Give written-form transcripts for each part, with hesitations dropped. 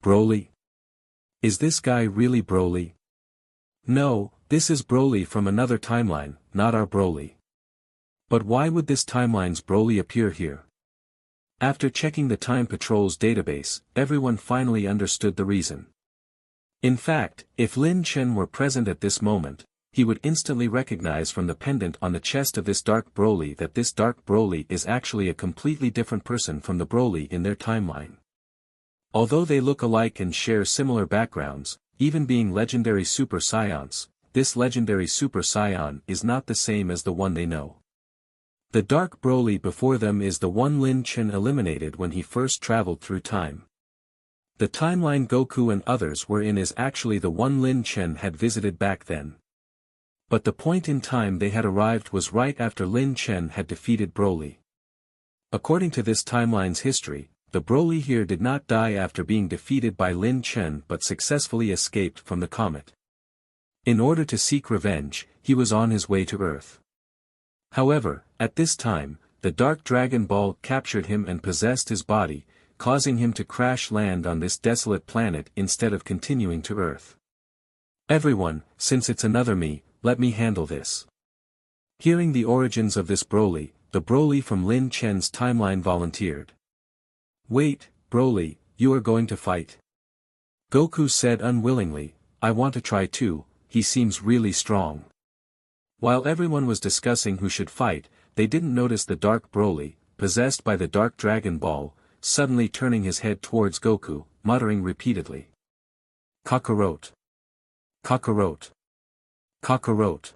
Broly? Is this guy really Broly? No, this is Broly from another timeline, not our Broly. But why would this timeline's Broly appear here? After checking the Time Patrol's database, everyone finally understood the reason. In fact, if Lin Chen were present at this moment, he would instantly recognize from the pendant on the chest of this Dark Broly that this Dark Broly is actually a completely different person from the Broly in their timeline. Although they look alike and share similar backgrounds, even being legendary Super Saiyans, this legendary Super Saiyan is not the same as the one they know. The Dark Broly before them is the one Lin Chen eliminated when he first traveled through time. The timeline Goku and others were in is actually the one Lin Chen had visited back then. But the point in time they had arrived was right after Lin Chen had defeated Broly. According to this timeline's history, the Broly here did not die after being defeated by Lin Chen but successfully escaped from the comet. In order to seek revenge, he was on his way to Earth. However, at this time, the Dark Dragon Ball captured him and possessed his body, causing him to crash land on this desolate planet instead of continuing to Earth. Everyone, since it's another me, let me handle this. Hearing the origins of this Broly, the Broly from Lin Chen's timeline volunteered. Wait, Broly, you are going to fight? Goku said unwillingly, I want to try too, he seems really strong. While everyone was discussing who should fight, they didn't notice the Dark Broly, possessed by the Dark Dragon Ball, suddenly turning his head towards Goku, muttering repeatedly. Kakarot. Kakarot. Kakarot.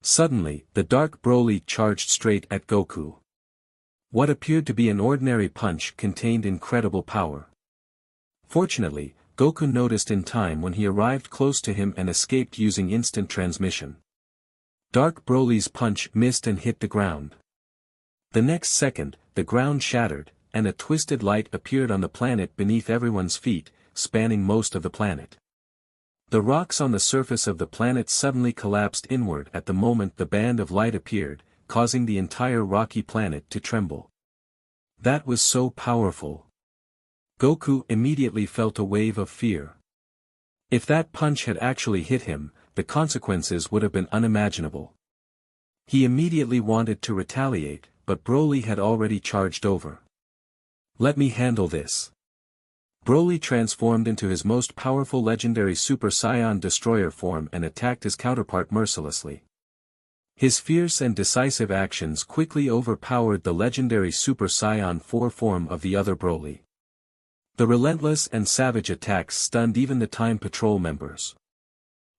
Suddenly, the Dark Broly charged straight at Goku. What appeared to be an ordinary punch contained incredible power. Fortunately, Goku noticed in time when he arrived close to him and escaped using instant transmission. Dark Broly's punch missed and hit the ground. The next second, the ground shattered, and a twisted light appeared on the planet beneath everyone's feet, spanning most of the planet. The rocks on the surface of the planet suddenly collapsed inward at the moment the band of light appeared, causing the entire rocky planet to tremble. That was so powerful. Goku immediately felt a wave of fear. If that punch had actually hit him, the consequences would have been unimaginable. He immediately wanted to retaliate, but Broly had already charged over. Let me handle this. Broly transformed into his most powerful legendary Super Saiyan destroyer form and attacked his counterpart mercilessly. His fierce and decisive actions quickly overpowered the legendary Super Saiyan 4 form of the other Broly. The relentless and savage attacks stunned even the Time Patrol members.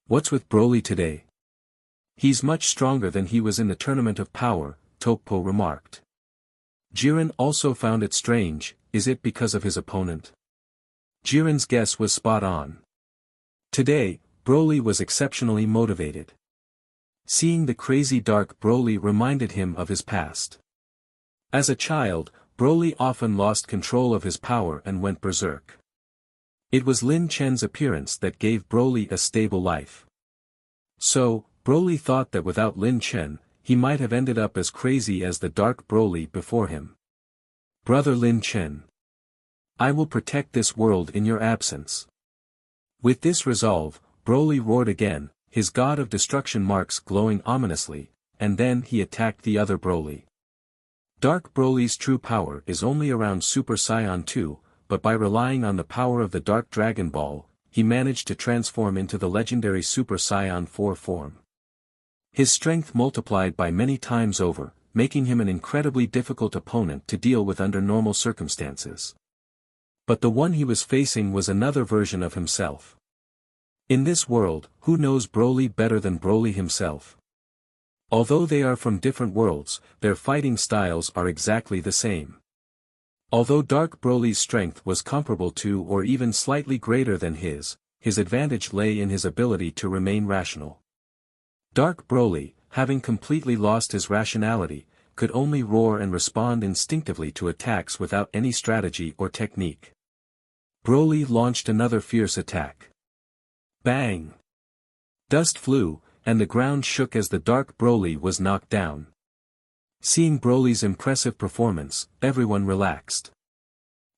What's with Broly today? He's much stronger than he was in the Tournament of Power, Tokpo remarked. Jiren also found it strange, is it because of his opponent? Jiren's guess was spot on. Today, Broly was exceptionally motivated. Seeing the crazy Dark Broly reminded him of his past. As a child, Broly often lost control of his power and went berserk. It was Lin Chen's appearance that gave Broly a stable life. So, Broly thought that without Lin Chen, he might have ended up as crazy as the Dark Broly before him. Brother Lin Chen. I will protect this world in your absence. With this resolve, Broly roared again, his god of destruction marks glowing ominously, and then he attacked the other Broly. Dark Broly's true power is only around Super Saiyan 2, but by relying on the power of the Dark Dragon Ball, he managed to transform into the legendary Super Saiyan 4 form. His strength multiplied by many times over, making him an incredibly difficult opponent to deal with under normal circumstances. But the one he was facing was another version of himself. In this world, who knows Broly better than Broly himself? Although they are from different worlds, their fighting styles are exactly the same. Although Dark Broly's strength was comparable to or even slightly greater than his advantage lay in his ability to remain rational. Dark Broly, having completely lost his rationality, could only roar and respond instinctively to attacks without any strategy or technique. Broly launched another fierce attack. Bang! Dust flew, and the ground shook as the Dark Broly was knocked down. Seeing Broly's impressive performance, everyone relaxed.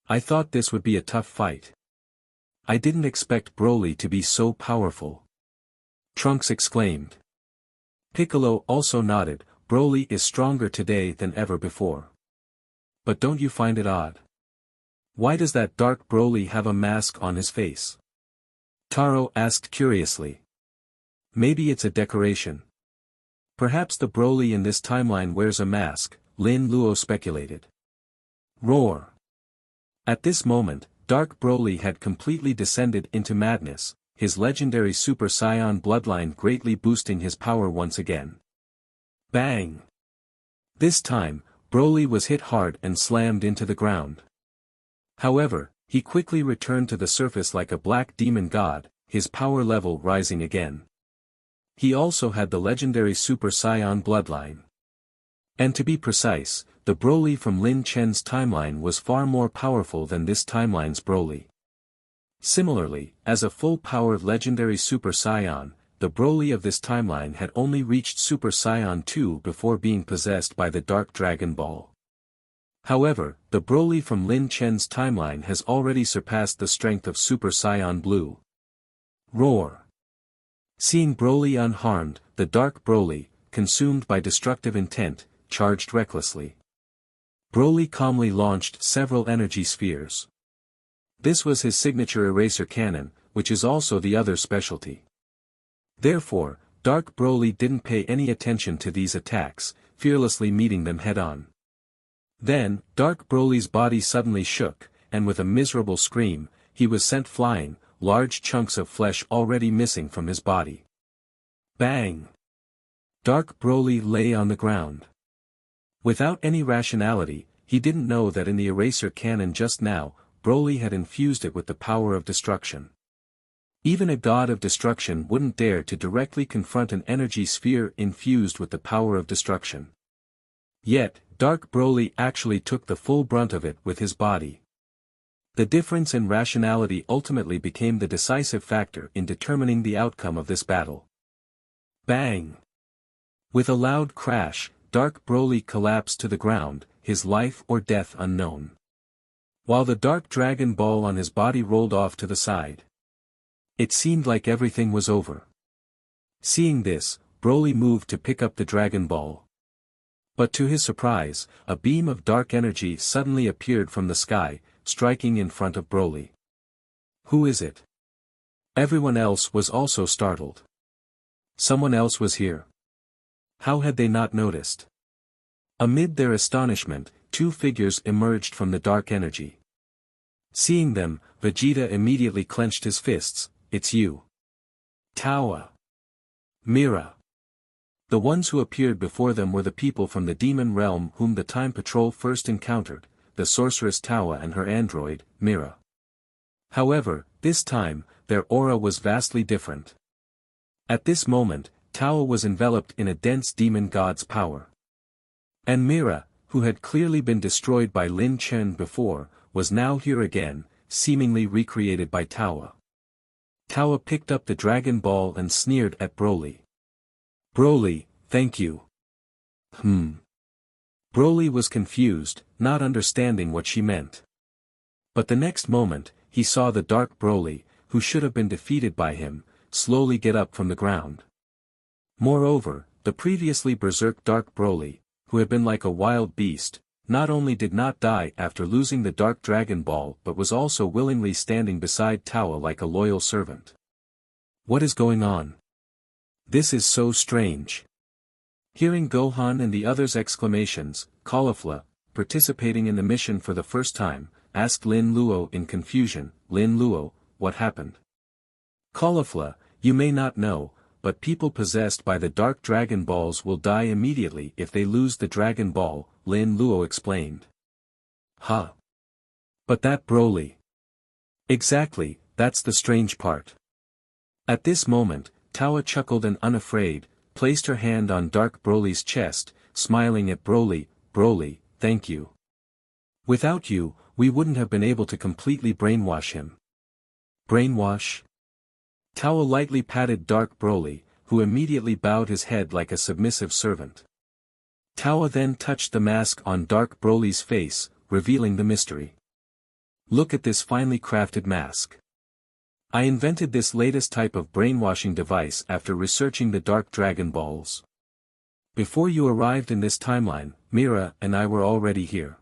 I thought this would be a tough fight. I didn't expect Broly to be so powerful. Trunks exclaimed. Piccolo also nodded. Broly is stronger today than ever before. But don't you find it odd? Why does that dark Broly have a mask on his face? Taro asked curiously. Maybe it's a decoration. Perhaps the Broly in this timeline wears a mask, Lin Luo speculated. Roar. At this moment, Dark Broly had completely descended into madness, his legendary Super Saiyan bloodline greatly boosting his power once again. Bang! This time, Broly was hit hard and slammed into the ground. However, he quickly returned to the surface like a black demon god, his power level rising again. He also had the legendary Super Saiyan bloodline. And to be precise, the Broly from Lin Chen's timeline was far more powerful than this timeline's Broly. Similarly, as a full-powered legendary Super Saiyan, the Broly of this timeline had only reached Super Saiyan 2 before being possessed by the Dark Dragon Ball. However, the Broly from Lin Chen's timeline has already surpassed the strength of Super Saiyan Blue. Roar! Seeing Broly unharmed, the Dark Broly, consumed by destructive intent, charged recklessly. Broly calmly launched several energy spheres. This was his signature eraser cannon, which is also the other specialty. Therefore, Dark Broly didn't pay any attention to these attacks, fearlessly meeting them head-on. Then, Dark Broly's body suddenly shook, and with a miserable scream, he was sent flying, large chunks of flesh already missing from his body. Bang! Dark Broly lay on the ground. Without any rationality, he didn't know that in the eraser cannon just now, Broly had infused it with the power of destruction. Even a god of destruction wouldn't dare to directly confront an energy sphere infused with the power of destruction. Yet, Dark Broly actually took the full brunt of it with his body. The difference in rationality ultimately became the decisive factor in determining the outcome of this battle. Bang! With a loud crash, Dark Broly collapsed to the ground, his life or death unknown. While the Dark Dragon Ball on his body rolled off to the side. It seemed like everything was over. Seeing this, Broly moved to pick up the Dragon Ball. But to his surprise, a beam of dark energy suddenly appeared from the sky, striking in front of Broly. Who is it? Everyone else was also startled. Someone else was here. How had they not noticed? Amid their astonishment, two figures emerged from the dark energy. Seeing them, Vegeta immediately clenched his fists. It's you. Tawa. Mira. The ones who appeared before them were the people from the demon realm whom the Time Patrol first encountered, the sorceress Tawa and her android, Mira. However, this time, their aura was vastly different. At this moment, Tawa was enveloped in a dense demon god's power. And Mira, who had clearly been destroyed by Lin Chen before, was now here again, seemingly recreated by Tawa. Tawa picked up the Dragon Ball and sneered at Broly. Broly, thank you. Broly was confused, not understanding what she meant. But the next moment, he saw the Dark Broly, who should have been defeated by him, slowly get up from the ground. Moreover, the previously berserk Dark Broly, who had been like a wild beast, not only did not die after losing the Dark Dragon Ball but was also willingly standing beside Tawa like a loyal servant. What is going on? This is so strange. Hearing Gohan and the others' exclamations, Caulifla, participating in the mission for the first time, asked Lin Luo in confusion, Lin Luo, what happened? Caulifla, you may not know, but people possessed by the Dark Dragon Balls will die immediately if they lose the Dragon Ball, Lin Luo explained. Huh. But that Broly. Exactly, that's the strange part. At this moment, Tawa chuckled and unafraid, placed her hand on Dark Broly's chest, smiling at Broly, Broly, thank you. Without you, we wouldn't have been able to completely brainwash him. Brainwash? Tawa lightly patted Dark Broly, who immediately bowed his head like a submissive servant. Tawa then touched the mask on Dark Broly's face, revealing the mystery. Look at this finely crafted mask. I invented this latest type of brainwashing device after researching the Dark Dragon Balls. Before you arrived in this timeline, Mira and I were already here.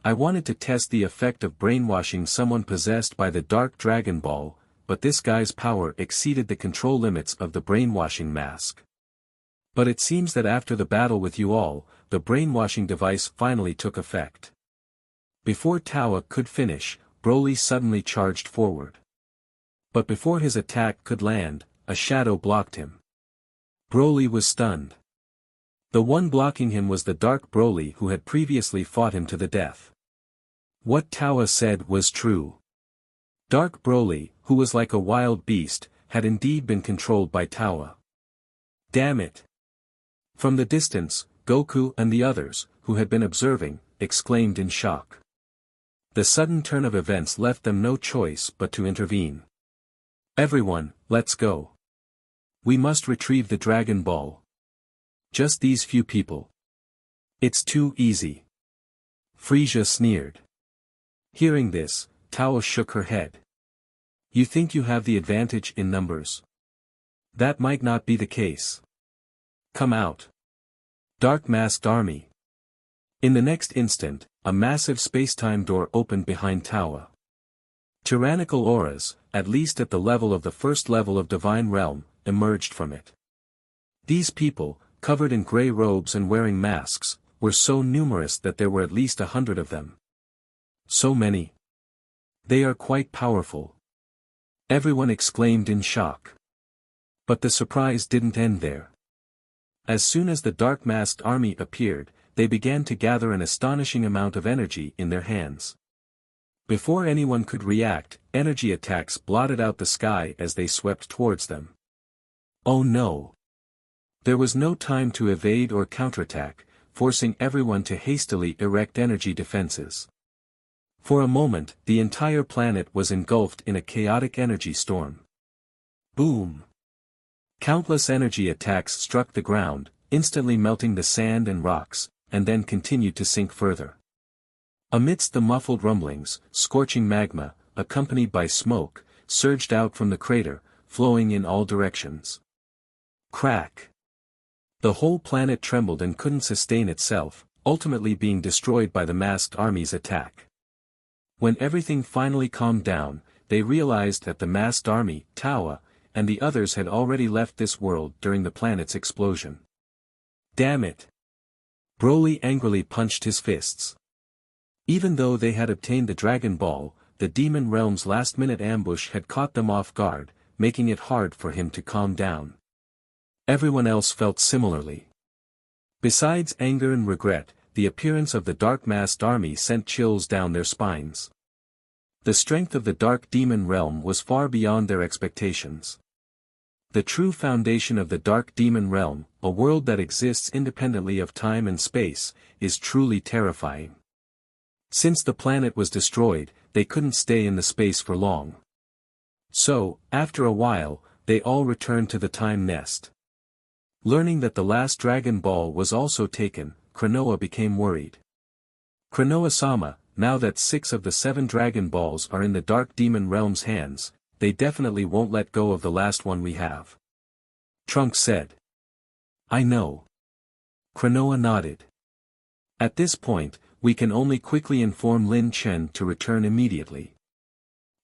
I wanted to test the effect of brainwashing someone possessed by the Dark Dragon Ball, but this guy's power exceeded the control limits of the brainwashing mask. But it seems that after the battle with you all, the brainwashing device finally took effect. Before Tawa could finish, Broly suddenly charged forward. But before his attack could land, a shadow blocked him. Broly was stunned. The one blocking him was the Dark Broly who had previously fought him to the death. What Tawa said was true. Dark Broly, who was like a wild beast, had indeed been controlled by Tawa. Damn it! From the distance, Goku and the others, who had been observing, exclaimed in shock. The sudden turn of events left them no choice but to intervene. Everyone, let's go. We must retrieve the Dragon Ball. Just these few people. It's too easy. Frieza sneered. Hearing this, Tawa shook her head. You think you have the advantage in numbers? That might not be the case. Come out. Dark Masked Army. In the next instant, a massive space-time door opened behind Tawa. Tyrannical auras, at least at the level of the first level of Divine Realm, emerged from it. These people, covered in grey robes and wearing masks, were so numerous that there were at least 100 of them. So many. They are quite powerful. Everyone exclaimed in shock. But the surprise didn't end there. As soon as the Dark Masked Army appeared, they began to gather an astonishing amount of energy in their hands. Before anyone could react, energy attacks blotted out the sky as they swept towards them. Oh no! There was no time to evade or counterattack, forcing everyone to hastily erect energy defenses. For a moment, the entire planet was engulfed in a chaotic energy storm. Boom! Countless energy attacks struck the ground, instantly melting the sand and rocks, and then continued to sink further. Amidst the muffled rumblings, scorching magma, accompanied by smoke, surged out from the crater, flowing in all directions. Crack! The whole planet trembled and couldn't sustain itself, ultimately being destroyed by the masked army's attack. When everything finally calmed down, they realized that the masked army, Tawa, and the others had already left this world during the planet's explosion. Damn it! Broly angrily punched his fists. Even though they had obtained the Dragon Ball, the Demon Realm's last-minute ambush had caught them off guard, making it hard for him to calm down. Everyone else felt similarly. Besides anger and regret, the appearance of the Dark Masked Army sent chills down their spines. The strength of the Dark Demon Realm was far beyond their expectations. The true foundation of the Dark Demon Realm, a world that exists independently of time and space, is truly terrifying. Since the planet was destroyed, they couldn't stay in the space for long. So, after a while, they all returned to the Time Nest. Learning that the last Dragon Ball was also taken, Kranoa became worried. Kranoa-sama, now that 6 of the 7 Dragon Balls are in the Dark Demon Realm's hands, they definitely won't let go of the last one we have. Trunks said. I know. Kranoa nodded. At this point, we can only quickly inform Lin Chen to return immediately.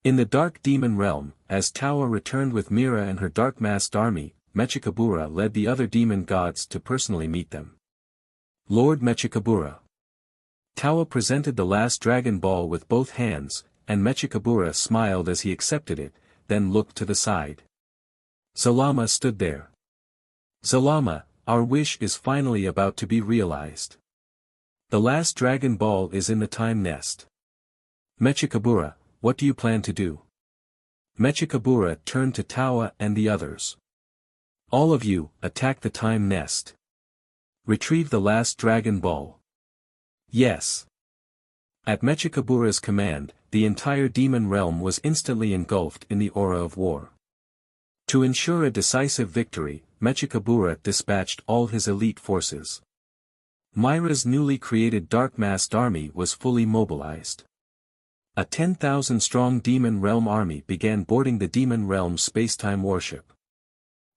In the Dark Demon Realm, as Tawa returned with Mira and her Dark Masked Army, Mechikabura led the other demon gods to personally meet them. Lord Mechikabura. Tawa presented the last Dragon Ball with both hands, and Mechikabura smiled as he accepted it, then looked to the side. Zalama stood there. Zalama, our wish is finally about to be realized. The last Dragon Ball is in the Time Nest. Mechikabura, what do you plan to do? Mechikabura turned to Tawa and the others. All of you, attack the Time Nest. Retrieve the last Dragon Ball. Yes. At Mechikabura's command, the entire demon realm was instantly engulfed in the aura of war. To ensure a decisive victory, Mechikabura dispatched all his elite forces. Myra's newly created Dark Masked Army was fully mobilized. A 10,000-strong Demon Realm army began boarding the Demon Realm space-time warship.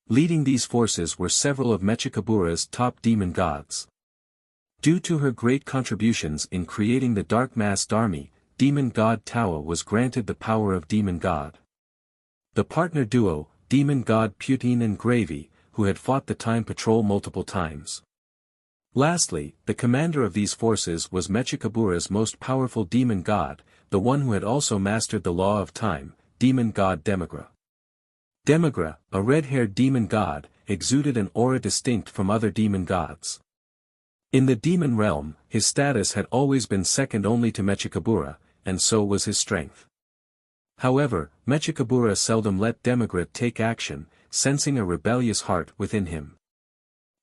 Leading these forces were several of Mechikabura's top demon gods. Due to her great contributions in creating the dark-masked army, demon god Tawa was granted the power of demon god. The partner duo, demon god Putin and Gravy, who had fought the Time Patrol multiple times. Lastly, the commander of these forces was Mechikabura's most powerful demon god, the one who had also mastered the law of time, demon god Demigra. Demigra, a red-haired demon god, exuded an aura distinct from other demon gods. In the demon realm, his status had always been second only to Mechikabura, and so was his strength. However, Mechikabura seldom let Demigra take action, sensing a rebellious heart within him.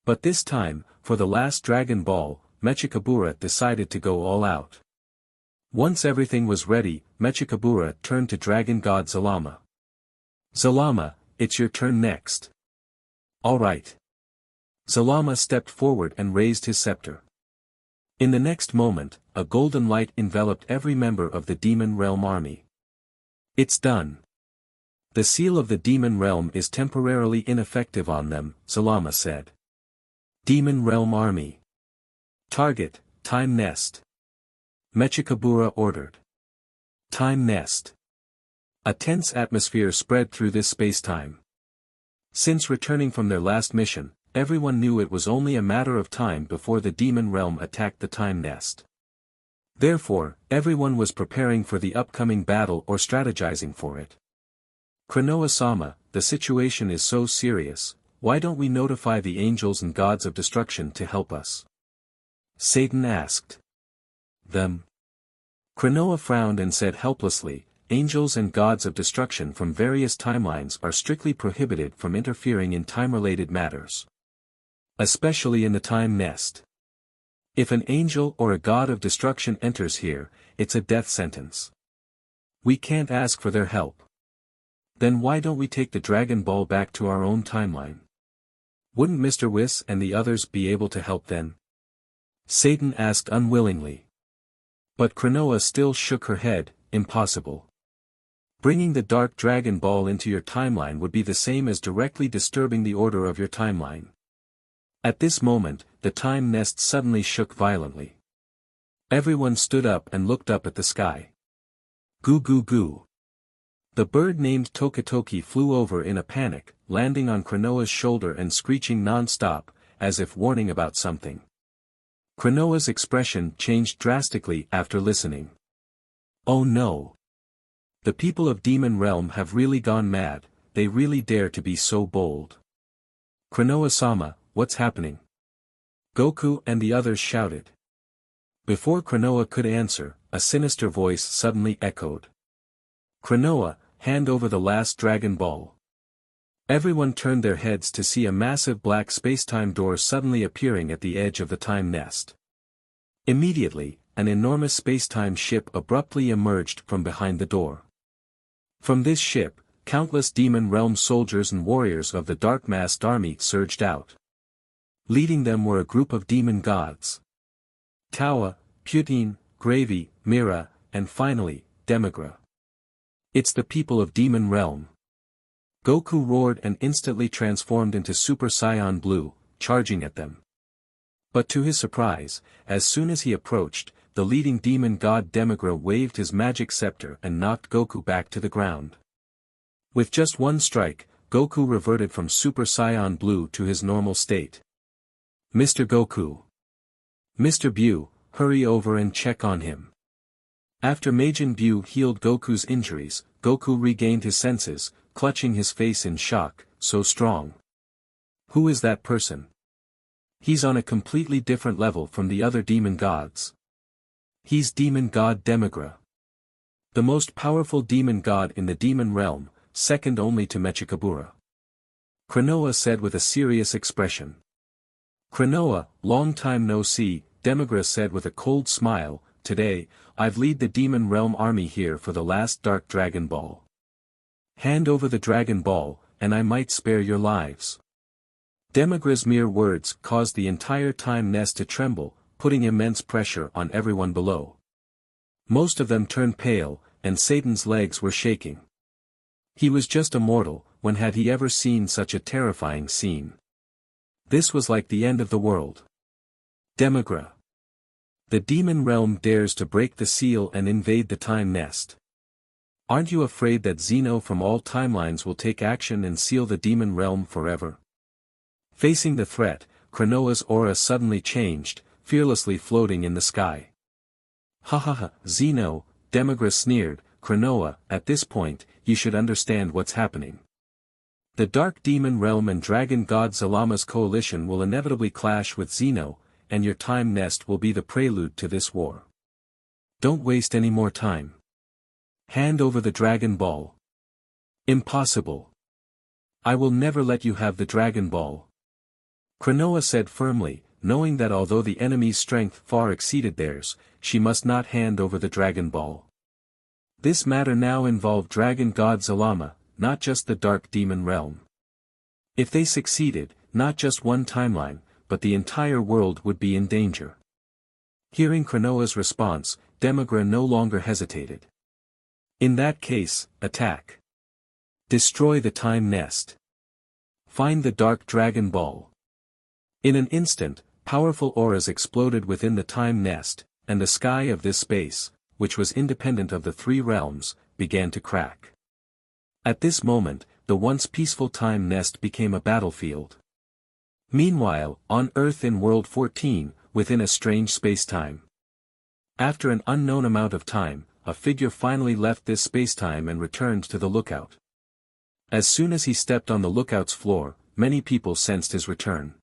But this time, for the last Dragon Ball, Mechikabura decided to go all out. Once everything was ready, Mechikabura turned to Dragon God Zalama. "Zalama, it's your turn next." "All right." Zalama stepped forward and raised his scepter. In the next moment, a golden light enveloped every member of the Demon Realm army. "It's done. The seal of the Demon Realm is temporarily ineffective on them," Zalama said. Demon Realm Army. "Target, Time Nest." Mechikabura ordered. Time Nest. A tense atmosphere spread through this space-time. Since returning from their last mission, everyone knew it was only a matter of time before the Demon Realm attacked the Time Nest. Therefore, everyone was preparing for the upcoming battle or strategizing for it. "Kranoa-sama, the situation is so serious, why don't we notify the angels and gods of destruction to help us?" Satan asked. "Them?" Kranoa frowned and said helplessly, "Angels and gods of destruction from various timelines are strictly prohibited from interfering in time-related matters. Especially in the Time Nest. If an angel or a god of destruction enters here, it's a death sentence. We can't ask for their help. Then why don't we take the Dragon Ball back to our own timeline? Wouldn't Mr. Whis and the others be able to help then?" Satan asked unwillingly. But Kranoa still shook her head, "Impossible. Bringing the Dark Dragon Ball into your timeline would be the same as directly disturbing the order of your timeline." At this moment, the Time Nest suddenly shook violently. Everyone stood up and looked up at the sky. Goo goo goo. The bird named Tokitoki flew over in a panic, landing on Kranoa's shoulder and screeching non-stop, as if warning about something. Kranoa's expression changed drastically after listening. "Oh no. The people of Demon Realm have really gone mad, they really dare to be so bold. Kranoa-sama, what's happening?" Goku and the others shouted. Before Kranoa could answer, a sinister voice suddenly echoed. "Kranoa, hand over the last Dragon Ball." Everyone turned their heads to see a massive black spacetime door suddenly appearing at the edge of the Time Nest. Immediately, an enormous spacetime ship abruptly emerged from behind the door. From this ship, countless Demon Realm soldiers and warriors of the Dark-Masked Army surged out. Leading them were a group of demon gods. Tawa, Putin, Gravy, Mira, and finally, Demigra. "It's the people of Demon Realm." Goku roared and instantly transformed into Super Saiyan Blue, charging at them. But to his surprise, as soon as he approached, the leading demon god Demigra waved his magic scepter and knocked Goku back to the ground. With just one strike, Goku reverted from Super Saiyan Blue to his normal state. "Mr. Goku. Mr. Bu, hurry over and check on him." After Majin Bu healed Goku's injuries, Goku regained his senses, clutching his face in shock, "So strong. Who is that person? He's on a completely different level from the other demon gods. He's demon god Demigra. The most powerful demon god in the demon realm, second only to Mechikabura." Kranoa said with a serious expression. "Kranoa, long time no see," Demigra said with a cold smile, "Today, I've lead the Demon Realm army here for the last Dark Dragon Ball. Hand over the Dragon Ball, and I might spare your lives." Demigra's mere words caused the entire Time Nest to tremble, putting immense pressure on everyone below. Most of them turned pale, and Satan's legs were shaking. He was just a mortal, when had he ever seen such a terrifying scene? This was like the end of the world. Demigra. The demon realm dares to break the seal and invade the time nest. Aren't you afraid that Zeno from all timelines will take action and seal the demon realm forever? Facing the threat, Cronoa's aura suddenly changed, fearlessly floating in the sky. Ha ha ha, Zeno, Demigra sneered, Cronoa, at this point, you should understand what's happening. The Dark Demon Realm and Dragon God Zalama's coalition will inevitably clash with Zeno, and your time nest will be the prelude to this war. Don't waste any more time. Hand over the Dragon Ball. Impossible. I will never let you have the Dragon Ball. Cronoa said firmly, knowing that although the enemy's strength far exceeded theirs, she must not hand over the Dragon Ball. This matter now involved Dragon God Zalama, not just the Dark Demon Realm. If they succeeded, not just one timeline, but the entire world would be in danger. Hearing Cronoa's response, Demigra no longer hesitated. In that case, attack. Destroy the time nest. Find the Dark Dragon Ball. In an instant, powerful auras exploded within the time nest, and the sky of this space, which was independent of the three realms, began to crack. At this moment, the once peaceful time nest became a battlefield. Meanwhile, on Earth in World 14, within a strange space-time. After an unknown amount of time, a figure finally left this space-time and returned to the lookout. As soon as he stepped on the lookout's floor, many people sensed his return.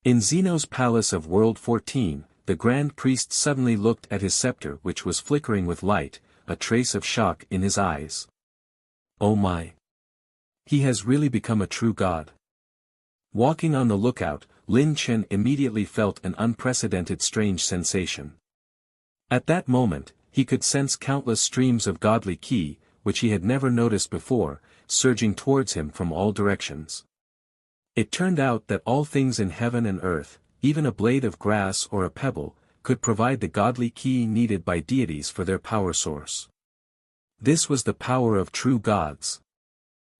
In Zeno's palace of World 14, the Grand Priest suddenly looked at his scepter which was flickering with light, a trace of shock in his eyes. Oh my! He has really become a true god. Walking on the lookout, Lin Chen immediately felt an unprecedented strange sensation. At that moment, he could sense countless streams of godly ki, which he had never noticed before, surging towards him from all directions. It turned out that all things in heaven and earth, even a blade of grass or a pebble, could provide the godly ki needed by deities for their power source. This was the power of true gods.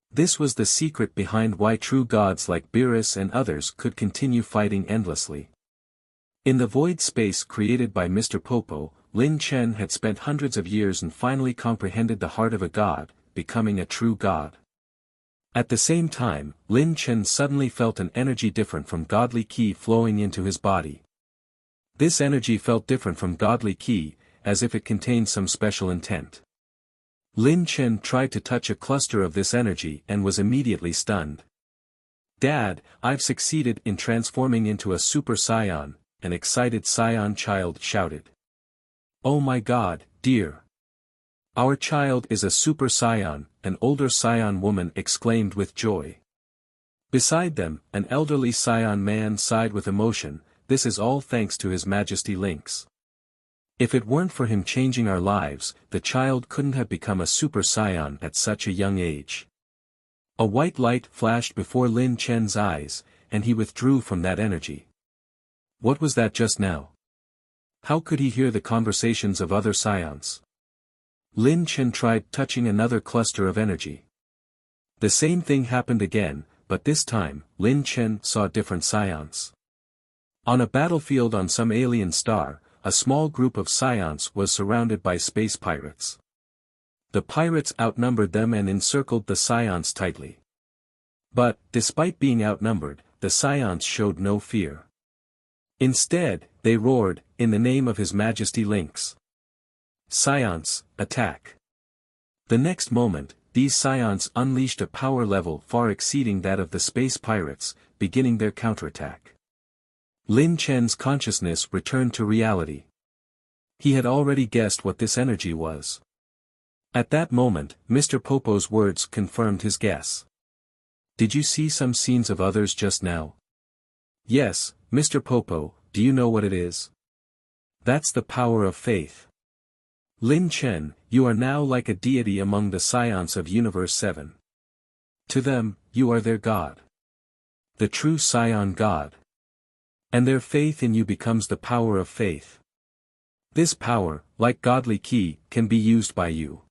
This was the secret behind why true gods like Beerus and others could continue fighting endlessly. In the void space created by Mr. Popo, Lin Chen had spent hundreds of years and finally comprehended the heart of a god, becoming a true god. At the same time, Lin Chen suddenly felt an energy different from godly ki flowing into his body. This energy felt different from godly ki, as if it contained some special intent. Lin Chen tried to touch a cluster of this energy and was immediately stunned. Dad, I've succeeded in transforming into a Super Saiyan, an excited Saiyan child shouted. Oh my god, dear! Our child is a Super Saiyan, an older Saiyan woman exclaimed with joy. Beside them, an elderly Saiyan man sighed with emotion, this is all thanks to His Majesty Lynx. If it weren't for him changing our lives, the child couldn't have become a Super Saiyan at such a young age. A white light flashed before Lin Chen's eyes, and he withdrew from that energy. What was that just now? How could he hear the conversations of other Saiyans? Lin Chen tried touching another cluster of energy. The same thing happened again, but this time, Lin Chen saw different Saiyans. On a battlefield on some alien star, a small group of Saiyans was surrounded by space pirates. The pirates outnumbered them and encircled the Saiyans tightly. But, despite being outnumbered, the Saiyans showed no fear. Instead, they roared, in the name of His Majesty Lynx. Saiyans, attack! The next moment, these Saiyans unleashed a power level far exceeding that of the space pirates, beginning their counterattack. Lin Chen's consciousness returned to reality. He had already guessed what this energy was. At that moment, Mr. Popo's words confirmed his guess. Did you see some scenes of others just now? Yes, Mr. Popo, do you know what it is? That's the power of faith. Lin Chen, you are now like a deity among the Saiyans of Universe 7. To them, you are their god. The true Saiyan god. And their faith in you becomes the power of faith. This power, like godly ki, can be used by you.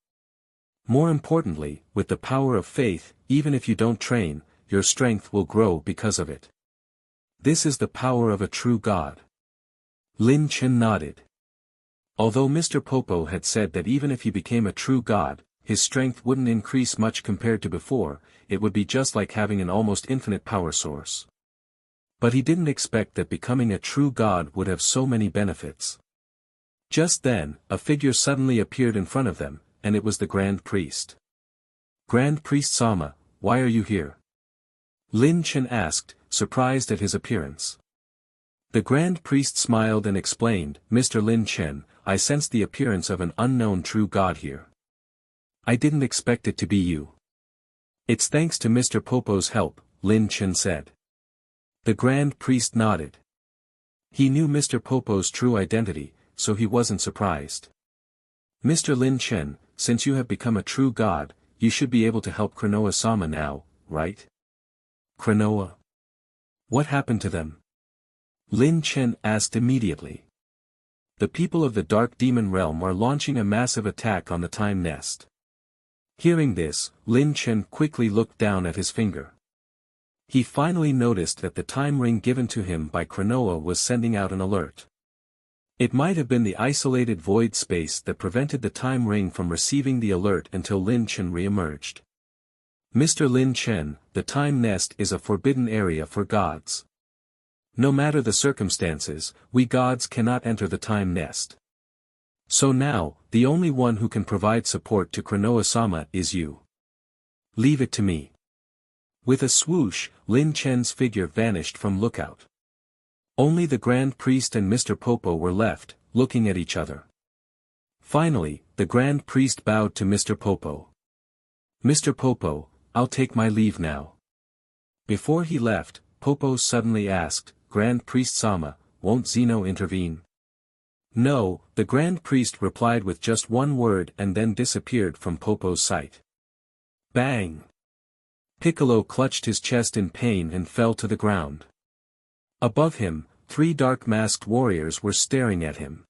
More importantly, with the power of faith, even if you don't train, your strength will grow because of it. This is the power of a true god. Lin Chen nodded. Although Mr. Popo had said that even if he became a true god, his strength wouldn't increase much compared to before, it would be just like having an almost infinite power source. But he didn't expect that becoming a true god would have so many benefits. Just then, a figure suddenly appeared in front of them, and it was the Grand Priest. Grand Priest Sama, why are you here? Lin Chen asked, surprised at his appearance. The Grand Priest smiled and explained, Mr. Lin Chen, I sensed the appearance of an unknown true god here. I didn't expect it to be you. It's thanks to Mr. Popo's help, Lin Chen said. The Grand Priest nodded. He knew Mr. Popo's true identity, so he wasn't surprised. Mr. Lin Chen, since you have become a true god, you should be able to help Kranoa-sama now, right? Kranoa? What happened to them? Lin Chen asked immediately. The people of the Dark Demon Realm are launching a massive attack on the Time Nest. Hearing this, Lin Chen quickly looked down at his finger. He finally noticed that the time ring given to him by Kranoa was sending out an alert. It might have been the isolated void space that prevented the time ring from receiving the alert until Lin Chen re-emerged. Mr. Lin Chen, the Time Nest is a forbidden area for gods. No matter the circumstances, we gods cannot enter the Time Nest. So now, the only one who can provide support to Kranoa-sama is you. Leave it to me. With a swoosh, Lin Chen's figure vanished from lookout. Only the Grand Priest and Mr. Popo were left, looking at each other. Finally, the Grand Priest bowed to Mr. Popo. Mr. Popo, I'll take my leave now. Before he left, Popo suddenly asked, Grand Priest Sama, won't Zeno intervene? No, the Grand Priest replied with just one word and then disappeared from Popo's sight. Bang! Piccolo clutched his chest in pain and fell to the ground. Above him, 3 dark-masked warriors were staring at him.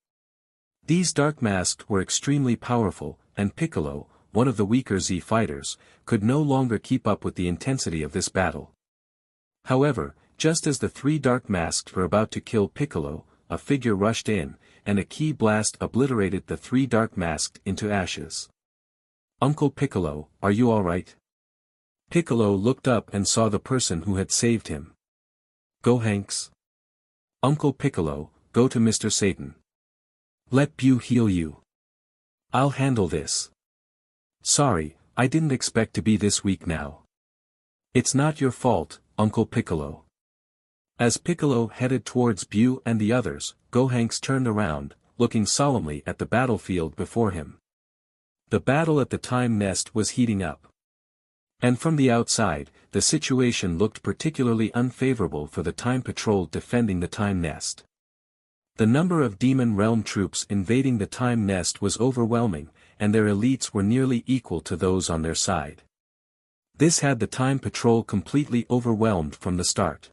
These dark-masked were extremely powerful, and Piccolo, one of the weaker Z fighters, could no longer keep up with the intensity of this battle. However, just as the 3 dark-masked were about to kill Piccolo, a figure rushed in, and a key blast obliterated the 3 dark-masked into ashes. Uncle Piccolo, are you alright? Piccolo looked up and saw the person who had saved him. Go Hanks. Uncle Piccolo, go to Mr. Satan. Let Bu heal you. I'll handle this. Sorry, I didn't expect to be this weak now. It's not your fault, Uncle Piccolo. As Piccolo headed towards Bu and the others, Gohanks turned around, looking solemnly at the battlefield before him. The battle at the Time Nest was heating up. And from the outside, the situation looked particularly unfavorable for the Time Patrol defending the Time Nest. The number of Demon Realm troops invading the Time Nest was overwhelming, and their elites were nearly equal to those on their side. This had the Time Patrol completely overwhelmed from the start.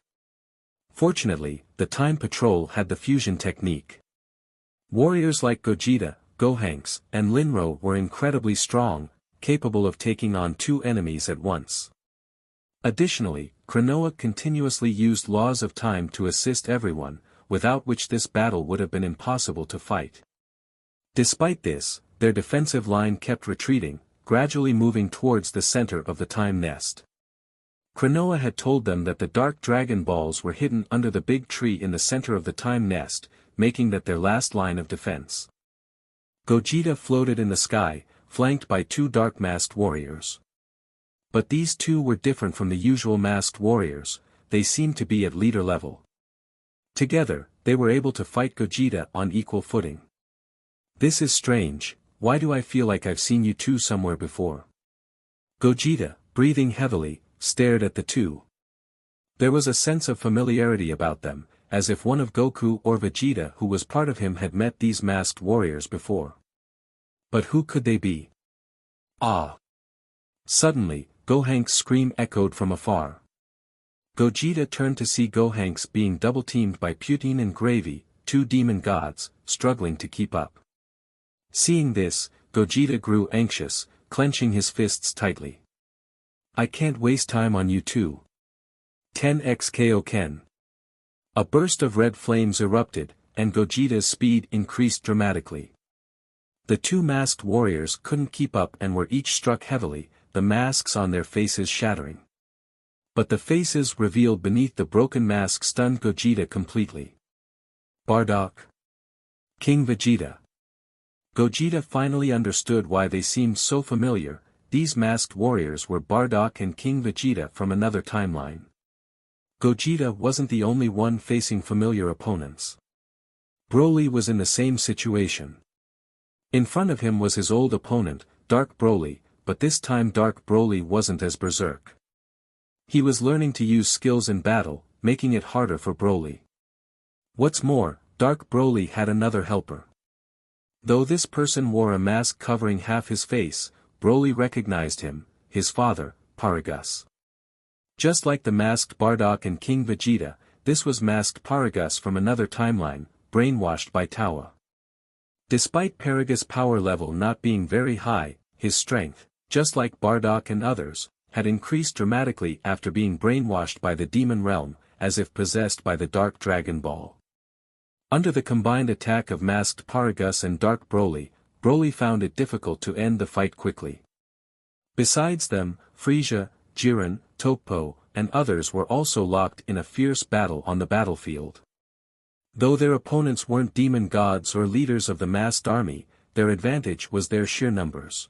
Fortunately, the Time Patrol had the fusion technique. Warriors like Gogeta, Gohanks, and Linro were incredibly strong, capable of taking on 2 enemies at once. Additionally, Kranoa continuously used laws of time to assist everyone, without which this battle would have been impossible to fight. Despite this, their defensive line kept retreating, gradually moving towards the center of the Time Nest. Kranoa had told them that the Dark Dragon Balls were hidden under the big tree in the center of the Time Nest, making that their last line of defense. Gogeta floated in the sky, flanked by 2 dark-masked warriors. But these 2 were different from the usual masked warriors, they seemed to be at leader level. Together, they were able to fight Gogeta on equal footing. This is strange, why do I feel like I've seen you 2 somewhere before? Gogeta, breathing heavily, stared at the 2. There was a sense of familiarity about them, as if one of Goku or Vegeta who was part of him had met these masked warriors before. But who could they be? Ah! Suddenly, Gohank's scream echoed from afar. Gogeta turned to see Gohanks being double-teamed by Putin and Gravy, 2 demon gods, struggling to keep up. Seeing this, Gogeta grew anxious, clenching his fists tightly. I can't waste time on you two. 10x Kaioken. A burst of red flames erupted, and Gogeta's speed increased dramatically. The two masked warriors couldn't keep up and were each struck heavily, the masks on their faces shattering. But the faces revealed beneath the broken mask stunned Gogeta completely. Bardock. King Vegeta. Gogeta finally understood why they seemed so familiar. These masked warriors were Bardock and King Vegeta from another timeline. Gogeta wasn't the only one facing familiar opponents. Broly was in the same situation. In front of him was his old opponent, Dark Broly, but this time Dark Broly wasn't as berserk. He was learning to use skills in battle, making it harder for Broly. What's more, Dark Broly had another helper. Though this person wore a mask covering half his face, Broly recognized him, his father, Paragus. Just like the masked Bardock and King Vegeta, this was masked Paragus from another timeline, brainwashed by Tawa. Despite Paragus' power level not being very high, his strength, just like Bardock and others, had increased dramatically after being brainwashed by the demon realm, as if possessed by the Dark Dragon Ball. Under the combined attack of masked Paragus and Dark Broly, Broly found it difficult to end the fight quickly. Besides them, Frieza, Jiren, Toppo, and others were also locked in a fierce battle on the battlefield. Though their opponents weren't demon gods or leaders of the masked army, their advantage was their sheer numbers.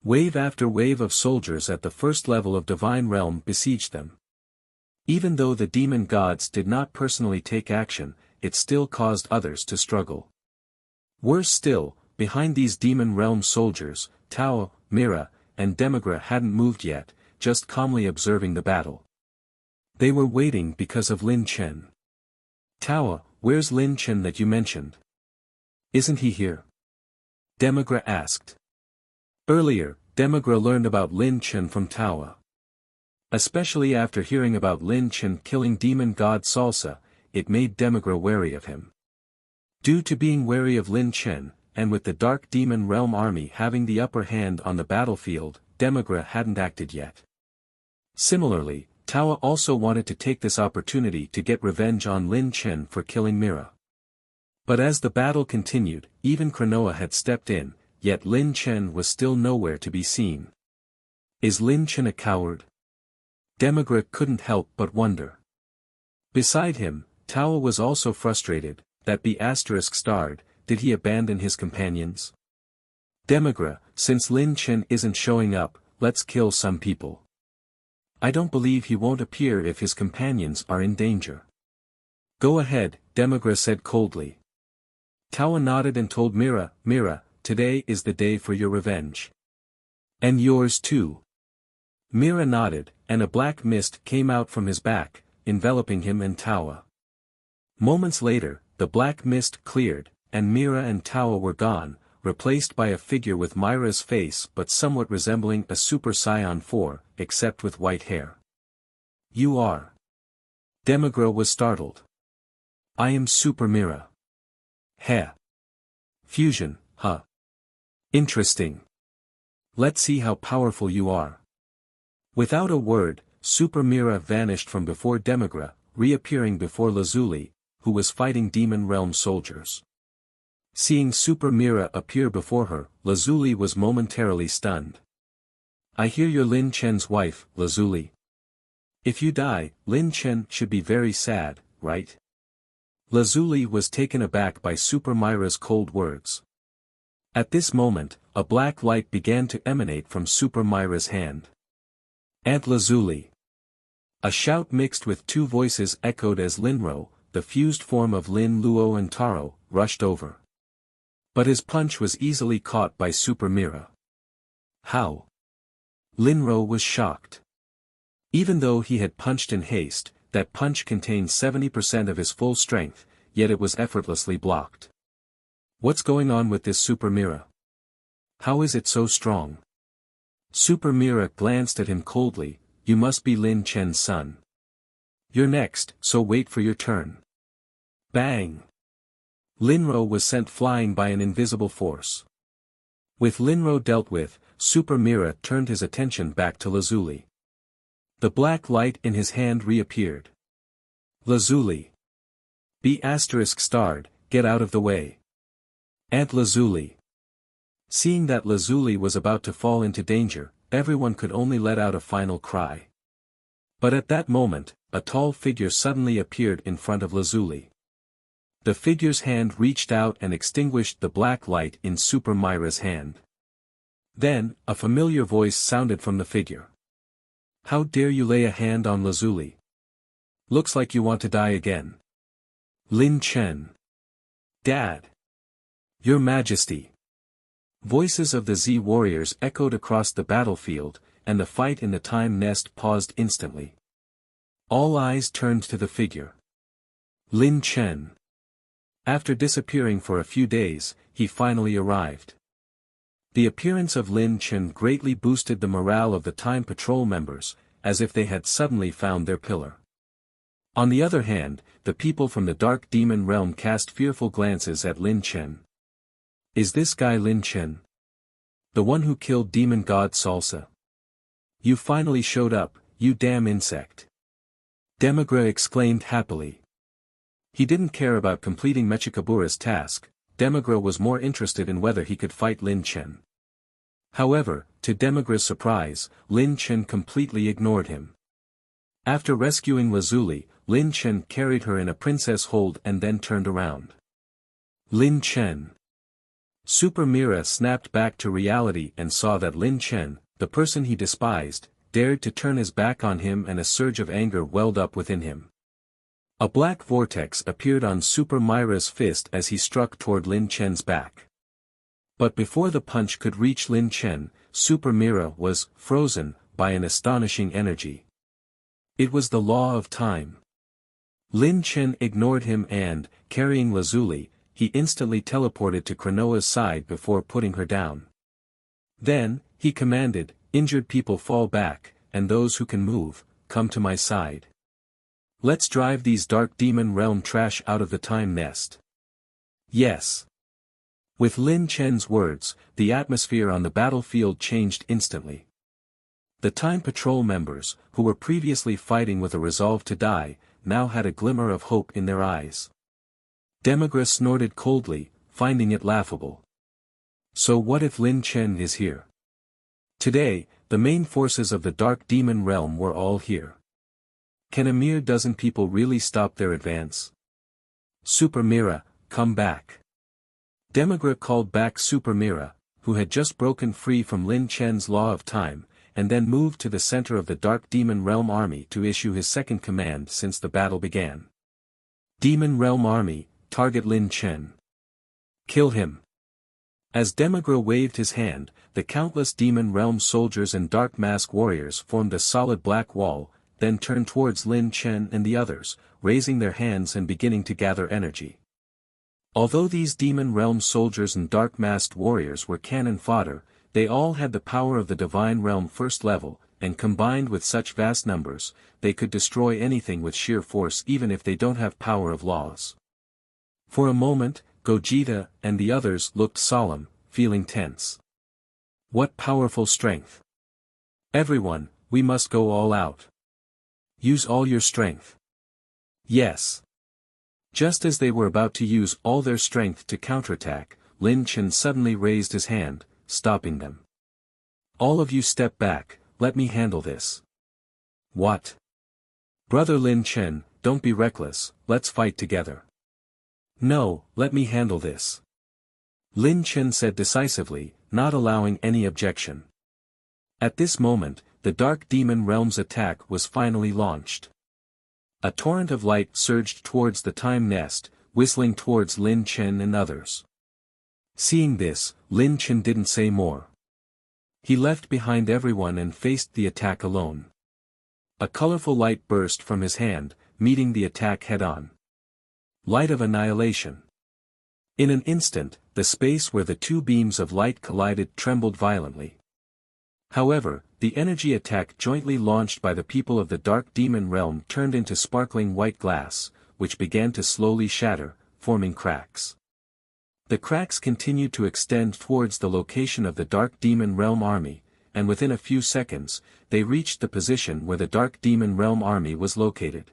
Wave after wave of soldiers at the first level of Divine Realm besieged them. Even though the demon gods did not personally take action, it still caused others to struggle. Worse still, behind these demon realm soldiers, Tao, Mira, and Demigra hadn't moved yet, just calmly observing the battle. They were waiting because of Lin Chen. Tao, where's Lin Chen that you mentioned? Isn't he here? Demigra asked. Earlier, Demigra learned about Lin Chen from Tao. Especially after hearing about Lin Chen killing demon god Salsa, it made Demigra wary of him. Due to being wary of Lin Chen, and with the Dark Demon Realm army having the upper hand on the battlefield, Demigra hadn't acted yet. Similarly, Tao also wanted to take this opportunity to get revenge on Lin Chen for killing Mira. But as the battle continued, even Kranoa had stepped in, yet Lin Chen was still nowhere to be seen. Is Lin Chen a coward? Demigra couldn't help but wonder. Beside him, Tao was also frustrated, that be asterisk starred, did he abandon his companions? Demigra, since Lin Chen isn't showing up, let's kill some people. I don't believe he won't appear if his companions are in danger. Go ahead, Demigra said coldly. Tao nodded and told Mira, Mira, today is the day for your revenge. And yours too. Mira nodded, and a black mist came out from his back, enveloping him and Tao. Moments later, the black mist cleared, and Mira and Tao were gone, replaced by a figure with Mira's face but somewhat resembling a Super Saiyan 4, except with white hair. You are. Demigra was startled. I am Super Mira. Heh. Fusion, huh? Interesting. Let's see how powerful you are. Without a word, Super Mira vanished from before Demigra, reappearing before Lazuli, who was fighting Demon Realm soldiers. Seeing Super Mira appear before her, Lazuli was momentarily stunned. I hear you're Lin Chen's wife, Lazuli. If you die, Lin Chen should be very sad, right? Lazuli was taken aback by Super Mira's cold words. At this moment, a black light began to emanate from Super Mira's hand. Aunt Lazuli. A shout mixed with two voices echoed as Linro, the fused form of Lin Luo and Taro, rushed over. But his punch was easily caught by Super Mira. How? Linro was shocked. Even though he had punched in haste, that punch contained 70% of his full strength, yet it was effortlessly blocked. What's going on with this Super Mira? How is it so strong? Super Mira glanced at him coldly, you must be Lin Chen's son. You're next, so wait for your turn. Bang! Linro was sent flying by an invisible force. With Linro dealt with, Super Mira turned his attention back to Lazuli. The black light in his hand reappeared. Lazuli. B** starred, get out of the way. Aunt Lazuli. Seeing that Lazuli was about to fall into danger, everyone could only let out a final cry. But at that moment, a tall figure suddenly appeared in front of Lazuli. The figure's hand reached out and extinguished the black light in Super Mira's hand. Then, a familiar voice sounded from the figure. How dare you lay a hand on Lazuli? Looks like you want to die again. Lin Chen. Dad. Your Majesty. Voices of the Z warriors echoed across the battlefield, and the fight in the time nest paused instantly. All eyes turned to the figure. Lin Chen. After disappearing for a few days, he finally arrived. The appearance of Lin Chen greatly boosted the morale of the Time Patrol members, as if they had suddenly found their pillar. On the other hand, the people from the Dark Demon Realm cast fearful glances at Lin Chen. Is this guy Lin Chen? The one who killed Demon God Salsa? You finally showed up, you damn insect. Demigra exclaimed happily. He didn't care about completing Mechikabura's task. Demigra was more interested in whether he could fight Lin Chen. However, to Demigra's surprise, Lin Chen completely ignored him. After rescuing Lazuli, Lin Chen carried her in a princess hold and then turned around. Lin Chen. Super Mira snapped back to reality and saw that Lin Chen, the person he despised, dared to turn his back on him, and a surge of anger welled up within him. A black vortex appeared on Super Mira's fist as he struck toward Lin Chen's back. But before the punch could reach Lin Chen, Super Mira was frozen by an astonishing energy. It was the law of time. Lin Chen ignored him and, carrying Lazuli, he instantly teleported to Kranoa's side before putting her down. Then, he commanded, injured people fall back, and those who can move, come to my side. Let's drive these Dark Demon Realm trash out of the time nest. Yes. With Lin Chen's words, the atmosphere on the battlefield changed instantly. The Time Patrol members, who were previously fighting with a resolve to die, now had a glimmer of hope in their eyes. Demigra snorted coldly, finding it laughable. So what if Lin Chen is here? Today, the main forces of the Dark Demon Realm were all here. Can a mere dozen people really stop their advance? Super Mira, come back. Demigra called back Super Mira, who had just broken free from Lin Chen's law of time, and then moved to the center of the Dark Demon Realm army to issue his second command since the battle began. Demon Realm Army, target Lin Chen. Kill him. As Demigra waved his hand, the countless Demon Realm soldiers and Dark Mask warriors formed a solid black wall, then turned towards Lin Chen and the others, raising their hands and beginning to gather energy. Although these Demon Realm soldiers and Dark Masked warriors were cannon fodder, they all had the power of the Divine Realm first level, and combined with such vast numbers, they could destroy anything with sheer force even if they don't have power of laws. For a moment, Gogeta and the others looked solemn, feeling tense. What powerful strength! Everyone, we must go all out. Use all your strength. Yes. Just as they were about to use all their strength to counterattack, Lin Chen suddenly raised his hand, stopping them. All of you step back, let me handle this. What? Brother Lin Chen, don't be reckless, let's fight together. No, let me handle this. Lin Chen said decisively, not allowing any objection. At this moment, the Dark Demon Realm's attack was finally launched. A torrent of light surged towards the time nest, whistling towards Lin Chen and others. Seeing this, Lin Chen didn't say more. He left behind everyone and faced the attack alone. A colorful light burst from his hand, meeting the attack head-on. Light of annihilation. In an instant, the space where the two beams of light collided trembled violently. However, the energy attack jointly launched by the people of the Dark Demon Realm turned into sparkling white glass, which began to slowly shatter, forming cracks. The cracks continued to extend towards the location of the Dark Demon Realm army, and within a few seconds, they reached the position where the Dark Demon Realm army was located.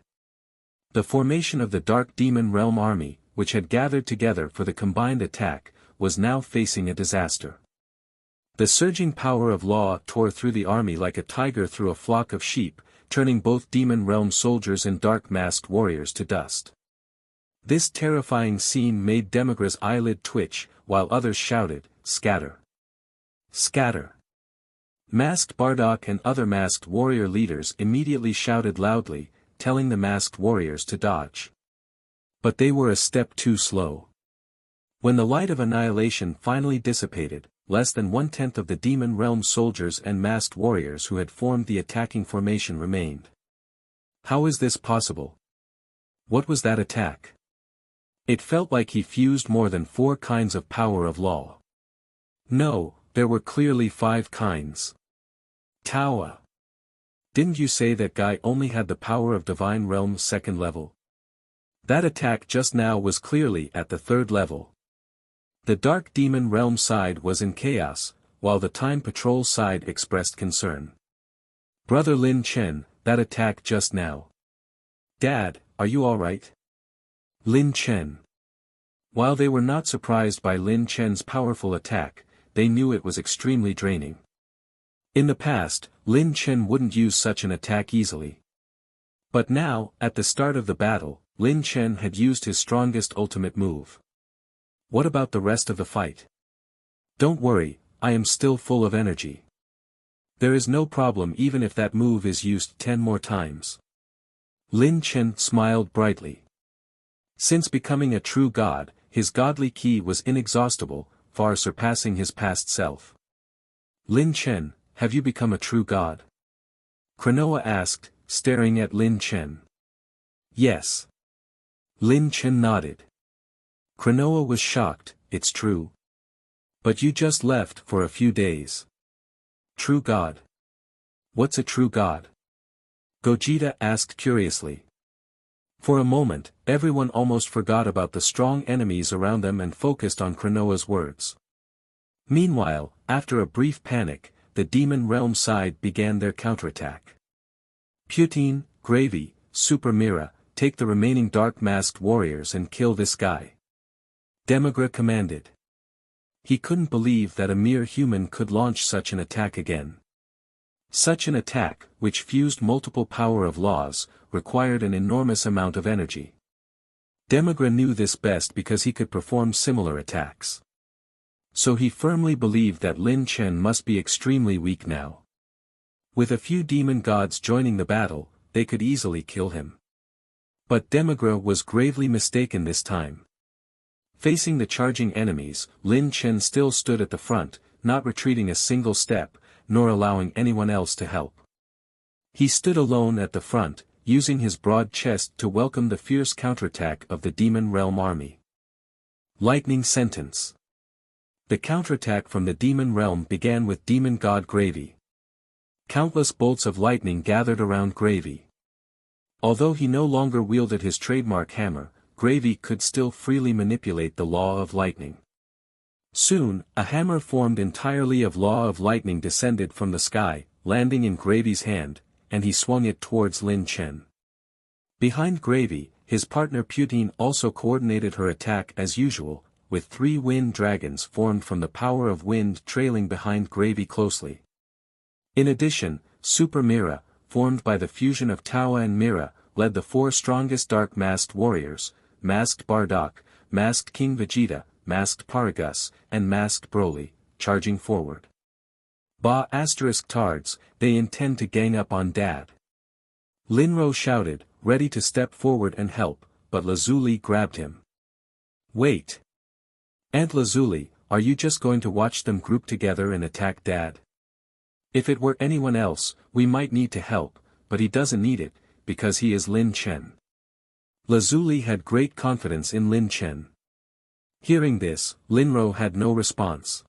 The formation of the Dark Demon Realm army, which had gathered together for the combined attack, was now facing a disaster. The surging power of Law tore through the army like a tiger through a flock of sheep, turning both Demon Realm soldiers and dark masked warriors to dust. This terrifying scene made Demigra's eyelid twitch, while others shouted, "Scatter! Scatter!" Masked Bardock and other masked warrior leaders immediately shouted loudly, telling the masked warriors to dodge. But they were a step too slow. When the light of annihilation finally dissipated, less than 1/10 of the Demon Realm soldiers and masked warriors who had formed the attacking formation remained. How is this possible? What was that attack? It felt like he fused more than 4 kinds of power of Law. No, there were clearly 5 kinds. Tawa. Didn't you say that guy only had the power of Divine Realm's 2nd level? That attack just now was clearly at the 3rd level. The Dark Demon Realm side was in chaos, while the Time Patrol side expressed concern. Brother Lin Chen, that attack just now. Dad, are you alright? Lin Chen. While they were not surprised by Lin Chen's powerful attack, they knew it was extremely draining. In the past, Lin Chen wouldn't use such an attack easily. But now, at the start of the battle, Lin Chen had used his strongest ultimate move. What about the rest of the fight? Don't worry, I am still full of energy. There is no problem even if that move is used 10 more times. Lin Chen smiled brightly. Since becoming a true god, his godly ki was inexhaustible, far surpassing his past self. Lin Chen, have you become a true god? Kranoa asked, staring at Lin Chen. Yes. Lin Chen nodded. Kranoa was shocked, it's true. But you just left for a few days. True god? What's a true god? Gogeta asked curiously. For a moment, everyone almost forgot about the strong enemies around them and focused on Kranoa's words. Meanwhile, after a brief panic, the Demon Realm side began their counterattack. Putin, Gravy, Super Mira, take the remaining dark masked warriors and kill this guy. Demigra commanded. He couldn't believe that a mere human could launch such an attack again. Such an attack, which fused multiple power of laws, required an enormous amount of energy. Demigra knew this best because he could perform similar attacks. So he firmly believed that Lin Chen must be extremely weak now. With a few demon gods joining the battle, they could easily kill him. But Demigra was gravely mistaken this time. Facing the charging enemies, Lin Chen still stood at the front, not retreating a single step, nor allowing anyone else to help. He stood alone at the front, using his broad chest to welcome the fierce counterattack of the Demon Realm army. Lightning Sentence. The counterattack from the Demon Realm began with Demon God Gravy. Countless bolts of lightning gathered around Gravy. Although he no longer wielded his trademark hammer, Gravy could still freely manipulate the law of lightning. Soon, a hammer formed entirely of law of lightning descended from the sky, landing in Gravy's hand, and he swung it towards Lin Chen. Behind Gravy, his partner Putin also coordinated her attack as usual, with 3 wind dragons formed from the power of wind trailing behind Gravy closely. In addition, Super Mira, formed by the fusion of Tawa and Mira, led the 4 strongest dark masked warriors, Masked Bardock, Masked King Vegeta, Masked Paragus, and Masked Broly, charging forward. Tards, they intend to gang up on Dad. Linro shouted, ready to step forward and help, but Lazuli grabbed him. Wait. Aunt Lazuli, are you just going to watch them group together and attack Dad? If it were anyone else, we might need to help, but he doesn't need it, because he is Lin Chen. Lazuli had great confidence in Lin Chen. Hearing this, Linro had no response.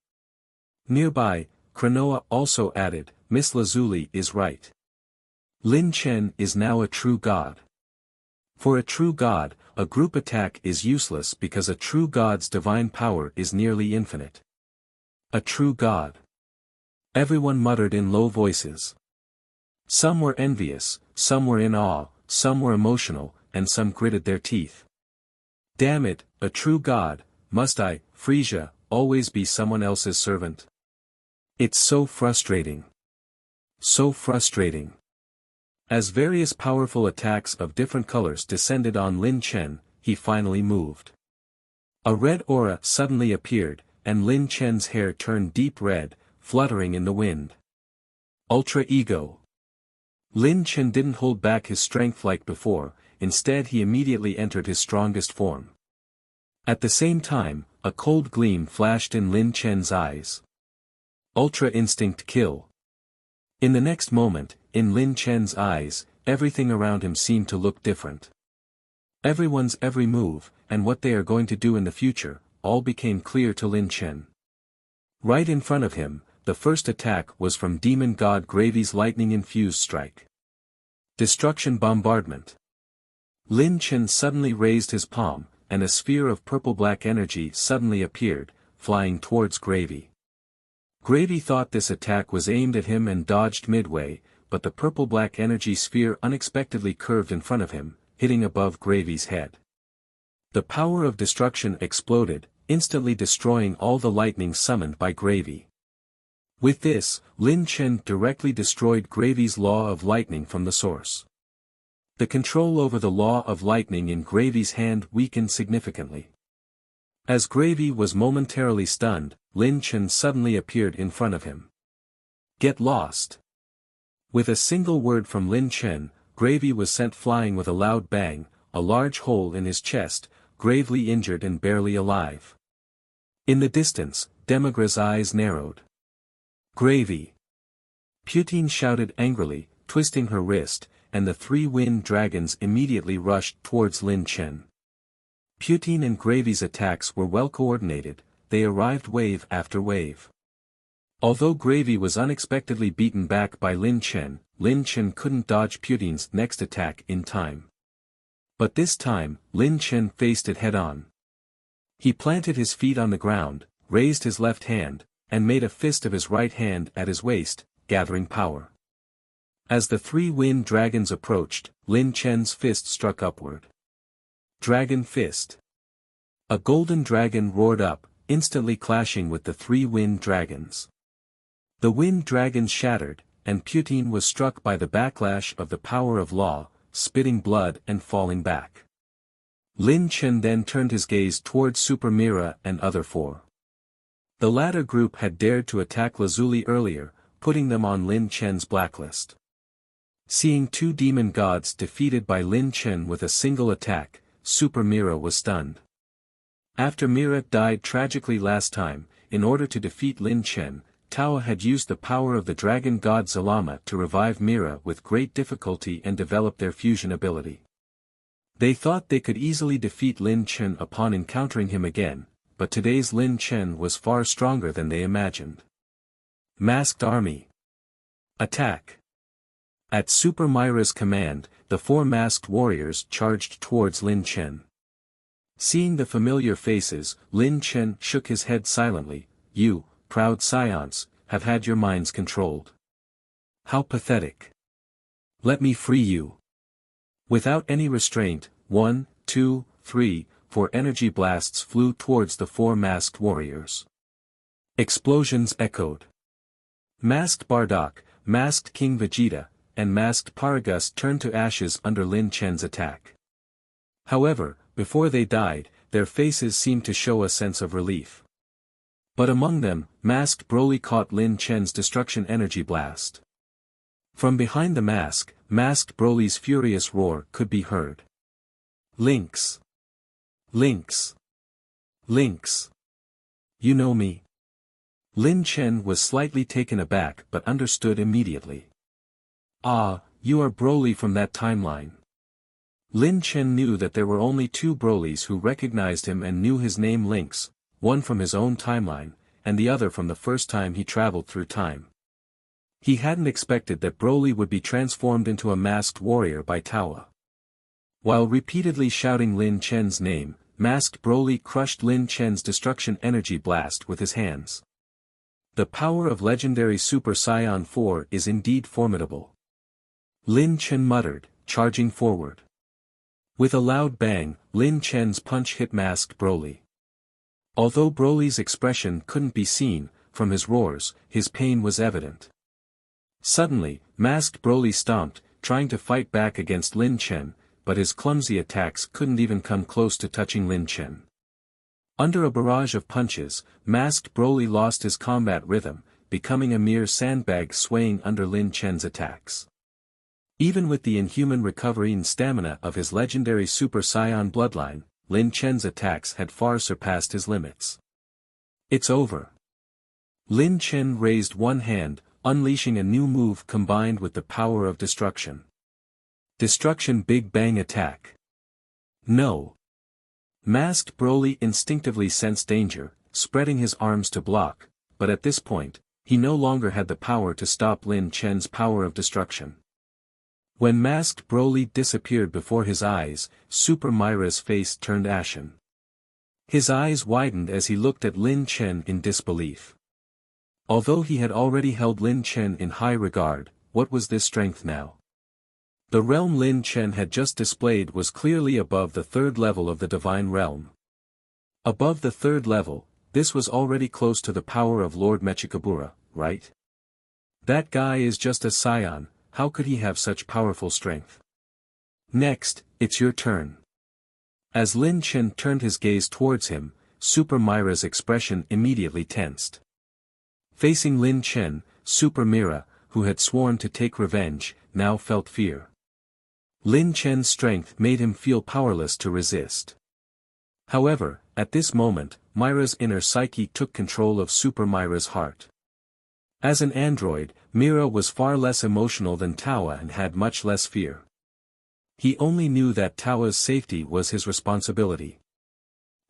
Nearby, Kranoa also added, Miss Lazuli is right. Lin Chen is now a true god. For a true god, a group attack is useless because a true god's divine power is nearly infinite. A true god. Everyone muttered in low voices. Some were envious, some were in awe, some were emotional, and some gritted their teeth. Damn it, a true god, must I, Frieza, always be someone else's servant? It's so frustrating. So frustrating. As various powerful attacks of different colors descended on Lin Chen, he finally moved. A red aura suddenly appeared, and Lin Chen's hair turned deep red, fluttering in the wind. Ultra Ego. Lin Chen didn't hold back his strength like before, instead he immediately entered his strongest form. At the same time, a cold gleam flashed in Lin Chen's eyes. Ultra Instinct Kill. In the next moment, in Lin Chen's eyes, everything around him seemed to look different. Everyone's every move, and what they are going to do in the future, all became clear to Lin Chen. Right in front of him, the first attack was from Demon God Gravy's lightning-infused strike. Destruction Bombardment. Lin Chen suddenly raised his palm, and a sphere of purple-black energy suddenly appeared, flying towards Gravy. Gravy thought this attack was aimed at him and dodged midway, but the purple-black energy sphere unexpectedly curved in front of him, hitting above Gravy's head. The power of destruction exploded, instantly destroying all the lightning summoned by Gravy. With this, Lin Chen directly destroyed Gravy's law of lightning from the source. The control over the law of lightning in Gravy's hand weakened significantly. As Gravy was momentarily stunned, Lin Chen suddenly appeared in front of him. Get lost. With a single word from Lin Chen, Gravy was sent flying with a loud bang, a large hole in his chest, gravely injured and barely alive. In the distance, Demigra's eyes narrowed. Gravy! Putine shouted angrily, twisting her wrist, and the three wind dragons immediately rushed towards Lin Chen. Putine and Gravy's attacks were well coordinated, they arrived wave after wave. Although Gravy was unexpectedly beaten back by Lin Chen couldn't dodge Putine's next attack in time. But this time, Lin Chen faced it head-on. He planted his feet on the ground, raised his left hand, and made a fist of his right hand at his waist, gathering power. As the three wind dragons approached, Lin Chen's fist struck upward. Dragon Fist. A golden dragon roared up, instantly clashing with the three wind dragons. The wind dragons shattered, and Putine was struck by the backlash of the power of law, spitting blood and falling back. Lin Chen then turned his gaze towards Super Mira and other four. The latter group had dared to attack Lazuli earlier, putting them on Lin Chen's blacklist. Seeing two demon gods defeated by Lin Chen with a single attack, Super Mira was stunned. After Mira died tragically last time, in order to defeat Lin Chen, Taoa had used the power of the dragon god Zalama to revive Mira with great difficulty and develop their fusion ability. They thought they could easily defeat Lin Chen upon encountering him again, but today's Lin Chen was far stronger than they imagined. Masked Army. Attack. At Super Mira's command, the four masked warriors charged towards Lin Chen. Seeing the familiar faces, Lin Chen shook his head silently. You, proud Saiyans, have had your minds controlled. How pathetic. Let me free you. Without any restraint, 1, 2, 3, 4 energy blasts flew towards the four masked warriors. Explosions echoed. Masked Bardock, masked King Vegeta, and masked Paragus turned to ashes under Lin Chen's attack. However, before they died, their faces seemed to show a sense of relief. But among them, masked Broly caught Lin Chen's destruction energy blast. From behind the mask, masked Broly's furious roar could be heard. Lynx! Lynx! Lynx! You know me. Lin Chen was slightly taken aback but understood immediately. Ah, you are Broly from that timeline. Lin Chen knew that there were only two Brolys who recognized him and knew his name Lynx, one from his own timeline, and the other from the first time he traveled through time. He hadn't expected that Broly would be transformed into a masked warrior by Taoa. While repeatedly shouting Lin Chen's name, masked Broly crushed Lin Chen's destruction energy blast with his hands. The power of legendary Super Saiyan 4 is indeed formidable. Lin Chen muttered, charging forward. With a loud bang, Lin Chen's punch hit masked Broly. Although Broly's expression couldn't be seen, from his roars, his pain was evident. Suddenly, masked Broly stomped, trying to fight back against Lin Chen, but his clumsy attacks couldn't even come close to touching Lin Chen. Under a barrage of punches, masked Broly lost his combat rhythm, becoming a mere sandbag swaying under Lin Chen's attacks. Even with the inhuman recovery and stamina of his legendary Super Saiyan bloodline, Lin Chen's attacks had far surpassed his limits. It's over. Lin Chen raised one hand, unleashing a new move combined with the power of destruction. Destruction Big Bang Attack. No. Masked Broly instinctively sensed danger, spreading his arms to block, but at this point, he no longer had the power to stop Lin Chen's power of destruction. When masked Broly disappeared before his eyes, Super Myra's face turned ashen. His eyes widened as he looked at Lin Chen in disbelief. Although he had already held Lin Chen in high regard, what was this strength now? The realm Lin Chen had just displayed was clearly above the third level of the divine realm. Above the third level, this was already close to the power of Lord Mechikabura, right? That guy is just a Saiyan, how could he have such powerful strength? Next, it's your turn. As Lin Chen turned his gaze towards him, Super Myra's expression immediately tensed. Facing Lin Chen, Super Myra, who had sworn to take revenge, now felt fear. Lin Chen's strength made him feel powerless to resist. However, at this moment, Myra's inner psyche took control of Super Myra's heart. As an android, Myra was far less emotional than Tawa and had much less fear. He only knew that Tawa's safety was his responsibility.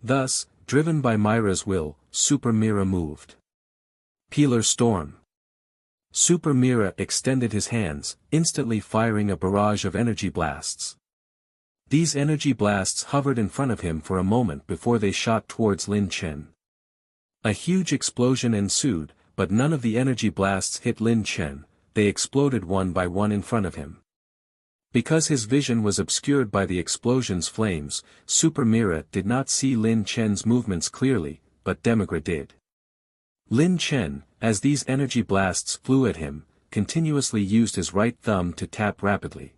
Thus, driven by Myra's will, Super Myra moved. Peeler Storm. Super Myra extended his hands, instantly firing a barrage of energy blasts. These energy blasts hovered in front of him for a moment before they shot towards Lin Chen. A huge explosion ensued, but none of the energy blasts hit Lin Chen, they exploded one by one in front of him. Because his vision was obscured by the explosion's flames, Super Myra did not see Lin Chen's movements clearly, but Demigra did. Lin Chen, as these energy blasts flew at him, continuously used his right thumb to tap rapidly.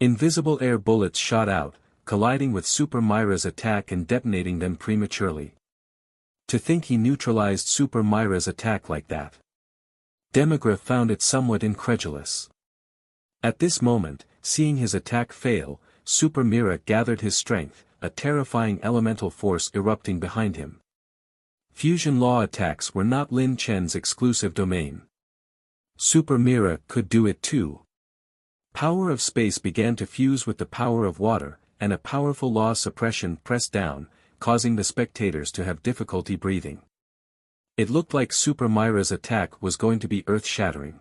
Invisible air bullets shot out, colliding with Super Myra's attack and detonating them prematurely. To think he neutralized Super Myra's attack like that. Demigra found it somewhat incredulous. At this moment, seeing his attack fail, Super Myra gathered his strength, a terrifying elemental force erupting behind him. Fusion law attacks were not Lin Chen's exclusive domain. Super Myra could do it too. Power of space began to fuse with the power of water, and a powerful law suppression pressed down, causing the spectators to have difficulty breathing. It looked like Super Myra's attack was going to be earth-shattering.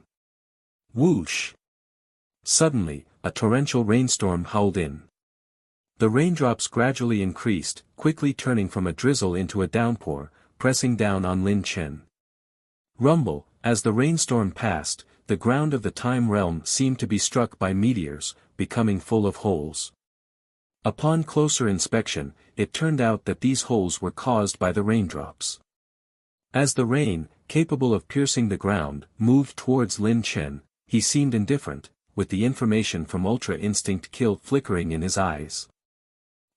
Whoosh! Suddenly, a torrential rainstorm howled in. The raindrops gradually increased, quickly turning from a drizzle into a downpour, pressing down on Lin Chen. Rumble, as the rainstorm passed, the ground of the time realm seemed to be struck by meteors, becoming full of holes. Upon closer inspection, it turned out that these holes were caused by the raindrops. As the rain, capable of piercing the ground, moved towards Lin Chen, he seemed indifferent, with the information from Ultra Instinct Kill flickering in his eyes.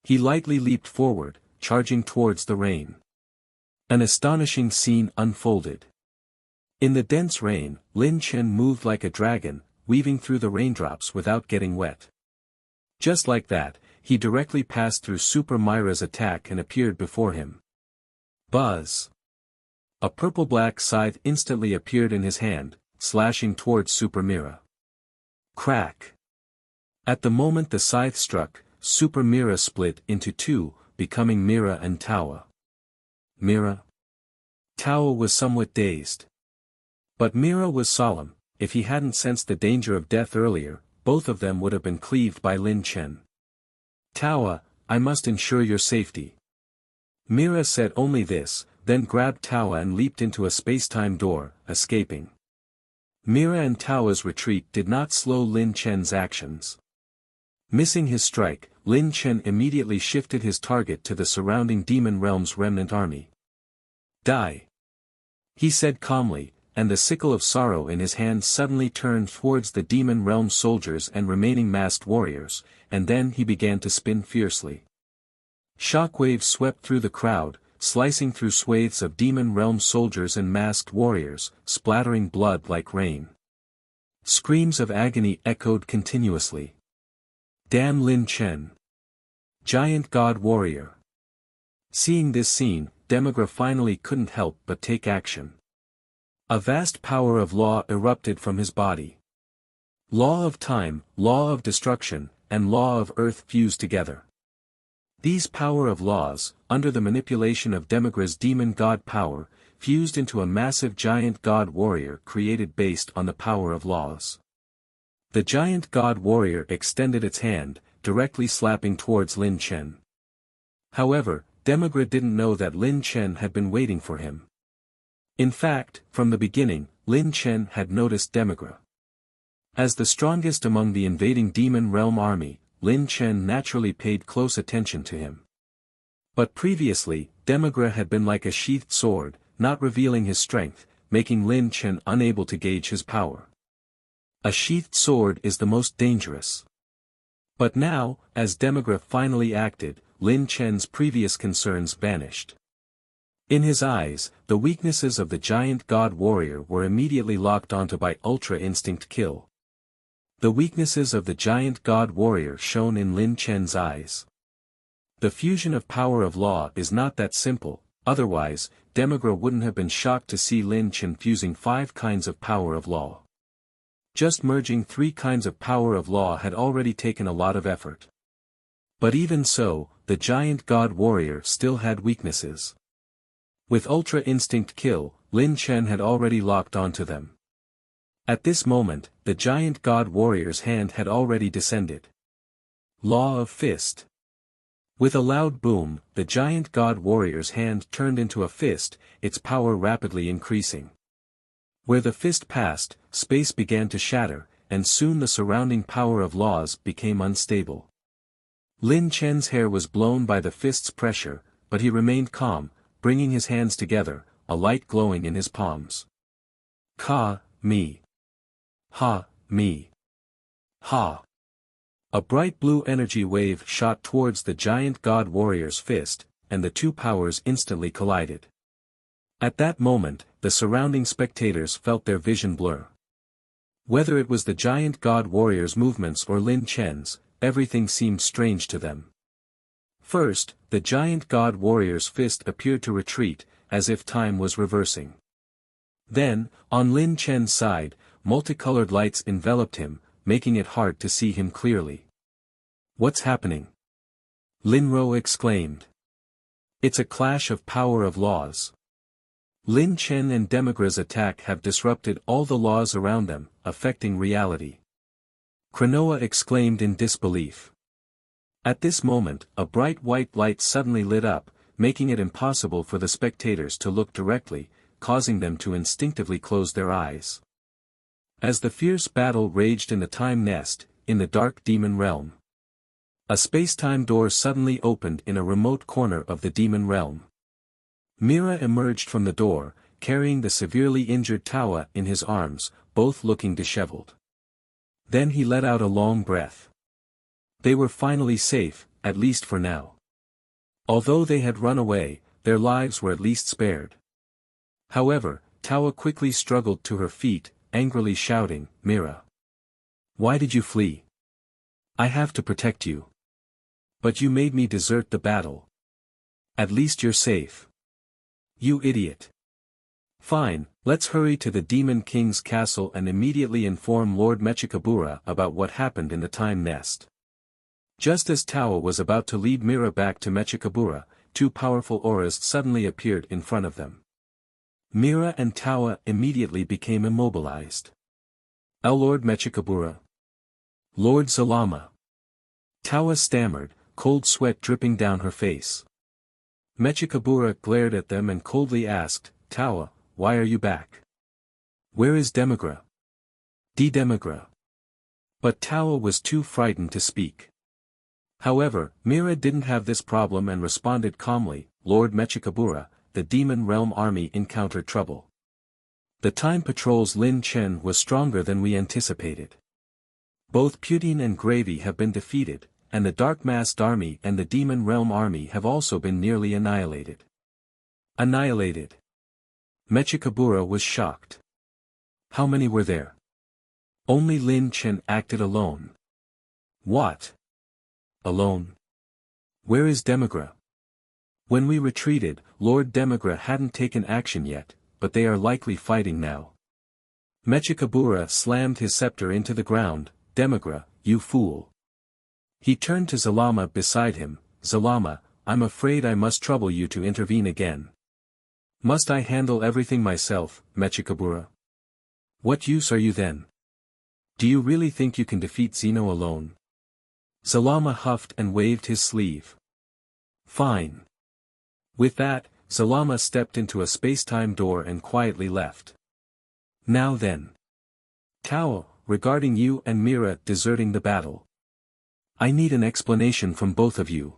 He lightly leaped forward, charging towards the rain. An astonishing scene unfolded. In the dense rain, Lin Chen moved like a dragon, weaving through the raindrops without getting wet. Just like that, he directly passed through Super Myra's attack and appeared before him. Buzz! A purple-black scythe instantly appeared in his hand, slashing towards Super Myra. Crack! At the moment the scythe struck, Super Myra split into two, becoming Myra and Tawa. Myra? Tawa was somewhat dazed. But Myra was solemn. If he hadn't sensed the danger of death earlier, both of them would have been cleaved by Lin Chen. Tawa, I must ensure your safety. Mira said only this, then grabbed Tawa and leaped into a space-time door, escaping. Mira and Tawa's retreat did not slow Lin Chen's actions. Missing his strike, Lin Chen immediately shifted his target to the surrounding demon realm's remnant army. Die! He said calmly, and the sickle of sorrow in his hand suddenly turned towards the demon realm soldiers and remaining masked warriors, and then he began to spin fiercely. Shockwaves swept through the crowd, slicing through swathes of demon realm soldiers and masked warriors, splattering blood like rain. Screams of agony echoed continuously. Damn Lin Chen! Giant God Warrior! Seeing this scene, Demigra finally couldn't help but take action. A vast power of law erupted from his body. Law of time, law of destruction, and law of earth fused together. These power of laws, under the manipulation of Demigra's demon god power, fused into a massive giant god warrior created based on the power of laws. The giant god warrior extended its hand, directly slapping towards Lin Chen. However, Demigra didn't know that Lin Chen had been waiting for him. In fact, from the beginning, Lin Chen had noticed Demigra. As the strongest among the invading demon realm army, Lin Chen naturally paid close attention to him. But previously, Demigra had been like a sheathed sword, not revealing his strength, making Lin Chen unable to gauge his power. A sheathed sword is the most dangerous. But now, as Demigra finally acted, Lin Chen's previous concerns vanished. In his eyes, the weaknesses of the giant god warrior were immediately locked onto by Ultra Instinct Kill. The weaknesses of the giant god warrior shone in Lin Chen's eyes. The fusion of power of law is not that simple, otherwise, Demigra wouldn't have been shocked to see Lin Chen fusing 5 kinds of power of law. Just merging 3 kinds of power of law had already taken a lot of effort. But even so, the giant god warrior still had weaknesses. With Ultra Instinct Kill, Lin Chen had already locked onto them. At this moment, the giant god warrior's hand had already descended. Law of Fist. With a loud boom, the giant god warrior's hand turned into a fist, its power rapidly increasing. Where the fist passed, space began to shatter, and soon the surrounding power of laws became unstable. Lin Chen's hair was blown by the fist's pressure, but he remained calm, bringing his hands together, a light glowing in his palms. Ka-me. Ha-me. Ha. A bright blue energy wave shot towards the giant god warrior's fist, and the 2 powers instantly collided. At that moment, the surrounding spectators felt their vision blur. Whether it was the giant god warrior's movements or Lin Chen's, everything seemed strange to them. First, the giant god warrior's fist appeared to retreat, as if time was reversing. Then, on Lin Chen's side, multicolored lights enveloped him, making it hard to see him clearly. What's happening? Linro exclaimed. It's a clash of power of laws. Lin Chen and Demigra's attack have disrupted all the laws around them, affecting reality. Kranoa exclaimed in disbelief. At this moment, a bright white light suddenly lit up, making it impossible for the spectators to look directly, causing them to instinctively close their eyes. As the fierce battle raged in the time nest, in the dark demon realm, a space-time door suddenly opened in a remote corner of the demon realm. Mira emerged from the door, carrying the severely injured Tawa in his arms, both looking disheveled. Then he let out a long breath. They were finally safe, at least for now. Although they had run away, their lives were at least spared. However, Tawa quickly struggled to her feet, angrily shouting, "Mira! Why did you flee? I have to protect you. But you made me desert the battle. At least you're safe. You idiot. Fine, let's hurry to the Demon King's castle and immediately inform Lord Mechikabura about what happened in the time nest." Just as Tawa was about to lead Mira back to Mechikabura, 2 powerful auras suddenly appeared in front of them. Mira and Tawa immediately became immobilized. "El Lord Mechikabura. Lord Zalama." Tawa stammered, cold sweat dripping down her face. Mechikabura glared at them and coldly asked, Tawa, why are you back? Where is Demigra? Demigra. But Tawa was too frightened to speak. However, Mira didn't have this problem and responded calmly, Lord Mechikabura, the Demon Realm army encountered trouble. The Time Patrol's Lin Chen was stronger than we anticipated. Both Putin and Gravy have been defeated, and the Dark Masked Army and the Demon Realm Army have also been nearly annihilated. Annihilated? Mechikabura was shocked. How many were there? Only Lin Chen acted alone. What? Alone? Where is Demigra? When we retreated, Lord Demigra hadn't taken action yet, but they are likely fighting now. Mechikabura slammed his scepter into the ground, Demigra, you fool. He turned to Zalama beside him, Zalama, I'm afraid I must trouble you to intervene again. Must I handle everything myself, Mechikabura? What use are you then? Do you really think you can defeat Zeno alone? Zalama huffed and waved his sleeve. Fine. With that, Zalama stepped into a space-time door and quietly left. Now then. Tao, regarding you and Mira deserting the battle. I need an explanation from both of you.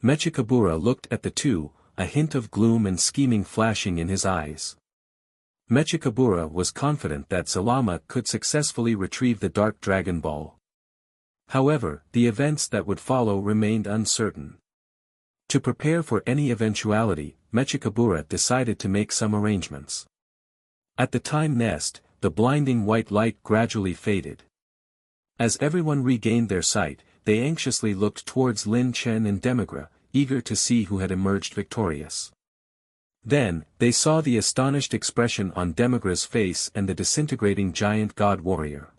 Mechikabura looked at the two, a hint of gloom and scheming flashing in his eyes. Mechikabura was confident that Zalama could successfully retrieve the Dark Dragon Ball. However, the events that would follow remained uncertain. To prepare for any eventuality, Mechikabura decided to make some arrangements. At the time nest, the blinding white light gradually faded. As everyone regained their sight, they anxiously looked towards Lin Chen and Demigra, eager to see who had emerged victorious. Then, they saw the astonished expression on Demigra's face and the disintegrating giant god warrior.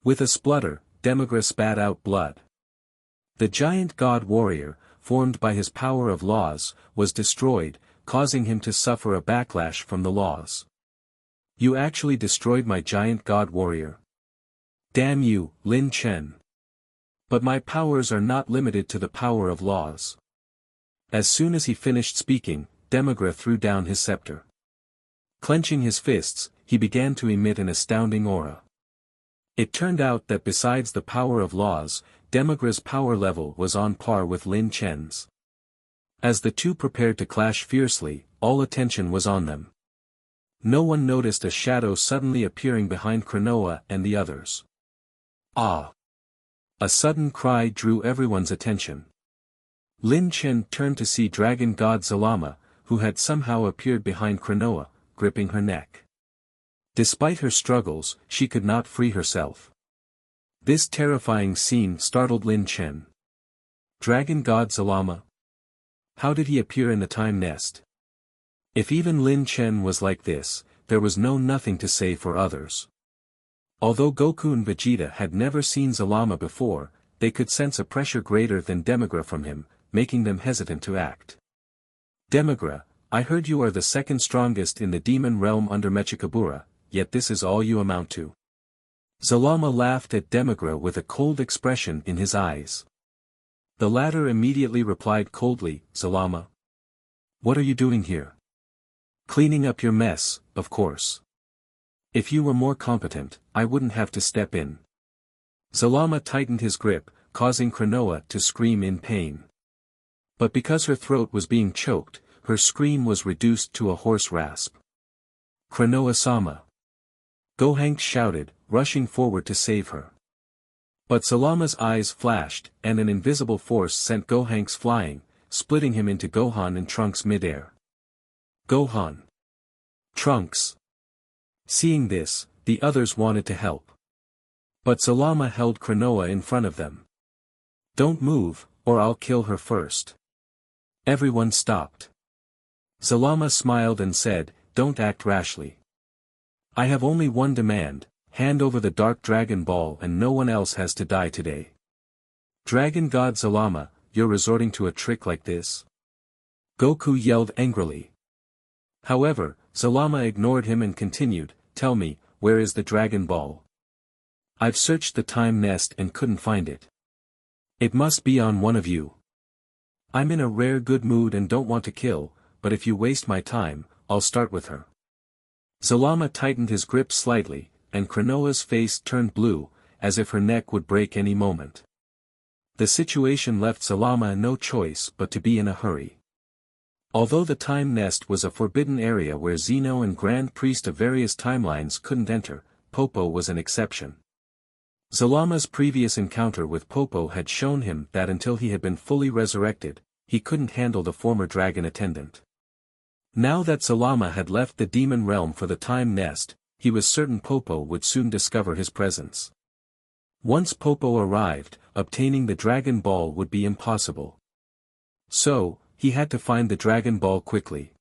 With a splutter, Demigra spat out blood. The giant god warrior, formed by his power of laws, was destroyed, causing him to suffer a backlash from the laws. You actually destroyed my giant god warrior. Damn you, Lin Chen. But my powers are not limited to the power of laws. As soon as he finished speaking, Demigra threw down his scepter. Clenching his fists, he began to emit an astounding aura. It turned out that besides the power of laws, Demigra's power level was on par with Lin Chen's. As the two prepared to clash fiercely, all attention was on them. No one noticed a shadow suddenly appearing behind Kranoa and the others. Ah! A sudden cry drew everyone's attention. Lin Chen turned to see Dragon God Zalama, who had somehow appeared behind Kranoa, gripping her neck. Despite her struggles, she could not free herself. This terrifying scene startled Lin Chen. Dragon God Zalama? How did he appear in the time nest? If even Lin Chen was like this, there was nothing to say for others. Although Goku and Vegeta had never seen Zalama before, they could sense a pressure greater than Demigra from him, making them hesitant to act. Demigra, I heard you are the second strongest in the demon realm under Mechikabura, yet this is all you amount to. Zalama laughed at Demigra with a cold expression in his eyes. The latter immediately replied coldly, Zalama. What are you doing here? Cleaning up your mess, of course. If you were more competent, I wouldn't have to step in. Zalama tightened his grip, causing Kranoa to scream in pain. But because her throat was being choked, her scream was reduced to a hoarse rasp. Kranoa-sama. Gohank shouted, rushing forward to save her. But Zalama's eyes flashed, and an invisible force sent Gohanks flying, splitting him into Gohan and Trunks midair. Gohan. Trunks. Seeing this, the others wanted to help. But Zalama held Kranoa in front of them. Don't move, or I'll kill her first. Everyone stopped. Zalama smiled and said, don't act rashly. I have only one demand, hand over the Dark Dragon Ball and no one else has to die today. Dragon God Zalama, you're resorting to a trick like this? Goku yelled angrily. However, Zalama ignored him and continued, tell me, where is the Dragon Ball? I've searched the time nest and couldn't find it. It must be on one of you. I'm in a rare good mood and don't want to kill, but if you waste my time, I'll start with her. Zalama tightened his grip slightly, and Kranoa's face turned blue, as if her neck would break any moment. The situation left Zalama no choice but to be in a hurry. Although the Time Nest was a forbidden area where Xeno and Grand Priest of various timelines couldn't enter, Popo was an exception. Zalama's previous encounter with Popo had shown him that until he had been fully resurrected, he couldn't handle the former dragon attendant. Now that Zalama had left the demon realm for the Time Nest, he was certain Popo would soon discover his presence. Once Popo arrived, obtaining the Dragon Ball would be impossible. So, he had to find the Dragon Ball quickly.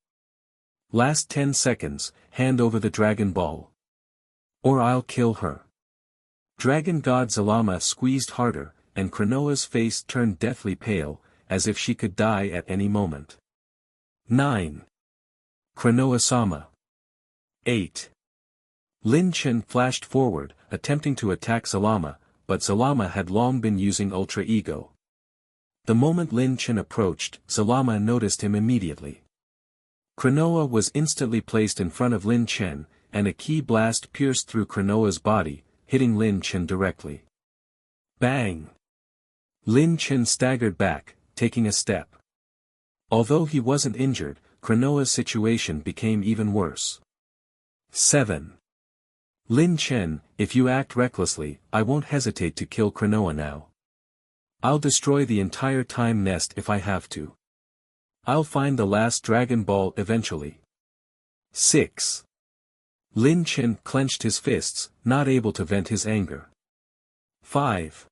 Last 10 seconds, hand over the Dragon Ball. Or I'll kill her. Dragon God Zalama squeezed harder, and Kranoa's face turned deathly pale, as if she could die at any moment. 9. Kranoa-sama. 8. Lin Chen flashed forward, attempting to attack Zalama, but Zalama had long been using Ultra Ego. The moment Lin Chen approached, Zalama noticed him immediately. Kranoa was instantly placed in front of Lin Chen, and a ki blast pierced through Kranoa's body, hitting Lin Chen directly. Bang! Lin Chen staggered back, taking a step. Although he wasn't injured, Kranoa's situation became even worse. 7. Lin Chen, if you act recklessly, I won't hesitate to kill Kranoa now. I'll destroy the entire Time Nest if I have to. I'll find the last Dragon Ball eventually. 6. Lin Chen clenched his fists, not able to vent his anger. 5.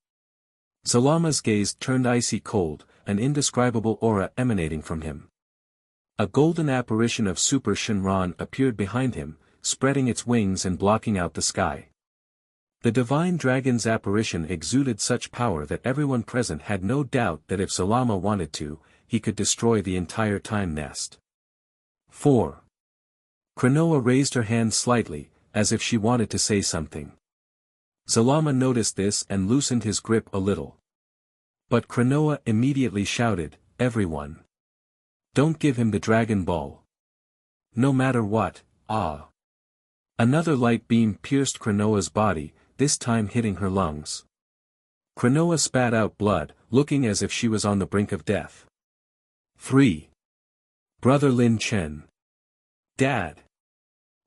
Zalama's gaze turned icy cold, an indescribable aura emanating from him. A golden apparition of Super Shenron appeared behind him, spreading its wings and blocking out the sky. The divine dragon's apparition exuded such power that everyone present had no doubt that if Zalama wanted to, he could destroy the entire Time Nest. 4. Kranoa raised her hand slightly, as if she wanted to say something. Zalama noticed this and loosened his grip a little. But Kranoa immediately shouted, "Everyone! Don't give him the Dragon Ball. No matter what, ah!" Another light beam pierced Kranoa's body, this time hitting her lungs. Kranoa spat out blood, looking as if she was on the brink of death. 3. Brother Lin Chen. Dad!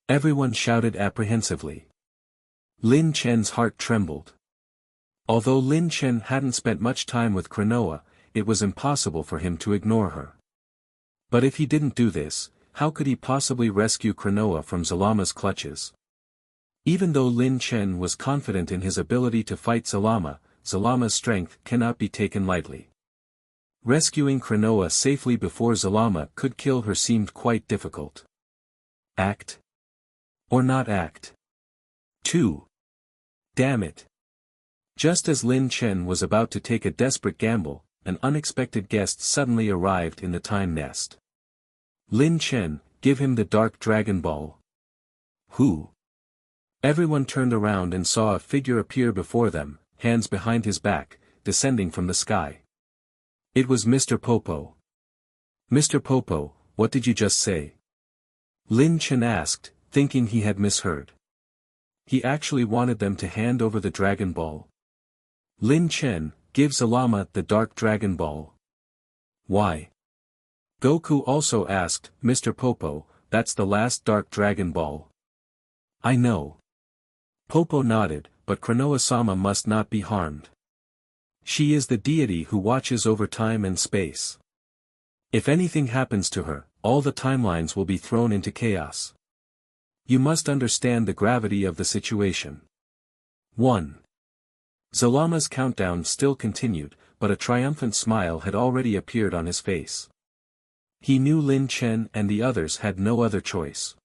Everyone shouted apprehensively. Lin Chen's heart trembled. Although Lin Chen hadn't spent much time with Kranoa, it was impossible for him to ignore her. But if he didn't do this, how could he possibly rescue Kranoa from Zalama's clutches? Even though Lin Chen was confident in his ability to fight Zalama, Zalama's strength cannot be taken lightly. Rescuing Kranoa safely before Zalama could kill her seemed quite difficult. Act? Or not act? 2. Damn it. Just as Lin Chen was about to take a desperate gamble, an unexpected guest suddenly arrived in the Time Nest. Lin Chen, give him the Dark Dragon Ball. Who? Everyone turned around and saw a figure appear before them, hands behind his back, descending from the sky. It was Mr. Popo. Mr. Popo, what did you just say? Lin Chen asked, thinking he had misheard. He actually wanted them to hand over the Dragon Ball. Lin Chen, give Zalama the Dark Dragon Ball. Why? Goku also asked, Mr. Popo, that's the last Dark Dragon Ball. I know. Popo nodded, but Kranoa-sama must not be harmed. She is the deity who watches over time and space. If anything happens to her, all the timelines will be thrown into chaos. You must understand the gravity of the situation. 1. Zalama's countdown still continued, but a triumphant smile had already appeared on his face. He knew Lin Chen and the others had no other choice.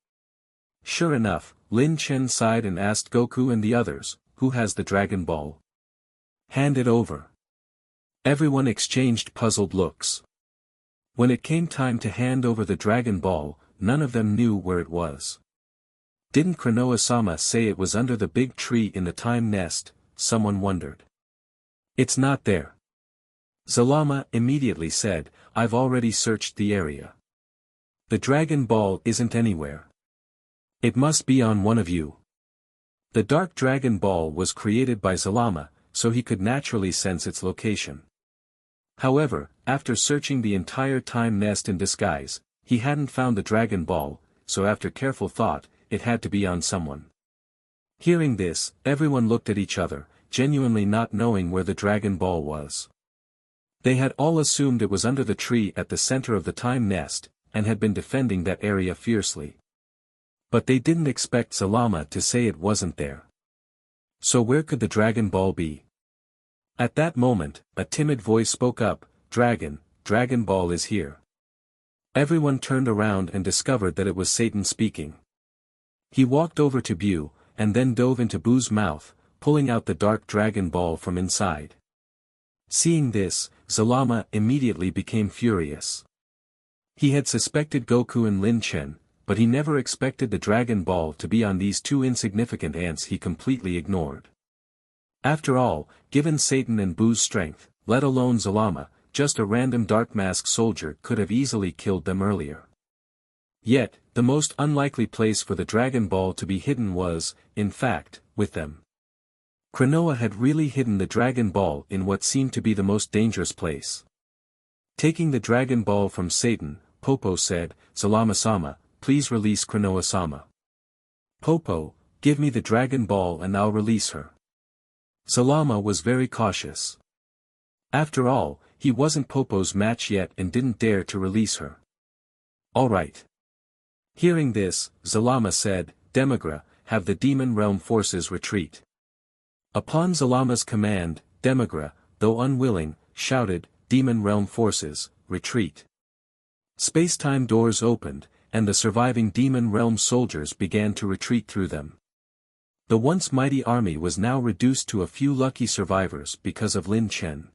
Sure enough, Lin Chen sighed and asked Goku and the others, who has the Dragon Ball? Hand it over. Everyone exchanged puzzled looks. When it came time to hand over the Dragon Ball, none of them knew where it was. Didn't Kranoa-sama say it was under the big tree in the Time Nest? Someone wondered. It's not there. Zalama immediately said, I've already searched the area. The Dragon Ball isn't anywhere. It must be on one of you. The Dark Dragon Ball was created by Zalama, so he could naturally sense its location. However, after searching the entire time nest in disguise, he hadn't found the Dragon Ball, so after careful thought, it had to be on someone. Hearing this, everyone looked at each other, genuinely not knowing where the Dragon Ball was. They had all assumed it was under the tree at the center of the time nest, and had been defending that area fiercely. But they didn't expect Zalama to say it wasn't there. So where could the Dragon Ball be? At that moment, a timid voice spoke up, Dragon Ball is here. Everyone turned around and discovered that it was Satan speaking. He walked over to Bu, and then dove into Bu's mouth, pulling out the Dark Dragon Ball from inside. Seeing this, Zalama immediately became furious. He had suspected Goku and Lin Chen, but he never expected the Dragon Ball to be on these two insignificant ants he completely ignored. After all, given Satan and Bu's strength, let alone Zalama, just a random dark mask soldier could have easily killed them earlier. Yet, the most unlikely place for the Dragon Ball to be hidden was, in fact, with them. Kranoa had really hidden the Dragon Ball in what seemed to be the most dangerous place. Taking the Dragon Ball from Satan, Popo said, Zalama-sama, please release Kranoa-sama. Popo, give me the Dragon Ball and I'll release her. Zalama was very cautious. After all, he wasn't Popo's match yet and didn't dare to release her. All right. Hearing this, Zalama said, Demigra, have the Demon Realm forces retreat. Upon Zalama's command, Demigra, though unwilling, shouted, Demon Realm forces, retreat. Space-time doors opened, and the surviving Demon Realm soldiers began to retreat through them. The once mighty army was now reduced to a few lucky survivors because of Lin Chen.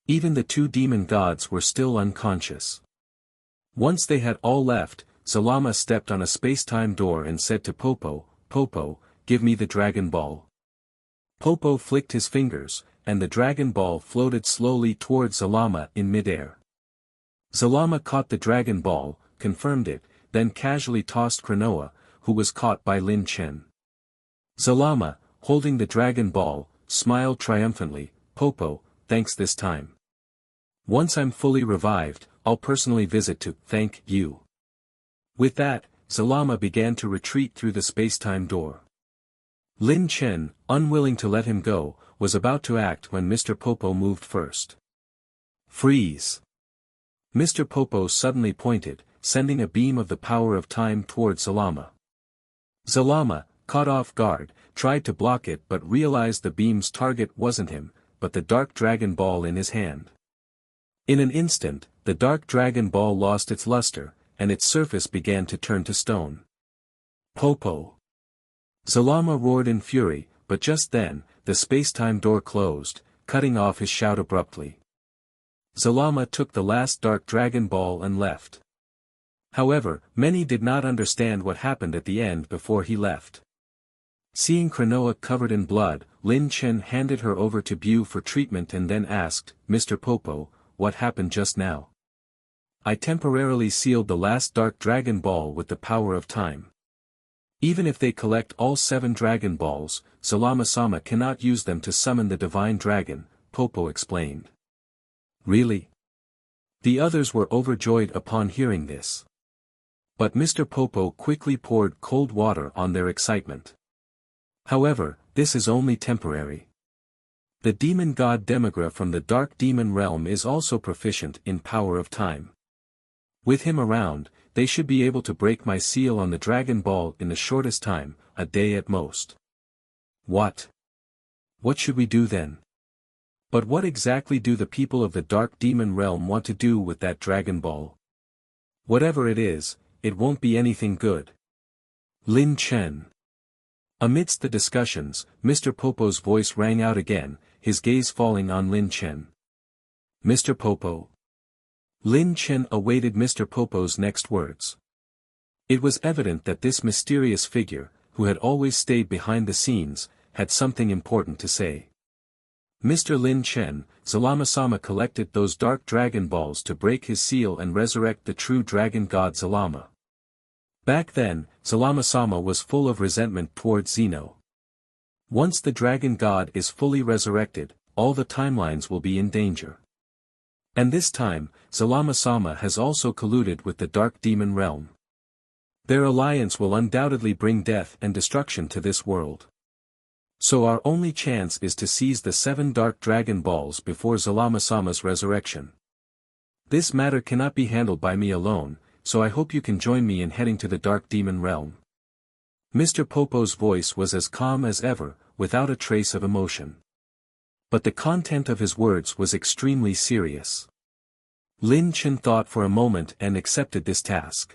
Even the two demon gods were still unconscious. Once they had all left, Zalama stepped on a space-time door and said to Popo, Popo, give me the Dragon Ball. Popo flicked his fingers, and the Dragon Ball floated slowly towards Zalama in midair. Zalama caught the Dragon Ball, confirmed it, then casually tossed Kranoa, who was caught by Lin Chen. Zalama, holding the Dragon Ball, smiled triumphantly, Popo, thanks this time. Once I'm fully revived, I'll personally visit to thank you. With that, Zalama began to retreat through the space-time door. Lin Chen, unwilling to let him go, was about to act when Mr. Popo moved first. Freeze! Mr. Popo suddenly pointed, sending a beam of the power of time towards Zalama. Zalama, caught off guard, tried to block it but realized the beam's target wasn't him, but the Dark Dragon Ball in his hand. In an instant, the Dark Dragon Ball lost its luster, and its surface began to turn to stone. Popo! Zalama roared in fury, but just then, the space-time door closed, cutting off his shout abruptly. Zalama took the last Dark Dragon Ball and left. However, many did not understand what happened at the end before he left. Seeing Kranoa covered in blood, Lin Chen handed her over to Bu for treatment and then asked, Mr. Popo, what happened just now? I temporarily sealed the last Dark Dragon Ball with the power of time. Even if they collect all 7 Dragon Balls, Zalama-sama cannot use them to summon the Divine Dragon, Popo explained. Really? The others were overjoyed upon hearing this. But Mr. Popo quickly poured cold water on their excitement. However, this is only temporary. The demon god Demigra from the Dark Demon Realm is also proficient in power of time. With him around, they should be able to break my seal on the Dragon Ball in the shortest time, a day at most. What? What should we do then? But what exactly do the people of the Dark Demon Realm want to do with that Dragon Ball? Whatever it is, it won't be anything good. Lin Chen. Amidst the discussions, Mr. Popo's voice rang out again, his gaze falling on Lin Chen. Mr. Popo. Lin Chen awaited Mr. Popo's next words. It was evident that this mysterious figure, who had always stayed behind the scenes, had something important to say. Mr. Lin Chen, Zalama-sama collected those dark dragon balls to break his seal and resurrect the true dragon god Zalama. Back then, Zalama-sama was full of resentment toward Zeno. Once the dragon god is fully resurrected, all the timelines will be in danger. And this time, Zalama-sama has also colluded with the Dark Demon Realm. Their alliance will undoubtedly bring death and destruction to this world. So our only chance is to seize the 7 Dark Dragon Balls before Zalama-sama's resurrection. This matter cannot be handled by me alone, so I hope you can join me in heading to the Dark Demon Realm. Mr. Popo's voice was as calm as ever, without a trace of emotion. But the content of his words was extremely serious. Lin Chen thought for a moment and accepted this task.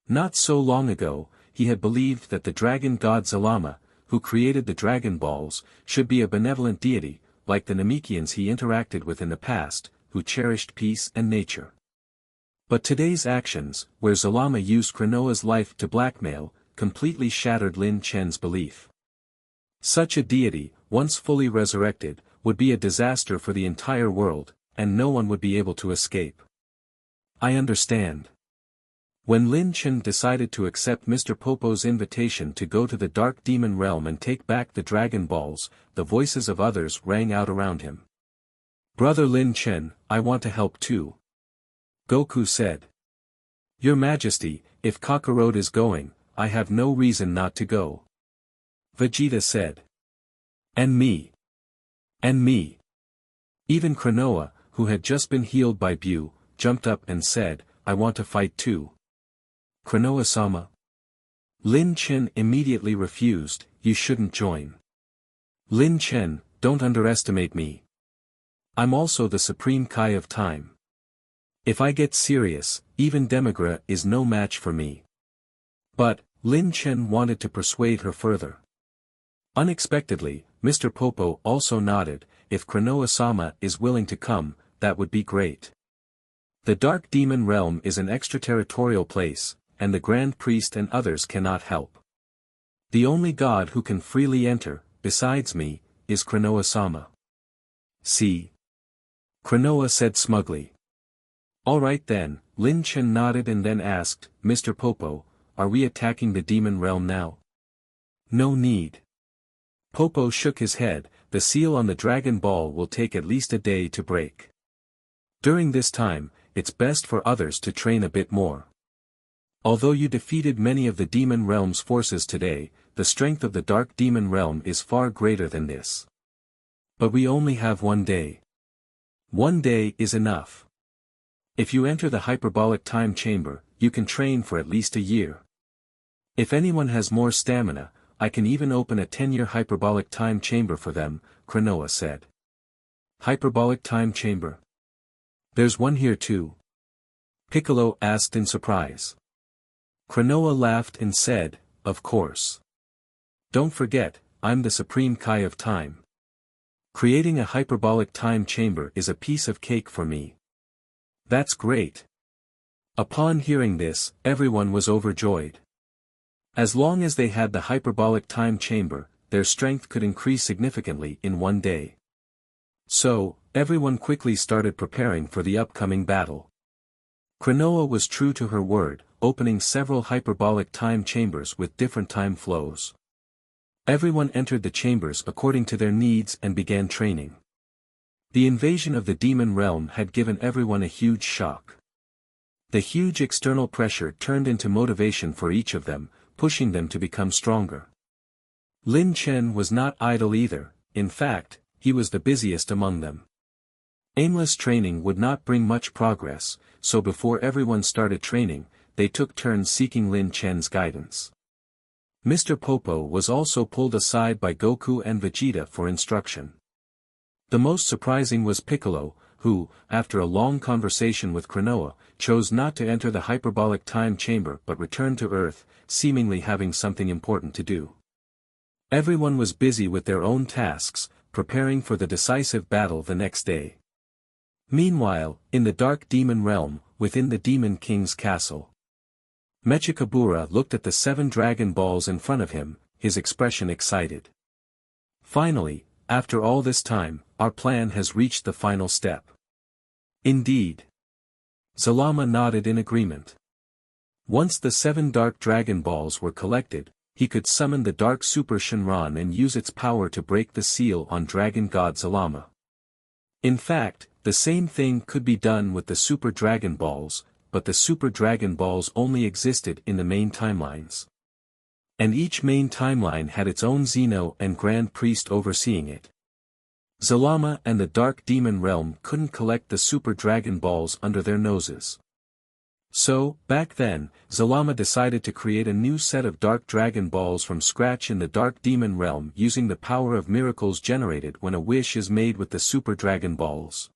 Not so long ago, he had believed that the dragon god Zalama, who created the Dragon Balls, should be a benevolent deity, like the Namekians he interacted with in the past, who cherished peace and nature. But today's actions, where Zalama used Kranoa's life to blackmail, completely shattered Lin Chen's belief. Such a deity, once fully resurrected, would be a disaster for the entire world, and no one would be able to escape. I understand. When Lin Chen decided to accept Mr. Popo's invitation to go to the Dark Demon Realm and take back the Dragon Balls, the voices of others rang out around him. Brother Lin Chen, I want to help too. Goku said. Your Majesty, if Kakarot is going, I have no reason not to go. Vegeta said. And me. And me. Even Kranoa, who had just been healed by Bu, jumped up and said, I want to fight too. Kranoa-sama. Lin Chen immediately refused, you shouldn't join. Lin Chen, don't underestimate me. I'm also the Supreme Kai of Time. If I get serious, even Demigra is no match for me. But, Lin Chen wanted to persuade her further. Unexpectedly, Mr. Popo also nodded, if Kranoa-sama is willing to come, that would be great. The Dark Demon Realm is an extraterritorial place, and the Grand Priest and others cannot help. The only god who can freely enter, besides me, is Kranoa-sama. See? Kranoa said smugly. All right then, Lin Chen nodded and then asked, Mr. Popo, are we attacking the Demon Realm now? No need. Popo shook his head, the seal on the Dragon Ball will take at least a day to break. During this time, it's best for others to train a bit more. Although you defeated many of the Demon Realm's forces today, the strength of the Dark Demon Realm is far greater than this. But we only have 1 day. 1 day is enough. If you enter the hyperbolic time chamber, you can train for at least a year. If anyone has more stamina, I can even open a 10-year hyperbolic time chamber for them, Kranoa said. Hyperbolic time chamber? There's one here too. Piccolo asked in surprise. Kranoa laughed and said, of course. Don't forget, I'm the Supreme Kai of Time. Creating a hyperbolic time chamber is a piece of cake for me. That's great. Upon hearing this, everyone was overjoyed. As long as they had the hyperbolic time chamber, their strength could increase significantly in 1 day. So, everyone quickly started preparing for the upcoming battle. Kranoa was true to her word, opening several hyperbolic time chambers with different time flows. Everyone entered the chambers according to their needs and began training. The invasion of the Demon Realm had given everyone a huge shock. The huge external pressure turned into motivation for each of them, pushing them to become stronger. Lin Chen was not idle either, in fact, he was the busiest among them. Aimless training would not bring much progress, so before everyone started training, they took turns seeking Lin Chen's guidance. Mr. Popo was also pulled aside by Goku and Vegeta for instruction. The most surprising was Piccolo, who, after a long conversation with Kranoa, chose not to enter the hyperbolic time chamber but returned to Earth, seemingly having something important to do. Everyone was busy with their own tasks, preparing for the decisive battle the next day. Meanwhile, in the Dark Demon Realm, within the Demon King's castle, Mechikabura looked at the 7 Dragon Balls in front of him, his expression excited. Finally, after all this time, our plan has reached the final step. Indeed. Zalama nodded in agreement. Once the 7 Dark Dragon Balls were collected, he could summon the Dark Super Shenron and use its power to break the seal on Dragon God Zalama. In fact, the same thing could be done with the Super Dragon Balls, but the Super Dragon Balls only existed in the main timelines. And each main timeline had its own Xeno and Grand Priest overseeing it. Zalama and the Dark Demon Realm couldn't collect the Super Dragon Balls under their noses. So, back then, Zalama decided to create a new set of Dark Dragon Balls from scratch in the Dark Demon Realm using the power of miracles generated when a wish is made with the Super Dragon Balls.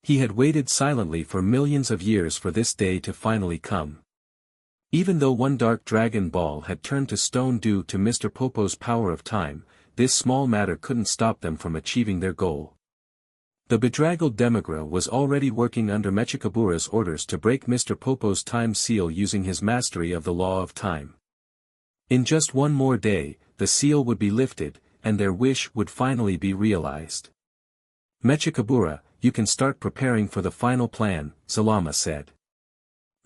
He had waited silently for millions of years for this day to finally come. Even though one Dark Dragon Ball had turned to stone due to Mr. Popo's power of time, this small matter couldn't stop them from achieving their goal. The bedraggled Demigra was already working under Mechikabura's orders to break Mr. Popo's time seal using his mastery of the law of time. In just one more day, the seal would be lifted, and their wish would finally be realized. Mechikabura, you can start preparing for the final plan, Zalama said.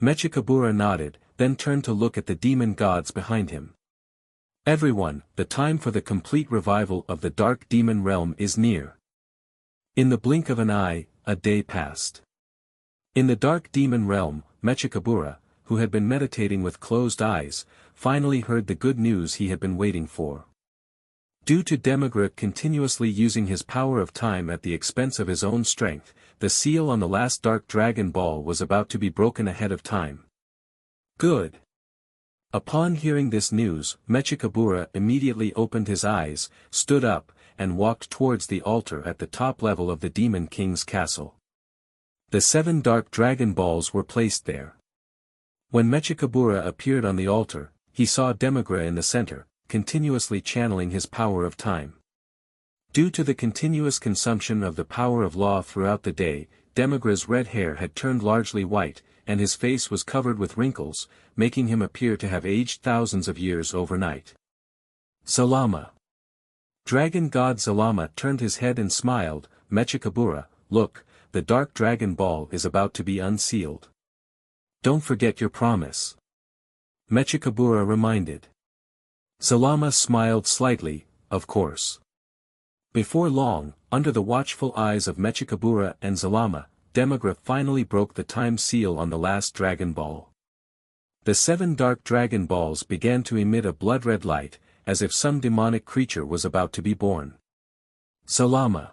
Mechikabura nodded, then turned to look at the demon gods behind him. Everyone, the time for the complete revival of the Dark Demon Realm is near. In the blink of an eye, a day passed. In the Dark Demon Realm, Mechikabura, who had been meditating with closed eyes, finally heard the good news he had been waiting for. Due to Demigra continuously using his power of time at the expense of his own strength, the seal on the last Dark Dragon Ball was about to be broken ahead of time. Good. Upon hearing this news, Mechikabura immediately opened his eyes, stood up, and walked towards the altar at the top level of the Demon King's castle. The 7 Dark Dragon Balls were placed there. When Mechikabura appeared on the altar, he saw Demigra in the center, continuously channeling his power of time. Due to the continuous consumption of the power of law throughout the day, Demigra's red hair had turned largely white, and his face was covered with wrinkles, making him appear to have aged thousands of years overnight. Zalama. Dragon God Zalama turned his head and smiled. Mechikabura, look, the Dark Dragon Ball is about to be unsealed. Don't forget your promise. Mechikabura reminded. Zalama smiled slightly, of course. Before long, under the watchful eyes of Mechikabura and Zalama, Demigra finally broke the time seal on the last Dragon Ball. The 7 Dark Dragon Balls began to emit a blood-red light, as if some demonic creature was about to be born. Zalama.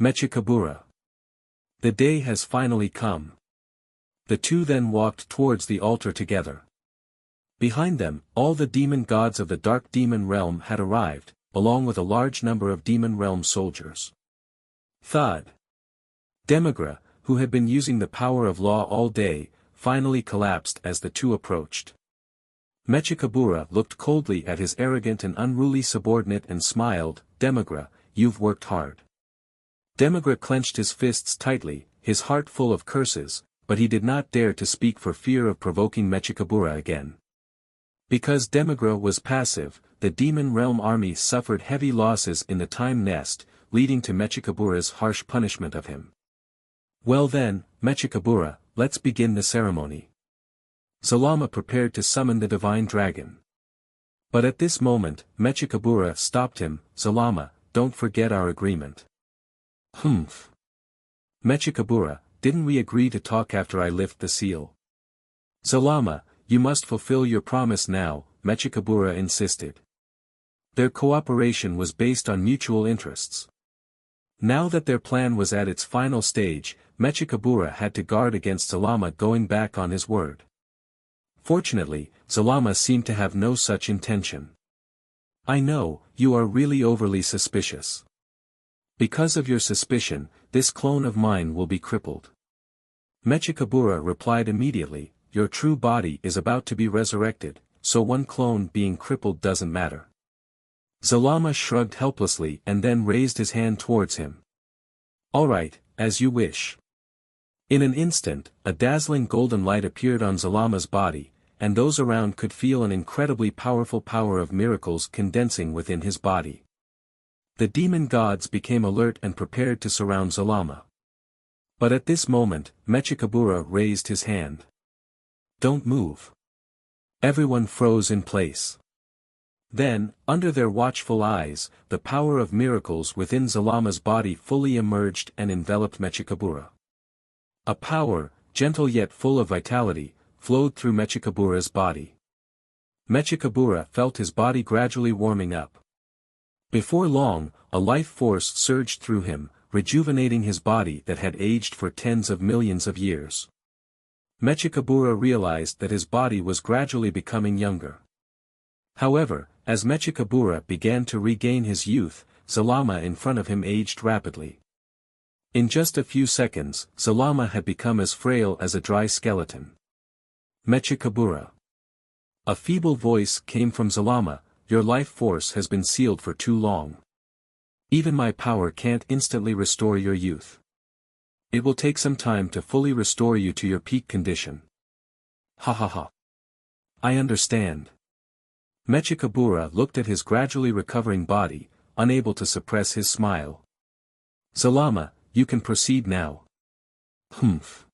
Mechikabura. The day has finally come. The two then walked towards the altar together. Behind them, all the demon gods of the Dark Demon Realm had arrived, along with a large number of Demon Realm soldiers. Thud. Demigra, who had been using the power of law all day, finally collapsed as the two approached. Mechikabura looked coldly at his arrogant and unruly subordinate and smiled. Demigra, you've worked hard. Demigra clenched his fists tightly, his heart full of curses, but he did not dare to speak for fear of provoking Mechikabura again. Because Demigra was passive, the Demon Realm army suffered heavy losses in the Time Nest, leading to Mechikabura's harsh punishment of him. Well then, Mechikabura, let's begin the ceremony. Zalama prepared to summon the Divine Dragon. But at this moment, Mechikabura stopped him. Zalama, don't forget our agreement. Humph. Mechikabura, didn't we agree to talk after I lift the seal? Zalama, you must fulfill your promise now, Mechikabura insisted. Their cooperation was based on mutual interests. Now that their plan was at its final stage, Mechikabura had to guard against Zalama going back on his word. Fortunately, Zalama seemed to have no such intention. I know, you are really overly suspicious. Because of your suspicion, this clone of mine will be crippled. Mechikabura replied immediately, your true body is about to be resurrected, so one clone being crippled doesn't matter. Zalama shrugged helplessly and then raised his hand towards him. All right, as you wish. In an instant, a dazzling golden light appeared on Zalama's body, and those around could feel an incredibly powerful power of miracles condensing within his body. The demon gods became alert and prepared to surround Zalama. But at this moment, Mechikabura raised his hand. "Don't move." Everyone froze in place. Then, under their watchful eyes, the power of miracles within Zalama's body fully emerged and enveloped Mechikabura. A power, gentle yet full of vitality, flowed through Mechikabura's body. Mechikabura felt his body gradually warming up. Before long, a life force surged through him, rejuvenating his body that had aged for tens of millions of years. Mechikabura realized that his body was gradually becoming younger. However, as Mechikabura began to regain his youth, Zalama in front of him aged rapidly. In just a few seconds, Zalama had become as frail as a dry skeleton. Mechikabura. A feeble voice came from Zalama, "Your life force has been sealed for too long. Even my power can't instantly restore your youth. It will take some time to fully restore you to your peak condition." "Ha ha ha. I understand." Mechikabura looked at his gradually recovering body, unable to suppress his smile. "Zalama, you can proceed now." "Humph."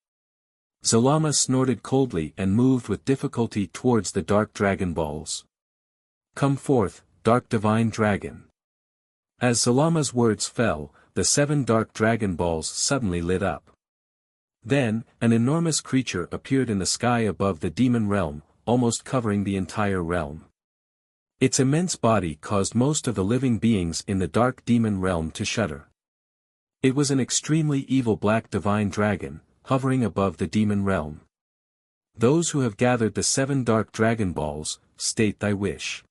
Zalama snorted coldly and moved with difficulty towards the dark dragon balls. "Come forth, dark divine dragon." As Zalama's words fell, the 7 dark dragon balls suddenly lit up. Then, an enormous creature appeared in the sky above the demon realm, almost covering the entire realm. Its immense body caused most of the living beings in the dark demon realm to shudder. It was an extremely evil black divine dragon, hovering above the demon realm. "Those who have gathered the 7 dark dragon balls, state thy wish.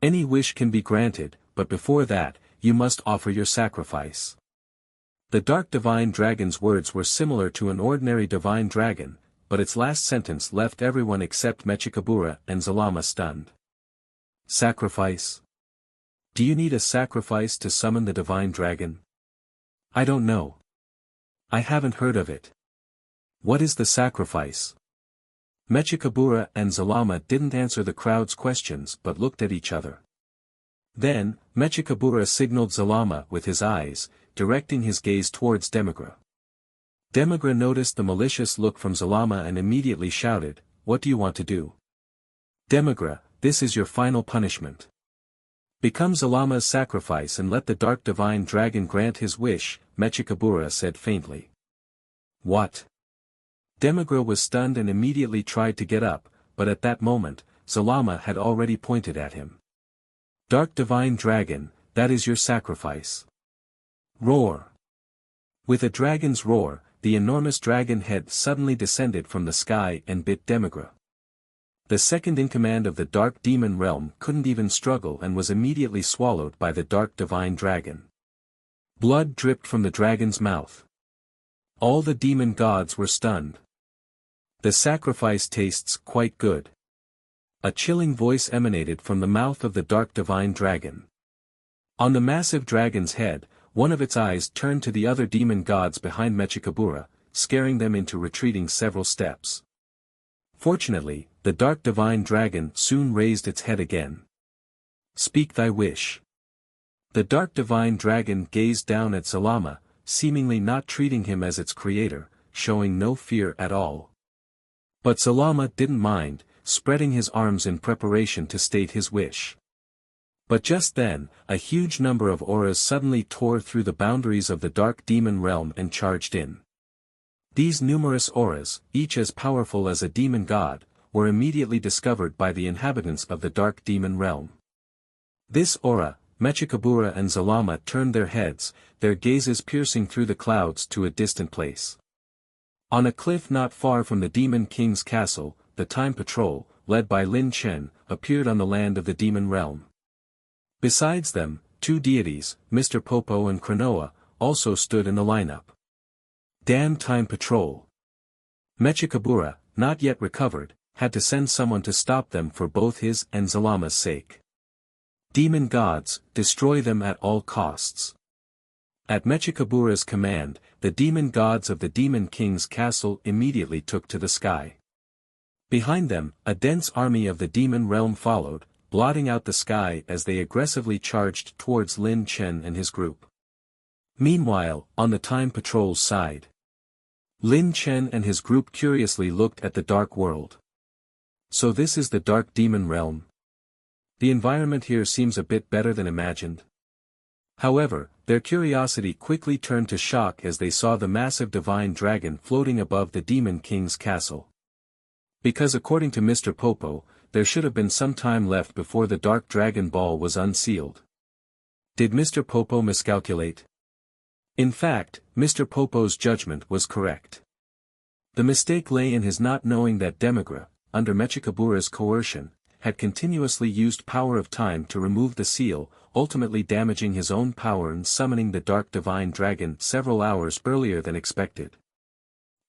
Any wish can be granted, but before that, you must offer your sacrifice." The dark divine dragon's words were similar to an ordinary divine dragon, but its last sentence left everyone except Mechikabura and Zalama stunned. "Sacrifice? Do you need a sacrifice to summon the divine dragon?" "I don't know. I haven't heard of it. What is the sacrifice?" Mechikabura and Zalama didn't answer the crowd's questions but looked at each other. Then, Mechikabura signaled Zalama with his eyes, directing his gaze towards Demigra. Demigra noticed the malicious look from Zalama and immediately shouted, "What do you want to do?" "Demigra, this is your final punishment. Become Zalama's sacrifice and let the dark divine dragon grant his wish," Mechikabura said faintly. "What?" Demigra was stunned and immediately tried to get up, but at that moment, Zalama had already pointed at him. "Dark divine dragon, that is your sacrifice." Roar. With a dragon's roar, the enormous dragon head suddenly descended from the sky and bit Demigra. The second-in-command of the dark demon realm couldn't even struggle and was immediately swallowed by the dark divine dragon. Blood dripped from the dragon's mouth. All the demon gods were stunned. "The sacrifice tastes quite good." A chilling voice emanated from the mouth of the dark divine dragon. On the massive dragon's head, one of its eyes turned to the other demon gods behind Mechikabura, scaring them into retreating several steps. Fortunately, the dark divine dragon soon raised its head again. "Speak thy wish." The dark divine dragon gazed down at Zalama, seemingly not treating him as its creator, showing no fear at all. But Zalama didn't mind, spreading his arms in preparation to state his wish. But just then, a huge number of auras suddenly tore through the boundaries of the dark demon realm and charged in. These numerous auras, each as powerful as a demon god, were immediately discovered by the inhabitants of the dark demon realm. This aura, Mechikabura and Zalama turned their heads, their gazes piercing through the clouds to a distant place. On a cliff not far from the Demon King's castle, the Time Patrol, led by Lin Chen, appeared on the land of the demon realm. Besides them, 2 deities, Mr. Popo and Cronoa, also stood in the lineup. Damn Time Patrol! Mechikabura, not yet recovered, had to send someone to stop them for both his and Zalama's sake. Demon gods, destroy them at all costs. At Mechikabura's command, the demon gods of the Demon King's castle immediately took to the sky. Behind them, a dense army of the demon realm followed, blotting out the sky as they aggressively charged towards Lin Chen and his group. Meanwhile, on the Time Patrol's side, Lin Chen and his group curiously looked at the dark world. So this is the Dark Demon Realm. The environment here seems a bit better than imagined. However, their curiosity quickly turned to shock as they saw the massive divine dragon floating above the Demon King's castle. Because according to Mr. Popo, there should have been some time left before the Dark Dragon Ball was unsealed. Did Mr. Popo miscalculate? In fact, Mr. Popo's judgment was correct. The mistake lay in his not knowing that Demigra, under Mechikabura's coercion, had continuously used power of time to remove the seal, ultimately damaging his own power and summoning the Dark Divine Dragon several hours earlier than expected.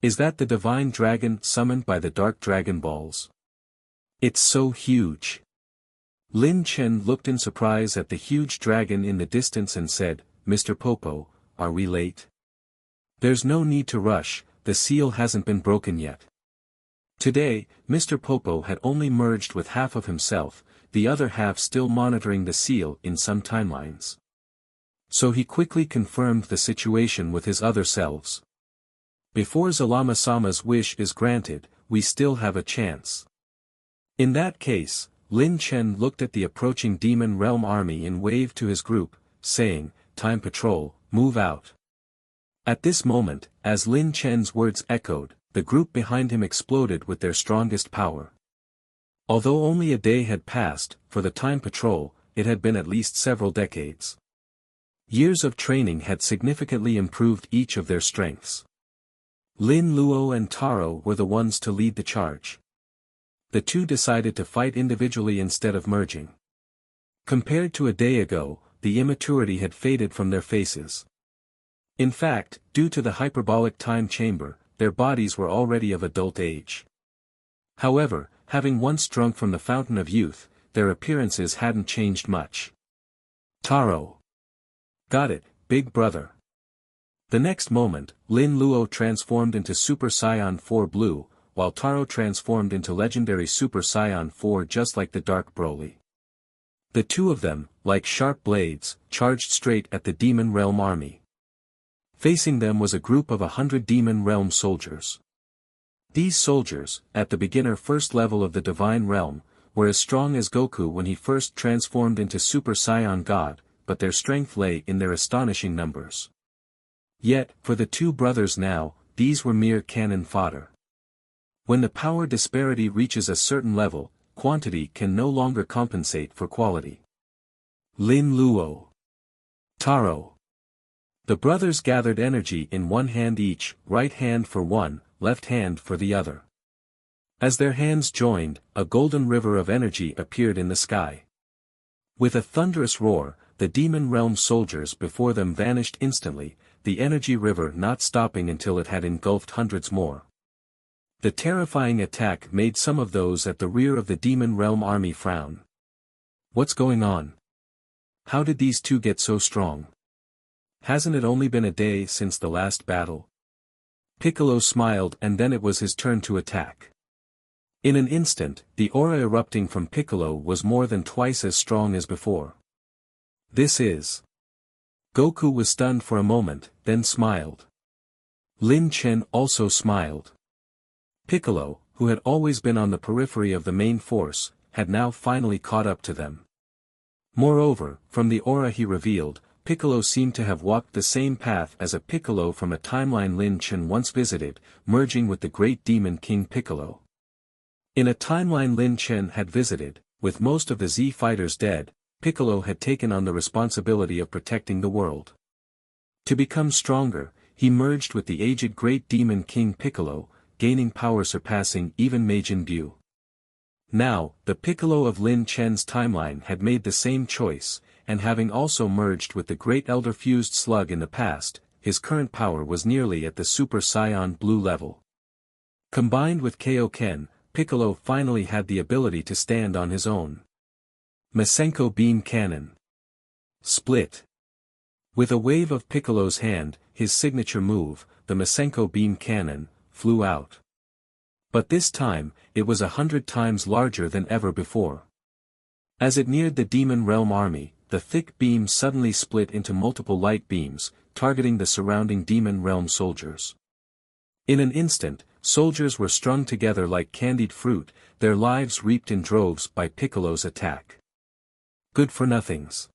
Is that the Divine Dragon summoned by the Dark Dragon Balls? It's so huge. Lin Chen looked in surprise at the huge dragon in the distance and said, Mr. Popo, are we late? There's no need to rush, the seal hasn't been broken yet. Today, Mr. Popo had only merged with half of himself, the other half still monitoring the seal in some timelines. So he quickly confirmed the situation with his other selves. Before Zalama-sama's wish is granted, we still have a chance. In that case, Lin Chen looked at the approaching Demon Realm army and waved to his group, saying, Time Patrol, move out. At this moment, as Lin Chen's words echoed, the group behind him exploded with their strongest power. Although only a day had passed, for the Time Patrol, it had been at least several decades. Years of training had significantly improved each of their strengths. Lin Luo and Taro were the ones to lead the charge. The two decided to fight individually instead of merging. Compared to a day ago, the immaturity had faded from their faces. In fact, due to the hyperbolic time chamber, their bodies were already of adult age. However, having once drunk from the fountain of youth, their appearances hadn't changed much. Taro. Got it, big brother. The next moment, Lin Luo transformed into Super Saiyan 4 Blue, while Taro transformed into legendary Super Saiyan 4 just like the Dark Broly. The two of them, like sharp blades, charged straight at the Demon Realm army. Facing them was a group of 100 Demon Realm soldiers. These soldiers, at the beginner first level of the Divine Realm, were as strong as Goku when he first transformed into Super Saiyan God, but their strength lay in their astonishing numbers. Yet, for the two brothers now, these were mere cannon fodder. When the power disparity reaches a certain level, quantity can no longer compensate for quality. Lin Luo. Taro. The brothers gathered energy in one hand each, right hand for one, left hand for the other. As their hands joined, a golden river of energy appeared in the sky. With a thunderous roar, the Demon Realm soldiers before them vanished instantly, the energy river not stopping until it had engulfed hundreds more. The terrifying attack made some of those at the rear of the Demon Realm army frown. What's going on? How did these two get so strong? Hasn't it only been a day since the last battle? Piccolo smiled and then it was his turn to attack. In an instant, the aura erupting from Piccolo was more than twice as strong as before. This is... Goku was stunned for a moment, then smiled. Lin Chen also smiled. Piccolo, who had always been on the periphery of the main force, had now finally caught up to them. Moreover, from the aura he revealed, Piccolo seemed to have walked the same path as a Piccolo from a timeline Lin Chen once visited, merging with the great Demon King Piccolo. In a timeline Lin Chen had visited, with most of the Z fighters dead, Piccolo had taken on the responsibility of protecting the world. To become stronger, he merged with the aged great Demon King Piccolo, gaining power surpassing even Majin Buu. Now, the Piccolo of Lin Chen's timeline had made the same choice, and having also merged with the great Elder Fused Slug in the past, his current power was nearly at the Super Saiyan Blue level. Combined with Kaioken, Piccolo finally had the ability to stand on his own. Masenko Beam Cannon. Split. With a wave of Piccolo's hand, his signature move, the Masenko Beam Cannon, flew out. But this time, it was 100 times larger than ever before. As it neared the demon realm army, the thick beam suddenly split into multiple light beams, targeting the surrounding demon realm soldiers. In an instant, soldiers were strung together like candied fruit, their lives reaped in droves by Piccolo's attack. Good-for-nothings.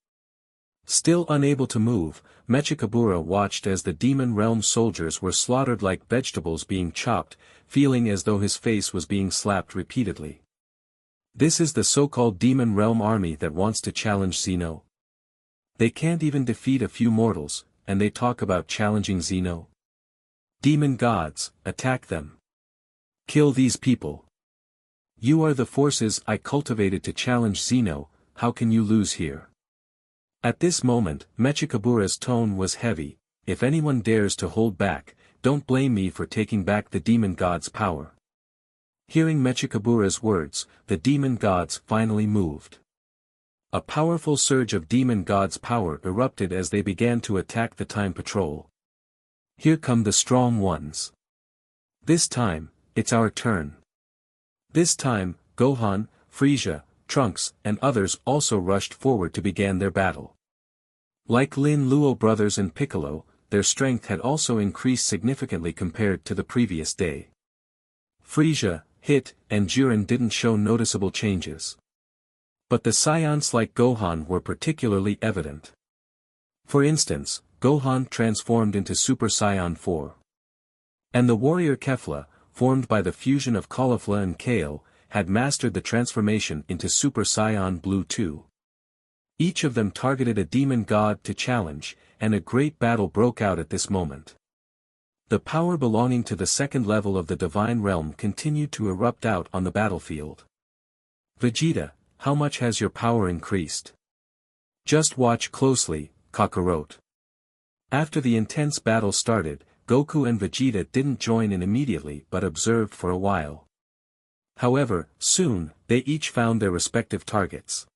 Still unable to move, Mechikabura watched as the demon realm soldiers were slaughtered like vegetables being chopped, feeling as though his face was being slapped repeatedly. This is the so-called demon realm army that wants to challenge Xeno. They can't even defeat a few mortals, and they talk about challenging Xeno. Demon gods, attack them. Kill these people. You are the forces I cultivated to challenge Xeno, how can you lose here? At this moment, Mechikabura's tone was heavy. If anyone dares to hold back, don't blame me for taking back the demon god's power. Hearing Mechikabura's words, the demon gods finally moved. A powerful surge of demon gods' power erupted as they began to attack the Time Patrol. Here come the strong ones. This time, it's our turn. This time, Gohan, Frieza, Trunks, and others also rushed forward to begin their battle. Like Lin Luo brothers and Piccolo, their strength had also increased significantly compared to the previous day. Frieza, Hit, and Jiren didn't show noticeable changes. But the Saiyans like Gohan were particularly evident. For instance, Gohan transformed into Super Saiyan 4. And the warrior Kefla, formed by the fusion of Caulifla and Kale, had mastered the transformation into Super Saiyan Blue 2. Each of them targeted a demon god to challenge, and a great battle broke out at this moment. The power belonging to the second level of the divine realm continued to erupt out on the battlefield. Vegeta, how much has your power increased? Just watch closely, Kakarot. After the intense battle started, Goku and Vegeta didn't join in immediately but observed for a while. However, soon, they each found their respective targets.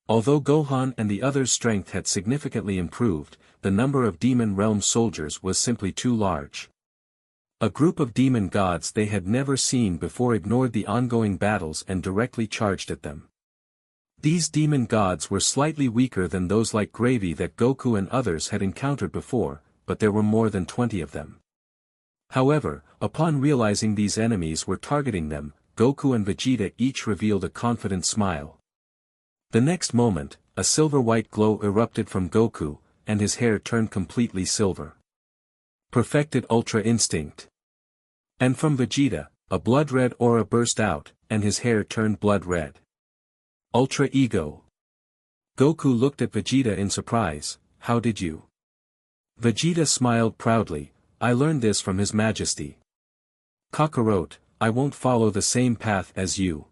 Although Gohan and the others' strength had significantly improved, the number of demon realm soldiers was simply too large. A group of demon gods they had never seen before ignored the ongoing battles and directly charged at them. These demon gods were slightly weaker than those like Gravy that Goku and others had encountered before, but there were more than 20 of them. However, upon realizing these enemies were targeting them, Goku and Vegeta each revealed a confident smile. The next moment, a silver-white glow erupted from Goku, and his hair turned completely silver. Perfected Ultra Instinct. And from Vegeta, a blood-red aura burst out, and his hair turned blood-red. Ultra Ego. Goku looked at Vegeta in surprise, how did you? Vegeta smiled proudly, I learned this from His Majesty. Kakarot, I won't follow the same path as you.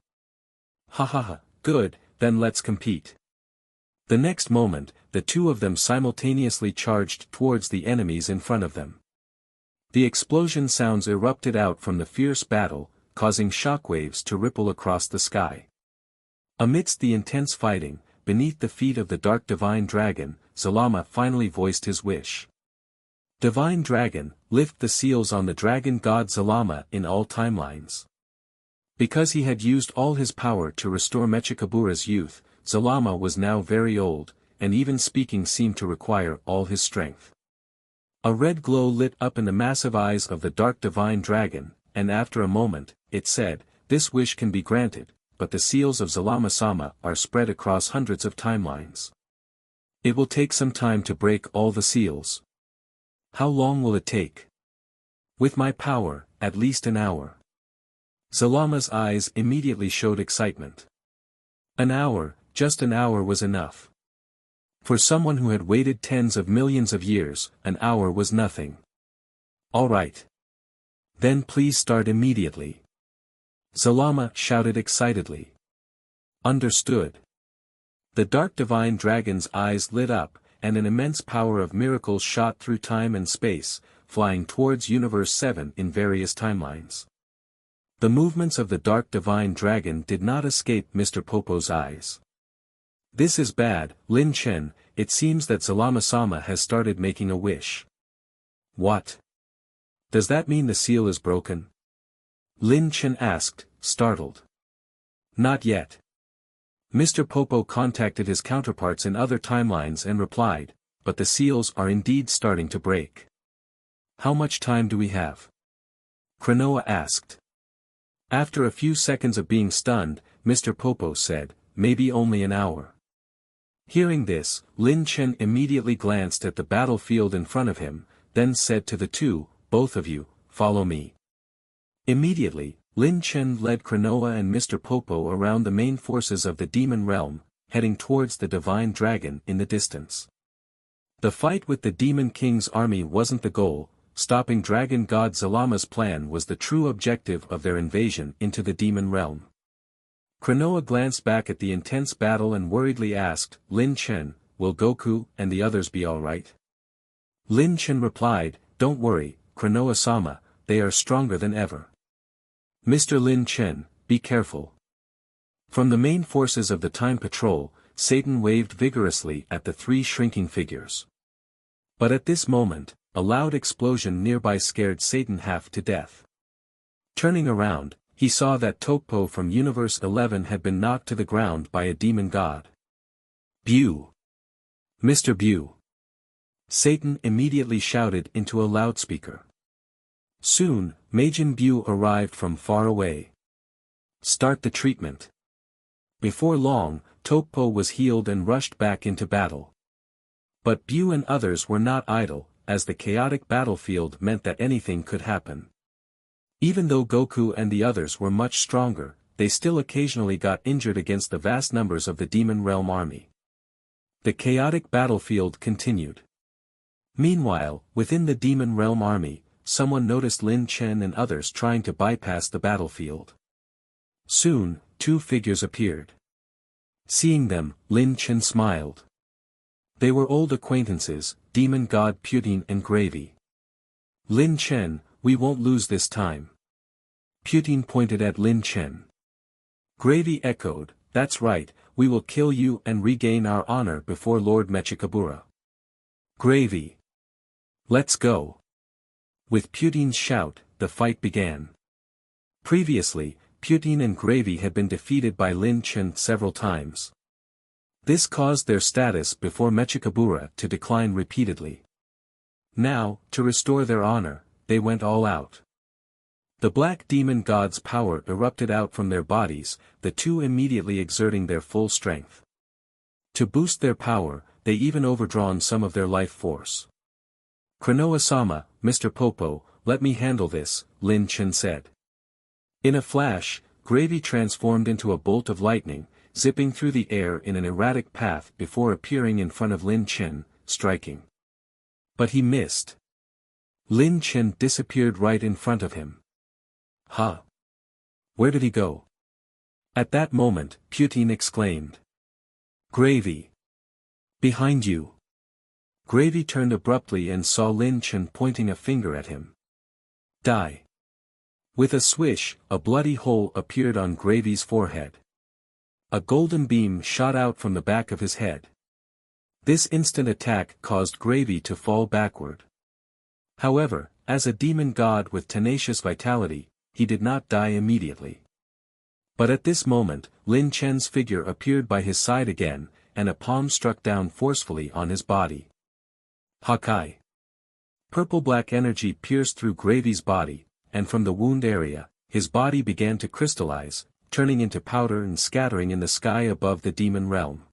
Ha ha ha, good, then let's compete. The next moment, the two of them simultaneously charged towards the enemies in front of them. The explosion sounds erupted out from the fierce battle, causing shockwaves to ripple across the sky. Amidst the intense fighting, beneath the feet of the Dark Divine Dragon, Zalama finally voiced his wish. Divine Dragon, lift the seals on the Dragon God Zalama in all timelines. Because he had used all his power to restore Mechikabura's youth, Zalama was now very old, and even speaking seemed to require all his strength. A red glow lit up in the massive eyes of the Dark Divine Dragon, and after a moment, it said, this wish can be granted, but the seals of Zalama-sama are spread across hundreds of timelines. It will take some time to break all the seals. How long will it take? With my power, at least an hour. Zalama's eyes immediately showed excitement. An hour, just an hour was enough. For someone who had waited tens of millions of years, an hour was nothing. All right. Then please start immediately. Zalama shouted excitedly. Understood. The Dark Divine Dragon's eyes lit up, and an immense power of miracles shot through time and space, flying towards Universe 7 in various timelines. The movements of the Dark Divine Dragon did not escape Mr. Popo's eyes. This is bad, Lin Chen, it seems that Zalama-sama has started making a wish. What? Does that mean the seal is broken? Lin Chen asked, startled. Not yet. Mr. Popo contacted his counterparts in other timelines and replied, but the seals are indeed starting to break. How much time do we have? Kranoa asked. After a few seconds of being stunned, Mr. Popo said, maybe only an hour. Hearing this, Lin Chen immediately glanced at the battlefield in front of him, then said to the two, both of you, follow me. Immediately, Lin Chen led Kranoa and Mr. Popo around the main forces of the demon realm, heading towards the divine dragon in the distance. The fight with the Demon King's army wasn't the goal, stopping Dragon God Zalama's plan was the true objective of their invasion into the demon realm. Kranoa glanced back at the intense battle and worriedly asked, Lin Chen, will Goku and the others be alright? Lin Chen replied, don't worry, Kranoa-sama, they are stronger than ever. Mr. Lin Chen, be careful. From the main forces of the Time Patrol, Satan waved vigorously at the three shrinking figures. But at this moment, a loud explosion nearby scared Satan half to death. Turning around, he saw that Tokpo from Universe 11 had been knocked to the ground by a demon god. Bu! Mr. Bu! Satan immediately shouted into a loudspeaker. Soon, Majin Bu arrived from far away. Start the treatment. Before long, Tokpo was healed and rushed back into battle. But Bu and others were not idle, as the chaotic battlefield meant that anything could happen. Even though Goku and the others were much stronger, they still occasionally got injured against the vast numbers of the Demon Realm army. The chaotic battlefield continued. Meanwhile, within the Demon Realm army, someone noticed Lin Chen and others trying to bypass the battlefield. Soon, two figures appeared. Seeing them, Lin Chen smiled. They were old acquaintances, Demon God Putin and Gravy. Lin Chen, we won't lose this time. Putin pointed at Lin Chen. Gravy echoed, that's right, we will kill you and regain our honor before Lord Mechikabura. Gravy. Let's go. With Putin's shout, the fight began. Previously, Putin and Gravy had been defeated by Lin Chen several times. This caused their status before Mechikabura to decline repeatedly. Now, to restore their honor, they went all out. The black demon god's power erupted out from their bodies, the two immediately exerting their full strength. To boost their power, they even overdrawn some of their life force. Kranoa-sama, Mr. Popo, let me handle this, Lin Chen said. In a flash, Gravy transformed into a bolt of lightning, zipping through the air in an erratic path before appearing in front of Lin Chen, striking. But he missed. Lin Chen disappeared right in front of him. Huh? Where did he go? At that moment, Putin exclaimed. Gravy! Behind you! Gravy turned abruptly and saw Lin Chen pointing a finger at him. Die! With a swish, a bloody hole appeared on Gravy's forehead. A golden beam shot out from the back of his head. This instant attack caused Gravy to fall backward. However, as a demon god with tenacious vitality, he did not die immediately. But at this moment, Lin Chen's figure appeared by his side again, and a palm struck down forcefully on his body. Hakai. Purple-black energy pierced through Gravy's body, and from the wound area, his body began to crystallize, turning into powder and scattering in the sky above the demon realm.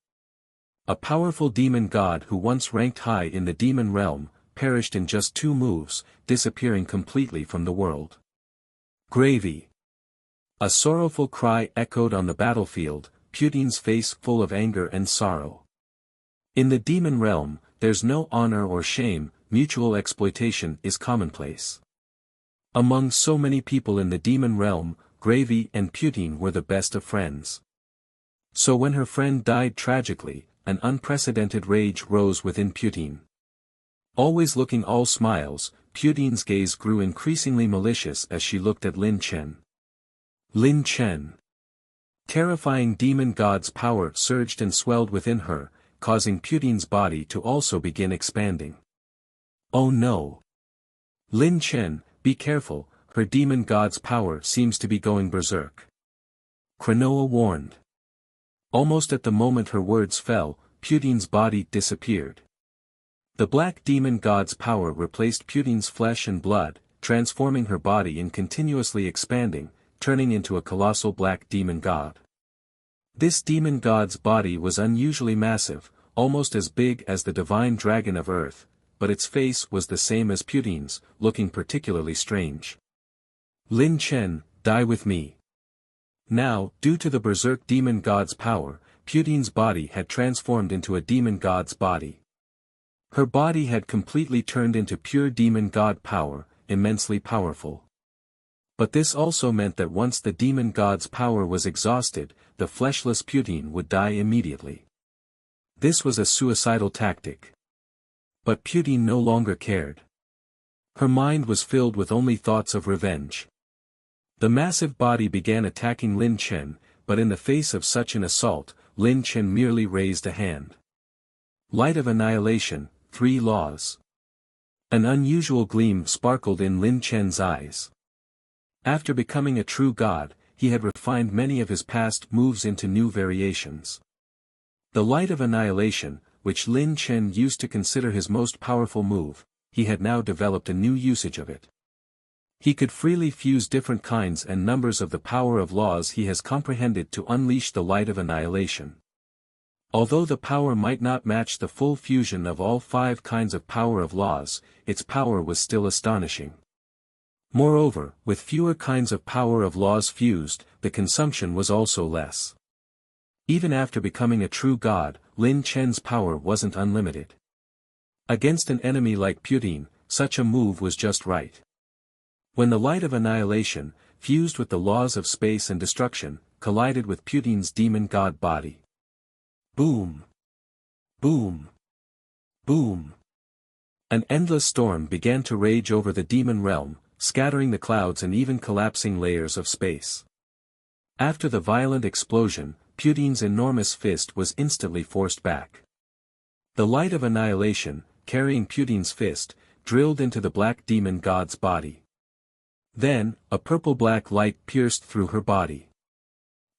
A powerful demon god who once ranked high in the demon realm, perished in just 2 moves, disappearing completely from the world. Gravy. A sorrowful cry echoed on the battlefield, Putin's face full of anger and sorrow. In the demon realm, there's no honor or shame, mutual exploitation is commonplace. Among so many people in the demon realm, Gravy and Putin were the best of friends. So when her friend died tragically, an unprecedented rage rose within Putin. Always looking all smiles, Putin's gaze grew increasingly malicious as she looked at Lin Chen. Lin Chen. Terrifying demon god's power surged and swelled within her, causing Putin's body to also begin expanding. Oh no! Lin Chen, be careful, her demon god's power seems to be going berserk. Kranoa warned. Almost at the moment her words fell, Putine's body disappeared. The black demon god's power replaced Putine's flesh and blood, transforming her body and continuously expanding, turning into a colossal black demon god. This demon god's body was unusually massive, almost as big as the divine dragon of Earth, but its face was the same as Putine's, looking particularly strange. Lin Chen, die with me. Now, due to the berserk demon god's power, Putine's body had transformed into a demon god's body. Her body had completely turned into pure demon god power, immensely powerful. But this also meant that once the demon god's power was exhausted, the fleshless Putine would die immediately. This was a suicidal tactic. But Putine no longer cared. Her mind was filled with only thoughts of revenge. The massive body began attacking Lin Chen, but in the face of such an assault, Lin Chen merely raised a hand. Light of annihilation, 3 laws. An unusual gleam sparkled in Lin Chen's eyes. After becoming a true god, he had refined many of his past moves into new variations. The light of annihilation, which Lin Chen used to consider his most powerful move, he had now developed a new usage of it. He could freely fuse different kinds and numbers of the power of laws he has comprehended to unleash the light of annihilation. Although the power might not match the full fusion of all 5 kinds of power of laws, its power was still astonishing. Moreover, with fewer kinds of power of laws fused, the consumption was also less. Even after becoming a true god, Lin Chen's power wasn't unlimited. Against an enemy like Putine, such a move was just right. When the light of annihilation, fused with the laws of space and destruction, collided with Putine's demon god body. Boom! Boom! Boom! An endless storm began to rage over the demon realm, scattering the clouds and even collapsing layers of space. After the violent explosion, Putine's enormous fist was instantly forced back. The light of annihilation, carrying Putine's fist, drilled into the black demon god's body. Then, a purple-black light pierced through her body.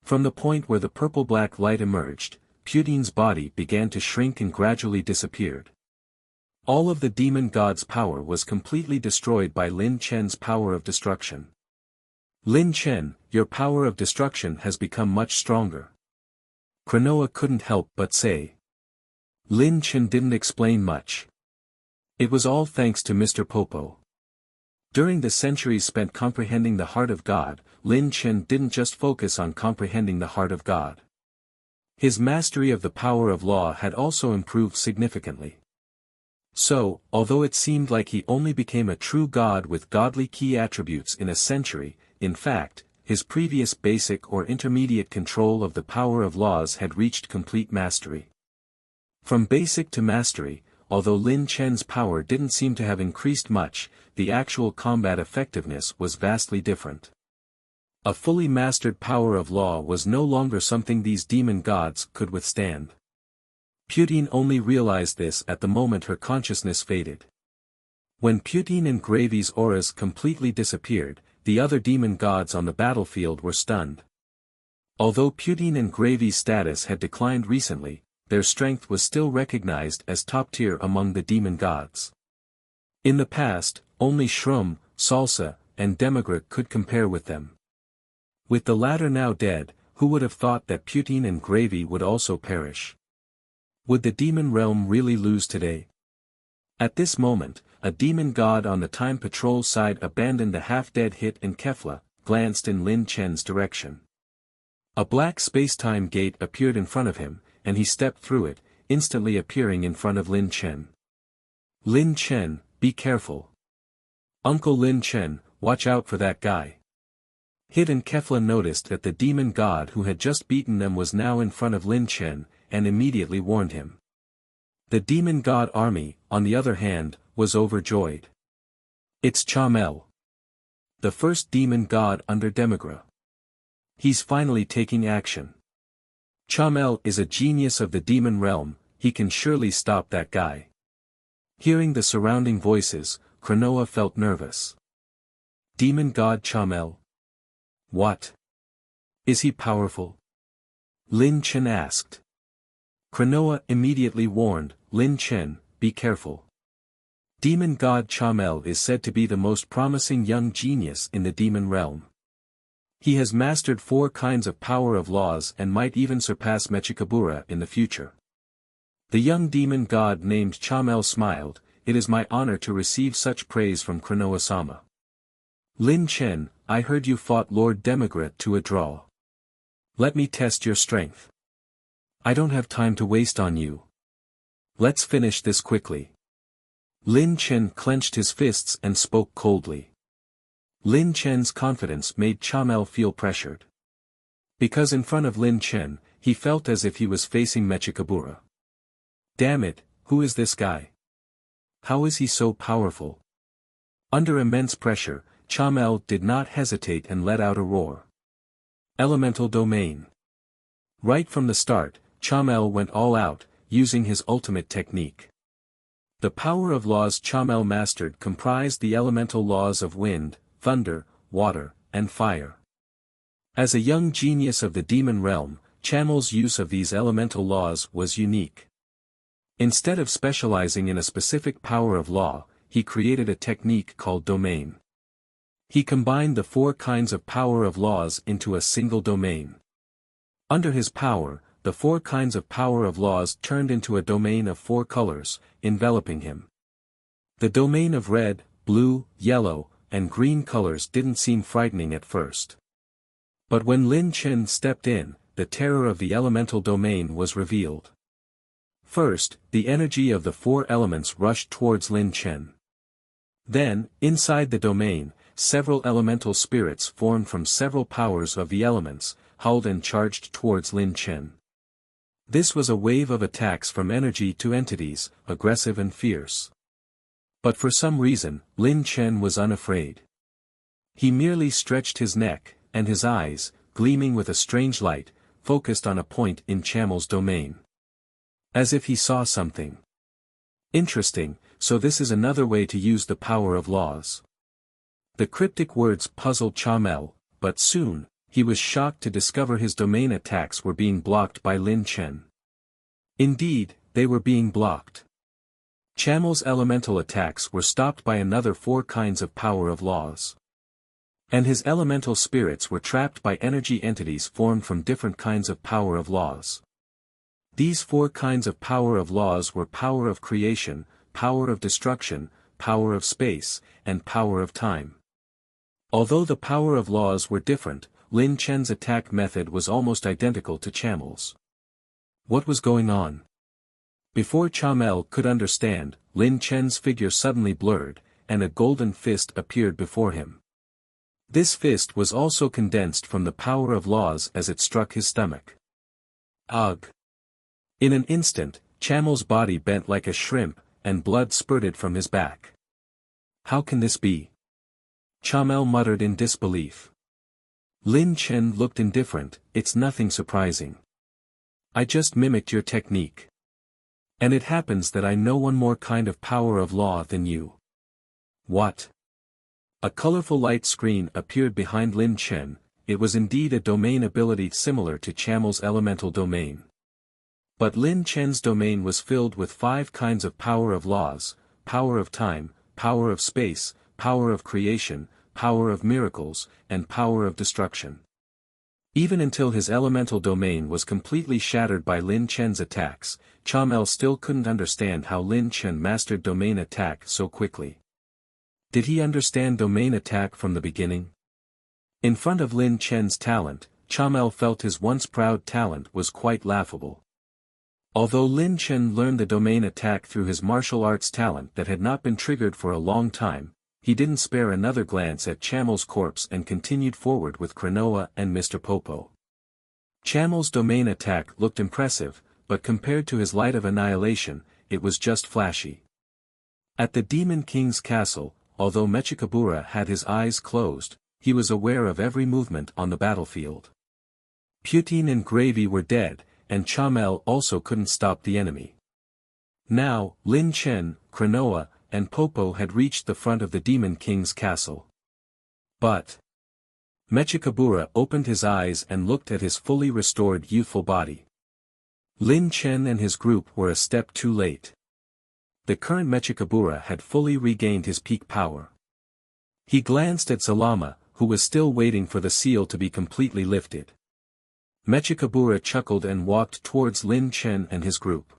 From the point where the purple-black light emerged, Putine's body began to shrink and gradually disappeared. All of the demon god's power was completely destroyed by Lin Chen's power of destruction. Lin Chen, your power of destruction has become much stronger. Kranoa couldn't help but say. Lin Chen didn't explain much. It was all thanks to Mr. Popo. During the centuries spent comprehending the heart of God, Lin Chen didn't just focus on comprehending the heart of God. His mastery of the power of law had also improved significantly. So, although it seemed like he only became a true god with godly key attributes in a century, in fact, his previous basic or intermediate control of the power of laws had reached complete mastery. From basic to mastery, although Lin Chen's power didn't seem to have increased much, the actual combat effectiveness was vastly different. A fully mastered power of law was no longer something these demon gods could withstand. Putine only realized this at the moment her consciousness faded. When Putine and Gravy's auras completely disappeared, the other demon gods on the battlefield were stunned. Although Putine and Gravy's status had declined recently, their strength was still recognized as top tier among the demon gods. In the past, only Shroom, Salsa, and Demigra could compare with them. With the latter now dead, who would have thought that Putine and Gravy would also perish? Would the demon realm really lose today? At this moment, a demon god on the Time Patrol side abandoned the half-dead Hit and Kefla, glanced in Lin Chen's direction. A black space-time gate appeared in front of him, and he stepped through it, instantly appearing in front of Lin Chen. Lin Chen, be careful. Uncle Lin Chen, watch out for that guy. Hit and Kefla noticed that the demon god who had just beaten them was now in front of Lin Chen, and immediately warned him. The demon god army, on the other hand, was overjoyed. It's Chamel. The first demon god under Demigra. He's finally taking action. Chamel is a genius of the demon realm, he can surely stop that guy. Hearing the surrounding voices, Kranoa felt nervous. Demon god Chamel? What? Is he powerful? Lin Chen asked. Cronoa immediately warned, Lin Chen, be careful. Demon god Chamel is said to be the most promising young genius in the demon realm. He has mastered 4 kinds of power of laws and might even surpass Mechikabura in the future. The young demon god named Chamel smiled, it is my honor to receive such praise from Cronoa-sama. Lin Chen, I heard you fought Lord Demigrat to a draw. Let me test your strength. I don't have time to waste on you. Let's finish this quickly. Lin Chen clenched his fists and spoke coldly. Lin Chen's confidence made Chamel feel pressured. Because in front of Lin Chen, he felt as if he was facing Mechikabura. Damn it, who is this guy? How is he so powerful? Under immense pressure, Chamel did not hesitate and let out a roar. Elemental domain. Right from the start, Chamel went all out, using his ultimate technique. The power of laws Chamel mastered comprised the elemental laws of wind, thunder, water, and fire. As a young genius of the demon realm, Chamel's use of these elemental laws was unique. Instead of specializing in a specific power of law, he created a technique called domain. He combined the 4 kinds of power of laws into a single domain. Under his power, the 4 kinds of power of laws turned into a domain of 4 colors, enveloping him. The domain of red, blue, yellow, and green colors didn't seem frightening at first. But when Lin Chen stepped in, the terror of the elemental domain was revealed. First, the energy of the 4 elements rushed towards Lin Chen. Then, inside the domain, several elemental spirits formed from several powers of the elements, howled and charged towards Lin Chen. This was a wave of attacks from energy to entities, aggressive and fierce. But for some reason, Lin Chen was unafraid. He merely stretched his neck, and his eyes, gleaming with a strange light, focused on a point in Chamel's domain. As if he saw something. Interesting, so this is another way to use the power of laws. The cryptic words puzzled Chamel, but soon, he was shocked to discover his domain attacks were being blocked by Lin Chen. Indeed, they were being blocked. Chamel's elemental attacks were stopped by another 4 kinds of power of laws. And his elemental spirits were trapped by energy entities formed from different kinds of power of laws. These 4 kinds of power of laws were power of creation, power of destruction, power of space, and power of time. Although the power of laws were different, Lin Chen's attack method was almost identical to Chamel's. What was going on? Before Chamel could understand, Lin Chen's figure suddenly blurred, and a golden fist appeared before him. This fist was also condensed from the power of laws as it struck his stomach. Ugh! In an instant, Chamel's body bent like a shrimp, and blood spurted from his back. How can this be? Chamel muttered in disbelief. Lin Chen looked indifferent, it's nothing surprising. I just mimicked your technique. And it happens that I know one more kind of power of law than you. What? A colorful light screen appeared behind Lin Chen, it was indeed a domain ability similar to Chamel's elemental domain. But Lin Chen's domain was filled with 5 kinds of power of laws, power of time, power of space, power of creation, power of miracles, and power of destruction. Even until his elemental domain was completely shattered by Lin Chen's attacks, Chamel still couldn't understand how Lin Chen mastered domain attack so quickly. Did he understand domain attack from the beginning? In front of Lin Chen's talent, Chamel felt his once proud talent was quite laughable. Although Lin Chen learned the domain attack through his martial arts talent that had not been triggered for a long time, he didn't spare another glance at Chamel's corpse and continued forward with Cronoa and Mr. Popo. Chamel's domain attack looked impressive, but compared to his light of annihilation, it was just flashy. At the Demon King's castle, although Mechikabura had his eyes closed, he was aware of every movement on the battlefield. Poutine and Gravy were dead, and Chamel also couldn't stop the enemy. Now, Lin Chen, Cronoa, and Popo had reached the front of the Demon King's castle. But Mechikabura opened his eyes and looked at his fully restored youthful body. Lin Chen and his group were a step too late. The current Mechikabura had fully regained his peak power. He glanced at Salama, who was still waiting for the seal to be completely lifted. Mechikabura chuckled and walked towards Lin Chen and his group.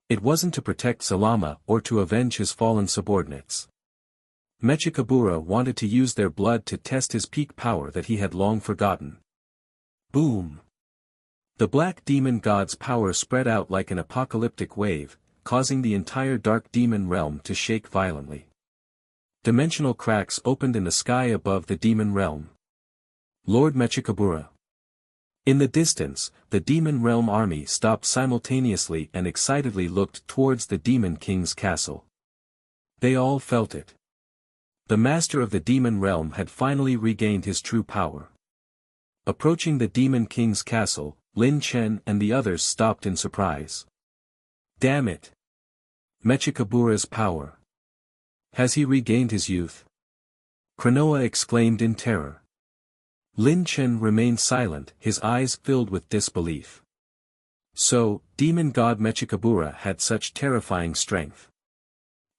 It wasn't to protect Salama or to avenge his fallen subordinates. Mechikabura wanted to use their blood to test his peak power that he had long forgotten. Boom! The black demon god's power spread out like an apocalyptic wave, causing the entire dark demon realm to shake violently. Dimensional cracks opened in the sky above the demon realm. Lord Mechikabura. In the distance, the demon realm army stopped simultaneously and excitedly looked towards the demon king's castle. They all felt it. The master of the demon realm had finally regained his true power. Approaching the demon king's castle, Lin Chen and the others stopped in surprise. Damn it! Mechikabura's power. Has he regained his youth? Kranoa exclaimed in terror. Lin Chen remained silent, his eyes filled with disbelief. So, demon god Mechikabura had such terrifying strength.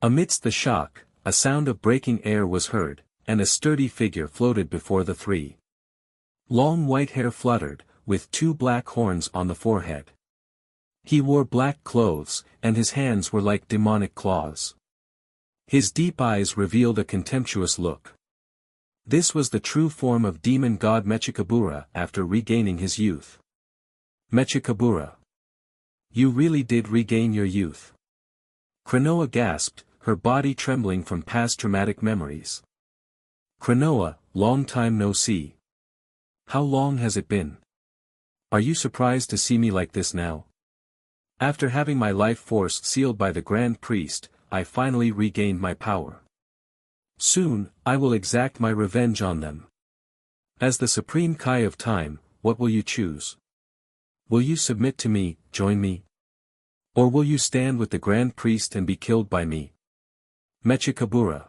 Amidst the shock, a sound of breaking air was heard, and a sturdy figure floated before the three. Long white hair fluttered, with two black horns on the forehead. He wore black clothes, and his hands were like demonic claws. His deep eyes revealed a contemptuous look. This was the true form of demon god Mechikabura after regaining his youth. Mechikabura. You really did regain your youth. Kranoa gasped, her body trembling from past traumatic memories. Kranoa, long time no see. How long has it been? Are you surprised to see me like this now? After having my life force sealed by the Grand Priest, I finally regained my power. Soon, I will exact my revenge on them. As the Supreme Kai of Time, what will you choose? Will you submit to me, join me? Or will you stand with the Grand Priest and be killed by me? Mechikabura.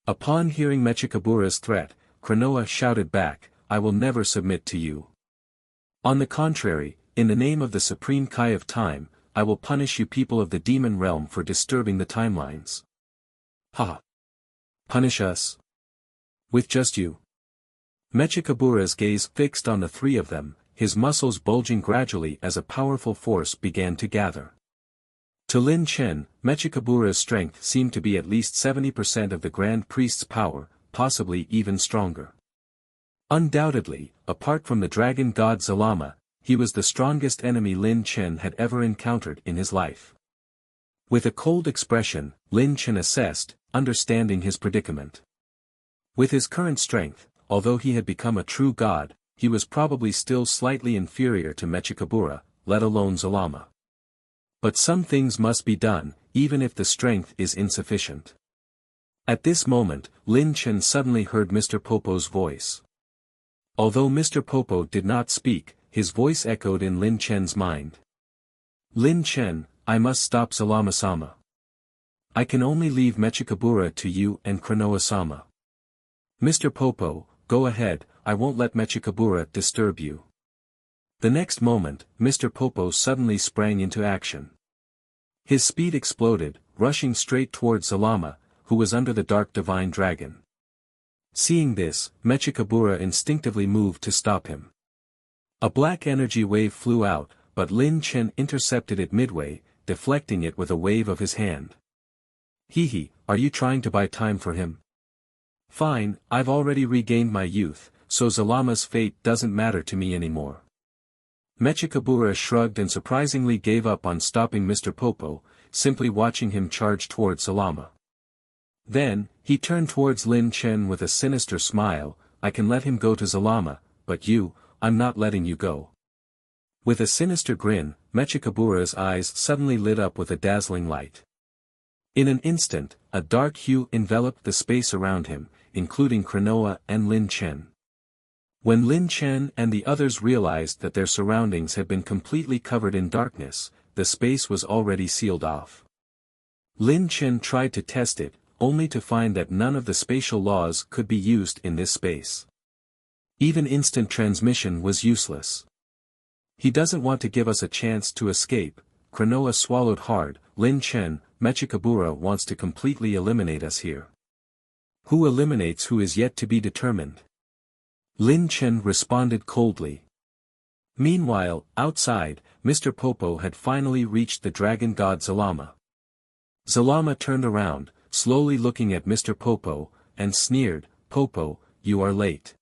Upon hearing Mechikabura's threat, Kranoa shouted back, I will never submit to you. On the contrary, in the name of the Supreme Kai of Time, I will punish you people of the demon realm for disturbing the timelines. Ha! Punish us? With just you? Mechikabura's gaze fixed on the three of them, his muscles bulging gradually as a powerful force began to gather. To Lin Chen, Mechikabura's strength seemed to be at least 70% of the Grand Priest's power, possibly even stronger. Undoubtedly, apart from the dragon god Zalama, he was the strongest enemy Lin Chen had ever encountered in his life. With a cold expression, Lin Chen assessed, understanding his predicament. With his current strength, although he had become a true god, he was probably still slightly inferior to Mechikabura, let alone Zalama. But some things must be done, even if the strength is insufficient. At this moment, Lin Chen suddenly heard Mr. Popo's voice. Although Mr. Popo did not speak, his voice echoed in Lin Chen's mind. Lin Chen, I must stop Zalama-sama. I can only leave Mechikabura to you and Kranoa-sama. Mr. Popo, go ahead, I won't let Mechikabura disturb you. The next moment, Mr. Popo suddenly sprang into action. His speed exploded, rushing straight towards Zalama, who was under the dark divine dragon. Seeing this, Mechikabura instinctively moved to stop him. A black energy wave flew out, but Lin Chen intercepted it midway, deflecting it with a wave of his hand. Hehe, are you trying to buy time for him? Fine, I've already regained my youth, so Zalama's fate doesn't matter to me anymore. Mechikabura shrugged and surprisingly gave up on stopping Mr. Popo, simply watching him charge towards Zalama. Then, he turned towards Lin Chen with a sinister smile, I can let him go to Zalama, but you, I'm not letting you go. With a sinister grin, Mechikabura's eyes suddenly lit up with a dazzling light. In an instant, a dark hue enveloped the space around him, including Kranoa and Lin Chen. When Lin Chen and the others realized that their surroundings had been completely covered in darkness, the space was already sealed off. Lin Chen tried to test it, only to find that none of the spatial laws could be used in this space. Even instant transmission was useless. He doesn't want to give us a chance to escape. Kranoa swallowed hard. Lin Chen, Mechikabura wants to completely eliminate us here. Who eliminates who is yet to be determined. Lin Chen responded coldly. Meanwhile, outside, Mr. Popo had finally reached the dragon god Zalama. Zalama turned around, slowly looking at Mr. Popo, and sneered, "Popo, you are late.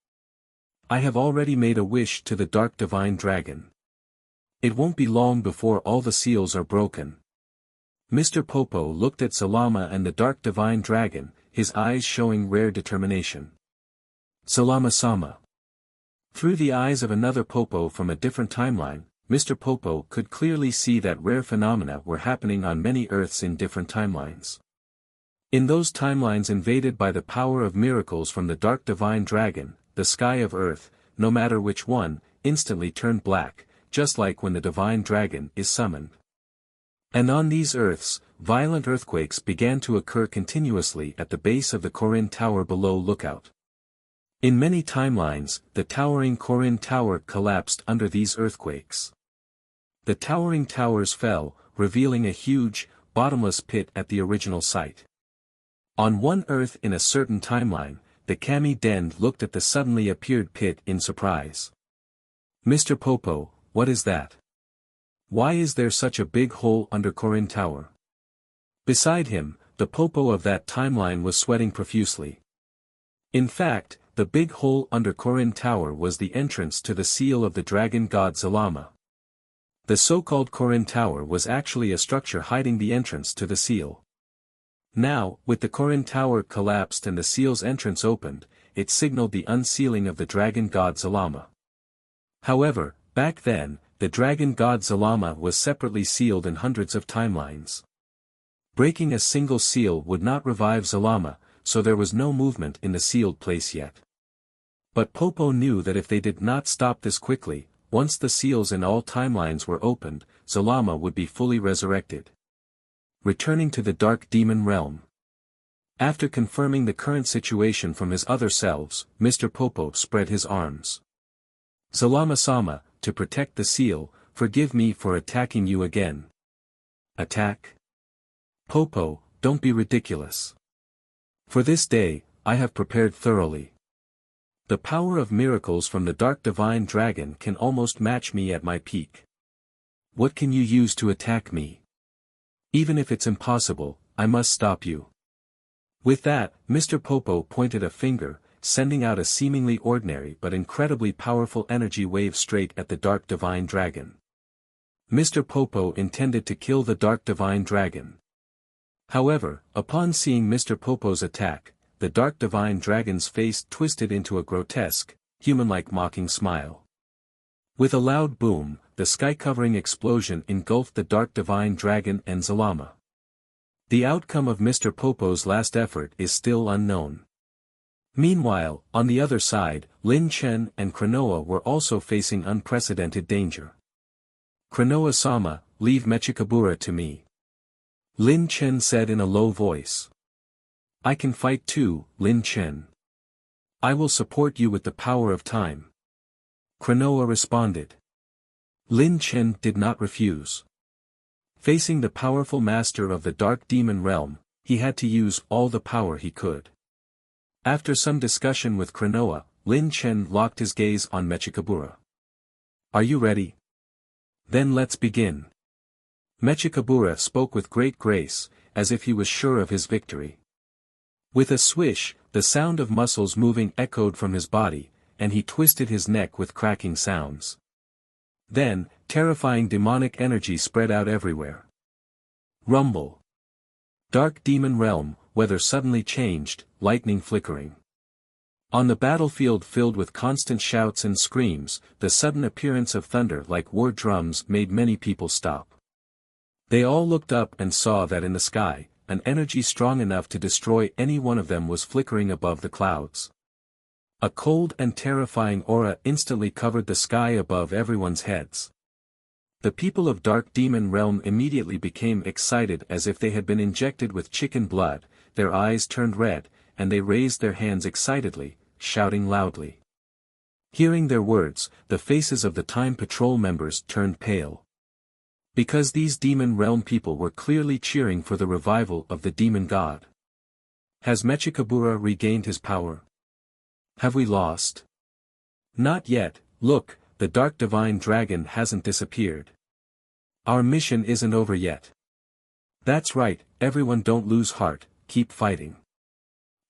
I have already made a wish to the dark divine dragon. It won't be long before all the seals are broken." Mr. Popo looked at Zalama and the dark divine dragon, his eyes showing rare determination. Zalama-sama. Through the eyes of another Popo from a different timeline, Mr. Popo could clearly see that rare phenomena were happening on many Earths in different timelines. In those timelines invaded by the power of miracles from the dark divine dragon, the sky of Earth, no matter which one, instantly turned black, just like when the divine dragon is summoned. And on these Earths, violent earthquakes began to occur continuously at the base of the Korin Tower below Lookout. In many timelines, the towering Korin Tower collapsed under these earthquakes. The towering towers fell, revealing a huge, bottomless pit at the original site. On one Earth in a certain timeline, the Kami-den looked at the suddenly appeared pit in surprise. "Mr. Popo, what is that? Why is there such a big hole under Korin Tower?" Beside him, the Popo of that timeline was sweating profusely. In fact, the big hole under Korin Tower was the entrance to the seal of the dragon god Zalama. The so-called Korin Tower was actually a structure hiding the entrance to the seal. Now, with the Korin Tower collapsed and the seal's entrance opened, it signaled the unsealing of the dragon god Zalama. However, back then, the dragon god Zalama was separately sealed in hundreds of timelines. Breaking a single seal would not revive Zalama, so there was no movement in the sealed place yet. But Popo knew that if they did not stop this quickly, once the seals in all timelines were opened, Zalama would be fully resurrected. Returning to the dark demon realm. After confirming the current situation from his other selves, Mr. Popo spread his arms. "Zalama-sama, to protect the seal, forgive me for attacking you again." "Attack? Popo, don't be ridiculous. For this day, I have prepared thoroughly. The power of miracles from the dark divine dragon can almost match me at my peak. What can you use to attack me? Even if it's impossible, I must stop you." With that, Mr. Popo pointed a finger, sending out a seemingly ordinary but incredibly powerful energy wave straight at the dark divine dragon. Mr. Popo intended to kill the dark divine dragon. However, upon seeing Mr. Popo's attack, the dark divine dragon's face twisted into a grotesque, human-like mocking smile. With a loud boom, the sky-covering explosion engulfed the dark divine dragon and Zalama. The outcome of Mr. Popo's last effort is still unknown. Meanwhile, on the other side, Lin Chen and Kranoa were also facing unprecedented danger. "Kranoa-sama, leave Mechikabura to me," Lin Chen said in a low voice. "I can fight too, Lin Chen. I will support you with the power of time," Kranoa responded. Lin Chen did not refuse. Facing the powerful master of the dark demon realm, he had to use all the power he could. After some discussion with Kranoa, Lin Chen locked his gaze on Mechikabura. "Are you ready? Then let's begin." Mechikabura spoke with great grace, as if he was sure of his victory. With a swish, the sound of muscles moving echoed from his body, and he twisted his neck with cracking sounds. Then, terrifying demonic energy spread out everywhere. Rumble. Dark demon realm, weather suddenly changed, lightning flickering. On the battlefield filled with constant shouts and screams, the sudden appearance of thunder like war drums made many people stop. They all looked up and saw that in the sky, an energy strong enough to destroy any one of them was flickering above the clouds. A cold and terrifying aura instantly covered the sky above everyone's heads. The people of Dark Demon Realm immediately became excited as if they had been injected with chicken blood, their eyes turned red, and they raised their hands excitedly, shouting loudly. Hearing their words, the faces of the Time Patrol members turned pale. Because these demon realm people were clearly cheering for the revival of the demon god. Has Mechikabura regained his power? Have we lost? Not yet. Look, the Dark Divine Dragon hasn't disappeared. Our mission isn't over yet. That's right, everyone, don't lose heart, keep fighting.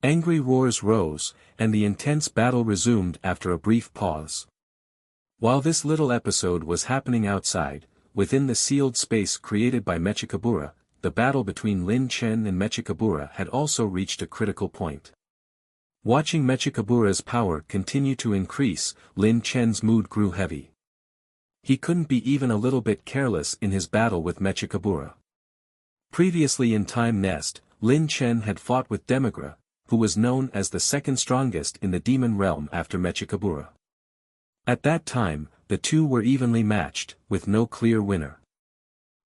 Angry roars rose, and the intense battle resumed after a brief pause. While this little episode was happening outside, within the sealed space created by Mechikabura, the battle between Lin Chen and Mechikabura had also reached a critical point. Watching Mechikabura's power continue to increase, Lin Chen's mood grew heavy. He couldn't be even a little bit careless in his battle with Mechikabura. Previously in Time Nest, Lin Chen had fought with Demigra, who was known as the second strongest in the demon realm after Mechikabura. At that time, the two were evenly matched, with no clear winner.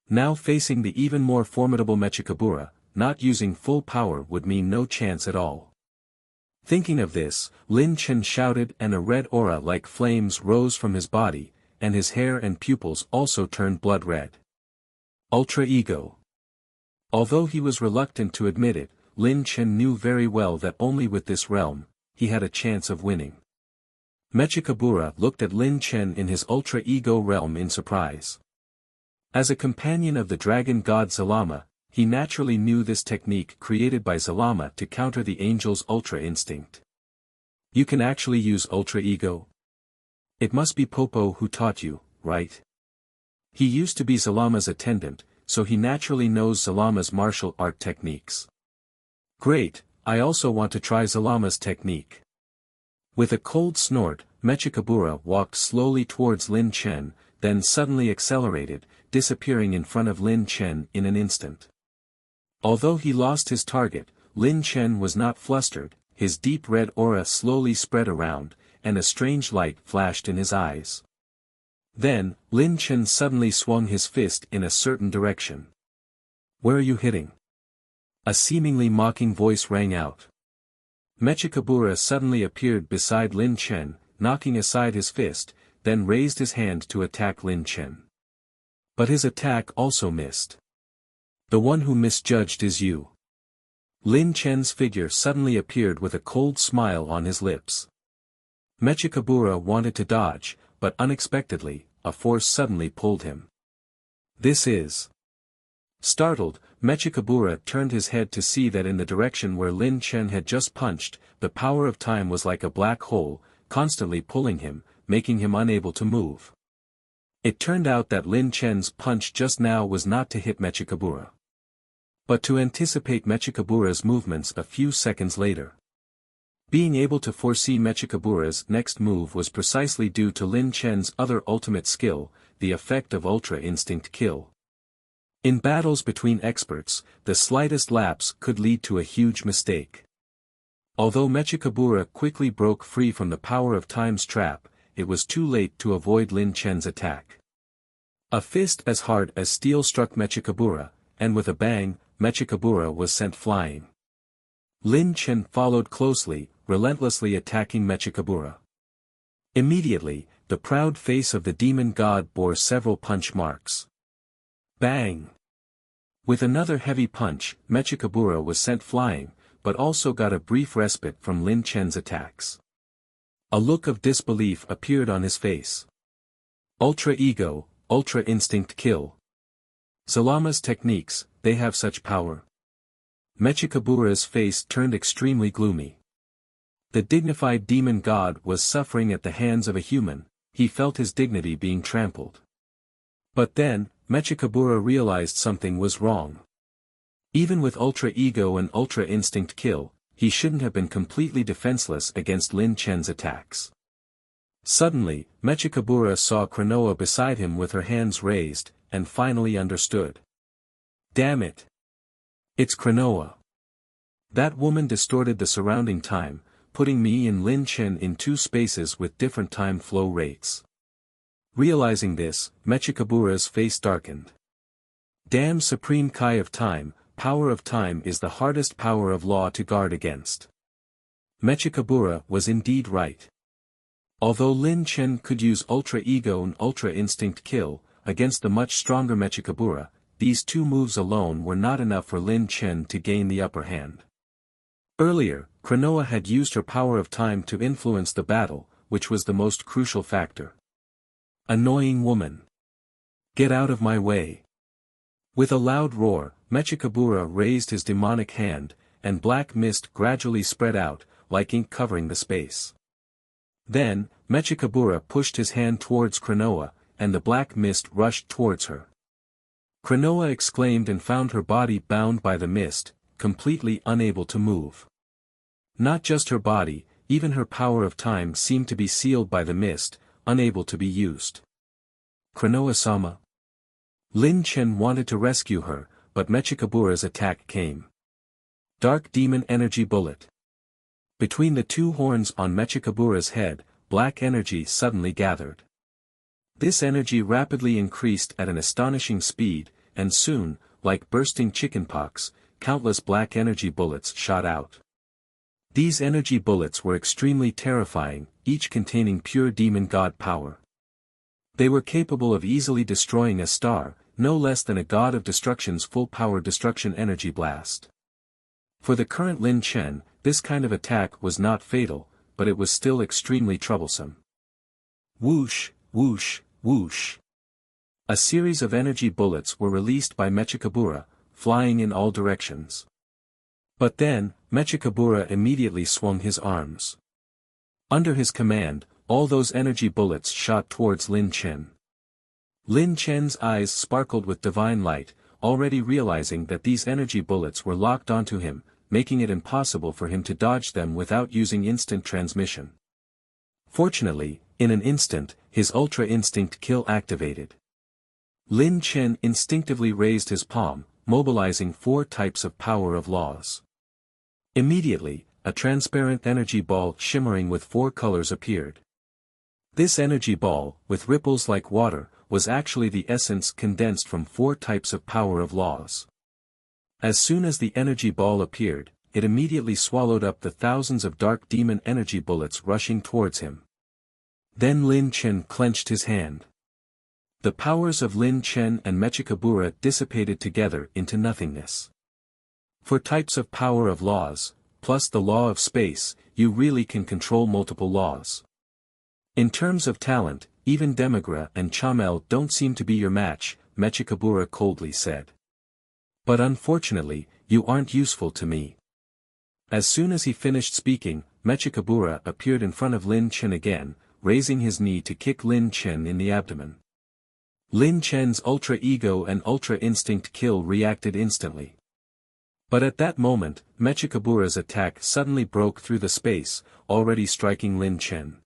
Now facing the even more formidable Mechikabura, not using full power would mean no chance at all. Thinking of this, Lin Chen shouted, and a red aura like flames rose from his body, and his hair and pupils also turned blood red. Ultra Ego. Although he was reluctant to admit it, Lin Chen knew very well that only with this realm, he had a chance of winning. Mechikabura looked at Lin Chen in his Ultra Ego realm in surprise. As a companion of the dragon god Zalama, he naturally knew this technique created by Zalama to counter the angel's Ultra Instinct. You can actually use Ultra Ego? It must be Popo who taught you, right? He used to be Zalama's attendant, so he naturally knows Zalama's martial art techniques. Great, I also want to try Zalama's technique. With a cold snort, Mechikabura walked slowly towards Lin Chen, then suddenly accelerated, disappearing in front of Lin Chen in an instant. Although he lost his target, Lin Chen was not flustered, his deep red aura slowly spread around, and a strange light flashed in his eyes. Then, Lin Chen suddenly swung his fist in a certain direction. Where are you hitting? A seemingly mocking voice rang out. Mechikabura suddenly appeared beside Lin Chen, knocking aside his fist, then raised his hand to attack Lin Chen. But his attack also missed. The one who misjudged is you. Lin Chen's figure suddenly appeared with a cold smile on his lips. Mechikabura wanted to dodge, but unexpectedly, a force suddenly pulled him. This is... Startled, Mechikabura turned his head to see that in the direction where Lin Chen had just punched, the power of time was like a black hole, constantly pulling him, making him unable to move. It turned out that Lin Chen's punch just now was not to hit Mechikabura, but to anticipate Mechikabura's movements a few seconds later. Being able to foresee Mechikabura's next move was precisely due to Lin Chen's other ultimate skill, the effect of Ultra Instinct Kill. In battles between experts, the slightest lapse could lead to a huge mistake. Although Mechikabura quickly broke free from the power of time's trap, it was too late to avoid Lin Chen's attack. A fist as hard as steel struck Mechikabura, and with a bang, Mechikabura was sent flying. Lin Chen followed closely, relentlessly attacking Mechikabura. Immediately, the proud face of the demon god bore several punch marks. Bang! With another heavy punch, Mechikabura was sent flying, but also got a brief respite from Lin Chen's attacks. A look of disbelief appeared on his face. Ultra Ego, Ultra Instinct Kill. Zalama's techniques, they have such power. Mechikabura's face turned extremely gloomy. The dignified demon god was suffering at the hands of a human, he felt his dignity being trampled. But then, Mechikabura realized something was wrong. Even with Ultra Ego and Ultra Instinct Kill, he shouldn't have been completely defenseless against Lin Chen's attacks. Suddenly, Mechikabura saw Kranoa beside him with her hands raised, and finally understood. Damn it! It's Kranoa. That woman distorted the surrounding time, putting me and Lin Chen in two spaces with different time flow rates. Realizing this, Mechikabura's face darkened. Damn Supreme Kai of Time, power of time is the hardest power of law to guard against. Mechikabura was indeed right. Although Lin Chen could use Ultra Ego and Ultra Instinct kill, against the much stronger Mechikabura, these two moves alone were not enough for Lin Chen to gain the upper hand. Earlier, Klonoa had used her power of time to influence the battle, which was the most crucial factor. Annoying woman! Get out of my way! With a loud roar, Mechikabura raised his demonic hand, and black mist gradually spread out, like ink covering the space. Then, Mechikabura pushed his hand towards Klonoa, and the black mist rushed towards her. Klonoa exclaimed and found her body bound by the mist, completely unable to move. Not just her body, even her power of time seemed to be sealed by the mist, unable to be used. Klonoa-sama. Lin Chen wanted to rescue her, but Mechikabura's attack came. Dark Demon Energy Bullet. Between the two horns on Mechikabura's head, black energy suddenly gathered. This energy rapidly increased at an astonishing speed, and soon, like bursting chickenpox, countless black energy bullets shot out. These energy bullets were extremely terrifying, each containing pure demon god power. They were capable of easily destroying a star, no less than a god of destruction's full-power destruction energy blast. For the current Lin Chen, this kind of attack was not fatal, but it was still extremely troublesome. Whoosh, whoosh, whoosh. A series of energy bullets were released by Mechikabura, flying in all directions. But then, Mechikabura immediately swung his arms. Under his command, all those energy bullets shot towards Lin Chen. Lin Chen's eyes sparkled with divine light, already realizing that these energy bullets were locked onto him, making it impossible for him to dodge them without using instant transmission. Fortunately, in an instant, his Ultra Instinct kill activated. Lin Chen instinctively raised his palm, mobilizing 4 types of power of laws. Immediately, a transparent energy ball shimmering with 4 colors appeared. This energy ball, with ripples like water, was actually the essence condensed from 4 types of power of laws. As soon as the energy ball appeared, it immediately swallowed up the thousands of dark demon energy bullets rushing towards him. Then Lin Chen clenched his hand. The powers of Lin Chen and Mechikabura dissipated together into nothingness. For types of power of laws, plus the law of space, you really can control multiple laws. In terms of talent, even Demigra and Chamel don't seem to be your match, Mechikabura coldly said. But unfortunately, you aren't useful to me. As soon as he finished speaking, Mechikabura appeared in front of Lin Chen again, raising his knee to kick Lin Chen in the abdomen. Lin Chen's Ultra Ego and Ultra Instinct kill reacted instantly. But at that moment, Mechikabura's attack suddenly broke through the space, already striking Lin Chen.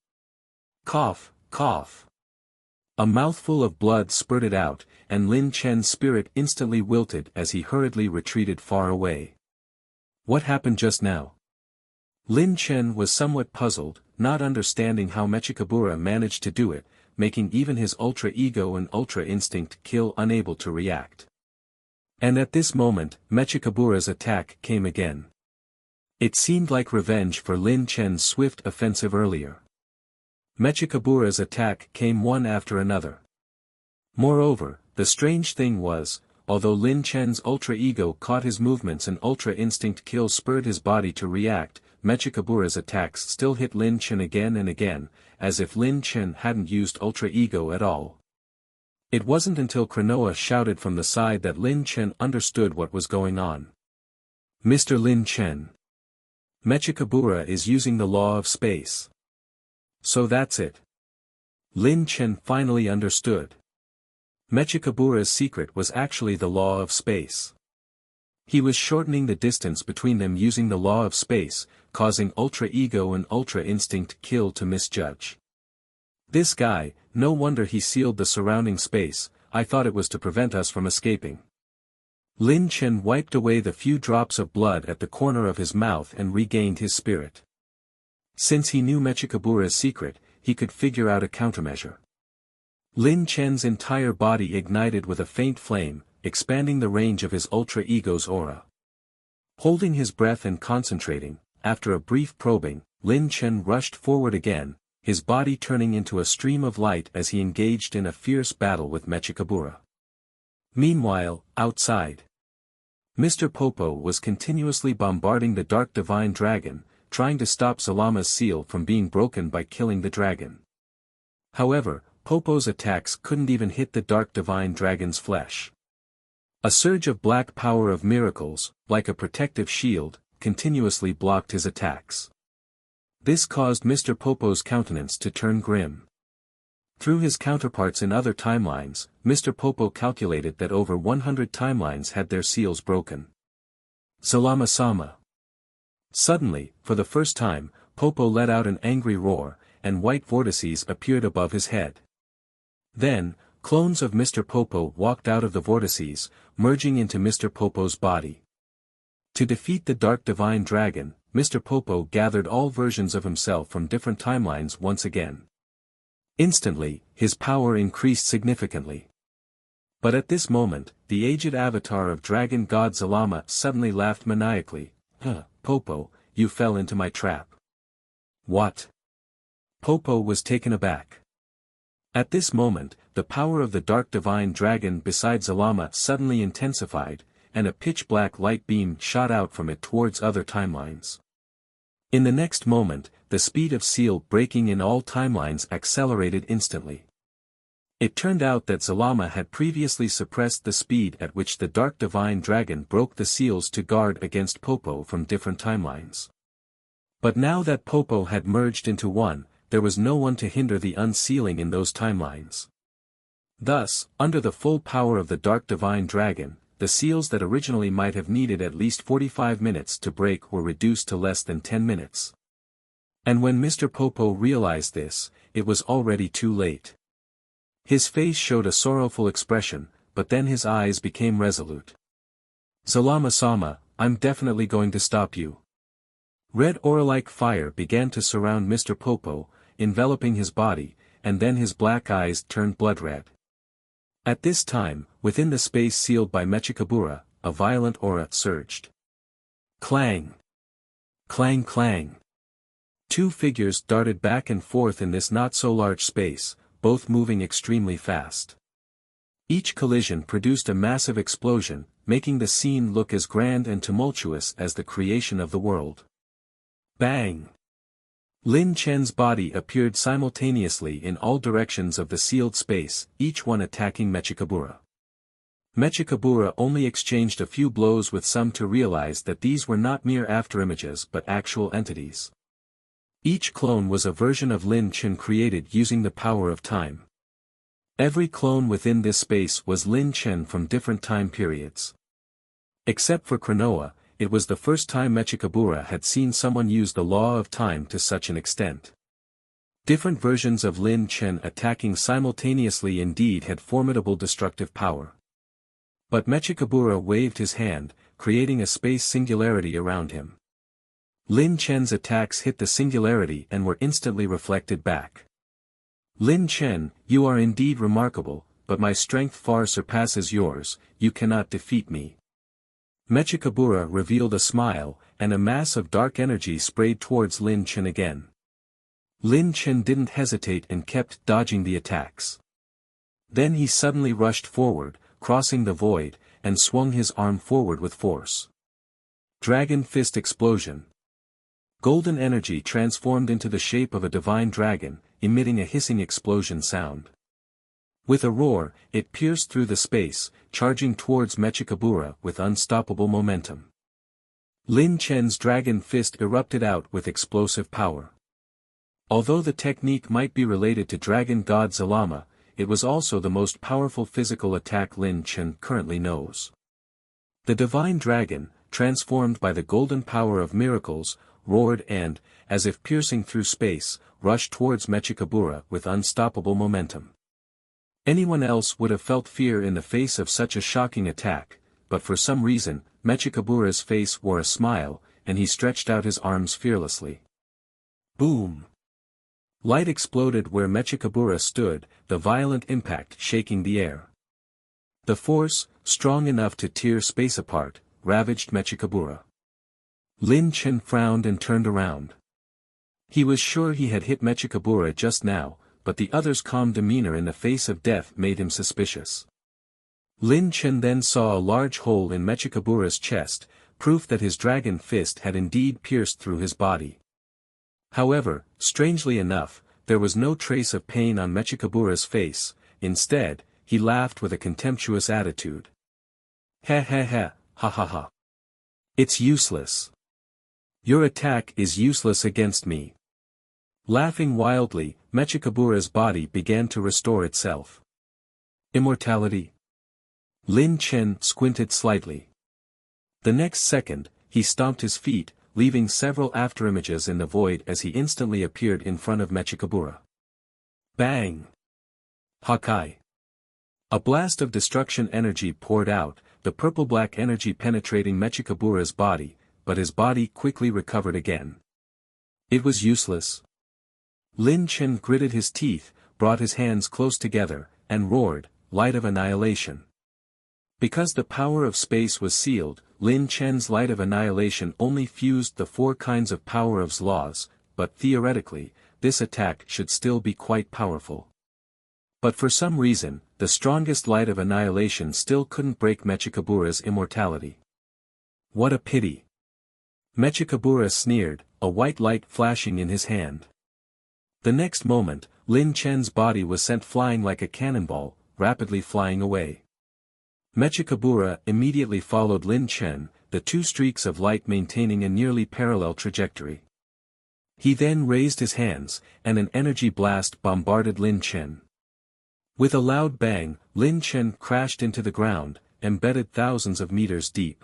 Cough, cough. A mouthful of blood spurted out, and Lin Chen's spirit instantly wilted as he hurriedly retreated far away. What happened just now? Lin Chen was somewhat puzzled, not understanding how Mechikabura managed to do it, making even his Ultra Ego and Ultra Instinct kill unable to react. And at this moment, Mechikabura's attack came again. It seemed like revenge for Lin Chen's swift offensive earlier. Mechikabura's attack came one after another. Moreover, the strange thing was, although Lin Chen's Ultra Ego caught his movements and Ultra Instinct kill spurred his body to react, Mechikabura's attacks still hit Lin Chen again and again, as if Lin Chen hadn't used Ultra Ego at all. It wasn't until Klonoa shouted from the side that Lin Chen understood what was going on. Mr. Lin Chen. Mechikabura is using the law of space. So that's it. Lin Chen finally understood. Mechikabura's secret was actually the law of space. He was shortening the distance between them using the law of space, causing Ultra Ego and Ultra Instinct kill to misjudge. This guy, no wonder he sealed the surrounding space, I thought it was to prevent us from escaping. Lin Chen wiped away the few drops of blood at the corner of his mouth and regained his spirit. Since he knew Mechikabura's secret, he could figure out a countermeasure. Lin Chen's entire body ignited with a faint flame, expanding the range of his Ultra Ego's aura. Holding his breath and concentrating, after a brief probing, Lin Chen rushed forward again, his body turning into a stream of light as he engaged in a fierce battle with Mechikabura. Meanwhile, outside, Mr. Popo was continuously bombarding the Dark Divine Dragon, trying to stop Zalama's seal from being broken by killing the dragon. However, Popo's attacks couldn't even hit the Dark Divine Dragon's flesh. A surge of black power of miracles, like a protective shield, continuously blocked his attacks. This caused Mr. Popo's countenance to turn grim. Through his counterparts in other timelines, Mr. Popo calculated that over 100 timelines had their seals broken. Zalama-sama. Suddenly, for the first time, Popo let out an angry roar, and white vortices appeared above his head. Then, clones of Mr. Popo walked out of the vortices, merging into Mr. Popo's body. To defeat the Dark Divine Dragon, Mr. Popo gathered all versions of himself from different timelines once again. Instantly, his power increased significantly. But at this moment, the aged avatar of Dragon God Zalama suddenly laughed maniacally. Popo, you fell into my trap." "What?" Popo was taken aback. At this moment, the power of the Dark Divine Dragon beside Zalama suddenly intensified, and a pitch-black light beam shot out from it towards other timelines. In the next moment, the speed of seal breaking in all timelines accelerated instantly. It turned out that Zalama had previously suppressed the speed at which the Dark Divine Dragon broke the seals to guard against Popo from different timelines. But now that Popo had merged into one, there was no one to hinder the unsealing in those timelines. Thus, under the full power of the Dark Divine Dragon, the seals that originally might have needed at least 45 minutes to break were reduced to less than 10 minutes. And when Mr. Popo realized this, it was already too late. His face showed a sorrowful expression, but then his eyes became resolute. "Zalama-sama, I'm definitely going to stop you." Red aura-like fire began to surround Mr. Popo, enveloping his body, and then his black eyes turned blood-red. At this time, within the space sealed by Mechikabura, a violent aura surged. Clang! Clang clang! Two figures darted back and forth in this not-so-large space, both moving extremely fast. Each collision produced a massive explosion, making the scene look as grand and tumultuous as the creation of the world. Bang! Lin Chen's body appeared simultaneously in all directions of the sealed space, each one attacking Mechikabura. Mechikabura only exchanged a few blows with some to realize that these were not mere afterimages but actual entities. Each clone was a version of Lin Chen created using the power of time. Every clone within this space was Lin Chen from different time periods. Except for Kranoa, it was the first time Mechikabura had seen someone use the law of time to such an extent. Different versions of Lin Chen attacking simultaneously indeed had formidable destructive power. But Mechikabura waved his hand, creating a space singularity around him. Lin Chen's attacks hit the singularity and were instantly reflected back. "Lin Chen, you are indeed remarkable, but my strength far surpasses yours, you cannot defeat me." Mechikabura revealed a smile, and a mass of dark energy sprayed towards Lin Chen again. Lin Chen didn't hesitate and kept dodging the attacks. Then he suddenly rushed forward, crossing the void, and swung his arm forward with force. Dragon Fist Explosion. Golden energy transformed into the shape of a divine dragon, emitting a hissing explosion sound. With a roar, it pierced through the space, charging towards Mechikabura with unstoppable momentum. Lin Chen's dragon fist erupted out with explosive power. Although the technique might be related to Dragon God Zalama, it was also the most powerful physical attack Lin Chen currently knows. The divine dragon, transformed by the golden power of miracles, roared and, as if piercing through space, rushed towards Mechikabura with unstoppable momentum. Anyone else would have felt fear in the face of such a shocking attack, but for some reason, Mechikabura's face wore a smile, and he stretched out his arms fearlessly. Boom! Light exploded where Mechikabura stood, the violent impact shaking the air. The force, strong enough to tear space apart, ravaged Mechikabura. Lin Chen frowned and turned around. He was sure he had hit Mechikabura just now, but the other's calm demeanor in the face of death made him suspicious. Lin Chen then saw a large hole in Mechikabura's chest, proof that his dragon fist had indeed pierced through his body. However, strangely enough, there was no trace of pain on Mechikabura's face. Instead, he laughed with a contemptuous attitude. Ha ha ha, ha ha ha. It's useless. Your attack is useless against me. Laughing wildly, Mechikabura's body began to restore itself. Immortality? Lin Chen squinted slightly. The next second, he stomped his feet, leaving several afterimages in the void as he instantly appeared in front of Mechikabura. Bang! Hakai! A blast of destruction energy poured out, the purple-black energy penetrating Mechikabura's body, but his body quickly recovered again. It was useless. Lin Chen gritted his teeth, brought his hands close together, and roared, "Light of Annihilation." Because the power of space was sealed, Lin Chen's Light of Annihilation only fused the 4 kinds of power of's laws, but theoretically, this attack should still be quite powerful. But for some reason, the strongest Light of Annihilation still couldn't break Mechikabura's immortality. What a pity! Mechikabura sneered, a white light flashing in his hand. The next moment, Lin Chen's body was sent flying like a cannonball, rapidly flying away. Mechikabura immediately followed Lin Chen, the 2 streaks of light maintaining a nearly parallel trajectory. He then raised his hands, and an energy blast bombarded Lin Chen. With a loud bang, Lin Chen crashed into the ground, embedded thousands of meters deep.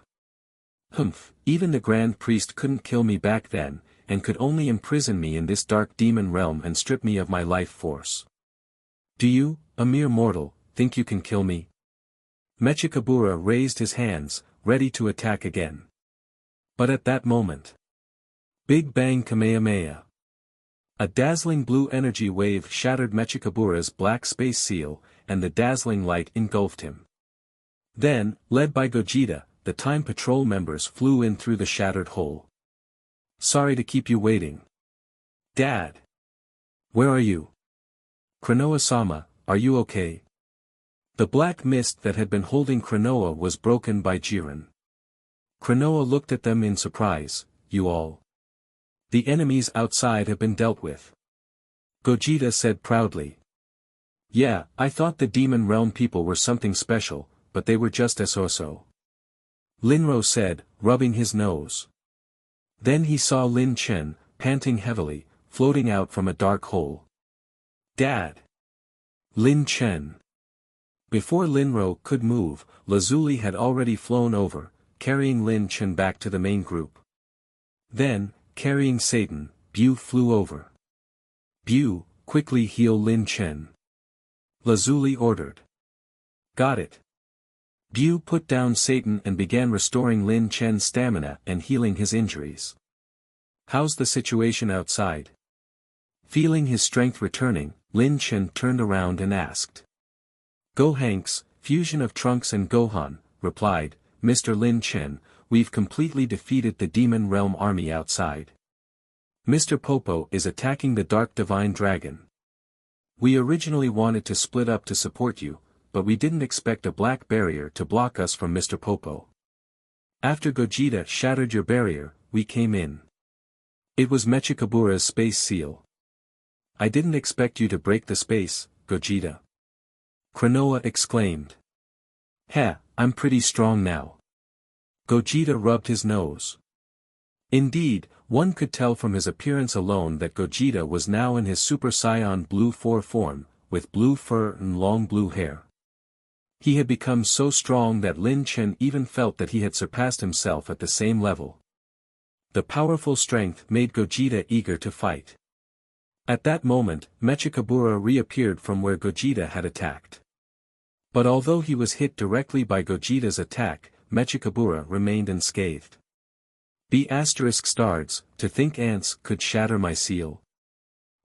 Humph, even the Grand Priest couldn't kill me back then, and could only imprison me in this dark demon realm and strip me of my life force. Do you, a mere mortal, think you can kill me? Mechikabura raised his hands, ready to attack again. But at that moment, Big Bang Kamehameha. A dazzling blue energy wave shattered Mechikabura's black space seal, and the dazzling light engulfed him. Then, led by Gogeta, the Time Patrol members flew in through the shattered hole. Sorry to keep you waiting. Dad! Where are you? Kranoa-sama, are you okay? The black mist that had been holding Kranoa was broken by Jiren. Kranoa looked at them in surprise. You all. The enemies outside have been dealt with. Gogeta said proudly. Yeah, I thought the demon realm people were something special, but they were just so. Linro said, rubbing his nose. Then he saw Lin Chen, panting heavily, floating out from a dark hole. Dad! Lin Chen! Before Linro could move, Lazuli had already flown over, carrying Lin Chen back to the main group. Then, carrying Satan, Bu flew over. Bu, quickly heal Lin Chen. Lazuli ordered. Got it. Bu put down Satan and began restoring Lin Chen's stamina and healing his injuries. How's the situation outside? Feeling his strength returning, Lin Chen turned around and asked. Gohanks, fusion of Trunks and Gohan, replied, Mr. Lin Chen, we've completely defeated the Demon Realm army outside. Mr. Popo is attacking the Dark Divine Dragon. We originally wanted to split up to support you, but we didn't expect a black barrier to block us from Mr. Popo. After Gogeta shattered your barrier, we came in. It was Mechikabura's space seal. I didn't expect you to break the space, Gogeta. Kranoa exclaimed. Ha, I'm pretty strong now. Gogeta rubbed his nose. Indeed, one could tell from his appearance alone that Gogeta was now in his Super Saiyan Blue 4 form, with blue fur and long blue hair. He had become so strong that Lin Chen even felt that he had surpassed himself at the same level. The powerful strength made Gogeta eager to fight. At that moment, Mechikabura reappeared from where Gogeta had attacked. But although he was hit directly by Gogeta's attack, Mechikabura remained unscathed. ****, to think ants could shatter my seal.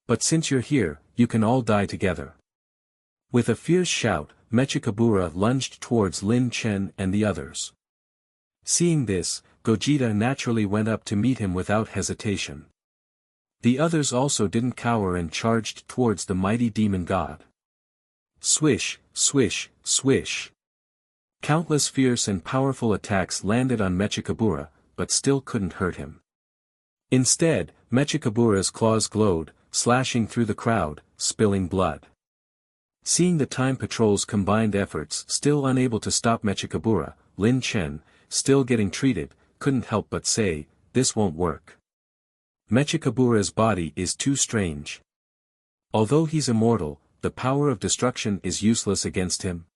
But since you're here, you can all die together. With a fierce shout, Mechikabura lunged towards Lin Chen and the others. Seeing this, Gogeta naturally went up to meet him without hesitation. The others also didn't cower and charged towards the mighty demon god. Swish, swish, swish. Countless fierce and powerful attacks landed on Mechikabura, but still couldn't hurt him. Instead, Mechikabura's claws glowed, slashing through the crowd, spilling blood. Seeing the Time Patrol's combined efforts still unable to stop Mechikabura, Lin Chen, still getting treated, couldn't help but say, "This won't work. Mechikabura's body is too strange. Although he's immortal, the power of destruction is useless against him."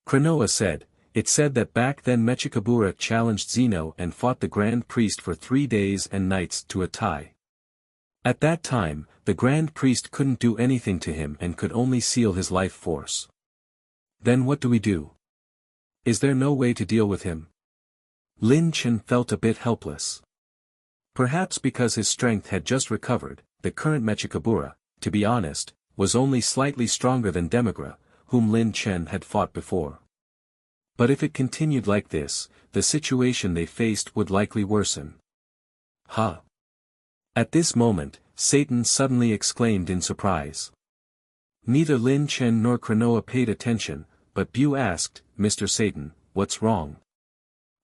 Kranoa said, "It said that back then Mechikabura challenged Zeno and fought the Grand Priest for 3 days and nights to a tie. At that time, the Grand Priest couldn't do anything to him and could only seal his life force. Then what do we do? Is there no way to deal with him?" Lin Chen felt a bit helpless. Perhaps because his strength had just recovered, the current Mechikabura, to be honest, was only slightly stronger than Demigra, whom Lin Chen had fought before. But if it continued like this, the situation they faced would likely worsen. "Ha!" At this moment, Satan suddenly exclaimed in surprise. Neither Lin Chen nor Kranoa paid attention, but Bu asked, "Mr. Satan, what's wrong?"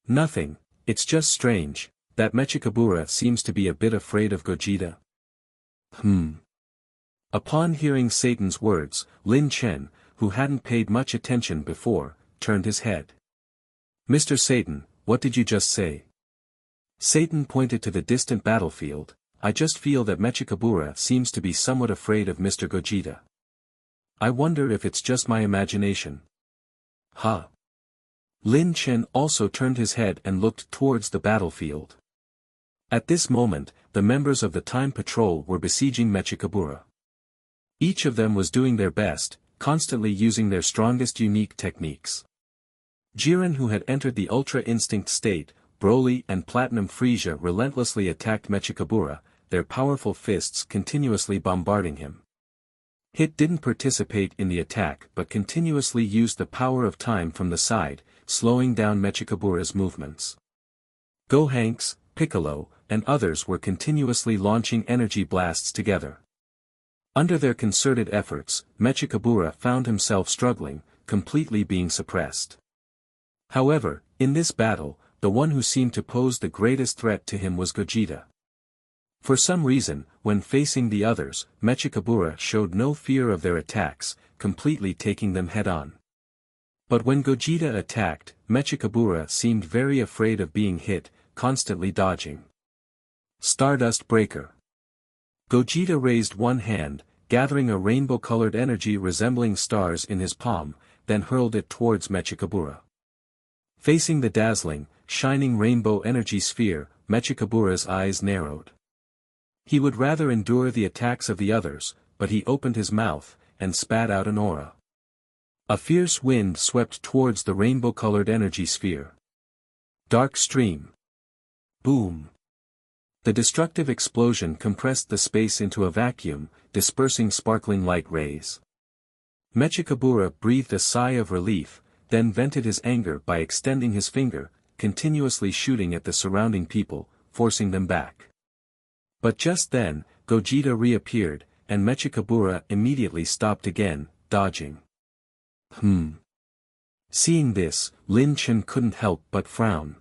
"Nothing, it's just strange, that Mechikabura seems to be a bit afraid of Gogeta." Upon hearing Satan's words, Lin Chen, who hadn't paid much attention before, turned his head. "Mr. Satan, what did you just say?" Satan pointed to the distant battlefield. "I just feel that Mechikabura seems to be somewhat afraid of Mr. Gogeta. I wonder if it's just my imagination." "Ha!" Lin Chen also turned his head and looked towards the battlefield. At this moment, the members of the Time Patrol were besieging Mechikabura. Each of them was doing their best, constantly using their strongest unique techniques. Jiren, who had entered the Ultra Instinct state, Broly and Platinum Frieza relentlessly attacked Mechikabura, their powerful fists continuously bombarding him. Hit didn't participate in the attack but continuously used the power of time from the side, slowing down Mechikabura's movements. Gohanks, Piccolo, and others were continuously launching energy blasts together. Under their concerted efforts, Mechikabura found himself struggling, completely being suppressed. However, in this battle, the one who seemed to pose the greatest threat to him was Gogeta. For some reason, when facing the others, Mechikabura showed no fear of their attacks, completely taking them head-on. But when Gogeta attacked, Mechikabura seemed very afraid of being hit, constantly dodging. Stardust Breaker. Gogeta raised one hand, gathering a rainbow-colored energy resembling stars in his palm, then hurled it towards Mechikabura. Facing the dazzling, shining rainbow energy sphere, Mechikabura's eyes narrowed. He would rather endure the attacks of the others, but he opened his mouth, and spat out an aura. A fierce wind swept towards the rainbow-colored energy sphere. Dark Stream. Boom. The destructive explosion compressed the space into a vacuum, dispersing sparkling light rays. Mechikabura breathed a sigh of relief, then vented his anger by extending his finger, continuously shooting at the surrounding people, forcing them back. But just then, Gogeta reappeared, and Mechikabura immediately stopped again, dodging. Seeing this, Lin Chen couldn't help but frown.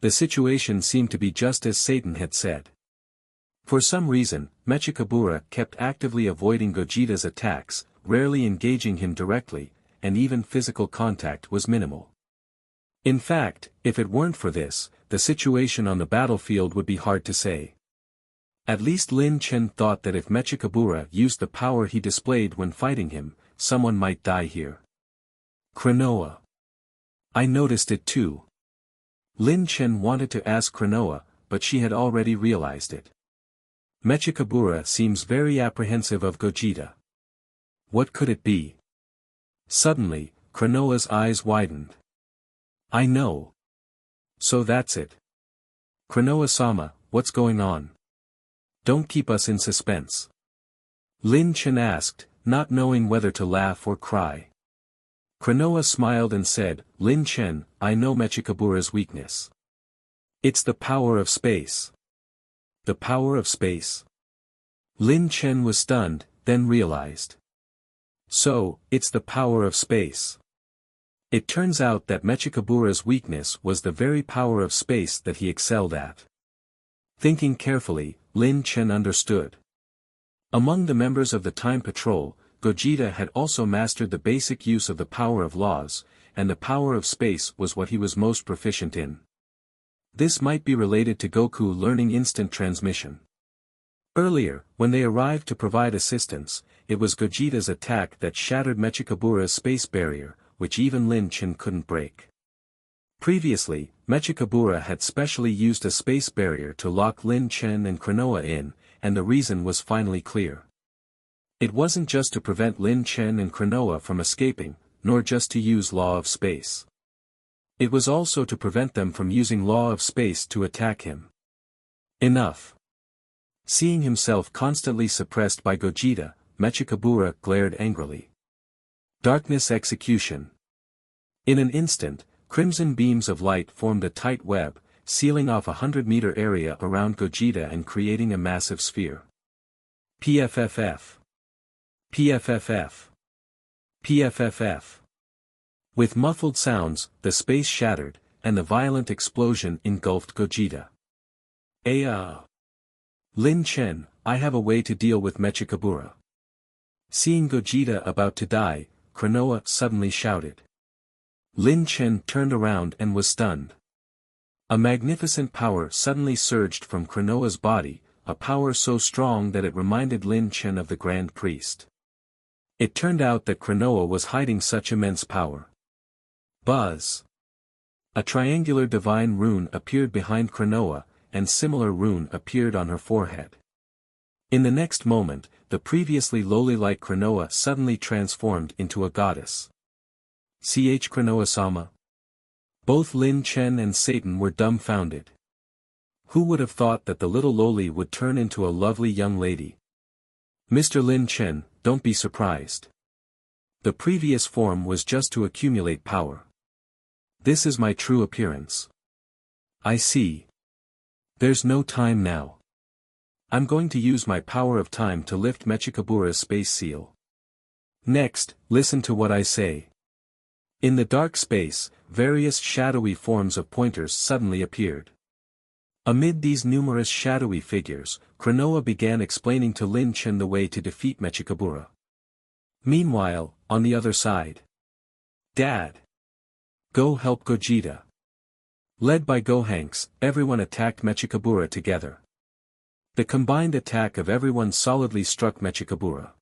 The situation seemed to be just as Satan had said. For some reason, Mechikabura kept actively avoiding Gogeta's attacks, rarely engaging him directly, and even physical contact was minimal. In fact, if it weren't for this, the situation on the battlefield would be hard to say. At least Lin Chen thought that if Mechikabura used the power he displayed when fighting him, someone might die here. Kranoa. I noticed it too. Lin Chen wanted to ask Kranoa, but she had already realized it. Mechikabura seems very apprehensive of Gogeta. What could it be? Suddenly, Kranoa's eyes widened. I know. So that's it. Kranoa-sama, what's going on? Don't keep us in suspense. Lin Chen asked, not knowing whether to laugh or cry. Kranoa smiled and said, Lin Chen, I know Mechikabura's weakness. It's the power of space. The power of space? Lin Chen was stunned, then realized. So, it's the power of space. It turns out that Mechikabura's weakness was the very power of space that he excelled at. Thinking carefully, Lin Chen understood. Among the members of the Time Patrol, Gogeta had also mastered the basic use of the power of laws, and the power of space was what he was most proficient in. This might be related to Goku learning instant transmission. Earlier, when they arrived to provide assistance, it was Gogeta's attack that shattered Mechikabura's space barrier, which even Lin Chen couldn't break. Previously, Mechikabura had specially used a space barrier to lock Lin Chen and Kranoa in, and the reason was finally clear. It wasn't just to prevent Lin Chen and Kranoa from escaping, nor just to use Law of Space. It was also to prevent them from using Law of Space to attack him. Enough. Seeing himself constantly suppressed by Gogeta, Mechikabura glared angrily. Darkness execution. In an instant, crimson beams of light formed a tight web, sealing off 100-meter area around Gogeta and creating a massive sphere. PFFF. PFFF. PFFF. With muffled sounds, the space shattered, and the violent explosion engulfed Gogeta. Lin Chen, I have a way to deal with Mechikabura. Seeing Gogeta about to die, Kranoa suddenly shouted. Lin Chen turned around and was stunned. A magnificent power suddenly surged from Kranoa's body, a power so strong that it reminded Lin Chen of the Grand Priest. It turned out that Kranoa was hiding such immense power. Buzz! A triangular divine rune appeared behind Kranoa, and similar rune appeared on her forehead. In the next moment, the previously lowly-like Kranoa suddenly transformed into a goddess. Kranoa-sama? Both Lin Chen and Satan were dumbfounded. Who would have thought that the little lowly would turn into a lovely young lady? Mr. Lin Chen, don't be surprised. The previous form was just to accumulate power. This is my true appearance. I see. There's no time now. I'm going to use my power of time to lift Mechikabura's space seal. Next, listen to what I say. In the dark space, various shadowy forms of pointers suddenly appeared. Amid these numerous shadowy figures, Kranoa began explaining to Lin Chen the way to defeat Mechikabura. Meanwhile, on the other side. Dad! Go help Gogeta. Led by Gohanks, everyone attacked Mechikabura together. The combined attack of everyone solidly struck Mechikabura.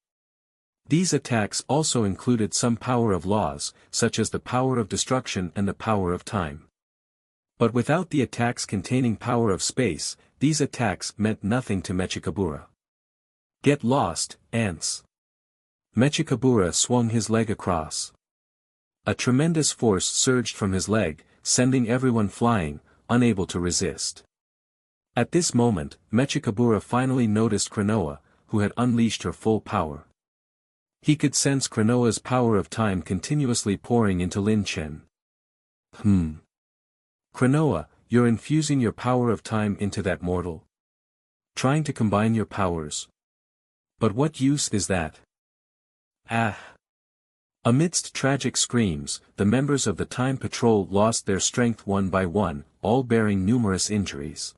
These attacks also included some power of laws, such as the power of destruction and the power of time. But without the attacks containing power of space, these attacks meant nothing to Mechikabura. Get lost, ants! Mechikabura swung his leg across. A tremendous force surged from his leg, sending everyone flying, unable to resist. At this moment, Mechikabura finally noticed Kranoa, who had unleashed her full power. He could sense Kranoa's power of time continuously pouring into Lin Chen. Kranoa, you're infusing your power of time into that mortal? Trying to combine your powers. But what use is that? Amidst tragic screams, the members of the Time Patrol lost their strength one by one, all bearing numerous injuries.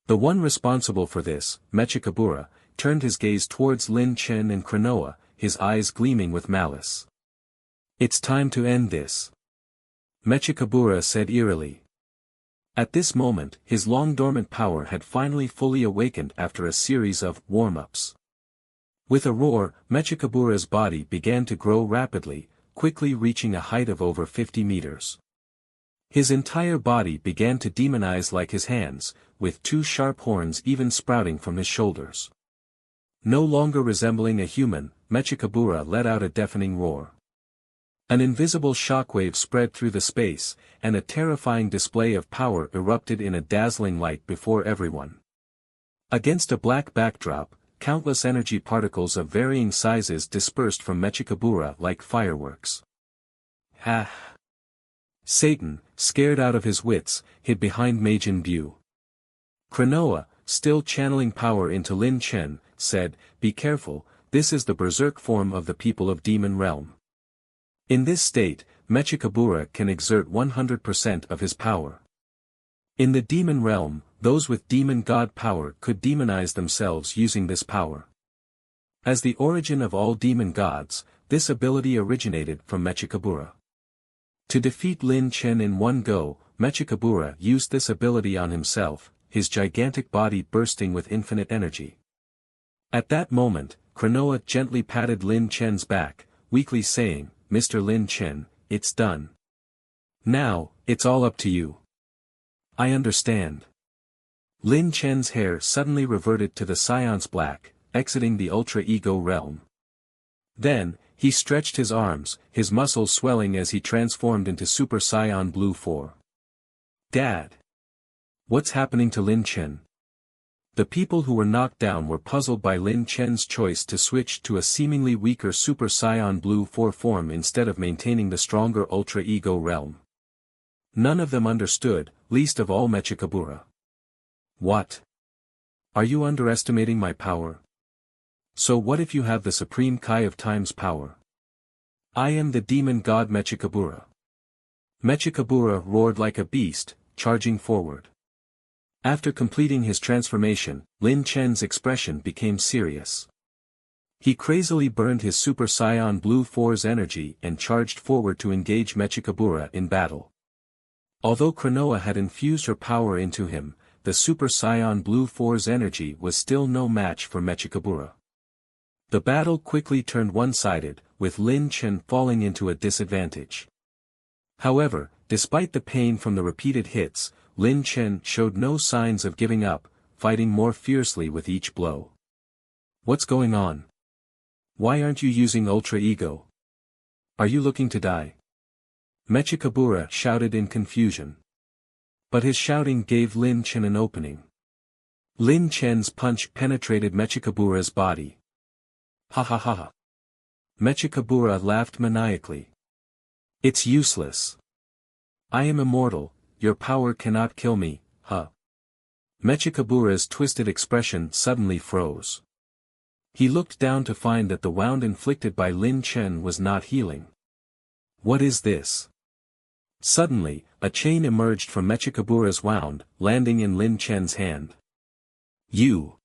The one responsible for this, Mechikabura, turned his gaze towards Lin Chen and Kranoa, his eyes gleaming with malice. It's time to end this. Mechikabura said eerily. At this moment, his long-dormant power had finally fully awakened after a series of warm-ups. With a roar, Mechikabura's body began to grow rapidly, quickly reaching a height of over 50 meters. His entire body began to demonize like his hands, with two sharp horns even sprouting from his shoulders. No longer resembling a human, Mechikabura let out a deafening roar. An invisible shockwave spread through the space, and a terrifying display of power erupted in a dazzling light before everyone. Against a black backdrop, countless energy particles of varying sizes dispersed from Mechikabura like fireworks. Satan, scared out of his wits, hid behind Majin Buu. Kranoa, still channeling power into Lin Chen, said, "Be careful, this is the berserk form of the people of Demon Realm. In this state, Mechikabura can exert 100% of his power. In the Demon Realm, those with demon god power could demonize themselves using this power. As the origin of all demon gods, this ability originated from Mechikabura. To defeat Lin Chen in one go, Mechikabura used this ability on himself, his gigantic body bursting with infinite energy. At that moment, Kranoa gently patted Lin Chen's back, weakly saying, "Mr. Lin Chen, it's done. Now, it's all up to you." "I understand." Lin Chen's hair suddenly reverted to the Saiyans black, exiting the Ultra Ego realm. Then, he stretched his arms, his muscles swelling as he transformed into Super Saiyan Blue 4. "Dad! What's happening to Lin Chen?" The people who were knocked down were puzzled by Lin Chen's choice to switch to a seemingly weaker Super Saiyan Blue 4 form instead of maintaining the stronger Ultra Ego realm. None of them understood, least of all Mechikabura. "What? Are you underestimating my power? So what if you have the supreme Kai of Time's power? I am the demon god Mechikabura." Mechikabura roared like a beast, charging forward. After completing his transformation, Lin Chen's expression became serious. He crazily burned his Super Saiyan Blue 4's energy and charged forward to engage Mechikabura in battle. Although Kranoa had infused her power into him, the Super Saiyan Blue 4's energy was still no match for Mechikabura. The battle quickly turned one-sided, with Lin Chen falling into a disadvantage. However, despite the pain from the repeated hits, Lin Chen showed no signs of giving up, fighting more fiercely with each blow. "What's going on? Why aren't you using Ultra Ego? Are you looking to die?" Mechikabura shouted in confusion. But his shouting gave Lin Chen an opening. Lin Chen's punch penetrated Mechikabura's body. "Ha ha ha ha." Mechikabura laughed maniacally. "It's useless. I am immortal, your power cannot kill me, huh?" Mechikabura's twisted expression suddenly froze. He looked down to find that the wound inflicted by Lin Chen was not healing. "What is this?" Suddenly, a chain emerged from Mechikabura's wound, landing in Lin Chen's hand. "You!"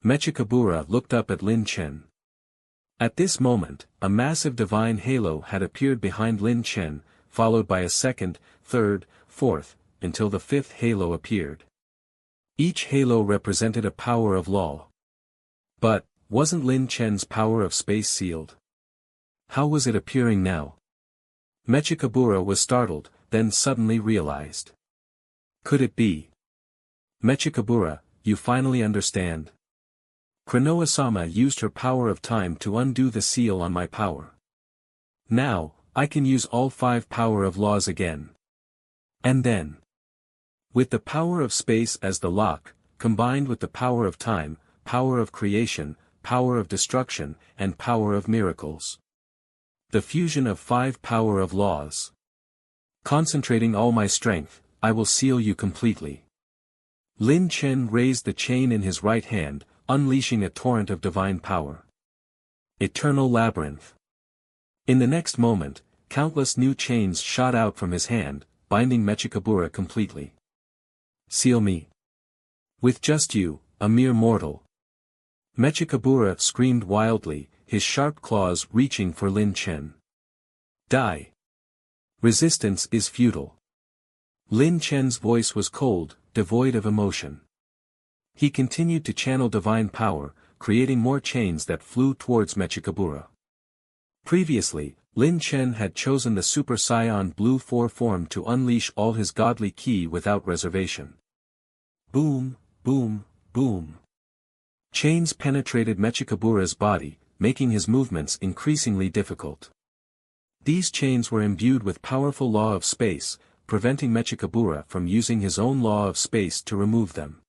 Mechikabura looked up at Lin Chen. At this moment, a massive divine halo had appeared behind Lin Chen, followed by a second, third, fourth, until the fifth halo appeared. Each halo represented a power of law. But, wasn't Lin Chen's power of space sealed? How was it appearing now? Mechikabura was startled, then suddenly realized. Could it be? "Mechikabura, you finally understand. Kranoa-sama used her power of time to undo the seal on my power. Now, I can use all 5 power of laws again. And then, with the power of space as the lock, combined with the power of time, power of creation, power of destruction, and power of miracles. The fusion of 5 power of laws. Concentrating all my strength, I will seal you completely." Lin Chen raised the chain in his right hand, unleashing a torrent of divine power. Eternal Labyrinth. In the next moment, countless new chains shot out from his hand, binding Mechikabura completely. "Seal me. With just you, a mere mortal." Mechikabura screamed wildly, his sharp claws reaching for Lin Chen. "Die. Resistance is futile." Lin Chen's voice was cold, devoid of emotion. He continued to channel divine power, creating more chains that flew towards Mechikabura. Previously, Lin Chen had chosen the Super Saiyan Blue 4 form to unleash all his godly ki without reservation. Boom, boom, boom. Chains penetrated Mechikabura's body, making his movements increasingly difficult. These chains were imbued with powerful law of space, preventing Mechikabura from using his own law of space to remove them.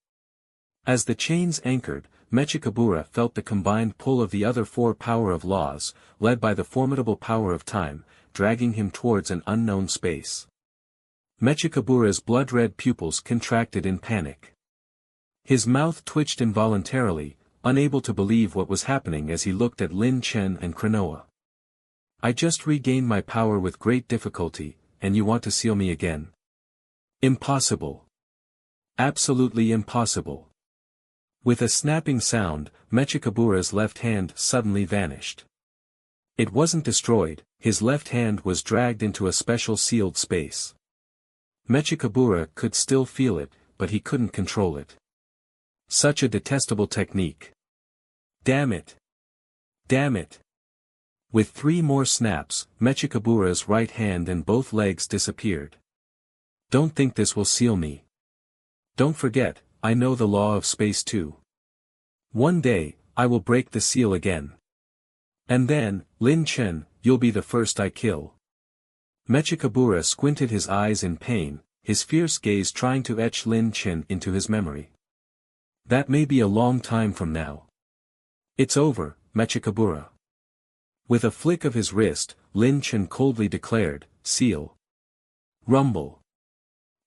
As the chains anchored, Mechikabura felt the combined pull of the other 4 power of laws, led by the formidable power of time, dragging him towards an unknown space. Mechikabura's blood-red pupils contracted in panic. His mouth twitched involuntarily, unable to believe what was happening as he looked at Lin Chen and Klonoa. I just regained my power with great difficulty, and you want to seal me again? Impossible. Absolutely impossible. With a snapping sound, Mechikabura's left hand suddenly vanished. It wasn't destroyed, his left hand was dragged into a special sealed space. Mechikabura could still feel it, but he couldn't control it. Such a detestable technique. Damn it! Damn it! With 3 more snaps, Mechikabura's right hand and both legs disappeared. Don't think this will seal me. Don't forget, I know the law of space too. One day, I will break the seal again. And then, Lin Chen, you'll be the first I kill. Mechikabura squinted his eyes in pain, his fierce gaze trying to etch Lin Chen into his memory. That may be a long time from now. It's over, Mechikabura. With a flick of his wrist, Lin Chen coldly declared, seal. Rumble.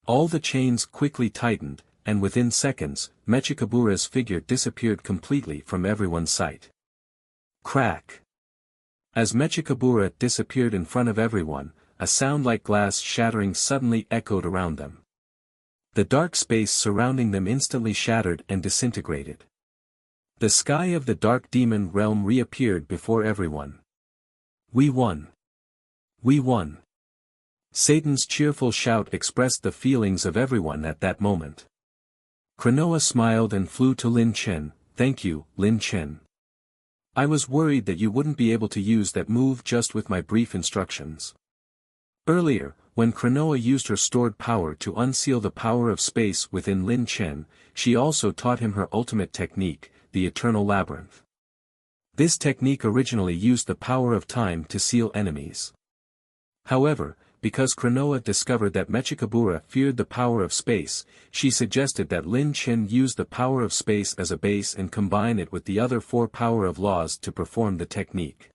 All the chains quickly tightened, and within seconds, Mechikabura's figure disappeared completely from everyone's sight. Crack. As Mechikabura disappeared in front of everyone, a sound like glass shattering suddenly echoed around them. The dark space surrounding them instantly shattered and disintegrated. The sky of the dark demon realm reappeared before everyone. We won. We won. Satan's cheerful shout expressed the feelings of everyone at that moment. Klonoa smiled and flew to Lin Chen. Thank you, Lin Chen. I was worried that you wouldn't be able to use that move just with my brief instructions. Earlier, when Klonoa used her stored power to unseal the power of space within Lin Chen, she also taught him her ultimate technique, the Eternal Labyrinth. This technique originally used the power of time to seal enemies. However, because Klonoa discovered that Mechikabura feared the power of space, she suggested that Lin Chen use the power of space as a base and combine it with the other 4 power of laws to perform the technique.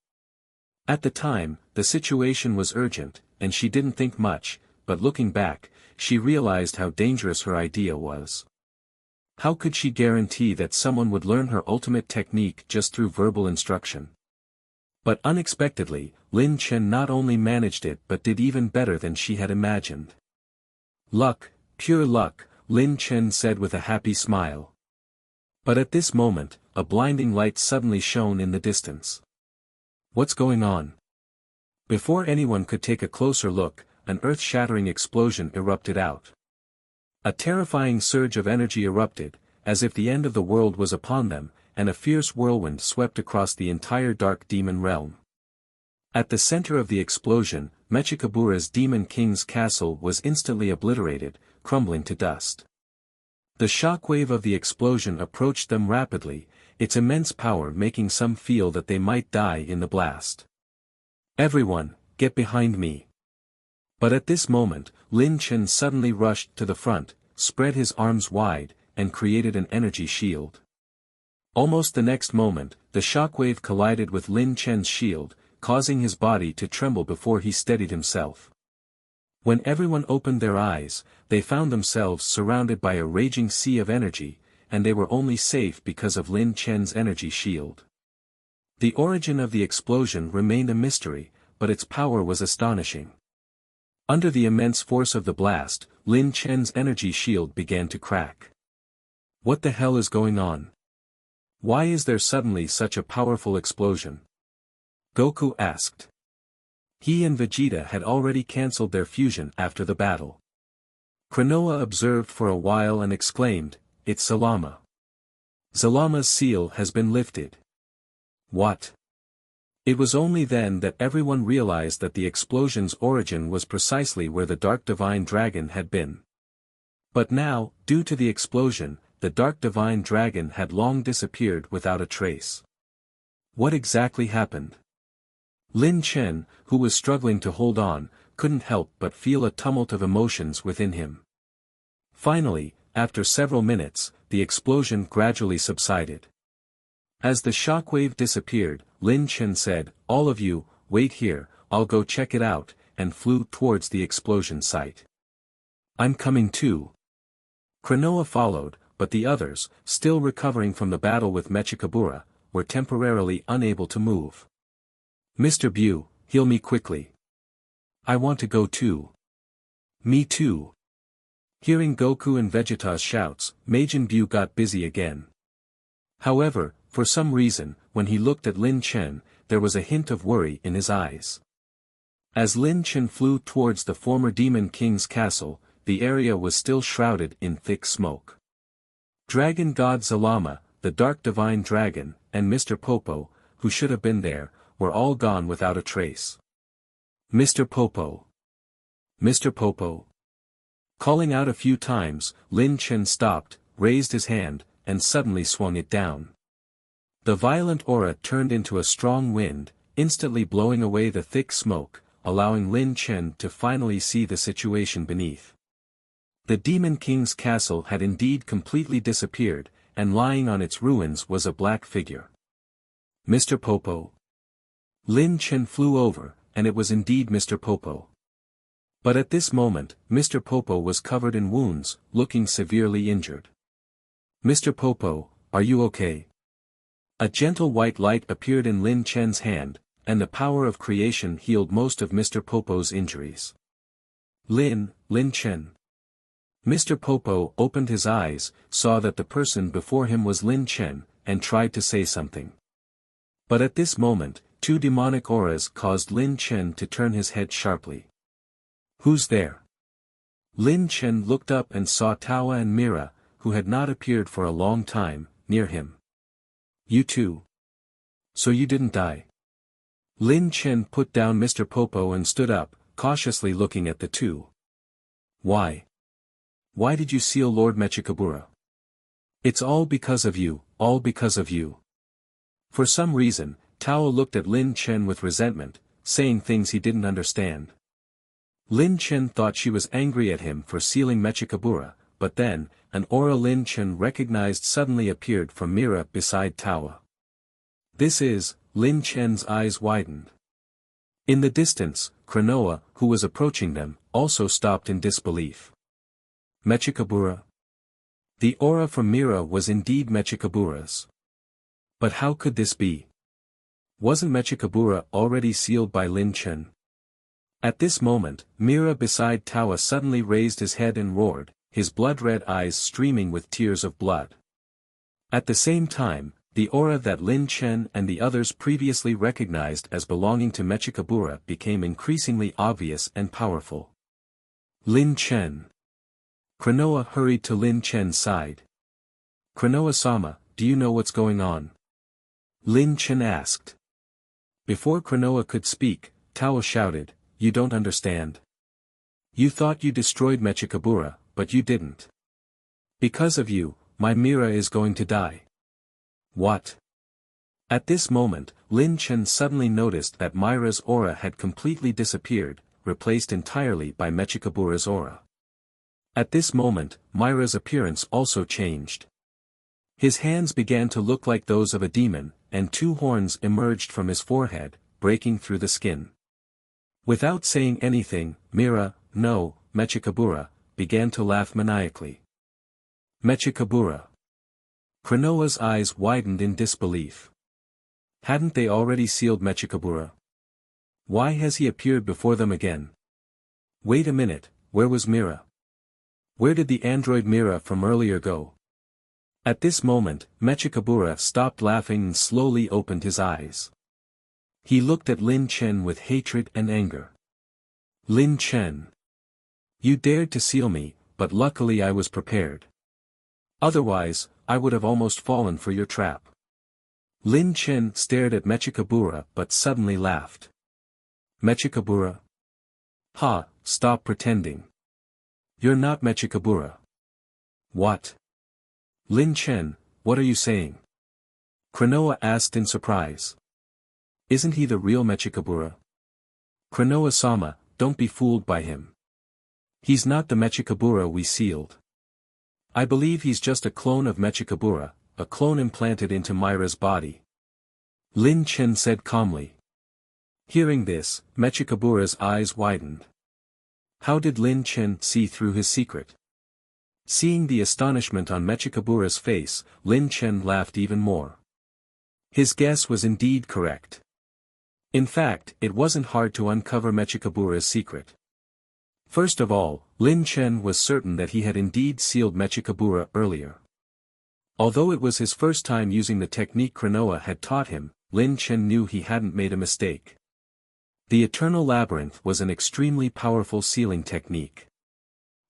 At the time, the situation was urgent, and she didn't think much, but looking back, she realized how dangerous her idea was. How could she guarantee that someone would learn her ultimate technique just through verbal instruction? But unexpectedly, Lin Chen not only managed it but did even better than she had imagined. Luck, pure luck, Lin Chen said with a happy smile. But at this moment, a blinding light suddenly shone in the distance. What's going on? Before anyone could take a closer look, an earth-shattering explosion erupted out. A terrifying surge of energy erupted, as if the end of the world was upon them, and a fierce whirlwind swept across the entire dark demon realm. At the center of the explosion, Mechikabura's Demon King's castle was instantly obliterated, crumbling to dust. The shockwave of the explosion approached them rapidly, its immense power making some feel that they might die in the blast. Everyone, get behind me. But at this moment, Lin Chen suddenly rushed to the front, spread his arms wide, and created an energy shield. Almost the next moment, the shockwave collided with Lin Chen's shield, causing his body to tremble before he steadied himself. When everyone opened their eyes, they found themselves surrounded by a raging sea of energy, and they were only safe because of Lin Chen's energy shield. The origin of the explosion remained a mystery, but its power was astonishing. Under the immense force of the blast, Lin Chen's energy shield began to crack. What the hell is going on? Why is there suddenly such a powerful explosion? Goku asked. He and Vegeta had already cancelled their fusion after the battle. Klonoa observed for a while and exclaimed, "It's Zalama. Zalama's seal has been lifted." What? It was only then that everyone realized that the explosion's origin was precisely where the Dark Divine Dragon had been. But now, due to the explosion, the Dark Divine Dragon had long disappeared without a trace. What exactly happened? Lin Chen, who was struggling to hold on, couldn't help but feel a tumult of emotions within him. Finally, after several minutes, the explosion gradually subsided. As the shockwave disappeared, Lin Chen said, "All of you, wait here, I'll go check it out," and flew towards the explosion site. "I'm coming too." Klonoa followed, but the others, still recovering from the battle with Mechikabura, were temporarily unable to move. "Mr. Bu, heal me quickly. I want to go too." "Me too." Hearing Goku and Vegeta's shouts, Majin Bu got busy again. However, for some reason, when he looked at Lin Chen, there was a hint of worry in his eyes. As Lin Chen flew towards the former Demon King's castle, the area was still shrouded in thick smoke. Dragon God Zalama, the Dark Divine Dragon, and Mr. Popo, who should have been there, were all gone without a trace. "Mr. Popo! Mr. Popo!" Calling out a few times, Lin Chen stopped, raised his hand, and suddenly swung it down. The violent aura turned into a strong wind, instantly blowing away the thick smoke, allowing Lin Chen to finally see the situation beneath. The Demon King's castle had indeed completely disappeared, and lying on its ruins was a black figure. "Mr. Popo." Lin Chen flew over, and it was indeed Mr. Popo. But at this moment, Mr. Popo was covered in wounds, looking severely injured. "Mr. Popo, are you okay?" A gentle white light appeared in Lin Chen's hand, and the power of creation healed most of Mr. Popo's injuries. Lin Chen." Mr. Popo opened his eyes, saw that the person before him was Lin Chen, and tried to say something. But at this moment, two demonic auras caused Lin Chen to turn his head sharply. "Who's there?" Lin Chen looked up and saw Tawa and Mira, who had not appeared for a long time, near him. "You too? So you didn't die?" Lin Chen put down Mr. Popo and stood up, cautiously looking at the two. "Why? Why did you seal Lord Mechikabura?" "It's all because of you, all because of you." For some reason, Tao looked at Lin Chen with resentment, saying things he didn't understand. Lin Chen thought she was angry at him for sealing Mechikabura, but then, an aura Lin Chen recognized suddenly appeared from Mira beside Tawa. "This is," Lin Chen's eyes widened. In the distance, Kranoa, who was approaching them, also stopped in disbelief. "Mechikabura?" The aura from Mira was indeed Mechikabura's. But how could this be? Wasn't Mechikabura already sealed by Lin Chen? At this moment, Mira beside Tawa suddenly raised his head and roared, his blood-red eyes streaming with tears of blood. At the same time, the aura that Lin Chen and the others previously recognized as belonging to Mechikabura became increasingly obvious and powerful. "Lin Chen." Kranoa hurried to Lin Chen's side. "Kranoa-sama, do you know what's going on?" Lin Chen asked. Before Kranoa could speak, Tawa shouted, "You don't understand. You thought you destroyed Mechikabura, but you didn't. Because of you, my Mira is going to die." "What?" At this moment, Lin Chen suddenly noticed that Mira's aura had completely disappeared, replaced entirely by Mechikabura's aura. At this moment, Mira's appearance also changed. His hands began to look like those of a demon, and two horns emerged from his forehead, breaking through the skin. Without saying anything, Mechikabura, began to laugh maniacally. "Mechikabura." Kranoa's eyes widened in disbelief. Hadn't they already sealed Mechikabura? Why has he appeared before them again? Wait a minute, where was Mira? Where did the android Mira from earlier go? At this moment, Mechikabura stopped laughing and slowly opened his eyes. He looked at Lin Chen with hatred and anger. "Lin Chen. You dared to seal me, but luckily I was prepared. Otherwise, I would have almost fallen for your trap." Lin Chen stared at Mechikabura but suddenly laughed. "Mechikabura? Ha, stop pretending. You're not Mechikabura." "What? Lin Chen, what are you saying?" Kranoa asked in surprise. "Isn't he the real Mechikabura?" "Kranoa-sama, don't be fooled by him. He's not the Mechikabura we sealed. I believe he's just a clone of Mechikabura, a clone implanted into Mira's body," Lin Chen said calmly. Hearing this, Mechikabura's eyes widened. How did Lin Chen see through his secret? Seeing the astonishment on Mechikabura's face, Lin Chen laughed even more. His guess was indeed correct. In fact, it wasn't hard to uncover Mechikabura's secret. First of all, Lin Chen was certain that he had indeed sealed Mechikabura earlier. Although it was his first time using the technique Kranoa had taught him, Lin Chen knew he hadn't made a mistake. The Eternal Labyrinth was an extremely powerful sealing technique.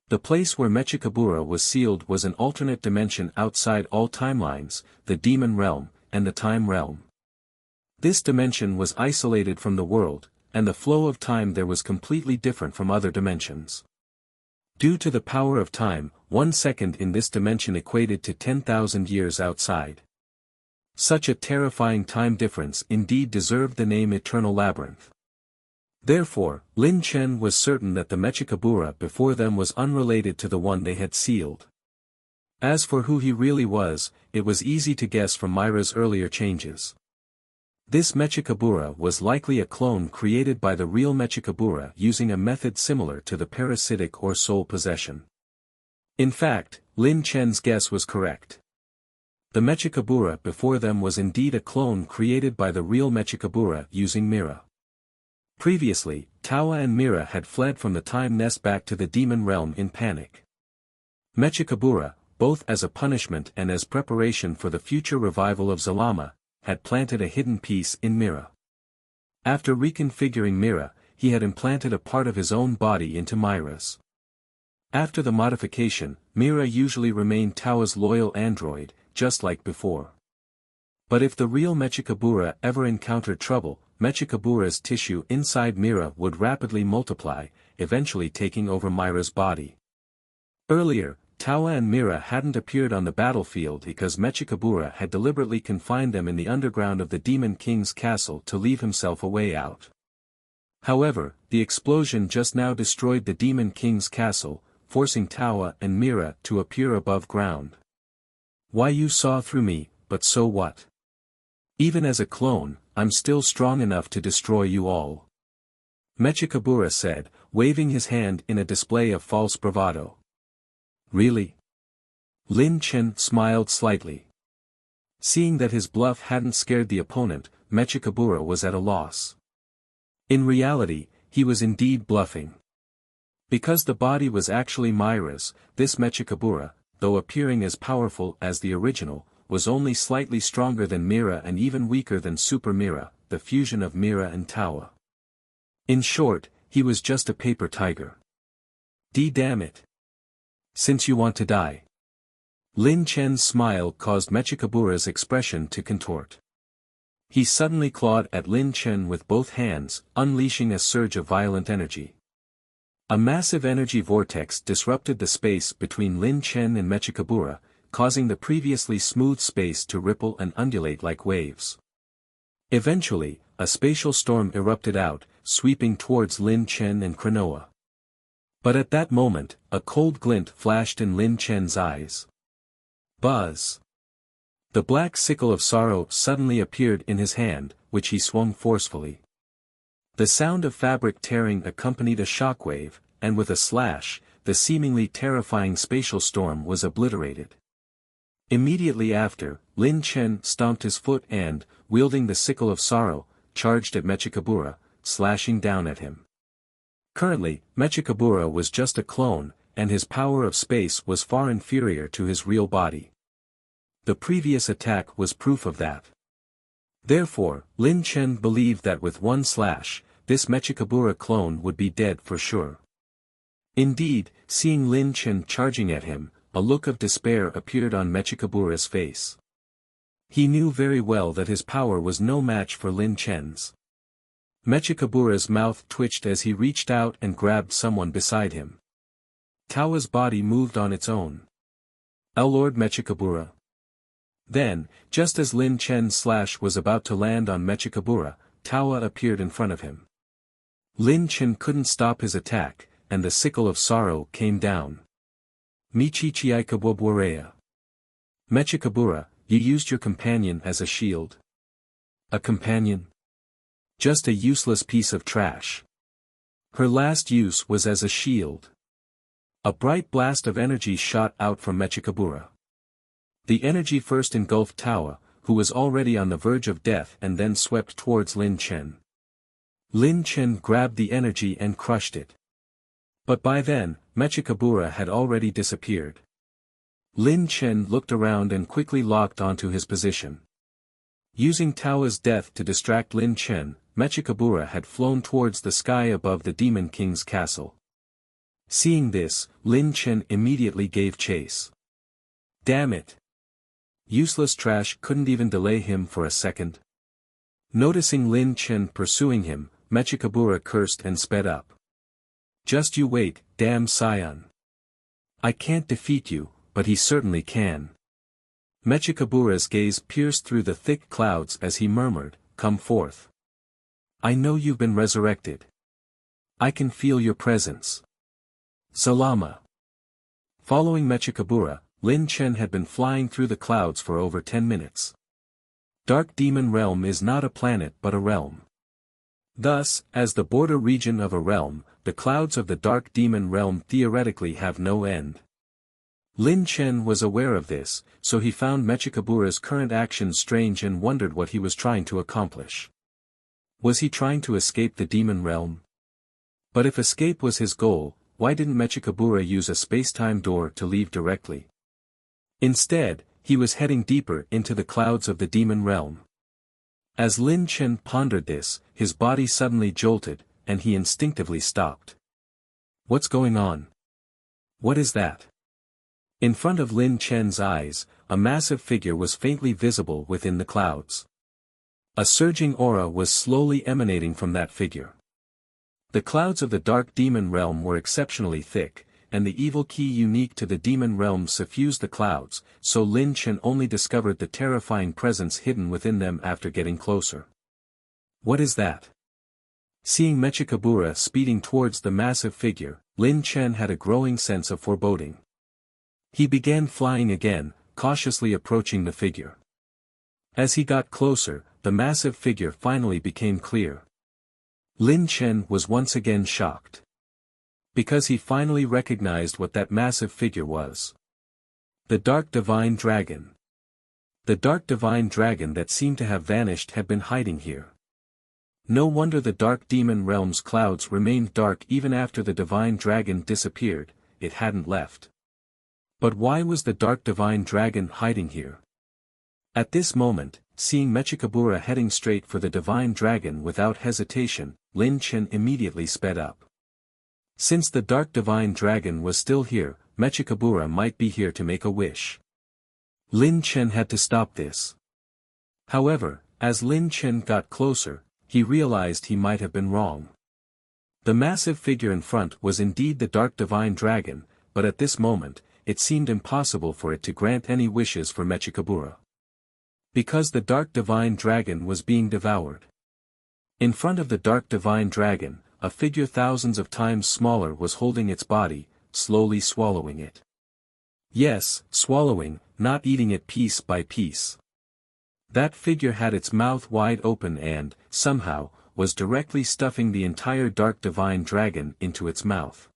The place where Mechikabura was sealed was an alternate dimension outside all timelines, the Demon Realm, and the Time Realm. This dimension was isolated from the world, and the flow of time there was completely different from other dimensions. Due to the power of time, 1 second in this dimension equated to 10,000 years outside. Such a terrifying time difference indeed deserved the name Eternal Labyrinth. Therefore, Lin Chen was certain that the Mechikabura before them was unrelated to the one they had sealed. As for who he really was, it was easy to guess from Myra's earlier changes. This Mechikabura was likely a clone created by the real Mechikabura using a method similar to the parasitic or soul possession. In fact, Lin Chen's guess was correct. The Mechikabura before them was indeed a clone created by the real Mechikabura using Mira. Previously, Tawa and Mira had fled from the time nest back to the demon realm in panic. Mechikabura, both as a punishment and as preparation for the future revival of Zalama, had planted a hidden piece in Mira. After reconfiguring Mira, he had implanted a part of his own body into Myra's. After the modification, Mira usually remained Tawa's loyal android, just like before. But if the real Mechikabura ever encountered trouble, Mechikabura's tissue inside Mira would rapidly multiply, eventually taking over Myra's body. Earlier, Tawa and Mira hadn't appeared on the battlefield because Mechikabura had deliberately confined them in the underground of the Demon King's castle to leave himself a way out. However, the explosion just now destroyed the Demon King's castle, forcing Tawa and Mira to appear above ground. Why you saw through me, but so what? Even as a clone, I'm still strong enough to destroy you all. Mechikabura said, waving his hand in a display of false bravado. Really? Lin Chen smiled slightly. Seeing that his bluff hadn't scared the opponent, Mechikabura was at a loss. In reality, he was indeed bluffing. Because the body was actually Myra's, this Mechikabura, though appearing as powerful as the original, was only slightly stronger than Mira and even weaker than Super Mira, the fusion of Mira and Tawa. In short, he was just a paper tiger. Damn it. Since you want to die. Lin Chen's smile caused Mechikabura's expression to contort. He suddenly clawed at Lin Chen with both hands, unleashing a surge of violent energy. A massive energy vortex disrupted the space between Lin Chen and Mechikabura, causing the previously smooth space to ripple and undulate like waves. Eventually, a spatial storm erupted out, sweeping towards Lin Chen and Kranoa. But at that moment, a cold glint flashed in Lin Chen's eyes. Buzz! The black sickle of sorrow suddenly appeared in his hand, which he swung forcefully. The sound of fabric tearing accompanied a shockwave, and with a slash, the seemingly terrifying spatial storm was obliterated. Immediately after, Lin Chen stomped his foot and, wielding the sickle of sorrow, charged at Mechikabura, slashing down at him. Currently, Mechikabura was just a clone, and his power of space was far inferior to his real body. The previous attack was proof of that. Therefore, Lin Chen believed that with one slash, this Mechikabura clone would be dead for sure. Indeed, seeing Lin Chen charging at him, a look of despair appeared on Mechikabura's face. He knew very well that his power was no match for Lin Chen's. Mechikabura's mouth twitched as he reached out and grabbed someone beside him. Tawa's body moved on its own. Lord Mechikabura. Then, just as Lin Chen's slash was about to land on Mechikabura, Tawa appeared in front of him. Lin Chen couldn't stop his attack, and the sickle of sorrow came down. Michichiikabwabwareya. Mechikabura, you used your companion as a shield. A companion? Just a useless piece of trash. Her last use was as a shield. A bright blast of energy shot out from Mechikabura. The energy first engulfed Tawa, who was already on the verge of death, and then swept towards Lin Chen. Lin Chen grabbed the energy and crushed it. But by then, Mechikabura had already disappeared. Lin Chen looked around and quickly locked onto his position. Using Tawa's death to distract Lin Chen, Mechikabura had flown towards the sky above the Demon King's castle. Seeing this, Lin Chen immediately gave chase. Damn it! Useless trash couldn't even delay him for a second. Noticing Lin Chen pursuing him, Mechikabura cursed and sped up. Just you wait, damn Saiyan. I can't defeat you, but he certainly can. Mechikabura's gaze pierced through the thick clouds as he murmured, come forth. I know you've been resurrected. I can feel your presence. Salama. Following Mechikabura, Lin Chen had been flying through the clouds for over 10 minutes. Dark Demon Realm is not a planet but a realm. Thus, as the border region of a realm, the clouds of the Dark Demon Realm theoretically have no end. Lin Chen was aware of this, so he found Mechikabura's current actions strange and wondered what he was trying to accomplish. Was he trying to escape the Demon Realm? But if escape was his goal, why didn't Mechikabura use a space-time door to leave directly? Instead, he was heading deeper into the clouds of the Demon Realm. As Lin Chen pondered this, his body suddenly jolted, and he instinctively stopped. What's going on? What is that? In front of Lin Chen's eyes, a massive figure was faintly visible within the clouds. A surging aura was slowly emanating from that figure. The clouds of the Dark Demon Realm were exceptionally thick, and the evil key unique to the Demon Realm suffused the clouds, so Lin Chen only discovered the terrifying presence hidden within them after getting closer. What is that? Seeing Mechikabura speeding towards the massive figure, Lin Chen had a growing sense of foreboding. He began flying again, cautiously approaching the figure. As he got closer, the massive figure finally became clear. Lin Chen was once again shocked. Because he finally recognized what that massive figure was. The Dark Divine Dragon. The Dark Divine Dragon that seemed to have vanished had been hiding here. No wonder the Dark Demon Realm's clouds remained dark even after the Divine Dragon disappeared, it hadn't left. But why was the Dark Divine Dragon hiding here? At this moment, seeing Mechikabura heading straight for the Divine Dragon without hesitation, Lin Chen immediately sped up. Since the Dark Divine Dragon was still here, Mechikabura might be here to make a wish. Lin Chen had to stop this. However, as Lin Chen got closer, he realized he might have been wrong. The massive figure in front was indeed the Dark Divine Dragon, but at this moment, it seemed impossible for it to grant any wishes for Mechikabura. Because the Dark Divine Dragon was being devoured. In front of the Dark Divine Dragon, a figure thousands of times smaller was holding its body, slowly swallowing it. Yes, swallowing, not eating it piece by piece. That figure had its mouth wide open and, somehow, was directly stuffing the entire Dark Divine Dragon into its mouth.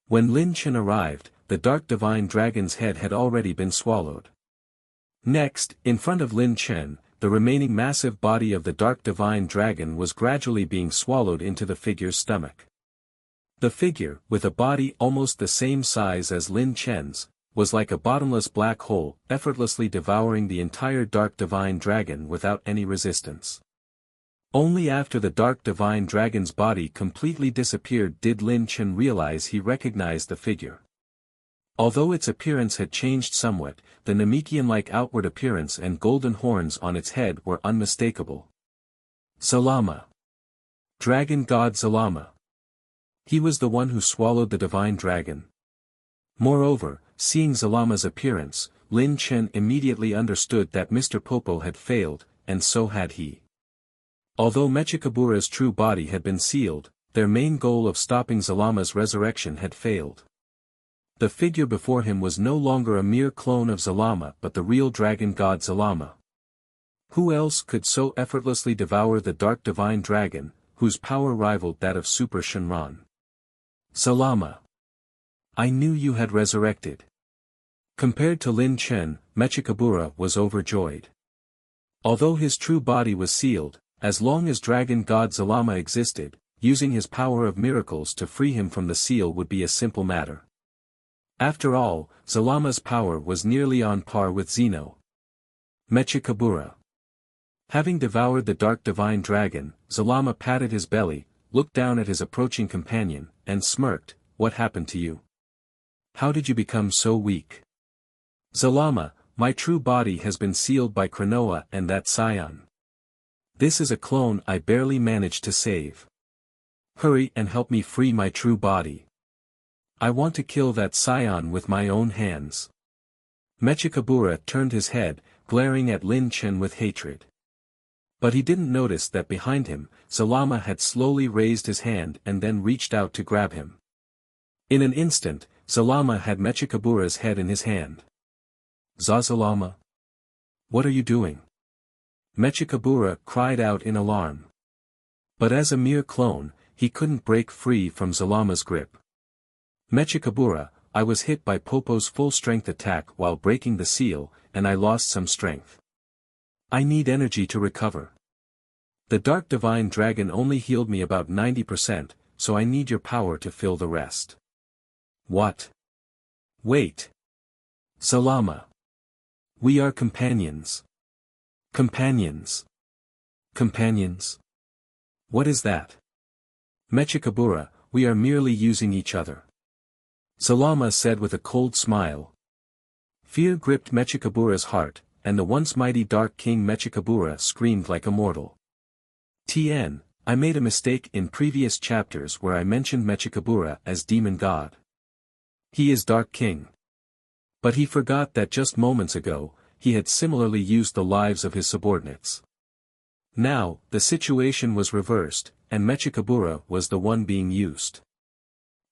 When Lin Chen arrived, the Dark Divine Dragon's head had already been swallowed. Next, in front of Lin Chen, the remaining massive body of the Dark Divine Dragon was gradually being swallowed into the figure's stomach. The figure, with a body almost the same size as Lin Chen's, was like a bottomless black hole, effortlessly devouring the entire Dark Divine Dragon without any resistance. Only after the Dark Divine Dragon's body completely disappeared did Lin Chen realize he recognized the figure. Although its appearance had changed somewhat, the Namekian-like outward appearance and golden horns on its head were unmistakable. Salama. Dragon God Salama. He was the one who swallowed the Divine Dragon. Moreover, seeing Zalama's appearance, Lin Chen immediately understood that Mr. Popo had failed, and so had he. Although Mechikabura's true body had been sealed, their main goal of stopping Zalama's resurrection had failed. The figure before him was no longer a mere clone of Zalama but the real dragon god Zalama. Who else could so effortlessly devour the Dark Divine Dragon, whose power rivaled that of Super Shenron? Salama. I knew you had resurrected. Compared to Lin Chen, Mechikabura was overjoyed. Although his true body was sealed, as long as Dragon God Zalama existed, using his power of miracles to free him from the seal would be a simple matter. After all, Zalama's power was nearly on par with Zeno. Mechikabura. Having devoured the dark divine dragon, Zalama patted his belly, looked down at his approaching companion, and smirked. What happened to you? How did you become so weak? Zalama, my true body has been sealed by Kranoa and that Saiyan. This is a clone I barely managed to save. Hurry and help me free my true body. I want to kill that Saiyan with my own hands. Mechikabura turned his head, glaring at Lin Chen with hatred. But he didn't notice that behind him, Zalama had slowly raised his hand and then reached out to grab him. In an instant, Zalama had Mechikabura's head in his hand. Zalama? What are you doing? Mechikabura cried out in alarm. But as a mere clone, he couldn't break free from Zalama's grip. Mechikabura, I was hit by Popo's full-strength attack while breaking the seal, and I lost some strength. I need energy to recover. The Dark Divine Dragon only healed me about 90%, so I need your power to fill the rest. What? Wait. Zalama. We are companions. Companions. Companions. What is that? Mechikabura, we are merely using each other. Zalama said with a cold smile. Fear gripped Mechikabura's heart, and the once mighty Dark King Mechikabura screamed like a mortal. TN, I made a mistake in previous chapters where I mentioned Mechikabura as Demon God. He is Dark King. But he forgot that just moments ago, he had similarly used the lives of his subordinates. Now, the situation was reversed, and Mechikabura was the one being used.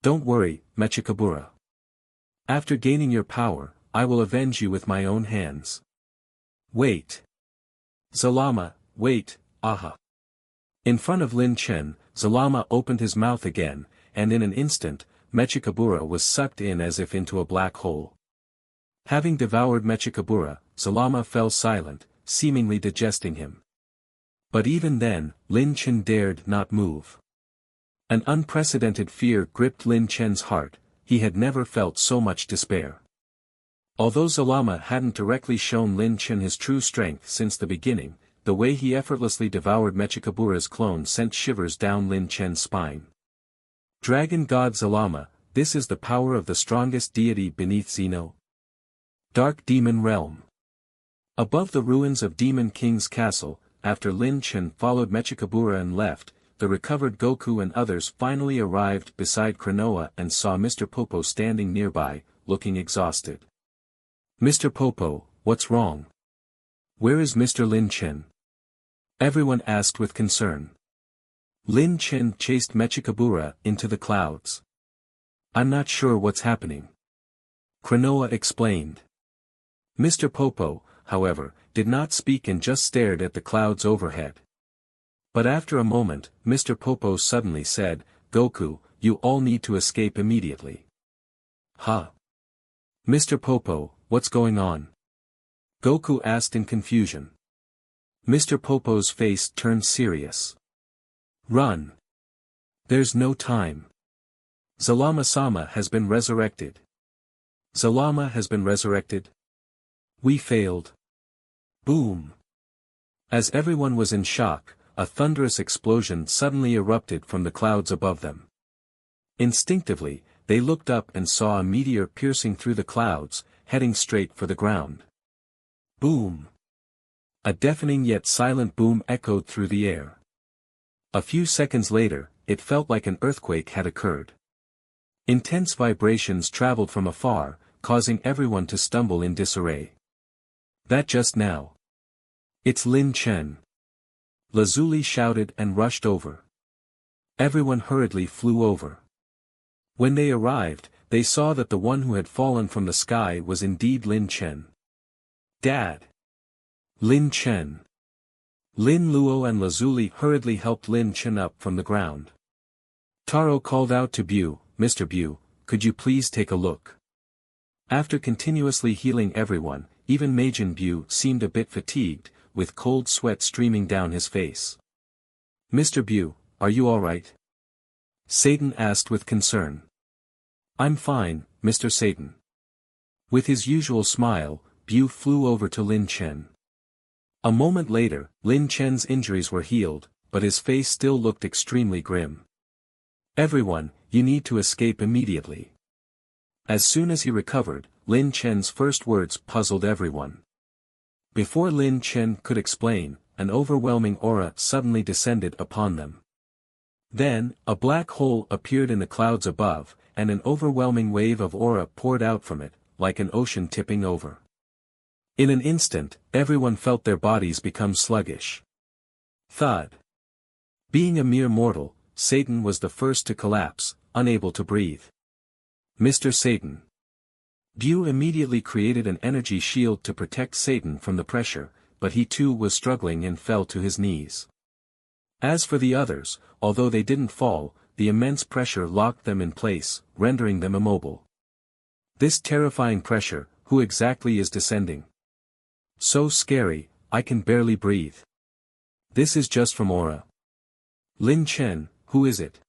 Don't worry, Mechikabura. After gaining your power, I will avenge you with my own hands. Wait. Zalama, wait, aha. In front of Lin Chen, Zalama opened his mouth again, and in an instant, Mechikabura was sucked in as if into a black hole. Having devoured Mechikabura, Zalama fell silent, seemingly digesting him. But even then, Lin Chen dared not move. An unprecedented fear gripped Lin Chen's heart, he had never felt so much despair. Although Zalama hadn't directly shown Lin Chen his true strength since the beginning, the way he effortlessly devoured Mechikabura's clone sent shivers down Lin Chen's spine. Dragon God Zalama, this is the power of the strongest deity beneath Zeno. Dark Demon Realm. Above the ruins of Demon King's castle, after Lin Chen followed Mechikabura and left, the recovered Goku and others finally arrived beside Kranoa and saw Mr. Popo standing nearby, looking exhausted. Mr. Popo, what's wrong? Where is Mr. Lin Chen? Everyone asked with concern. Lin Chen chased Mechikabura into the clouds. I'm not sure what's happening. Kranoa explained. Mr. Popo, however, did not speak and just stared at the clouds overhead. But after a moment, Mr. Popo suddenly said, Goku, you all need to escape immediately. Huh? Mr. Popo, what's going on? Goku asked in confusion. Mr. Popo's face turned serious. Run. There's no time. Zalama-sama has been resurrected. Zalama has been resurrected? We failed. Boom. As everyone was in shock, a thunderous explosion suddenly erupted from the clouds above them. Instinctively, they looked up and saw a meteor piercing through the clouds, heading straight for the ground. Boom. A deafening yet silent boom echoed through the air. A few seconds later, it felt like an earthquake had occurred. Intense vibrations traveled from afar, causing everyone to stumble in disarray. That just now. It's Lin Chen. Lazuli shouted and rushed over. Everyone hurriedly flew over. When they arrived, they saw that the one who had fallen from the sky was indeed Lin Chen. Dad! Lin Chen! Lin Luo and Lazuli hurriedly helped Lin Chen up from the ground. Taro called out to Bu, Mr. Bu, could you please take a look? After continuously healing everyone, even Majin Buu seemed a bit fatigued, with cold sweat streaming down his face. Mr. Buu, are you alright? Satan asked with concern. I'm fine, Mr. Satan. With his usual smile, Buu flew over to Lin Chen. A moment later, Lin Chen's injuries were healed, but his face still looked extremely grim. Everyone, you need to escape immediately. As soon as he recovered, Lin Chen's first words puzzled everyone. Before Lin Chen could explain, an overwhelming aura suddenly descended upon them. Then, a black hole appeared in the clouds above, and an overwhelming wave of aura poured out from it, like an ocean tipping over. In an instant, everyone felt their bodies become sluggish. Thud. Being a mere mortal, Satan was the first to collapse, unable to breathe. Mr. Satan. Buu immediately created an energy shield to protect Satan from the pressure, but he too was struggling and fell to his knees. As for the others, although they didn't fall, the immense pressure locked them in place, rendering them immobile. This terrifying pressure, who exactly is descending? So scary, I can barely breathe. This is just from aura. Lin Chen, who is it?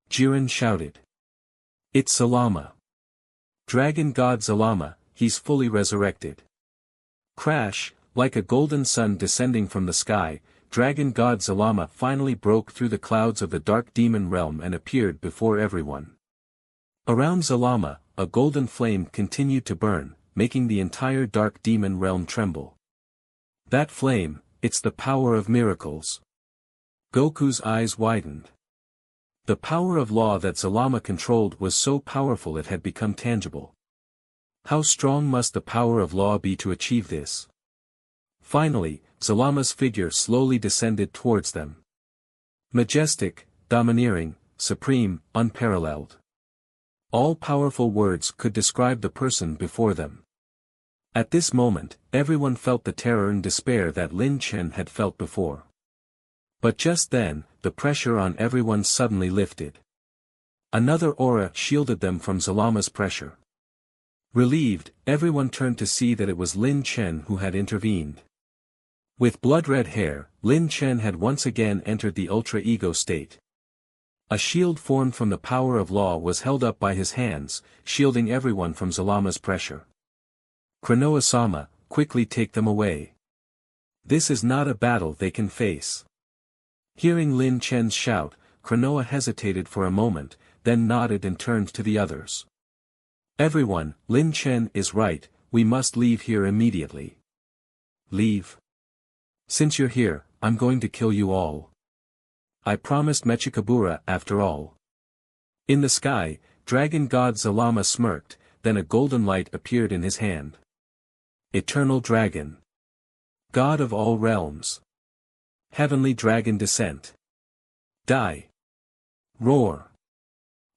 Jiren shouted. It's Zalama. Dragon God Zalama, he's fully resurrected. Crash, like a golden sun descending from the sky, Dragon God Zalama finally broke through the clouds of the dark demon realm and appeared before everyone. Around Zalama, a golden flame continued to burn, making the entire dark demon realm tremble. That flame, it's the power of miracles. Goku's eyes widened. The power of law that Zalama controlled was so powerful it had become tangible. How strong must the power of law be to achieve this? Finally, Zalama's figure slowly descended towards them. Majestic, domineering, supreme, unparalleled. All powerful words could describe the person before them. At this moment, everyone felt the terror and despair that Lin Chen had felt before. But just then, the pressure on everyone suddenly lifted. Another aura shielded them from Zalama's pressure. Relieved, everyone turned to see that it was Lin Chen who had intervened. With blood-red hair, Lin Chen had once again entered the ultra-ego state. A shield formed from the power of law was held up by his hands, shielding everyone from Zalama's pressure. Konoha-sama, quickly take them away. This is not a battle they can face. Hearing Lin Chen's shout, Konoha hesitated for a moment, then nodded and turned to the others. Everyone, Lin Chen is right, we must leave here immediately. Leave? Since you're here, I'm going to kill you all. I promised Mechikabura after all. In the sky, Dragon God Zalama smirked, then a golden light appeared in his hand. Eternal Dragon. God of all realms. Heavenly Dragon Descent. Die. Roar.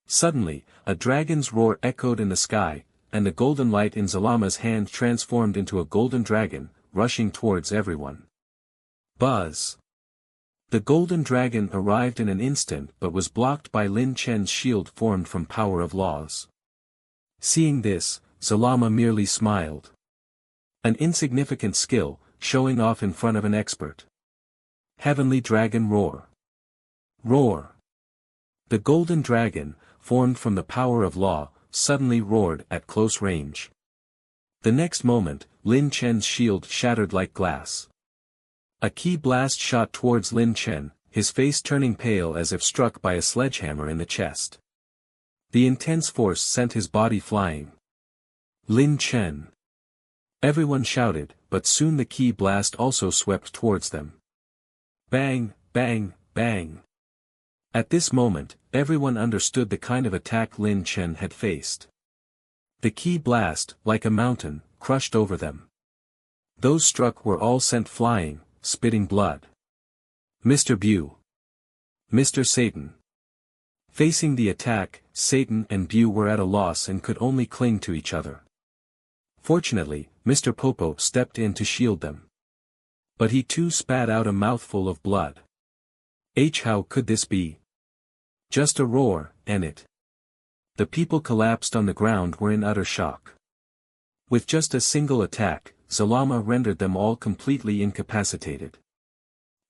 Suddenly, a dragon's roar echoed in the sky, and the golden light in Zalama's hand transformed into a golden dragon, rushing towards everyone. Buzz. The golden dragon arrived in an instant but was blocked by Lin Chen's shield formed from power of laws. Seeing this, Zalama merely smiled. An insignificant skill, showing off in front of an expert. Heavenly Dragon Roar. Roar. The golden dragon, formed from the power of law, suddenly roared at close range. The next moment, Lin Chen's shield shattered like glass. A ki blast shot towards Lin Chen, his face turning pale as if struck by a sledgehammer in the chest. The intense force sent his body flying. Lin Chen. Everyone shouted, but soon the ki blast also swept towards them. Bang, bang, bang. At this moment, everyone understood the kind of attack Lin Chen had faced. The ki blast, like a mountain, crushed over them. Those struck were all sent flying, spitting blood. Mr. Buu. Mr. Satan. Facing the attack, Satan and Buu were at a loss and could only cling to each other. Fortunately, Mr. Popo stepped in to shield them. But he too spat out a mouthful of blood. How could this be? Just a roar, and it. The people collapsed on the ground were in utter shock. With just a single attack, Zalama rendered them all completely incapacitated.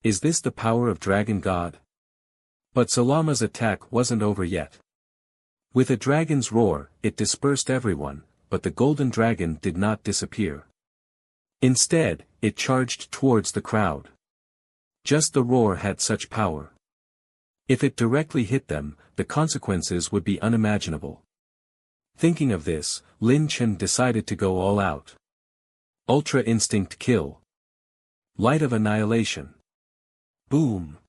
Is this the power of Dragon God? But Zalama's attack wasn't over yet. With a dragon's roar, it dispersed everyone, but the golden dragon did not disappear. Instead, it charged towards the crowd. Just the roar had such power. If it directly hit them, the consequences would be unimaginable. Thinking of this, Lin Chen decided to go all out. Ultra Instinct Kill. Light of Annihilation. Boom!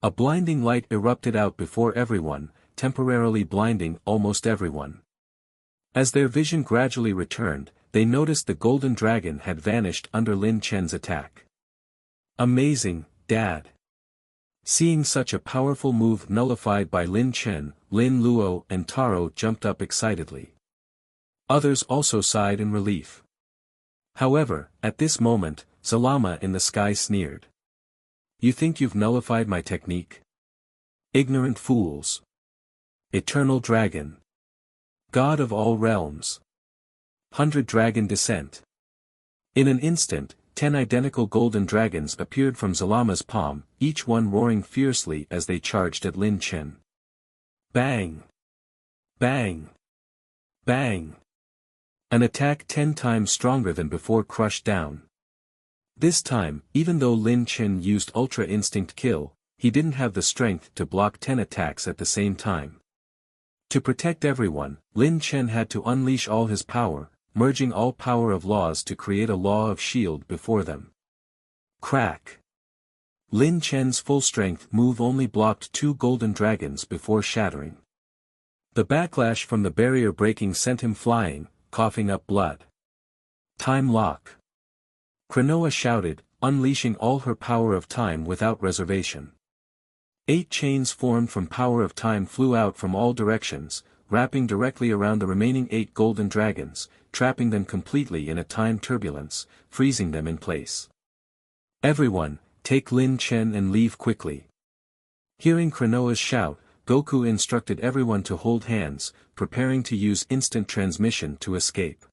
A blinding light erupted out before everyone, temporarily blinding almost everyone. As their vision gradually returned, they noticed the golden dragon had vanished under Lin Chen's attack. Amazing, Dad! Seeing such a powerful move nullified by Lin Chen, Lin Luo and Taro jumped up excitedly. Others also sighed in relief. However, at this moment, Zalama in the sky sneered. You think you've nullified my technique? Ignorant fools! Eternal Dragon! God of all realms! 100 Dragon Descent! In an instant, 10 identical golden dragons appeared from Zalama's palm, each one roaring fiercely as they charged at Lin Chen. Bang! Bang! Bang! An attack 10 times stronger than before crushed down. This time, even though Lin Chen used Ultra Instinct Kill, he didn't have the strength to block 10 attacks at the same time. To protect everyone, Lin Chen had to unleash all his power, merging all power of laws to create a law of shield before them. Crack! Lin Chen's full-strength move only blocked 2 golden dragons before shattering. The backlash from the barrier breaking sent him flying, coughing up blood. Time lock! Kranoa shouted, unleashing all her power of time without reservation. 8 chains formed from power of time flew out from all directions, wrapping directly around the remaining 8 golden dragons, trapping them completely in a time turbulence, freezing them in place. Everyone, take Lin Chen and leave quickly. Hearing Kranoa's shout, Goku instructed everyone to hold hands, preparing to use instant transmission to escape.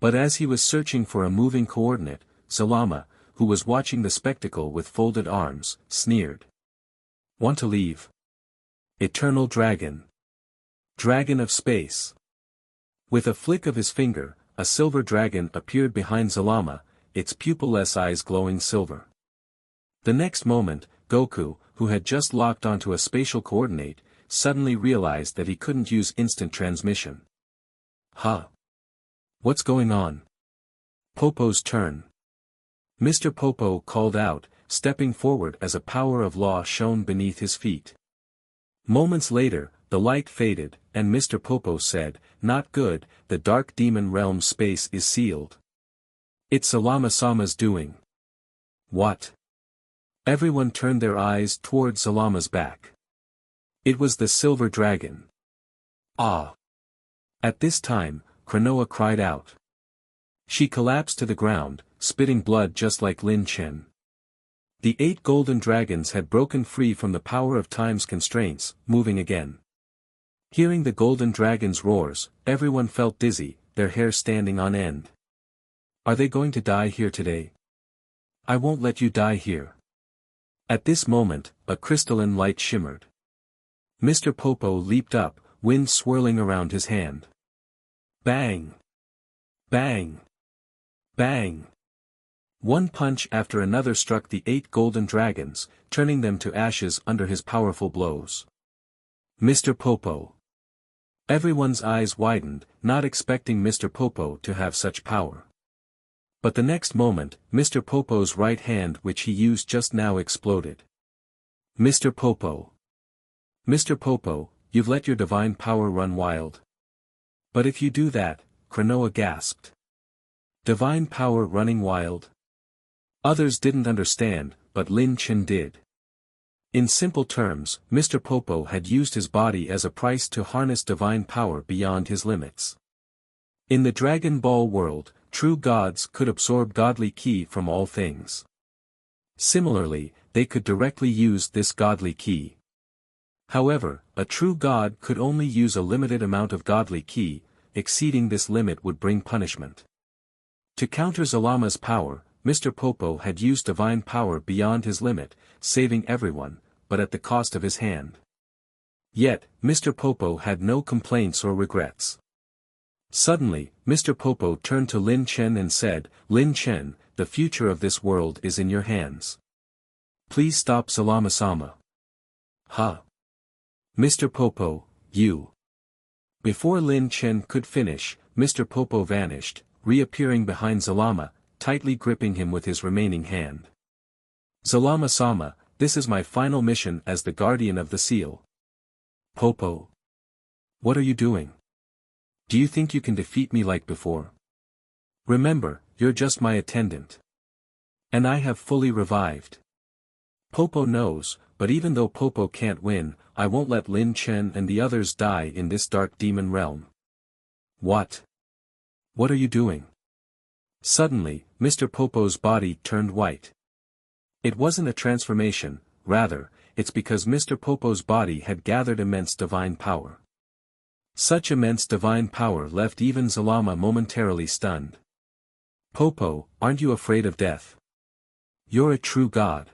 But as he was searching for a moving coordinate, Zalama, who was watching the spectacle with folded arms, sneered. Want to leave? Eternal Dragon. Dragon of Space. With a flick of his finger, a silver dragon appeared behind Zalama, its pupilless eyes glowing silver. The next moment, Goku, who had just locked onto a spatial coordinate, suddenly realized that he couldn't use instant transmission. Huh? What's going on? Popo's turn. Mr. Popo called out, stepping forward as a power of law shone beneath his feet. Moments later, the light faded, and Mr. Popo said, "Not good, the Dark Demon Realm space is sealed. It's Zalama-sama's doing." What? Everyone turned their eyes toward Zalama's back. It was the silver dragon. Ah! At this time, Kranoa cried out. She collapsed to the ground, spitting blood just like Lin Chen. The 8 golden dragons had broken free from the power of time's constraints, moving again. Hearing the golden dragon's roars, everyone felt dizzy, their hair standing on end. Are they going to die here today? I won't let you die here. At this moment, a crystalline light shimmered. Mr. Popo leaped up, wind swirling around his hand. Bang! Bang! Bang! One punch after another struck the 8 golden dragons, turning them to ashes under his powerful blows. Mr. Popo. Everyone's eyes widened, not expecting Mr. Popo to have such power. But the next moment, Mr. Popo's right hand which he used just now exploded. Mr. Popo. Mr. Popo, you've let your divine power run wild. But if you do that, Kranoa gasped. Divine power running wild? Others didn't understand, but Lin Chen did. In simple terms, Mr. Popo had used his body as a price to harness divine power beyond his limits. In the Dragon Ball world, true gods could absorb godly ki from all things. Similarly, they could directly use this godly ki. However, a true god could only use a limited amount of godly ki, exceeding this limit would bring punishment. To counter Zalama's power, Mr. Popo had used divine power beyond his limit, saving everyone, but at the cost of his hand. Yet, Mr. Popo had no complaints or regrets. Suddenly, Mr. Popo turned to Lin Chen and said, "Lin Chen, the future of this world is in your hands. Please stop Zalama-sama." "Huh? Mr. Popo, you." Before Lin Chen could finish, Mr. Popo vanished, reappearing behind Zalama, tightly gripping him with his remaining hand. "Zalama-sama, this is my final mission as the guardian of the seal." "Popo. What are you doing? Do you think you can defeat me like before? Remember, you're just my attendant. And I have fully revived." "Popo knows, but even though Popo can't win, I won't let Lin Chen and the others die in this dark demon realm." "What? What are you doing?" Suddenly, Mr. Popo's body turned white. It wasn't a transformation, rather, it's because Mr. Popo's body had gathered immense divine power. Such immense divine power left even Zalama momentarily stunned. "Popo, aren't you afraid of death? You're a true god.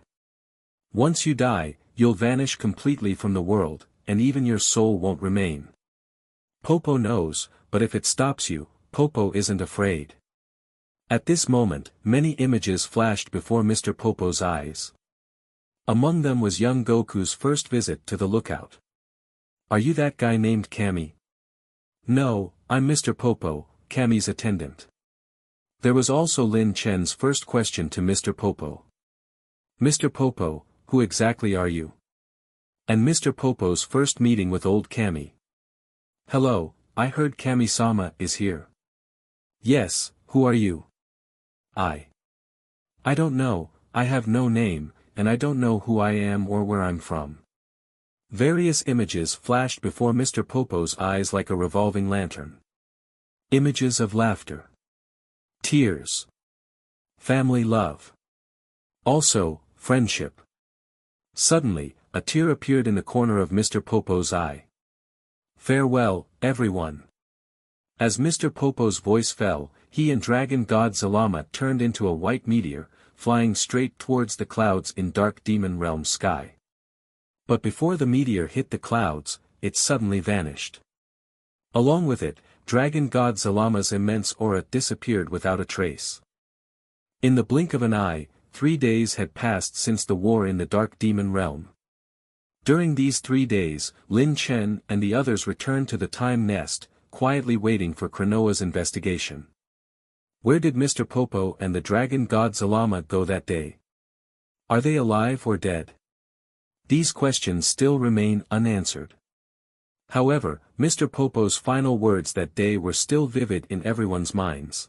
Once you die, you'll vanish completely from the world, and even your soul won't remain." "Popo knows, but if it stops you, Popo isn't afraid." At this moment, many images flashed before Mr. Popo's eyes. Among them was young Goku's first visit to the lookout. "Are you that guy named Kami?" "No, I'm Mr. Popo, Kami's attendant." There was also Lin Chen's first question to Mr. Popo. "Mr. Popo, who exactly are you?" And Mr. Popo's first meeting with old Kami. "Hello, I heard Kami-sama is here." "Yes, who are you?" I don't know, I have no name, and I don't know who I am or where I'm from." Various images flashed before Mr. Popo's eyes like a revolving lantern. Images of laughter. Tears. Family love. Also, friendship. Suddenly, a tear appeared in the corner of Mr. Popo's eye. "Farewell, everyone." As Mr. Popo's voice fell, he and Dragon God Zalama turned into a white meteor, flying straight towards the clouds in dark demon realm sky. But before the meteor hit the clouds, it suddenly vanished. Along with it, Dragon God Zalama's immense aura disappeared without a trace. In the blink of an eye, 3 days had passed since the war in the dark demon realm. During these 3 days, Lin Chen and the others returned to the time nest, quietly waiting for Kranoa's investigation. Where did Mr. Popo and the Dragon God Zalama go that day? Are they alive or dead? These questions still remain unanswered. However, Mr. Popo's final words that day were still vivid in everyone's minds.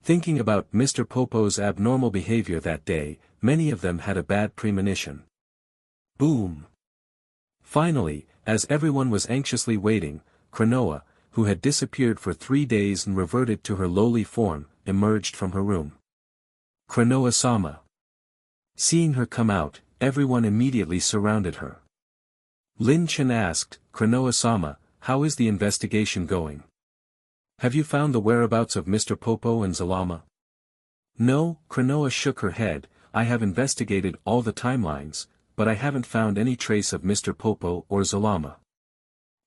Thinking about Mr. Popo's abnormal behavior that day, many of them had a bad premonition. Boom! Finally, as everyone was anxiously waiting, Kranoa, who had disappeared for 3 days and reverted to her lowly form, emerged from her room. "Kranoa-sama." Seeing her come out, everyone immediately surrounded her. Lin Chen asked, "Kranoa-sama, how is the investigation going? Have you found the whereabouts of Mr. Popo and Zalama?" "No," Kranoa shook her head, "I have investigated all the timelines, but I haven't found any trace of Mr. Popo or Zalama.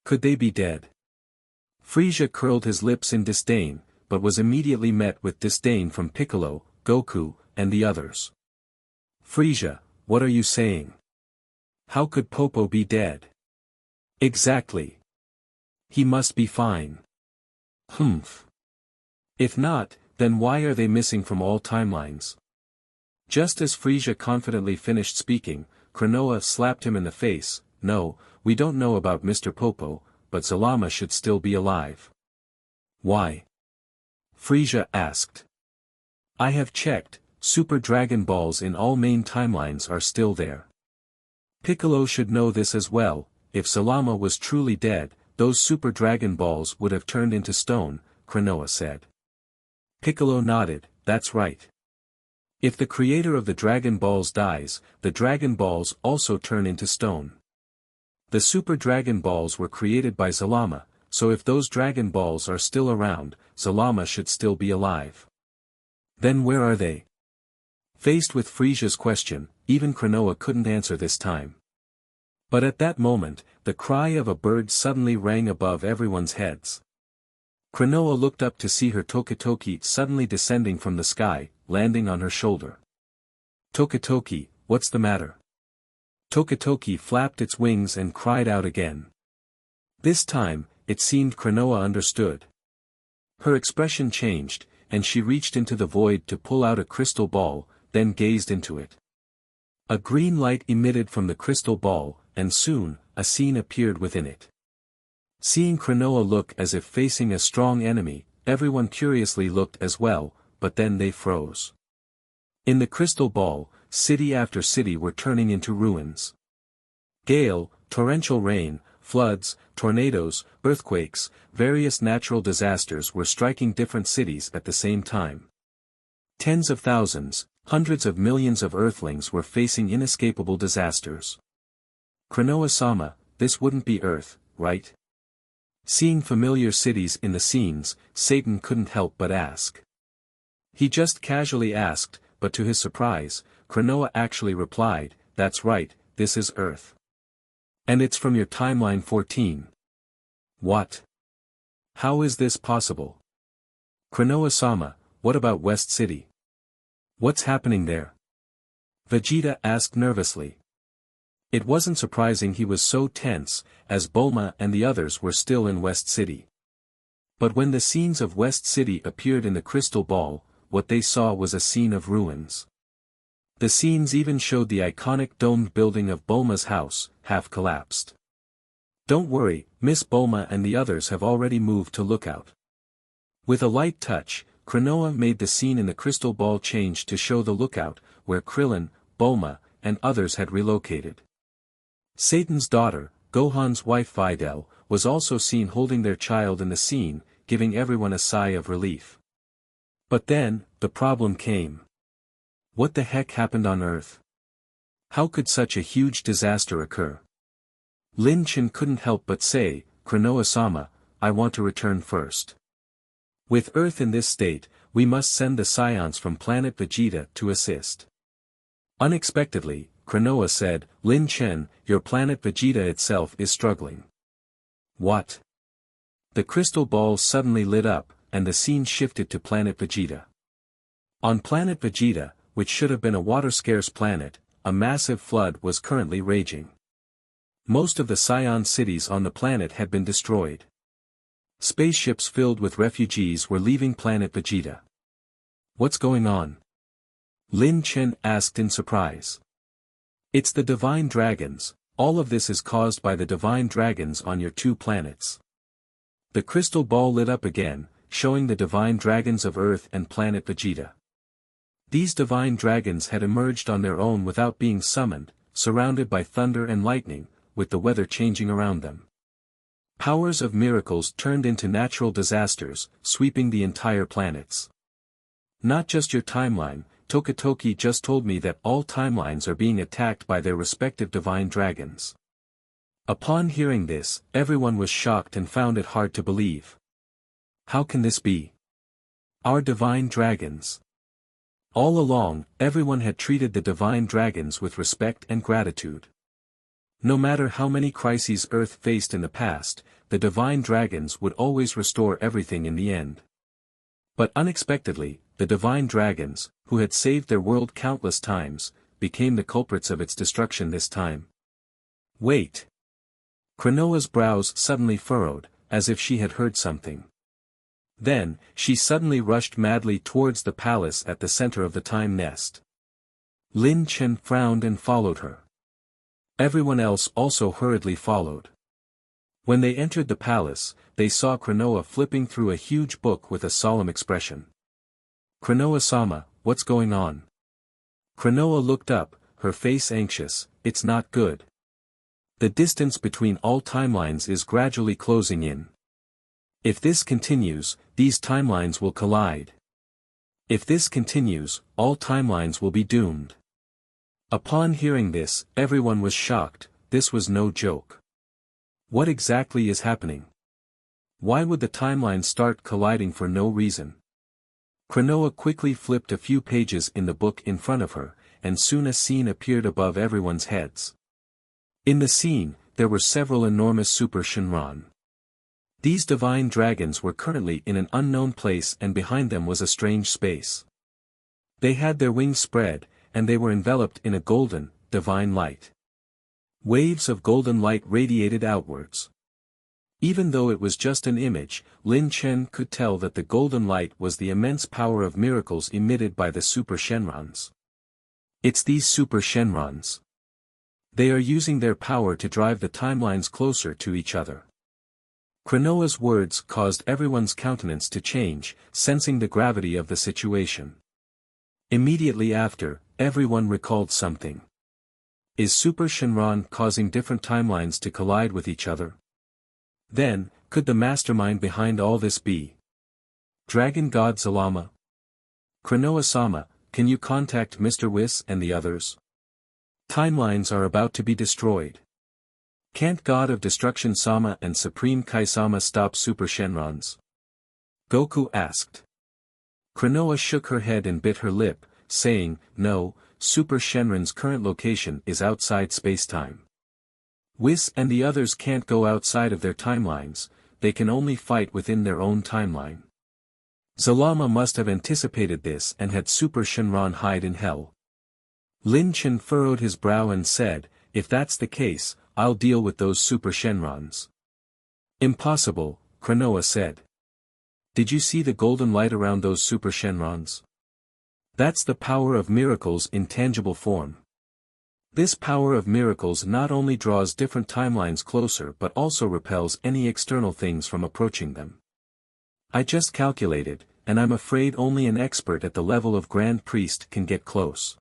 Could they be dead?" Frieza curled his lips in disdain, but was immediately met with disdain from Piccolo, Goku, and the others. "Frieza, what are you saying? How could Popo be dead?" "Exactly. He must be fine." "Humph. If not, then why are they missing from all timelines?" Just as Frieza confidently finished speaking, Kranoa slapped him in the face. "No, we don't know about Mr. Popo, but Zalama should still be alive." "Why?" Frieza asked. "I have checked, Super Dragon Balls in all main timelines are still there. Piccolo should know this as well. If Zalama was truly dead, those Super Dragon Balls would have turned into stone," Kranoa said. Piccolo nodded, "That's right. If the creator of the Dragon Balls dies, the Dragon Balls also turn into stone. The Super Dragon Balls were created by Zalama, so if those Dragon Balls are still around, Zalama should still be alive. Then where are they? Faced with Frieza's question, even Kranoa couldn't answer this time. But at that moment, the cry of a bird suddenly rang above everyone's heads. Kranoa looked up to see her Tokitoki suddenly descending from the sky, landing on her shoulder. Tokitoki, what's the matter? Tokitoki flapped its wings and cried out again. This time, it seemed Kranoa understood. Her expression changed, and she reached into the void to pull out a crystal ball, then gazed into it. A green light emitted from the crystal ball, and soon, a scene appeared within it. Seeing Kranoa look as if facing a strong enemy, everyone curiously looked as well, but then they froze. In the crystal ball, city after city were turning into ruins. Gale, torrential rain, floods, tornadoes, earthquakes, various natural disasters were striking different cities at the same time. Tens of thousands, hundreds of millions of Earthlings were facing inescapable disasters. Kranoa-sama, this wouldn't be Earth, right? Seeing familiar cities in the scenes, Satan couldn't help but ask. He just casually asked, but to his surprise, Kranoa actually replied, "That's right, this is Earth. And it's from your timeline 14. What? How is this possible? Kranoa-sama, what about West City? What's happening there?" Vegeta asked nervously. It wasn't surprising he was so tense, as Bulma and the others were still in West City. But when the scenes of West City appeared in the crystal ball, what they saw was a scene of ruins. The scenes even showed the iconic domed building of Bulma's house, half collapsed. "Don't worry, Miss Bulma and the others have already moved to Lookout." With a light touch, Kranoa made the scene in the crystal ball change to show the Lookout, where Krillin, Bulma, and others had relocated. Satan's daughter, Gohan's wife Videl, was also seen holding their child in the scene, giving everyone a sigh of relief. But then, the problem came. What the heck happened on Earth? How could such a huge disaster occur? Lin Chen couldn't help but say, "Kranoa-sama, I want to return first. With Earth in this state, we must send the Saiyans from Planet Vegeta to assist." Unexpectedly, Kranoa said, "Lin Chen, your Planet Vegeta itself is struggling." What? The crystal balls suddenly lit up, and the scene shifted to Planet Vegeta. On Planet Vegeta, which should have been a water-scarce planet, a massive flood was currently raging. Most of the Saiyan cities on the planet had been destroyed. Spaceships filled with refugees were leaving Planet Vegeta. What's going on? Lin Chen asked in surprise. It's the Divine Dragons, all of this is caused by the Divine Dragons on your two planets. The crystal ball lit up again, showing the Divine Dragons of Earth and Planet Vegeta. These Divine Dragons had emerged on their own without being summoned, surrounded by thunder and lightning, with the weather changing around them. Powers of miracles turned into natural disasters, sweeping the entire planets. Not just your timeline, Tokitoki just told me that all timelines are being attacked by their respective Divine Dragons. Upon hearing this, everyone was shocked and found it hard to believe. How can this be? Our Divine Dragons. All along, everyone had treated the Divine Dragons with respect and gratitude. No matter how many crises Earth faced in the past, the Divine Dragons would always restore everything in the end. But unexpectedly, the Divine Dragons, who had saved their world countless times, became the culprits of its destruction this time. Wait. Kranoa's brows suddenly furrowed, as if she had heard something. Then, she suddenly rushed madly towards the palace at the center of the time nest. Lin Chen frowned and followed her. Everyone else also hurriedly followed. When they entered the palace, they saw Kranoa flipping through a huge book with a solemn expression. "Kranoa-sama, what's going on?" Kranoa looked up, her face anxious. "It's not good. The distance between all timelines is gradually closing in. If this continues, these timelines will collide. If this continues, all timelines will be doomed." Upon hearing this, everyone was shocked. This was no joke. What exactly is happening? Why would the timelines start colliding for no reason? Kranoa quickly flipped a few pages in the book in front of her, and soon a scene appeared above everyone's heads. In the scene, there were several enormous Super Shenron. These divine dragons were currently in an unknown place, and behind them was a strange space. They had their wings spread, and they were enveloped in a golden, divine light. Waves of golden light radiated outwards. Even though it was just an image, Lin Chen could tell that the golden light was the immense power of miracles emitted by the Super Shenrons. It's these Super Shenrons. They are using their power to drive the timelines closer to each other. Kranoa's words caused everyone's countenance to change, sensing the gravity of the situation. Immediately after, everyone recalled something. Is Super Shenron causing different timelines to collide with each other? Then, could the mastermind behind all this be Dragon God Zalama? Kranoa-sama, can you contact Mr. Whis and the others? Timelines are about to be destroyed. Can't God of Destruction Sama and Supreme Kai-sama stop Super Shenrons? Goku asked. Kranoa shook her head and bit her lip, saying, no, Super Shenron's current location is outside space-time. Whis and the others can't go outside of their timelines, they can only fight within their own timeline. Zalama must have anticipated this and had Super Shenron hide in hell. Lin Chen furrowed his brow and said, if that's the case, I'll deal with those Super Shenrons. Impossible, Kranoa said. Did you see the golden light around those Super Shenrons? That's the power of miracles in tangible form. This power of miracles not only draws different timelines closer but also repels any external things from approaching them. I just calculated, and I'm afraid only an expert at the level of Grand Priest can get close.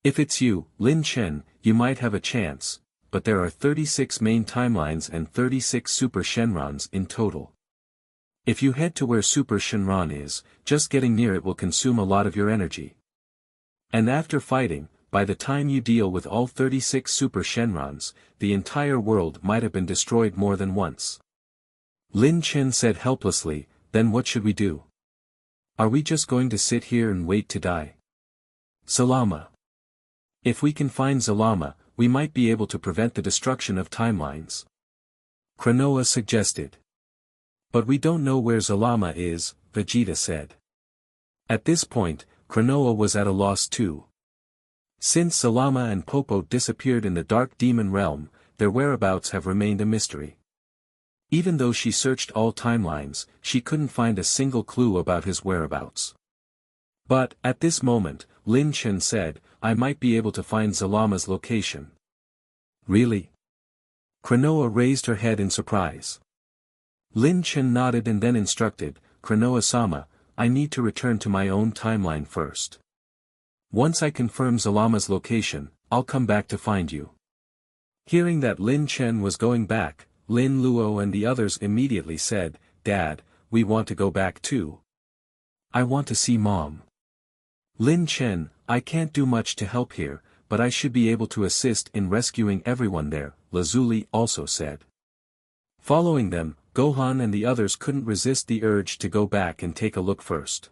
If it's you, Lin Chen, you might have a chance, but there are 36 main timelines and 36 Super Shenrons in total. If you head to where Super Shenron is, just getting near it will consume a lot of your energy. And after fighting, by the time you deal with all 36 Super Shenrons, the entire world might have been destroyed more than once. Lin Chen said helplessly, then what should we do? Are we just going to sit here and wait to die? Zalama. If we can find Zalama, we might be able to prevent the destruction of timelines. Kranoa suggested. But we don't know where Zalama is, Vegeta said. At this point, Kranoa was at a loss too. Since Zalama and Popo disappeared in the Dark Demon Realm, their whereabouts have remained a mystery. Even though she searched all timelines, she couldn't find a single clue about his whereabouts. But, at this moment, Lin Chen said, I might be able to find Zalama's location. Really? Kranoa raised her head in surprise. Lin Chen nodded and then instructed, Kranoa-sama, I need to return to my own timeline first. Once I confirm Zalama's location, I'll come back to find you. Hearing that Lin Chen was going back, Lin Luo and the others immediately said, Dad, we want to go back too. I want to see Mom. Lin Chen, I can't do much to help here, but I should be able to assist in rescuing everyone there, Lazuli also said. Following them, Gohan and the others couldn't resist the urge to go back and take a look first.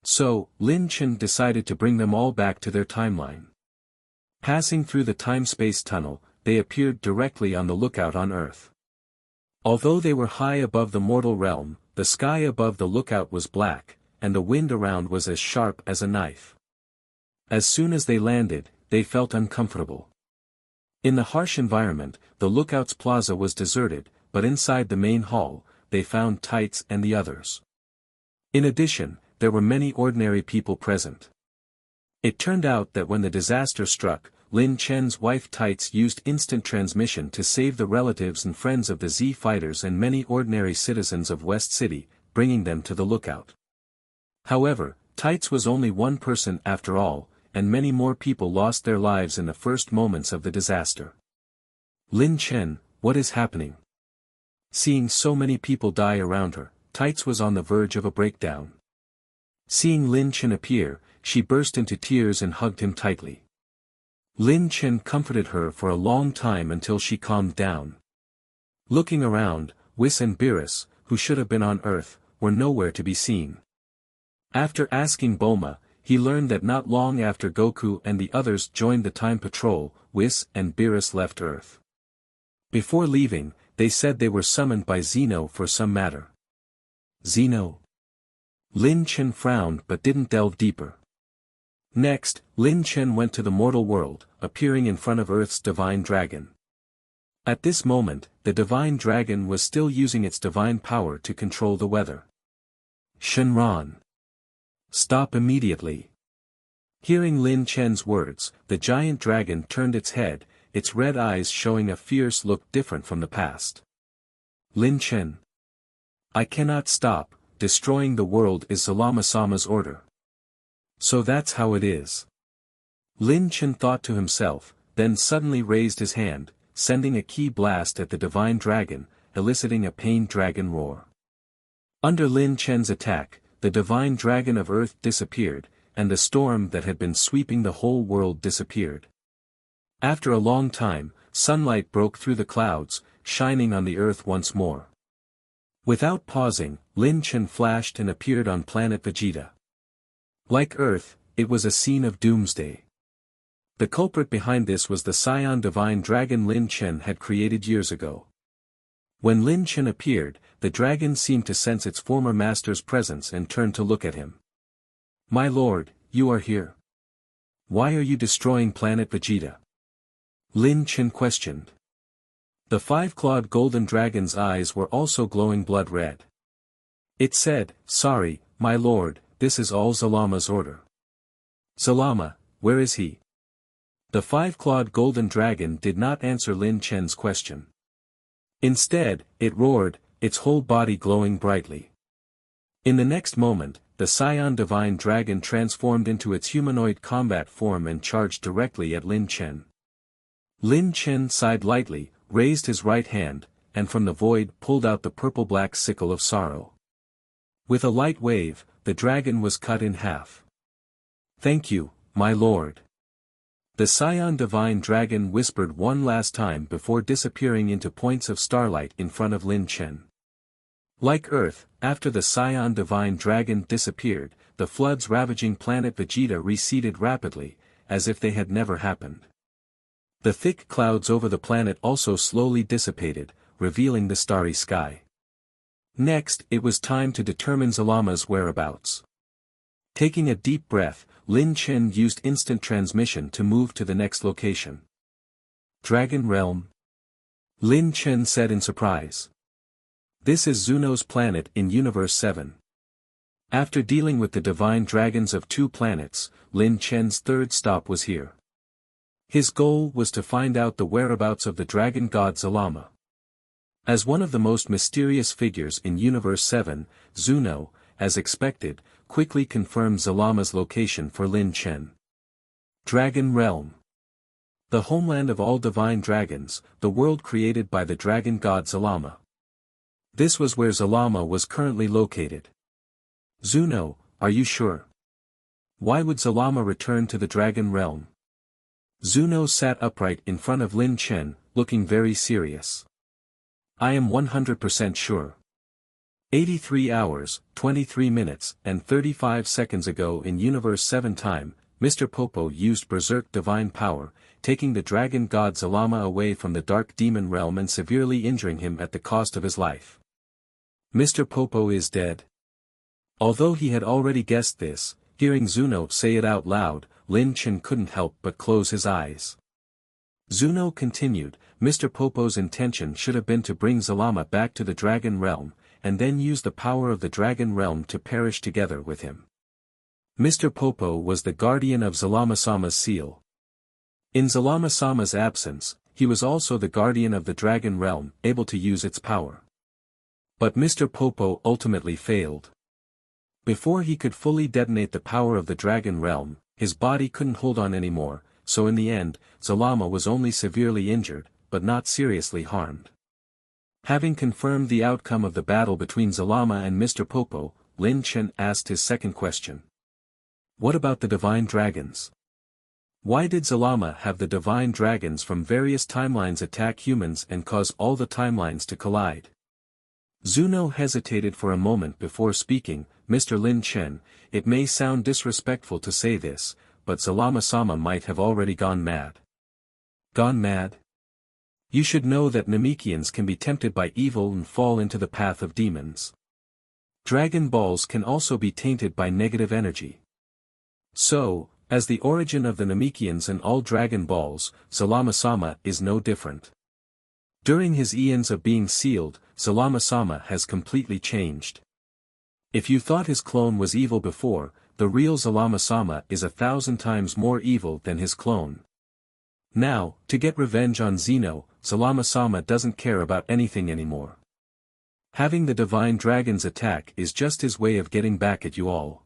So, Lin Chen decided to bring them all back to their timeline. Passing through the time-space tunnel, they appeared directly on the lookout on Earth. Although they were high above the mortal realm, the sky above the lookout was black, and the wind around was as sharp as a knife. As soon as they landed, they felt uncomfortable. In the harsh environment, the lookout's plaza was deserted, but inside the main hall, they found Tights and the others. In addition, there were many ordinary people present. It turned out that when the disaster struck, Lin Chen's wife Tights used instant transmission to save the relatives and friends of the Z fighters and many ordinary citizens of West City, bringing them to the lookout. However, Tights was only one person after all, and many more people lost their lives in the first moments of the disaster. Lin Chen, what is happening? Seeing so many people die around her, Tights was on the verge of a breakdown. Seeing Lin Chen appear, she burst into tears and hugged him tightly. Lin Chen comforted her for a long time until she calmed down. Looking around, Whis and Beerus, who should have been on Earth, were nowhere to be seen. After asking Bulma, he learned that not long after Goku and the others joined the Time Patrol, Whis and Beerus left Earth. Before leaving, they said they were summoned by Zeno for some matter. Zeno? Lin Chen frowned but didn't delve deeper. Next, Lin Chen went to the mortal world, appearing in front of Earth's divine dragon. At this moment, the divine dragon was still using its divine power to control the weather. Shenron. Stop immediately. Hearing Lin Chen's words, the giant dragon turned its head, its red eyes showing a fierce look different from the past. Lin Chen. I cannot stop, destroying the world is Zalama-sama's order. So that's how it is. Lin Chen thought to himself, then suddenly raised his hand, sending a ki blast at the divine dragon, eliciting a pained dragon roar. Under Lin Chen's attack, the divine dragon of Earth disappeared, and the storm that had been sweeping the whole world disappeared. After a long time, sunlight broke through the clouds, shining on the Earth once more. Without pausing, Lin Chen flashed and appeared on Planet Vegeta. Like Earth, it was a scene of doomsday. The culprit behind this was the Saiyan divine dragon Lin Chen had created years ago. When Lin Chen appeared, the dragon seemed to sense its former master's presence and turned to look at him. My lord, you are here. Why are you destroying Planet Vegeta? Lin Chen questioned. The five-clawed golden dragon's eyes were also glowing blood red. It said, sorry, my lord, this is all Zalama's order. Zalama, where is he? The five-clawed golden dragon did not answer Lin Chen's question. Instead, it roared, its whole body glowing brightly. In the next moment, the Saiyan divine dragon transformed into its humanoid combat form and charged directly at Lin Chen. Lin Chen sighed lightly, raised his right hand, and from the void pulled out the purple-black sickle of sorrow. With a light wave, the dragon was cut in half. Thank you, my lord. The Saiyan divine dragon whispered one last time before disappearing into points of starlight in front of Lin Chen. Like Earth, after the Saiyan divine dragon disappeared, the floods ravaging Planet Vegeta receded rapidly, as if they had never happened. The thick clouds over the planet also slowly dissipated, revealing the starry sky. Next, it was time to determine Zalama's whereabouts. Taking a deep breath, Lin Chen used instant transmission to move to the next location. Dragon Realm? Lin Chen said in surprise. This is Zuno's planet in Universe 7. After dealing with the divine dragons of 2 planets, Lin Chen's third stop was here. His goal was to find out the whereabouts of the dragon god Zalama. As one of the most mysterious figures in Universe 7, Zuno, as expected, quickly confirmed Zalama's location for Lin Chen. Dragon Realm. The homeland of all divine dragons, the world created by the dragon god Zalama. This was where Zalama was currently located. Zuno, are you sure? Why would Zalama return to the Dragon Realm? Zuno sat upright in front of Lin Chen, looking very serious. I am 100% sure. 83 hours, 23 minutes, and 35 seconds ago in Universe 7 time, Mr. Popo used Berserk Divine Power, taking the dragon god Zalama away from the Dark Demon Realm and severely injuring him at the cost of his life. Mr. Popo is dead. Although he had already guessed this, hearing Zuno say it out loud, Lin Chen couldn't help but close his eyes. Zuno continued, Mr. Popo's intention should have been to bring Zalama back to the Dragon Realm, and then use the power of the Dragon Realm to perish together with him. Mr. Popo was the guardian of Zalama-sama's seal. In Zalama-sama's absence, he was also the guardian of the Dragon Realm, able to use its power. But Mr. Popo ultimately failed. Before he could fully detonate the power of the Dragon Realm, his body couldn't hold on anymore, so in the end, Zalama was only severely injured, but not seriously harmed. Having confirmed the outcome of the battle between Zalama and Mr. Popo, Lin Chen asked his second question. What about the divine dragons? Why did Zalama have the divine dragons from various timelines attack humans and cause all the timelines to collide? Zuno hesitated for a moment before speaking. Mr. Lin Chen, it may sound disrespectful to say this, but Zalama-sama might have already gone mad. Gone mad? You should know that Namekians can be tempted by evil and fall into the path of demons. Dragon balls can also be tainted by negative energy. So, as the origin of the Namekians and all Dragon Balls, Zalama-sama is no different. During his eons of being sealed, Zalama-sama has completely changed. If you thought his clone was evil before, the real Zalama-sama is 1,000 times more evil than his clone. Now, to get revenge on Zeno, Zalama-sama doesn't care about anything anymore. Having the divine dragons attack is just his way of getting back at you all.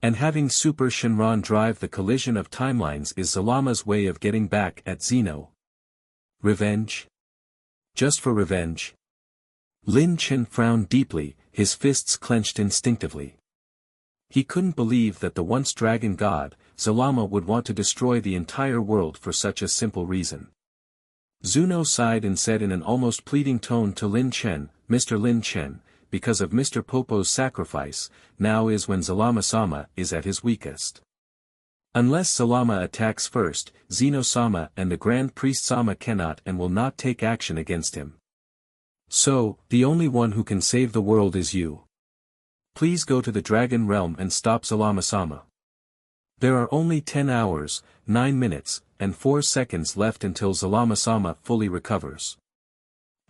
And having Super Shenron drive the collision of timelines is Zalama's way of getting back at Zeno. Revenge? Just for revenge? Lin Chen frowned deeply, his fists clenched instinctively. He couldn't believe that the once dragon god, Zalama, would want to destroy the entire world for such a simple reason. Zuno sighed and said in an almost pleading tone to Lin Chen, "Mr. Lin Chen, because of Mr. Popo's sacrifice, now is when Zalama-sama is at his weakest. Unless Zalama attacks first, Zeno-sama and the Grand Priest-sama cannot and will not take action against him. So, the only one who can save the world is you. Please go to the Dragon Realm and stop Zalama-sama. There are only 10 hours, 9 minutes, and 4 seconds left until Zalama-sama fully recovers."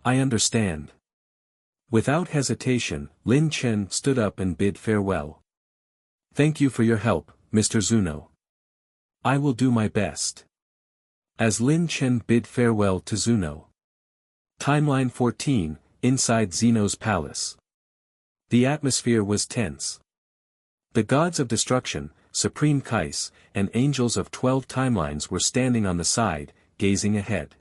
"I understand." Without hesitation, Lin Chen stood up and bid farewell. "Thank you for your help, Mr. Zuno. I will do my best." As Lin Chen bid farewell to Zuno. Timeline 14, inside Zeno's palace. The atmosphere was tense. The gods of destruction, Supreme Kais, and angels of 12 timelines were standing on the side, gazing ahead.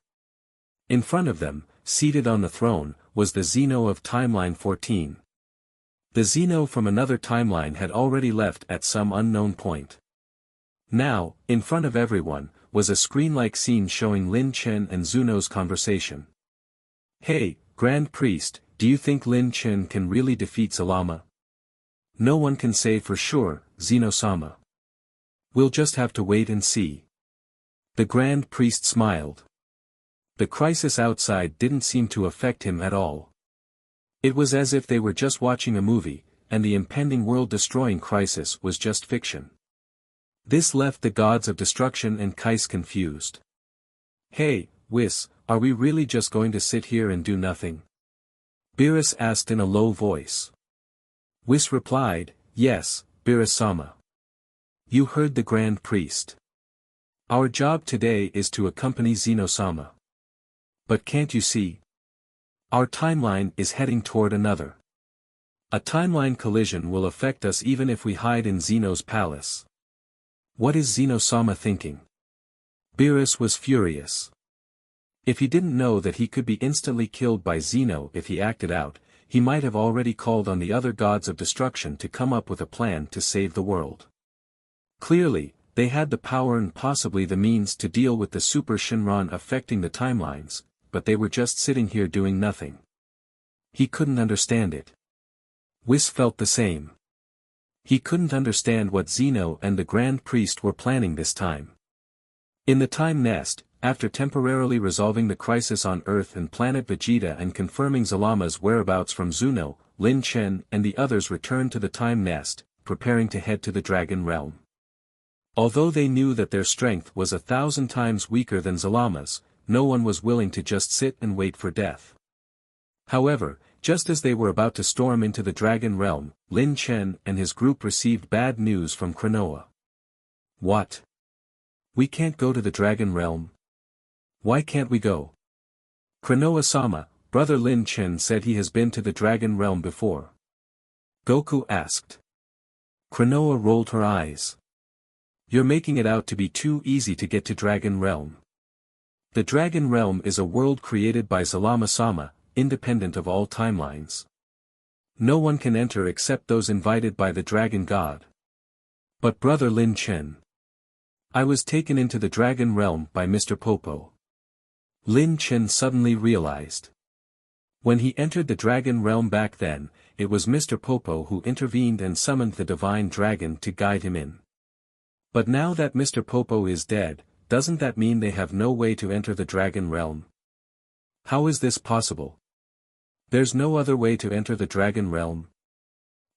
In front of them, seated on the throne, was the Zeno of Timeline 14. The Zeno from another timeline had already left at some unknown point. Now, in front of everyone, was a screen-like scene showing Lin Chen and Zuno's conversation. "Hey, Grand Priest, do you think Lin Chen can really defeat Zalama?" "No one can say for sure, Zeno-sama. We'll just have to wait and see." The Grand Priest smiled. The crisis outside didn't seem to affect him at all. It was as if they were just watching a movie, and the impending world-destroying crisis was just fiction. This left the gods of destruction and Kais confused. "Hey, Whis, are we really just going to sit here and do nothing?" Beerus asked in a low voice. Whis replied, "Yes, Beerus-sama. You heard the Grand Priest. Our job today is to accompany Zeno-sama. But can't you see? Our timeline is heading toward another. A timeline collision will affect us even if we hide in Zeno's palace. What is Zeno-sama thinking?" Beerus was furious. If he didn't know that he could be instantly killed by Zeno if he acted out, he might have already called on the other gods of destruction to come up with a plan to save the world. Clearly, they had the power and possibly the means to deal with the Super Shenron affecting the timelines, but they were just sitting here doing nothing. He couldn't understand it. Whis felt the same. He couldn't understand what Zeno and the Grand Priest were planning this time. In the Time Nest, after temporarily resolving the crisis on Earth and Planet Vegeta and confirming Zalama's whereabouts from Zuno, Lin Chen and the others returned to the Time Nest, preparing to head to the Dragon Realm. Although they knew that their strength was 1,000 times weaker than Zalama's, no one was willing to just sit and wait for death. However, just as they were about to storm into the Dragon Realm, Lin Chen and his group received bad news from Kranoa. "What? We can't go to the Dragon Realm? Why can't we go?" "Kranoa-sama, Brother Lin Chen said he has been to the Dragon Realm before." Goku asked. Kranoa rolled her eyes. "You're making it out to be too easy to get to Dragon Realm. The Dragon Realm is a world created by Zalama-sama, independent of all timelines. No one can enter except those invited by the Dragon God." "But Brother Lin Chen, I was taken into the dragon realm by Mr. Popo. Lin Chen suddenly realized. When he entered the dragon realm back then, it was Mr. Popo who intervened and summoned the divine dragon to guide him in. But now that Mr. Popo is dead, doesn't that mean they have no way to enter the dragon realm? How is this possible? There's no other way to enter the dragon realm?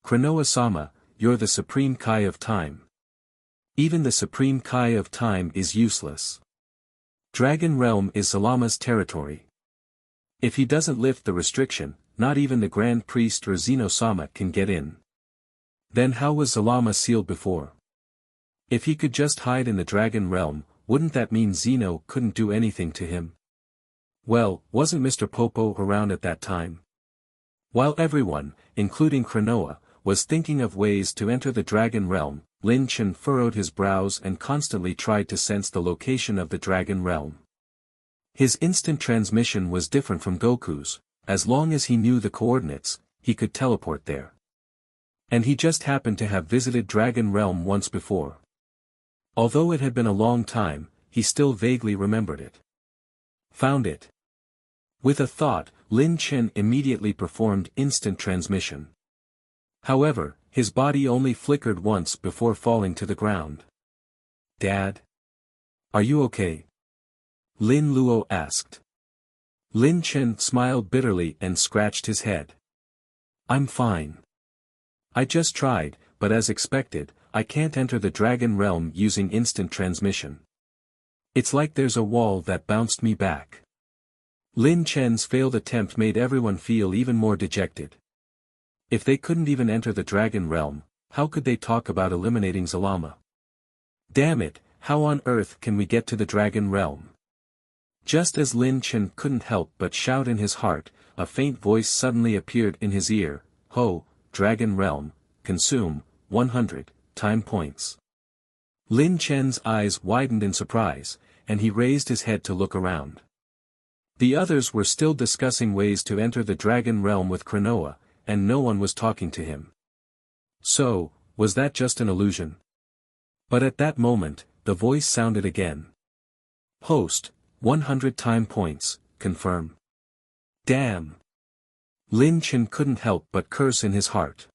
Kranoa-sama, you're the supreme Kai of time. Even the supreme Kai of time is useless. Dragon realm is Salama's territory. If he doesn't lift the restriction, not even the Grand Priest or Zeno-sama can get in. Then how was Salama sealed before? If he could just hide in the dragon realm, wouldn't that mean Zeno couldn't do anything to him? Well, wasn't Mr. Popo around at that time? While everyone, including Kranoa, was thinking of ways to enter the dragon realm, Lin Chen furrowed his brows and constantly tried to sense the location of the dragon realm. His instant transmission was different from Goku's. As long as he knew the coordinates, he could teleport there. And he just happened to have visited Dragon Realm once before. Although it had been a long time, he still vaguely remembered it. Found it. With a thought, Lin Chen immediately performed instant transmission. However, his body only flickered once before falling to the ground. Dad? Are you okay? Lin Luo asked. Lin Chen smiled bitterly and scratched his head. I'm fine. I just tried, but as expected, I can't enter the dragon realm using instant transmission. It's like there's a wall that bounced me back. Lin Chen's failed attempt made everyone feel even more dejected. If they couldn't even enter the dragon realm, how could they talk about eliminating Zalama? Damn it, how on earth can we get to the dragon realm? Just as Lin Chen couldn't help but shout in his heart, a faint voice suddenly appeared in his ear, Ho, Dragon Realm, consume, 100, time points. Lin Chen's eyes widened in surprise, and he raised his head to look around. The others were still discussing ways to enter the Dragon Realm with Kranoa, and no one was talking to him. So, was that just an illusion? But at that moment, the voice sounded again. Host, 100 time points, confirm. Damn. Lin Chen couldn't help but curse in his heart.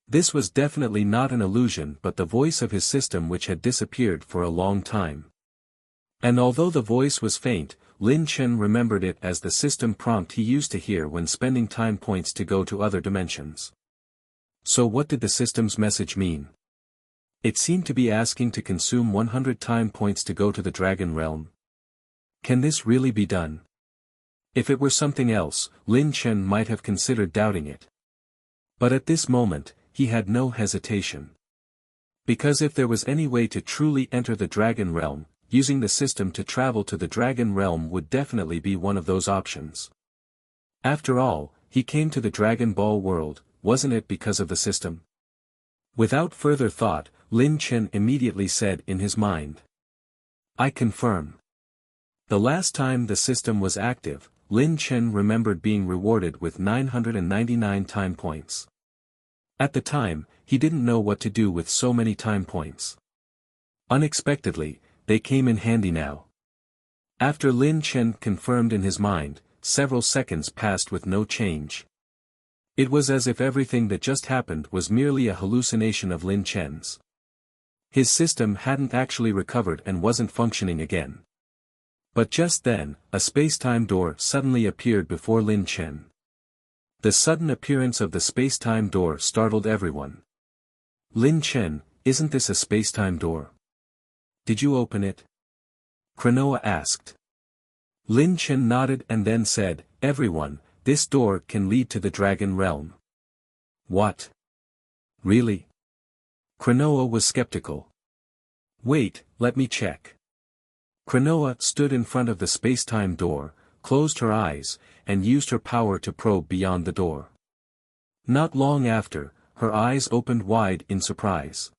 This was definitely not an illusion but the voice of his system which had disappeared for a long time. And although the voice was faint, Lin Chen remembered it as the system prompt he used to hear when spending time points to go to other dimensions. So what did the system's message mean? It seemed to be asking to consume 100 time points to go to the Dragon Realm. Can this really be done? If it were something else, Lin Chen might have considered doubting it. But at this moment, he had no hesitation. Because if there was any way to truly enter the Dragon Realm, using the system to travel to the Dragon Realm would definitely be one of those options. After all, he came to the Dragon Ball world, wasn't it because of the system? Without further thought, Lin Chen immediately said in his mind. I confirm. The last time the system was active, Lin Chen remembered being rewarded with 999 time points. At the time, he didn't know what to do with so many time points. Unexpectedly, they came in handy now. After Lin Chen confirmed in his mind, several seconds passed with no change. It was as if everything that just happened was merely a hallucination of Lin Chen's. His system hadn't actually recovered and wasn't functioning again. But just then, a space-time door suddenly appeared before Lin Chen. The sudden appearance of the space-time door startled everyone. Lin Chen, isn't this a space-time door? Did you open it? Kranoa asked. Lin Chen nodded and then said, everyone, this door can lead to the Dragon Realm. What? Really? Kranoa was skeptical. Wait, let me check. Kranoa stood in front of the space-time door, closed her eyes, and used her power to probe beyond the door. Not long after, her eyes opened wide in surprise.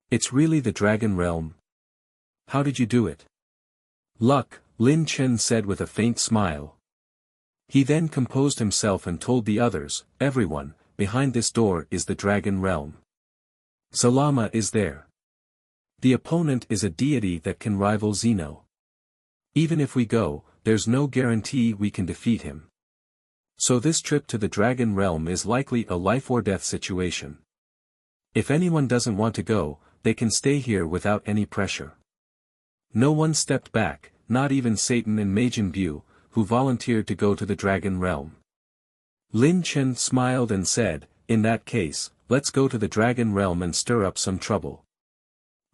It's really the Dragon Realm? How did you do it? Luck, Lin Chen said with a faint smile. He then composed himself and told the others, everyone, behind this door is the Dragon Realm. Zalama is there. The opponent is a deity that can rival Zeno. Even if we go, there's no guarantee we can defeat him. So this trip to the Dragon Realm is likely a life-or-death situation. If anyone doesn't want to go, they can stay here without any pressure. No one stepped back, not even Satan and Majin Buu, who volunteered to go to the Dragon Realm. Lin Chen smiled and said, "In that case, let's go to the Dragon Realm and stir up some trouble."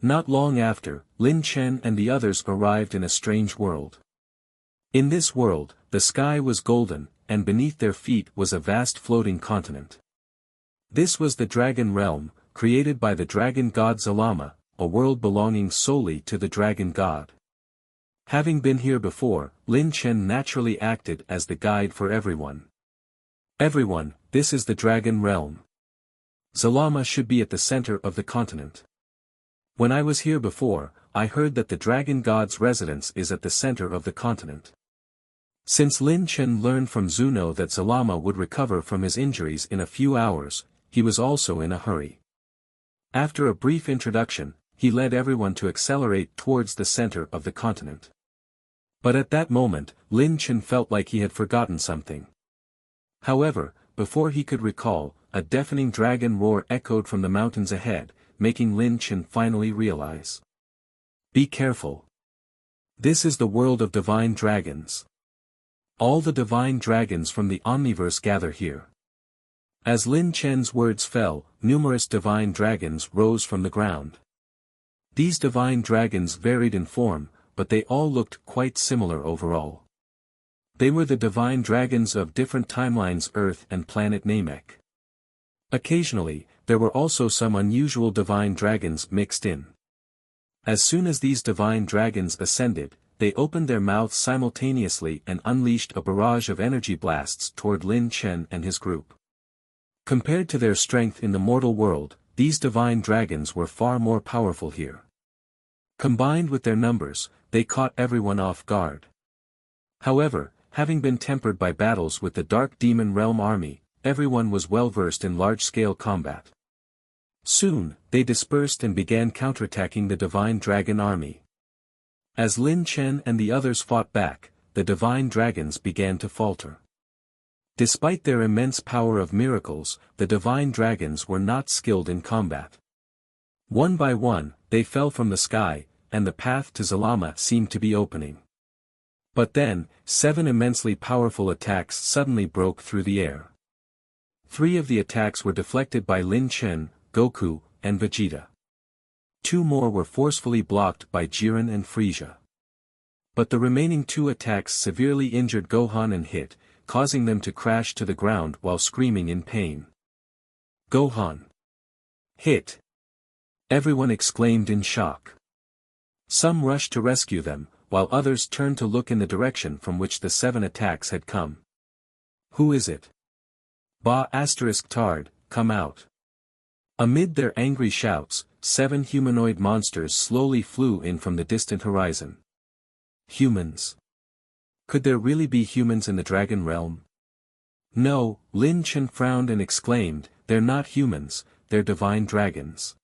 Not long after, Lin Chen and the others arrived in a strange world. In this world, the sky was golden, and beneath their feet was a vast floating continent. This was the Dragon Realm, created by the dragon god Zalama, a world belonging solely to the dragon god. Having been here before, Lin Chen naturally acted as the guide for everyone. "Everyone, this is the Dragon Realm. Zalama should be at the center of the continent. When I was here before, I heard that the dragon god's residence is at the center of the continent." Since Lin Chen learned from Zuno that Zalama would recover from his injuries in a few hours, he was also in a hurry. After a brief introduction, he led everyone to accelerate towards the center of the continent. But at that moment, Lin Chen felt like he had forgotten something. However, before he could recall, a deafening dragon roar echoed from the mountains ahead, making Lin Chen finally realize. "Be careful. This is the world of divine dragons. All the divine dragons from the Omniverse gather here." As Lin Chen's words fell, numerous divine dragons rose from the ground. These divine dragons varied in form, but they all looked quite similar overall. They were the divine dragons of different timelines, Earth and planet Namek. Occasionally, there were also some unusual divine dragons mixed in. As soon as these divine dragons ascended, they opened their mouths simultaneously and unleashed a barrage of energy blasts toward Lin Chen and his group. Compared to their strength in the mortal world, these divine dragons were far more powerful here. Combined with their numbers, they caught everyone off guard. However, having been tempered by battles with the Dark Demon Realm army, everyone was well versed in large-scale combat. Soon, they dispersed and began counterattacking the divine dragon army. As Lin Chen and the others fought back, the divine dragons began to falter. Despite their immense power of miracles, the divine dragons were not skilled in combat. One by one, they fell from the sky, and the path to Zalama seemed to be opening. But then, 7 immensely powerful attacks suddenly broke through the air. 3 of the attacks were deflected by Lin Chen, Goku, and Vegeta. 2 more were forcefully blocked by Jiren and Frieza. But the remaining 2 attacks severely injured Gohan and Hit, causing them to crash to the ground while screaming in pain. "Gohan! Hit!" everyone exclaimed in shock. Some rushed to rescue them, while others turned to look in the direction from which the 7 attacks had come. "Who is it? Tard, come out." Amid their angry shouts, 7 humanoid monsters slowly flew in from the distant horizon. Humans. Could there really be humans in the Dragon Realm? No, Lin Chen frowned and exclaimed, "They're not humans, they're divine dragons."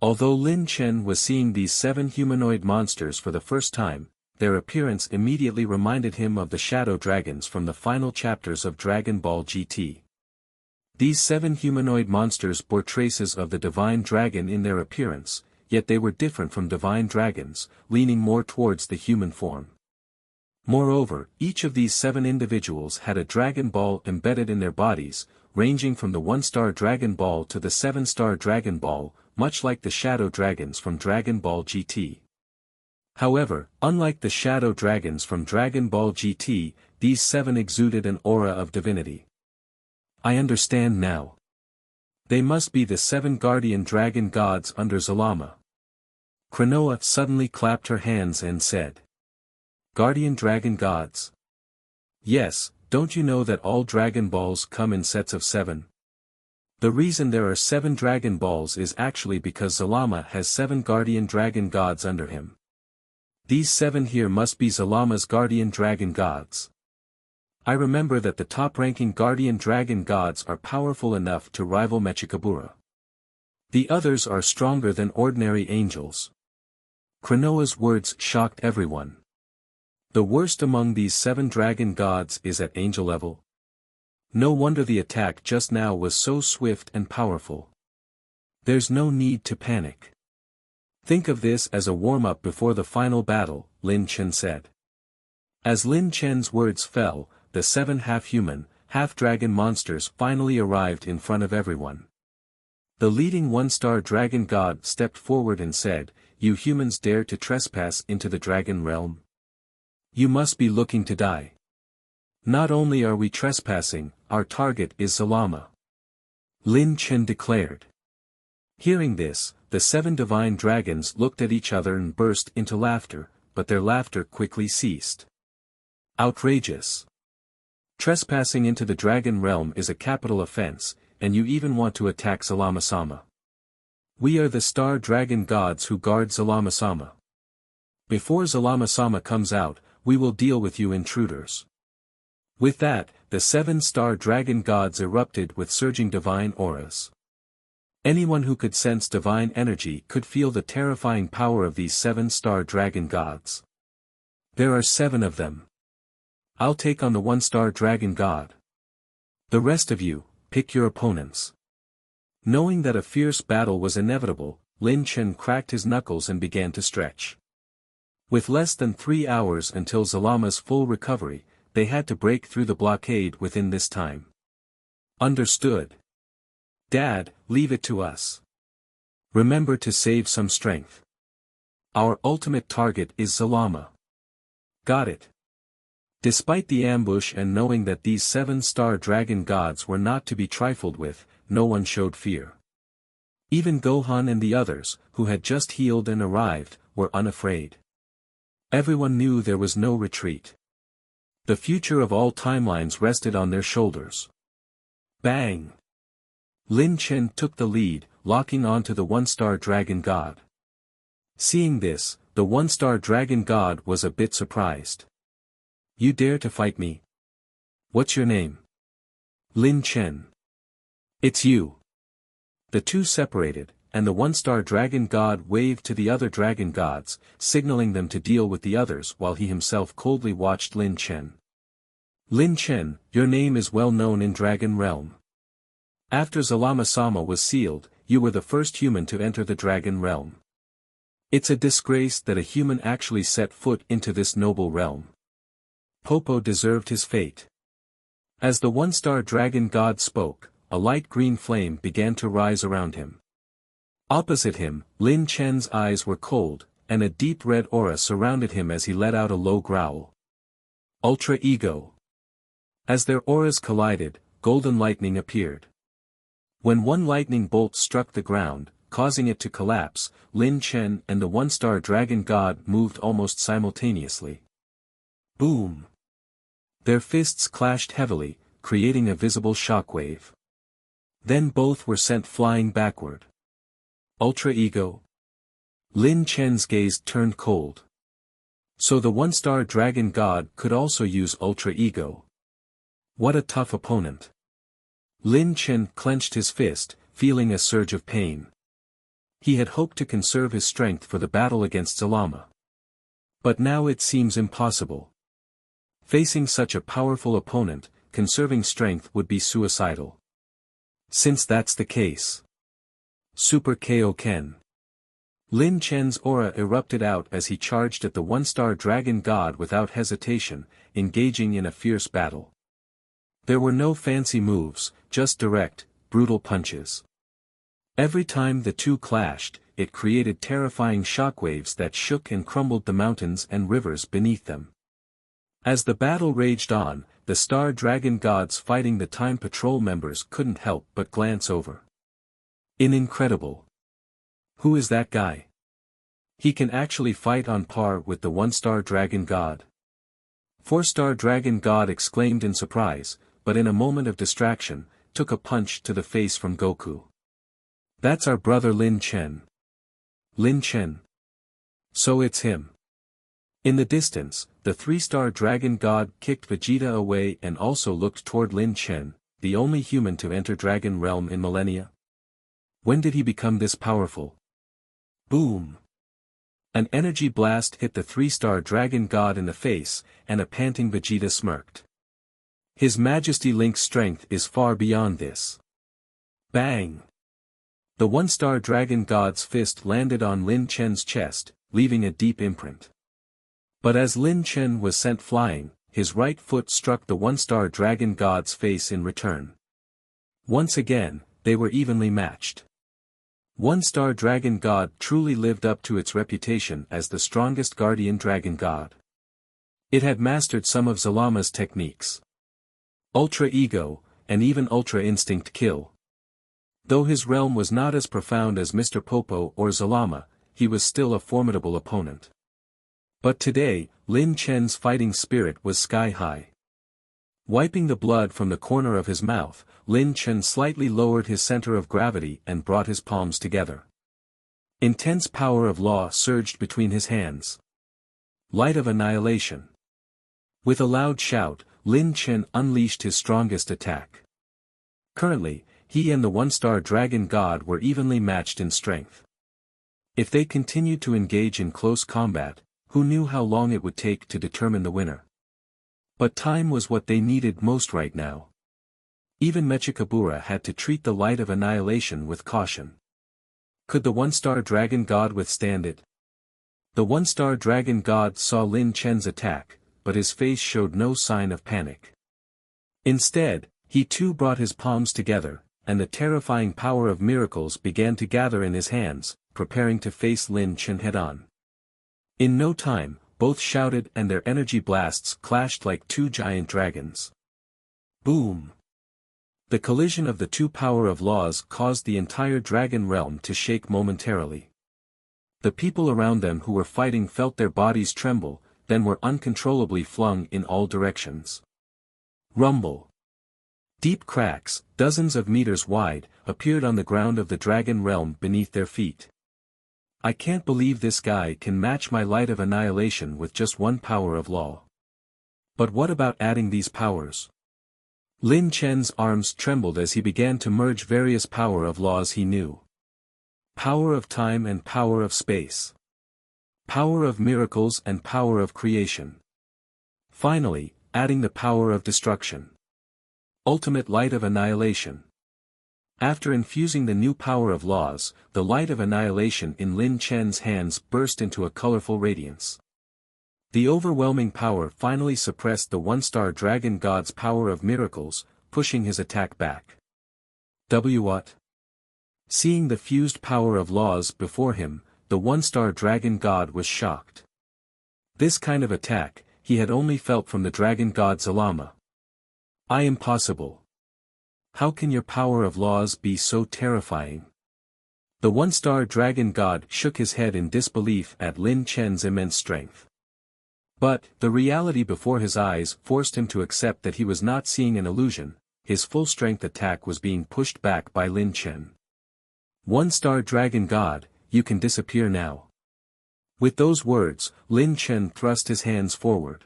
Although Lin Chen was seeing these 7 humanoid monsters for the first time, their appearance immediately reminded him of the shadow dragons from the final chapters of Dragon Ball GT. These 7 humanoid monsters bore traces of the divine dragon in their appearance, yet they were different from divine dragons, leaning more towards the human form. Moreover, each of these 7 individuals had a Dragon Ball embedded in their bodies, ranging from the 1-star Dragon Ball to the 7-star Dragon Ball, much like the shadow dragons from Dragon Ball GT. However, unlike the shadow dragons from Dragon Ball GT, these 7 exuded an aura of divinity. I understand now. They must be the 7 guardian dragon gods under Zalama. Krinoa suddenly clapped her hands and said, "Guardian dragon gods? Yes, don't you know that all Dragon Balls come in sets of 7? The reason there are 7 Dragon Balls is actually because Zalama has 7 guardian dragon gods under him. These 7 here must be Zalama's guardian dragon gods. I remember that the top-ranking guardian dragon gods are powerful enough to rival Mechikabura. The others are stronger than ordinary angels. Krenoa's words shocked everyone. The worst among these 7 dragon gods is at angel level. No wonder the attack just now was so swift and powerful. There's no need to panic. Think of this as a warm-up before the final battle, Lin Chen said. As Lin Chen's words fell, the 7 half-human, half-dragon monsters finally arrived in front of everyone. The leading 1-star dragon god stepped forward and said, "You humans dare to trespass into the dragon realm? You must be looking to die. Not only are we trespassing, our target is Zalama," Lin Chen declared. Hearing this, the 7 divine dragons looked at each other and burst into laughter, but their laughter quickly ceased. Outrageous. Trespassing into the dragon realm is a capital offense, and you even want to attack Zalama-sama. We are the star dragon gods who guard Zalama-sama. Before Zalama-sama comes out, we will deal with you intruders. With that, the 7-star dragon gods erupted with surging divine auras. Anyone who could sense divine energy could feel the terrifying power of these 7-star dragon gods. There are 7 of them. I'll take on the 1-star dragon god. The rest of you, pick your opponents. Knowing that a fierce battle was inevitable, Lin Chen cracked his knuckles and began to stretch. With less than 3 hours until Zalama's full recovery, they had to break through the blockade within this time. Understood. Dad, leave it to us. Remember to save some strength. Our ultimate target is Zalama. Got it. Despite the ambush and knowing that these 7-star dragon gods were not to be trifled with, no one showed fear. Even Gohan and the others, who had just healed and arrived, were unafraid. Everyone knew there was no retreat. The future of all timelines rested on their shoulders. Bang! Lin Chen took the lead, locking onto the 1-star dragon god. Seeing this, the 1-star dragon god was a bit surprised. You dare to fight me? What's your name? Lin Chen. It's you. The two separated, and the 1-star dragon god waved to the other dragon gods, signaling them to deal with the others while he himself coldly watched Lin Chen. Lin Chen, your name is well known in Dragon Realm. After Zalama-sama was sealed, you were the first human to enter the Dragon Realm. It's a disgrace that a human actually set foot into this noble realm. Popo deserved his fate. As the 1-star dragon god spoke, a light green flame began to rise around him. Opposite him, Lin Chen's eyes were cold, and a deep red aura surrounded him as he let out a low growl. Ultra Ego. As their auras collided, golden lightning appeared. When one lightning bolt struck the ground, causing it to collapse, Lin Chen and the 1-star dragon god moved almost simultaneously. Boom! Their fists clashed heavily, creating a visible shockwave. Then both were sent flying backward. Ultra Ego. Lin Chen's gaze turned cold. So the 1-star dragon god could also use Ultra Ego. What a tough opponent. Lin Chen clenched his fist, feeling a surge of pain. He had hoped to conserve his strength for the battle against Zalama. But now it seems impossible. Facing such a powerful opponent, conserving strength would be suicidal. Since that's the case. Super Kaioken. Lin Chen's aura erupted out as he charged at the 1-star dragon god without hesitation, engaging in a fierce battle. There were no fancy moves, just direct, brutal punches. Every time the two clashed, it created terrifying shockwaves that shook and crumbled the mountains and rivers beneath them. As the battle raged on, the star dragon gods fighting the Time Patrol members couldn't help but glance over. Incredible. Who is that guy? He can actually fight on par with the 1-star dragon god. 4-star dragon god exclaimed in surprise, but in a moment of distraction, took a punch to the face from Goku. That's our brother Lin Chen. Lin Chen. So it's him. In the distance, the 3-star dragon god kicked Vegeta away and also looked toward Lin Chen, the only human to enter Dragon Realm in millennia. When did he become this powerful? Boom! An energy blast hit the three-star dragon god in the face, and a panting Vegeta smirked. His Majesty Link's strength is far beyond this. Bang! The one-star dragon god's fist landed on Lin Chen's chest, leaving a deep imprint. But as Lin Chen was sent flying, his right foot struck the one-star dragon god's face in return. Once again, they were evenly matched. One-star dragon god truly lived up to its reputation as the strongest guardian dragon god. It had mastered some of Zalama's techniques. Ultra Ego, and even Ultra Instinct Kill. Though his realm was not as profound as Mr. Popo or Zalama, he was still a formidable opponent. But today, Lin Chen's fighting spirit was sky-high. Wiping the blood from the corner of his mouth, Lin Chen slightly lowered his center of gravity and brought his palms together. Intense power of law surged between his hands. Light of annihilation. With a loud shout, Lin Chen unleashed his strongest attack. Currently, he and the one-star dragon god were evenly matched in strength. If they continued to engage in close combat, who knew how long it would take to determine the winner? But time was what they needed most right now. Even Mechikabura had to treat the light of annihilation with caution. Could the one-star dragon god withstand it? The one-star dragon god saw Lin Chen's attack, but his face showed no sign of panic. Instead, he too brought his palms together, and the terrifying power of miracles began to gather in his hands, preparing to face Lin Chen head-on. In no time, both shouted and their energy blasts clashed like two giant dragons. Boom! The collision of the two power of laws caused the entire dragon realm to shake momentarily. The people around them who were fighting felt their bodies tremble, then were uncontrollably flung in all directions. Rumble! Deep cracks, dozens of meters wide, appeared on the ground of the dragon realm beneath their feet. I can't believe this guy can match my light of annihilation with just one power of law. But what about adding these powers? Lin Chen's arms trembled as he began to merge various power of laws he knew. Power of time and power of space. Power of miracles and power of creation. Finally, adding the power of destruction. Ultimate light of annihilation. After infusing the new power of laws, the light of annihilation in Lin Chen's hands burst into a colorful radiance. The overwhelming power finally suppressed the one-star dragon god's power of miracles, pushing his attack back. What? Seeing the fused power of laws before him, the one-star dragon god was shocked. This kind of attack, he had only felt from the dragon god Zalama. Impossible. How can your power of laws be so terrifying? The one-star dragon god shook his head in disbelief at Lin Chen's immense strength. But, the reality before his eyes forced him to accept that he was not seeing an illusion. His full-strength attack was being pushed back by Lin Chen. One-star dragon god, you can disappear now. With those words, Lin Chen thrust his hands forward.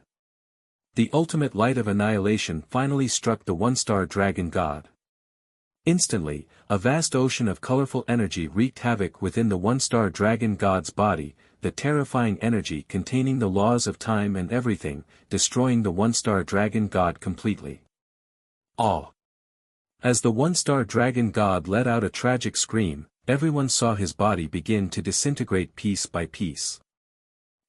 The ultimate light of annihilation finally struck the one-star dragon god. Instantly, a vast ocean of colorful energy wreaked havoc within the one-star dragon god's body, the terrifying energy containing the laws of time and everything, destroying the one-star dragon god completely. Awe! As the one-star dragon god let out a tragic scream, everyone saw his body begin to disintegrate piece by piece.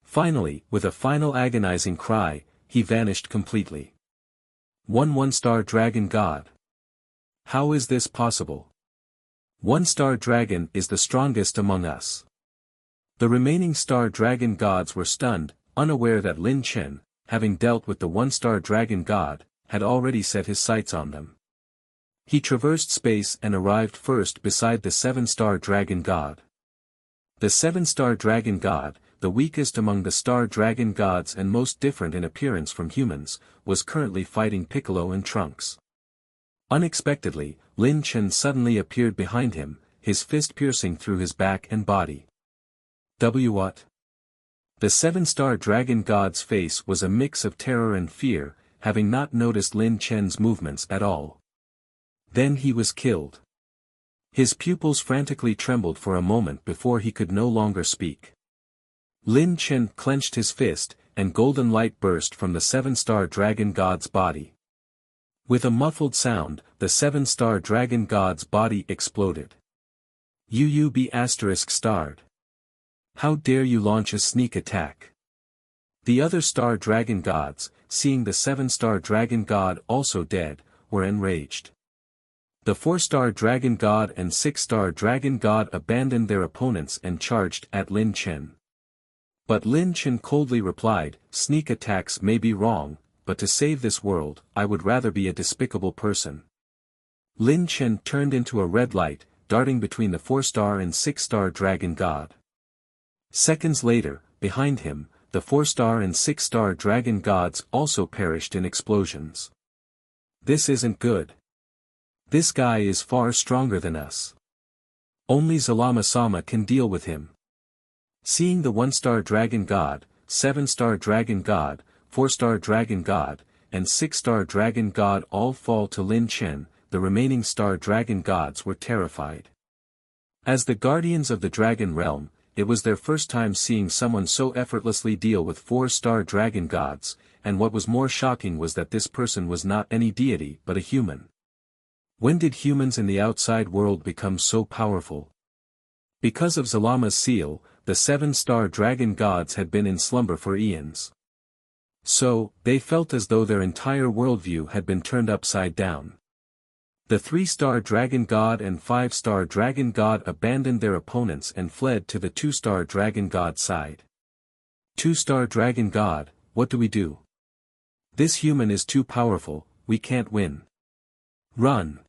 Finally, with a final agonizing cry, he vanished completely. One-star dragon god. How is this possible? One-star dragon is the strongest among us. The remaining star dragon gods were stunned, unaware that Lin Chen, having dealt with the one-star dragon god, had already set his sights on them. He traversed space and arrived first beside the seven-star dragon god. The seven-star dragon god, the weakest among the star dragon gods and most different in appearance from humans, was currently fighting Piccolo and Trunks. Unexpectedly, Lin Chen suddenly appeared behind him, his fist piercing through his back and body. What? The seven-star dragon god's face was a mix of terror and fear, having not noticed Lin Chen's movements at all. Then he was killed. His pupils frantically trembled for a moment before he could no longer speak. Lin Chen clenched his fist, and golden light burst from the seven-star dragon god's body. With a muffled sound, the seven-star dragon god's body exploded. UUB****. How dare you launch a sneak attack? The other star dragon gods, seeing the seven-star dragon god also dead, were enraged. The four-star dragon god and six-star dragon god abandoned their opponents and charged at Lin Chen. But Lin Chen coldly replied, "Sneak attacks may be wrong, but to save this world, I would rather be a despicable person." Lin Chen turned into a red light, darting between the four-star and six-star dragon god. Seconds later, behind him, the four-star and six-star dragon gods also perished in explosions. This isn't good. This guy is far stronger than us. Only Zalama-sama can deal with him. Seeing the one-star dragon god, seven-star dragon god, four-star dragon god, and six-star dragon god all fall to Lin Chen, the remaining star dragon gods were terrified. As the guardians of the dragon realm, it was their first time seeing someone so effortlessly deal with four-star dragon gods, and what was more shocking was that this person was not any deity but a human. When did humans in the outside world become so powerful? Because of Zalama's seal, the seven-star dragon gods had been in slumber for eons. So, they felt as though their entire worldview had been turned upside down. The three-star dragon god and five-star dragon god abandoned their opponents and fled to the two-star dragon god side. Two-star dragon god, what do we do? This human is too powerful, we can't win. Run!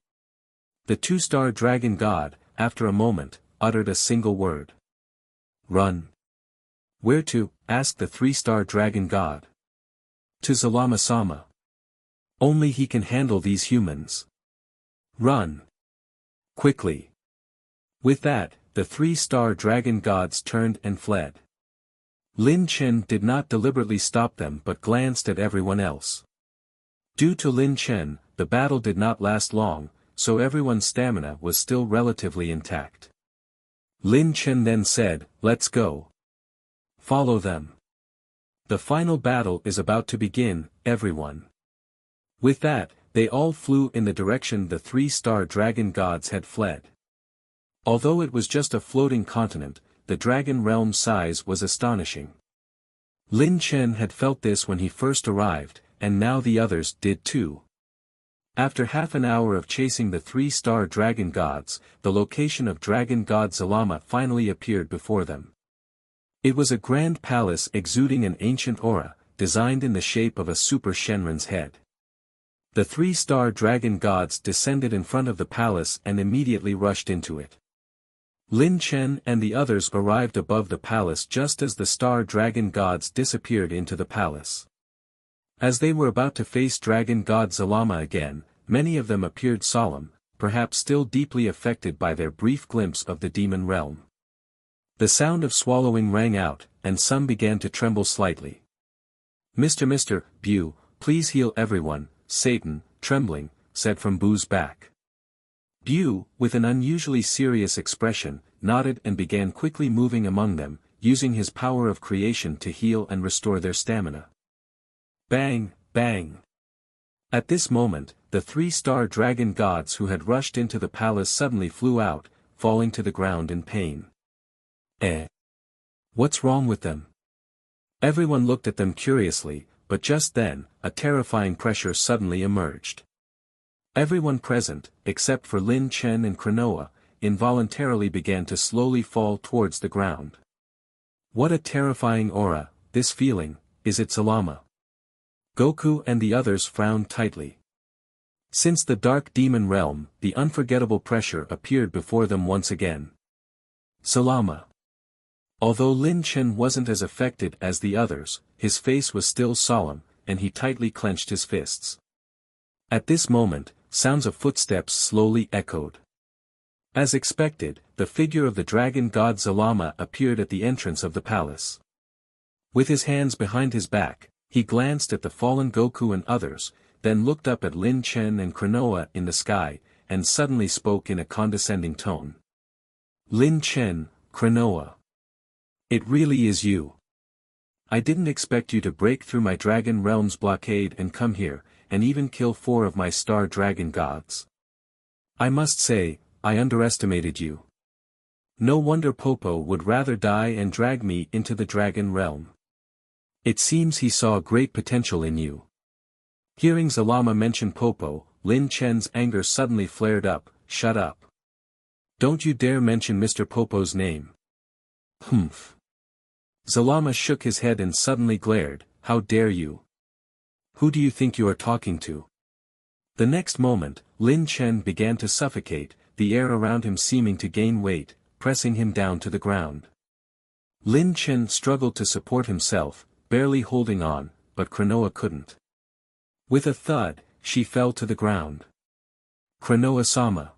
The two-star dragon god, after a moment, uttered a single word. Run. Where to? Asked the three-star dragon god. To Zalama-sama. Only he can handle these humans. Run. Quickly. With that, the three-star dragon gods turned and fled. Lin Chen did not deliberately stop them but glanced at everyone else. Due to Lin Chen, the battle did not last long, so everyone's stamina was still relatively intact. Lin Chen then said, "Let's go. Follow them. The final battle is about to begin, everyone." With that, they all flew in the direction the three-star dragon gods had fled. Although it was just a floating continent, the dragon realm's size was astonishing. Lin Chen had felt this when he first arrived, and now the others did too. After half an hour of chasing the three-star dragon gods, the location of dragon god Zalama finally appeared before them. It was a grand palace exuding an ancient aura, designed in the shape of a super Shenron's head. The three-star dragon gods descended in front of the palace and immediately rushed into it. Lin Chen and the others arrived above the palace just as the star dragon gods disappeared into the palace. As they were about to face dragon god Zalama again, many of them appeared solemn, perhaps still deeply affected by their brief glimpse of the demon realm. The sound of swallowing rang out, and some began to tremble slightly. Mr. Bu, please heal everyone," Satan, trembling, said from Bu's back. Bu, with an unusually serious expression, nodded and began quickly moving among them, using his power of creation to heal and restore their stamina. Bang, bang. At this moment, the three-star dragon gods who had rushed into the palace suddenly flew out, falling to the ground in pain. What's wrong with them? Everyone looked at them curiously, but just then, a terrifying pressure suddenly emerged. Everyone present, except for Lin Chen and Kranoa, involuntarily began to slowly fall towards the ground. What a terrifying aura, this feeling, is it Zalama? Goku and the others frowned tightly. Since the dark demon realm, the unforgettable pressure appeared before them once again. Zalama. Although Lin Chen wasn't as affected as the others, his face was still solemn, and he tightly clenched his fists. At this moment, sounds of footsteps slowly echoed. As expected, the figure of the dragon god Zalama appeared at the entrance of the palace. With his hands behind his back, he glanced at the fallen Goku and others, then looked up at Lin Chen and Kranoa in the sky, and suddenly spoke in a condescending tone. Lin Chen, Kranoa. It really is you. I didn't expect you to break through my dragon realm's blockade and come here, and even kill 4 of my star dragon gods. I must say, I underestimated you. No wonder Popo would rather die and drag me into the dragon realm. It seems he saw great potential in you. Hearing Zalama mention Popo, Lin Chen's anger suddenly flared up. Shut up. Don't you dare mention Mr. Popo's name. Humph. Zalama shook his head and suddenly glared. How dare you? Who do you think you are talking to? The next moment, Lin Chen began to suffocate, the air around him seeming to gain weight, pressing him down to the ground. Lin Chen struggled to support himself, barely holding on, but Kranoa couldn't. With a thud, she fell to the ground. Kranoa-sama.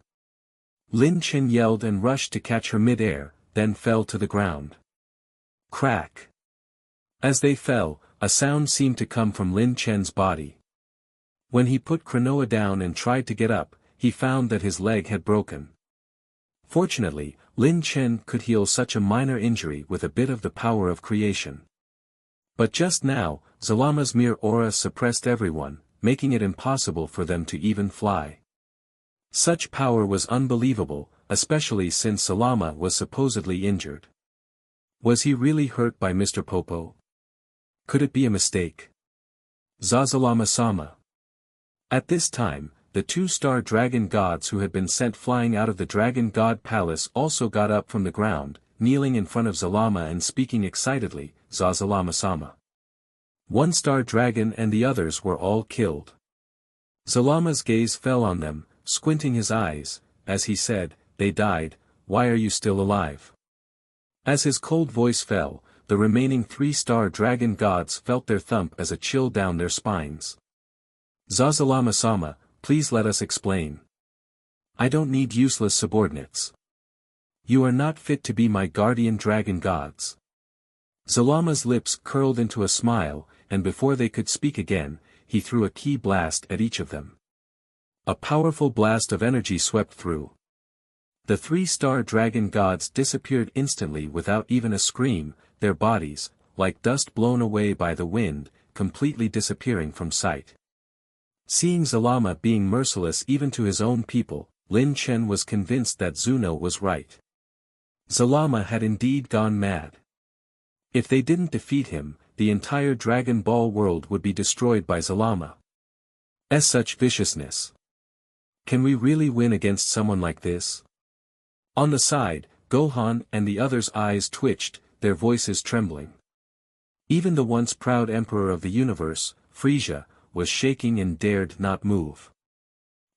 Lin Chen yelled and rushed to catch her mid-air, then fell to the ground. Crack. As they fell, a sound seemed to come from Lin Chen's body. When he put Kranoa down and tried to get up, he found that his leg had broken. Fortunately, Lin Chen could heal such a minor injury with a bit of the power of creation. But just now, Zalama's mere aura suppressed everyone, making it impossible for them to even fly. Such power was unbelievable, especially since Zalama was supposedly injured. Was he really hurt by Mr. Popo? Could it be a mistake? Zazalama-sama. At this time, the 2-star dragon gods who had been sent flying out of the dragon god palace also got up from the ground, kneeling in front of Zalama and speaking excitedly. Zazalama-sama. 1-star dragon and the others were all killed. Zalama's gaze fell on them, squinting his eyes, as he said, they died, why are you still alive? As his cold voice fell, the remaining 3-star dragon gods felt their thump as a chill down their spines. Zazalama-sama, please let us explain. I don't need useless subordinates. You are not fit to be my guardian dragon gods. Zalama's lips curled into a smile, and before they could speak again, he threw a ki blast at each of them. A powerful blast of energy swept through. The 3-star dragon gods disappeared instantly without even a scream, their bodies, like dust blown away by the wind, completely disappearing from sight. Seeing Zalama being merciless even to his own people, Lin Chen was convinced that Zuno was right. Zalama had indeed gone mad. If they didn't defeat him, the entire Dragon Ball world would be destroyed by Zalama's such viciousness. Can we really win against someone like this? On the side, Gohan and the others' eyes twitched, their voices trembling. Even the once proud emperor of the universe, Frieza, was shaking and dared not move.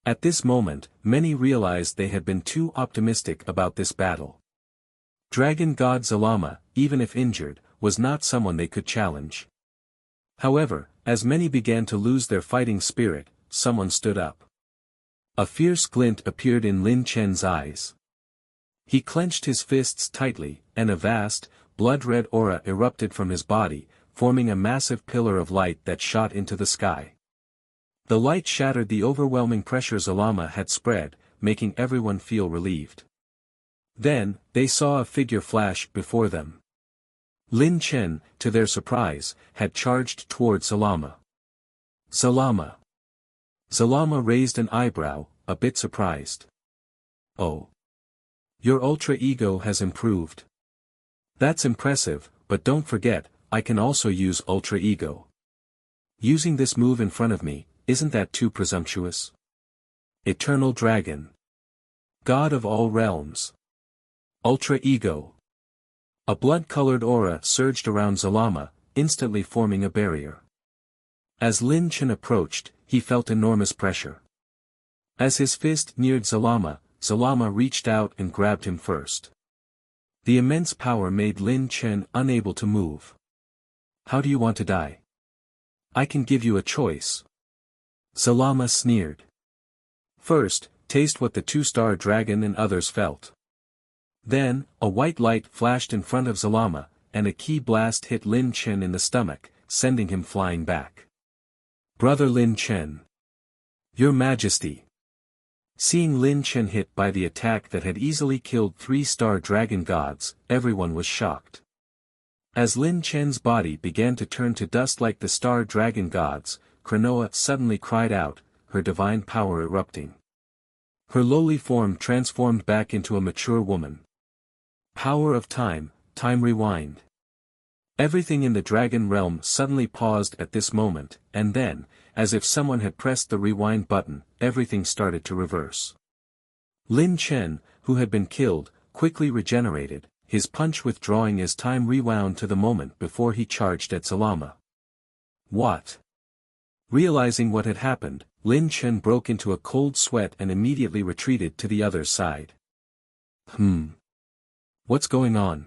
At this moment, many realized they had been too optimistic about this battle. Dragon God Zalama, even if injured, was not someone they could challenge. However, as many began to lose their fighting spirit, someone stood up. A fierce glint appeared in Lin Chen's eyes. He clenched his fists tightly, and a vast, blood-red aura erupted from his body, forming a massive pillar of light that shot into the sky. The light shattered the overwhelming pressure Zalama had spread, making everyone feel relieved. Then, they saw a figure flash before them. Lin Chen, to their surprise, had charged toward Zalama. Zalama. Zalama raised an eyebrow, a bit surprised. Oh. Your ultra ego has improved. That's impressive, but don't forget, I can also use ultra ego. Using this move in front of me, isn't that too presumptuous? Eternal Dragon. God of all realms. Ultra ego. A blood-colored aura surged around Zalama, instantly forming a barrier. As Lin Chen approached, he felt enormous pressure. As his fist neared Zalama, Zalama reached out and grabbed him first. The immense power made Lin Chen unable to move. How do you want to die? I can give you a choice. Zalama sneered. First, taste what the 2-star dragon and others felt. Then, a white light flashed in front of Zalama, and a ki blast hit Lin Chen in the stomach, sending him flying back. Brother Lin Chen. Your Majesty. Seeing Lin Chen hit by the attack that had easily killed 3-star dragon gods, everyone was shocked. As Lin Chen's body began to turn to dust like the star dragon gods, Kranoa suddenly cried out, her divine power erupting. Her lowly form transformed back into a mature woman. Power of time, time rewind. Everything in the dragon realm suddenly paused at this moment, and then, as if someone had pressed the rewind button, everything started to reverse. Lin Chen, who had been killed, quickly regenerated, his punch withdrawing as time rewound to the moment before he charged at Salama. What? Realizing what had happened, Lin Chen broke into a cold sweat and immediately retreated to the other side. What's going on?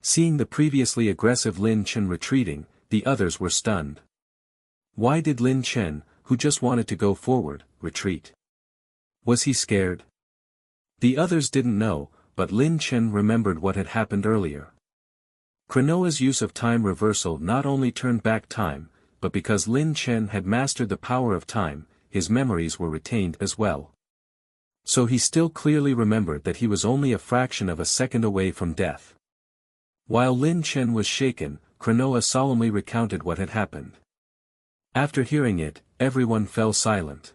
Seeing the previously aggressive Lin Chen retreating, the others were stunned. Why did Lin Chen, who just wanted to go forward, retreat? Was he scared? The others didn't know, but Lin Chen remembered what had happened earlier. Kranoa's use of time reversal not only turned back time, but because Lin Chen had mastered the power of time, his memories were retained as well. So he still clearly remembered that he was only a fraction of a second away from death. While Lin Chen was shaken, Kranoa solemnly recounted what had happened. After hearing it, everyone fell silent.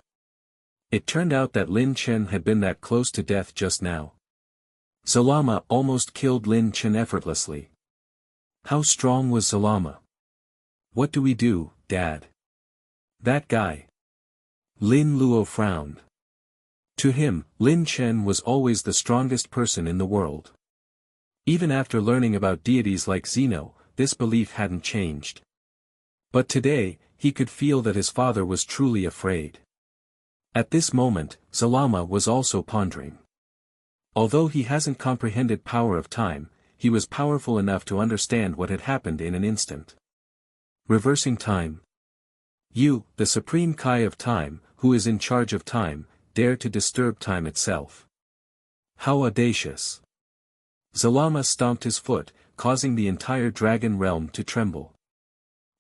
It turned out that Lin Chen had been that close to death just now. Salama almost killed Lin Chen effortlessly. How strong was Salama? What do we do, Dad? That guy. Lin Luo frowned. To him, Lin Chen was always the strongest person in the world. Even after learning about deities like Zeno, this belief hadn't changed. But today, he could feel that his father was truly afraid. At this moment, Salama was also pondering. Although he hasn't comprehended power of time, he was powerful enough to understand what had happened in an instant. Reversing time. You, the supreme Kai of time, who is in charge of time, dare to disturb time itself. How audacious. Zalama stomped his foot, causing the entire dragon realm to tremble.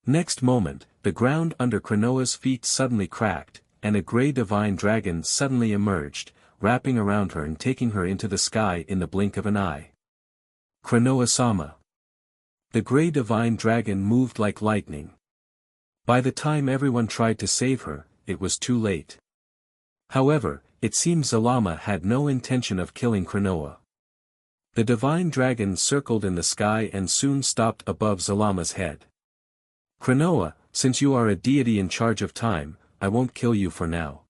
Next moment, the ground under Kranoa's feet suddenly cracked, and a grey divine dragon suddenly emerged, wrapping around her and taking her into the sky in the blink of an eye. Kranoa-sama. The grey divine dragon moved like lightning. By the time everyone tried to save her, it was too late. However, it seems Zalama had no intention of killing Kranoa. The divine dragon circled in the sky and soon stopped above Zalama's head. Kranoa, since you are a deity in charge of time, I won't kill you for now.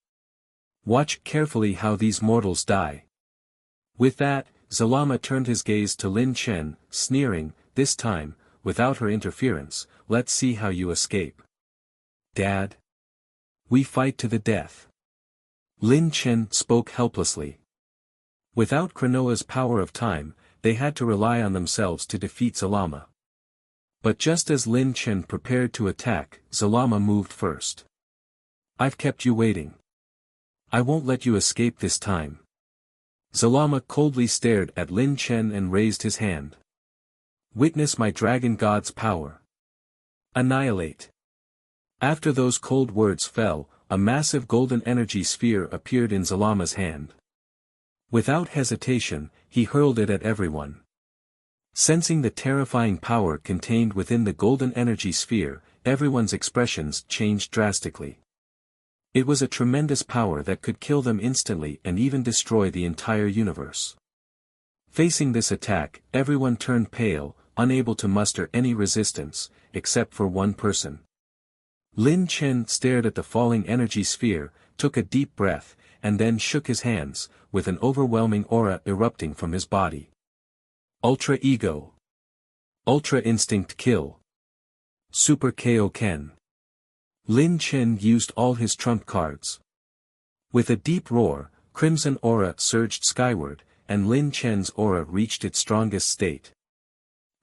Watch carefully how these mortals die. With that, Zalama turned his gaze to Lin Chen, sneering, this time, without her interference, let's see how you escape. Dad? We fight to the death. Lin Chen spoke helplessly. Without Kranoa's power of time, they had to rely on themselves to defeat Zalama. But just as Lin Chen prepared to attack, Zalama moved first. I've kept you waiting. I won't let you escape this time. Zalama coldly stared at Lin Chen and raised his hand. Witness my dragon god's power. Annihilate. After those cold words fell, a massive golden energy sphere appeared in Zalama's hand. Without hesitation, he hurled it at everyone. Sensing the terrifying power contained within the golden energy sphere, everyone's expressions changed drastically. It was a tremendous power that could kill them instantly and even destroy the entire universe. Facing this attack, everyone turned pale, unable to muster any resistance, except for one person. Lin Chen stared at the falling energy sphere, took a deep breath, and then shook his hands, with an overwhelming aura erupting from his body. Ultra Ego. Ultra Instinct Kill. Super KO Ken. Lin Chen used all his trump cards. With a deep roar, Crimson Aura surged skyward, and Lin Chen's aura reached its strongest state.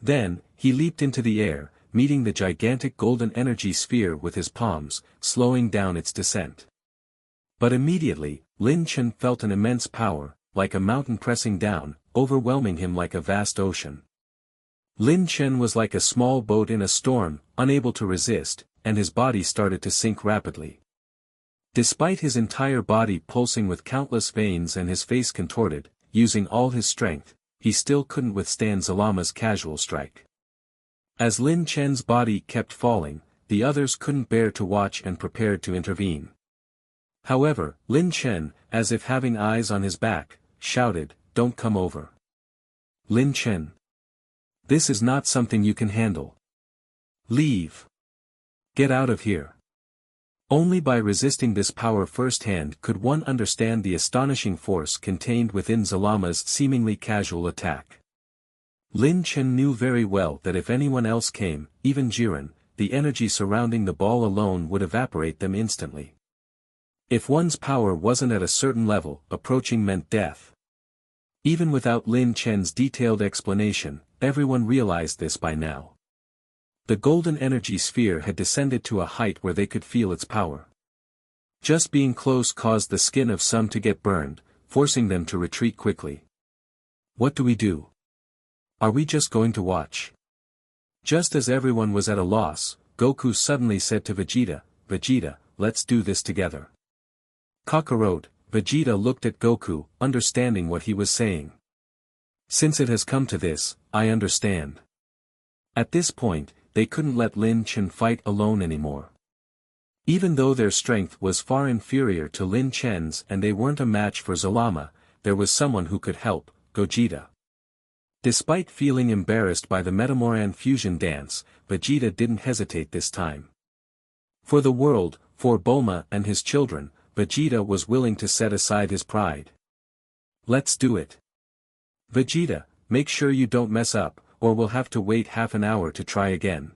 Then, he leaped into the air, meeting the gigantic golden energy sphere with his palms, slowing down its descent. But immediately, Lin Chen felt an immense power, like a mountain pressing down, overwhelming him like a vast ocean. Lin Chen was like a small boat in a storm, unable to resist, and his body started to sink rapidly. Despite his entire body pulsing with countless veins and his face contorted, using all his strength, he still couldn't withstand Zalama's casual strike. As Lin Chen's body kept falling, the others couldn't bear to watch and prepared to intervene. However, Lin Chen, as if having eyes on his back, shouted, "Don't come over. Lin Chen. This is not something you can handle. Leave. Get out of here." Only by resisting this power firsthand could one understand the astonishing force contained within Zalama's seemingly casual attack. Lin Chen knew very well that if anyone else came, even Jiren, the energy surrounding the ball alone would evaporate them instantly. If one's power wasn't at a certain level, approaching meant death. Even without Lin Chen's detailed explanation, everyone realized this by now. The golden energy sphere had descended to a height where they could feel its power. Just being close caused the skin of some to get burned, forcing them to retreat quickly. What do we do? Are we just going to watch? Just as everyone was at a loss, Goku suddenly said to Vegeta, "Vegeta, let's do this together." Kakarot, Vegeta looked at Goku, understanding what he was saying. Since it has come to this, I understand. At this point, they couldn't let Lin Chen fight alone anymore. Even though their strength was far inferior to Lin Chen's and they weren't a match for Zalama, there was someone who could help, Gogeta. Despite feeling embarrassed by the Metamoran fusion dance, Vegeta didn't hesitate this time. For the world, for Bulma and his children, Vegeta was willing to set aside his pride. Let's do it. Vegeta, make sure you don't mess up, or we'll have to wait half an hour to try again.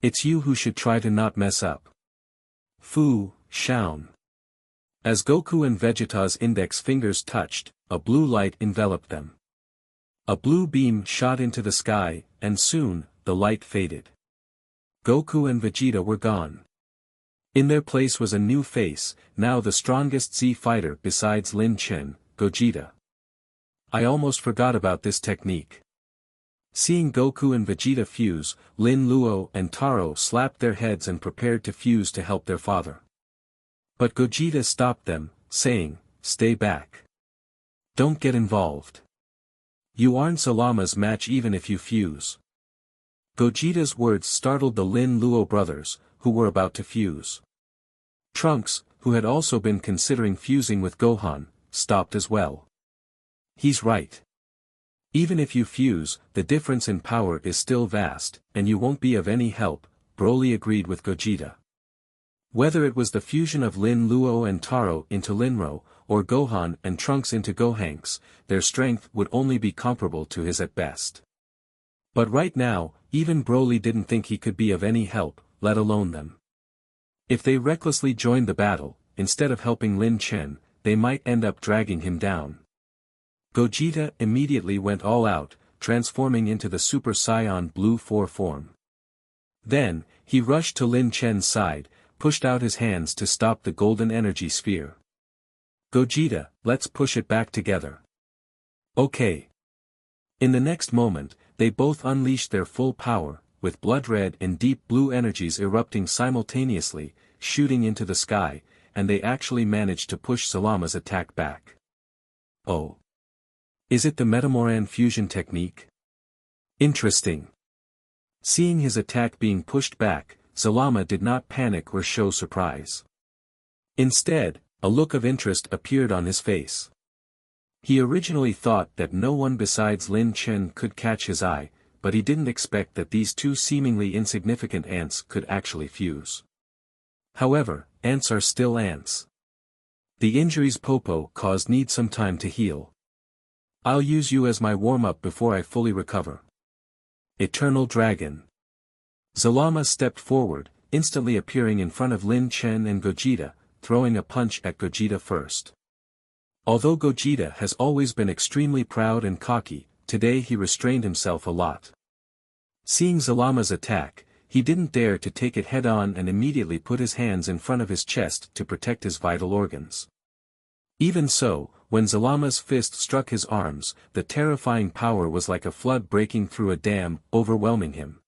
It's you who should try to not mess up. Fu, Shaun. As Goku and Vegeta's index fingers touched, a blue light enveloped them. A blue beam shot into the sky, and soon, the light faded. Goku and Vegeta were gone. In their place was a new face, now the strongest Z fighter besides Lin Chen, Gogeta. I almost forgot about this technique. Seeing Goku and Vegeta fuse, Lin Luo and Taro slapped their heads and prepared to fuse to help their father. But Gogeta stopped them, saying, "Stay back. Don't get involved. You aren't Zalama's match even if you fuse." Gogeta's words startled the Lin Luo brothers, who were about to fuse. Trunks, who had also been considering fusing with Gohan, stopped as well. He's right. Even if you fuse, the difference in power is still vast, and you won't be of any help, Broly agreed with Gogeta. Whether it was the fusion of Lin Luo and Taro into Linro, or Gohan and Trunks into Gohanks, their strength would only be comparable to his at best. But right now, even Broly didn't think he could be of any help, let alone them. If they recklessly joined the battle, instead of helping Lin Chen, they might end up dragging him down. Gogeta immediately went all out, transforming into the Super Saiyan Blue 4 form. Then, he rushed to Lin Chen's side, pushed out his hands to stop the golden energy sphere. "Gogeta, let's push it back together." Okay. In the next moment, they both unleashed their full power, with blood red and deep blue energies erupting simultaneously, shooting into the sky, and they actually managed to push Zalama's attack back. Oh. Is it the Metamoran fusion technique? Interesting. Seeing his attack being pushed back, Zalama did not panic or show surprise. Instead, a look of interest appeared on his face. He originally thought that no one besides Lin Chen could catch his eye, but he didn't expect that these two seemingly insignificant ants could actually fuse. However, ants are still ants. The injuries Popo caused need some time to heal. I'll use you as my warm-up before I fully recover. Eternal Dragon. Zalama stepped forward, instantly appearing in front of Lin Chen and Gogeta, throwing a punch at Gogeta first. Although Gogeta has always been extremely proud and cocky, today he restrained himself a lot. Seeing Zalama's attack, he didn't dare to take it head-on and immediately put his hands in front of his chest to protect his vital organs. Even so, when Zalama's fist struck his arms, the terrifying power was like a flood breaking through a dam, overwhelming him.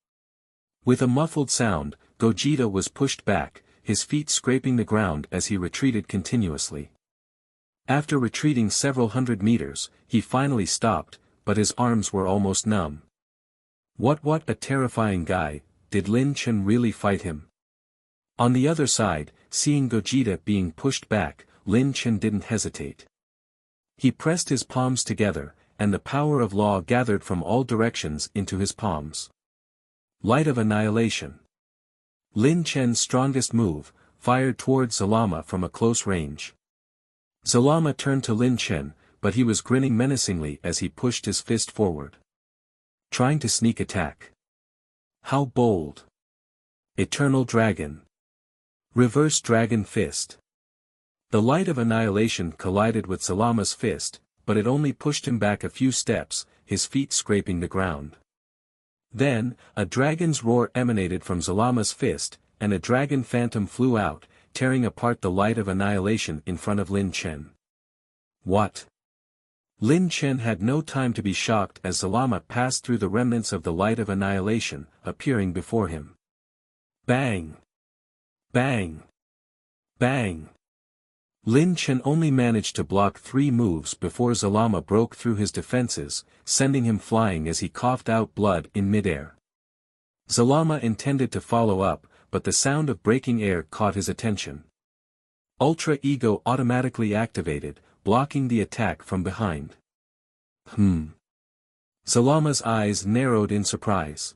With a muffled sound, Gogeta was pushed back, his feet scraping the ground as he retreated continuously. After retreating several hundred meters, he finally stopped, but his arms were almost numb. What a terrifying guy, did Lin Chen really fight him? On the other side, seeing Gogeta being pushed back, Lin Chen didn't hesitate. He pressed his palms together, and the power of law gathered from all directions into his palms. Light of Annihilation. Lin Chen's strongest move, fired towards Zalama from a close range. Zalama turned to Lin Chen, but he was grinning menacingly as he pushed his fist forward. Trying to sneak attack. How bold. Eternal Dragon. Reverse Dragon Fist. The Light of Annihilation collided with Zalama's fist, but it only pushed him back a few steps, his feet scraping the ground. Then, a dragon's roar emanated from Zalama's fist, and a dragon phantom flew out, tearing apart the Light of Annihilation in front of Lin Chen. What? Lin Chen had no time to be shocked as Zalama passed through the remnants of the Light of Annihilation, appearing before him. Bang! Bang! Bang! Lin Chen only managed to block 3 moves before Zalama broke through his defenses, sending him flying as he coughed out blood in midair. Zalama intended to follow up, but the sound of breaking air caught his attention. Ultra Ego automatically activated, blocking the attack from behind. Zalama's eyes narrowed in surprise.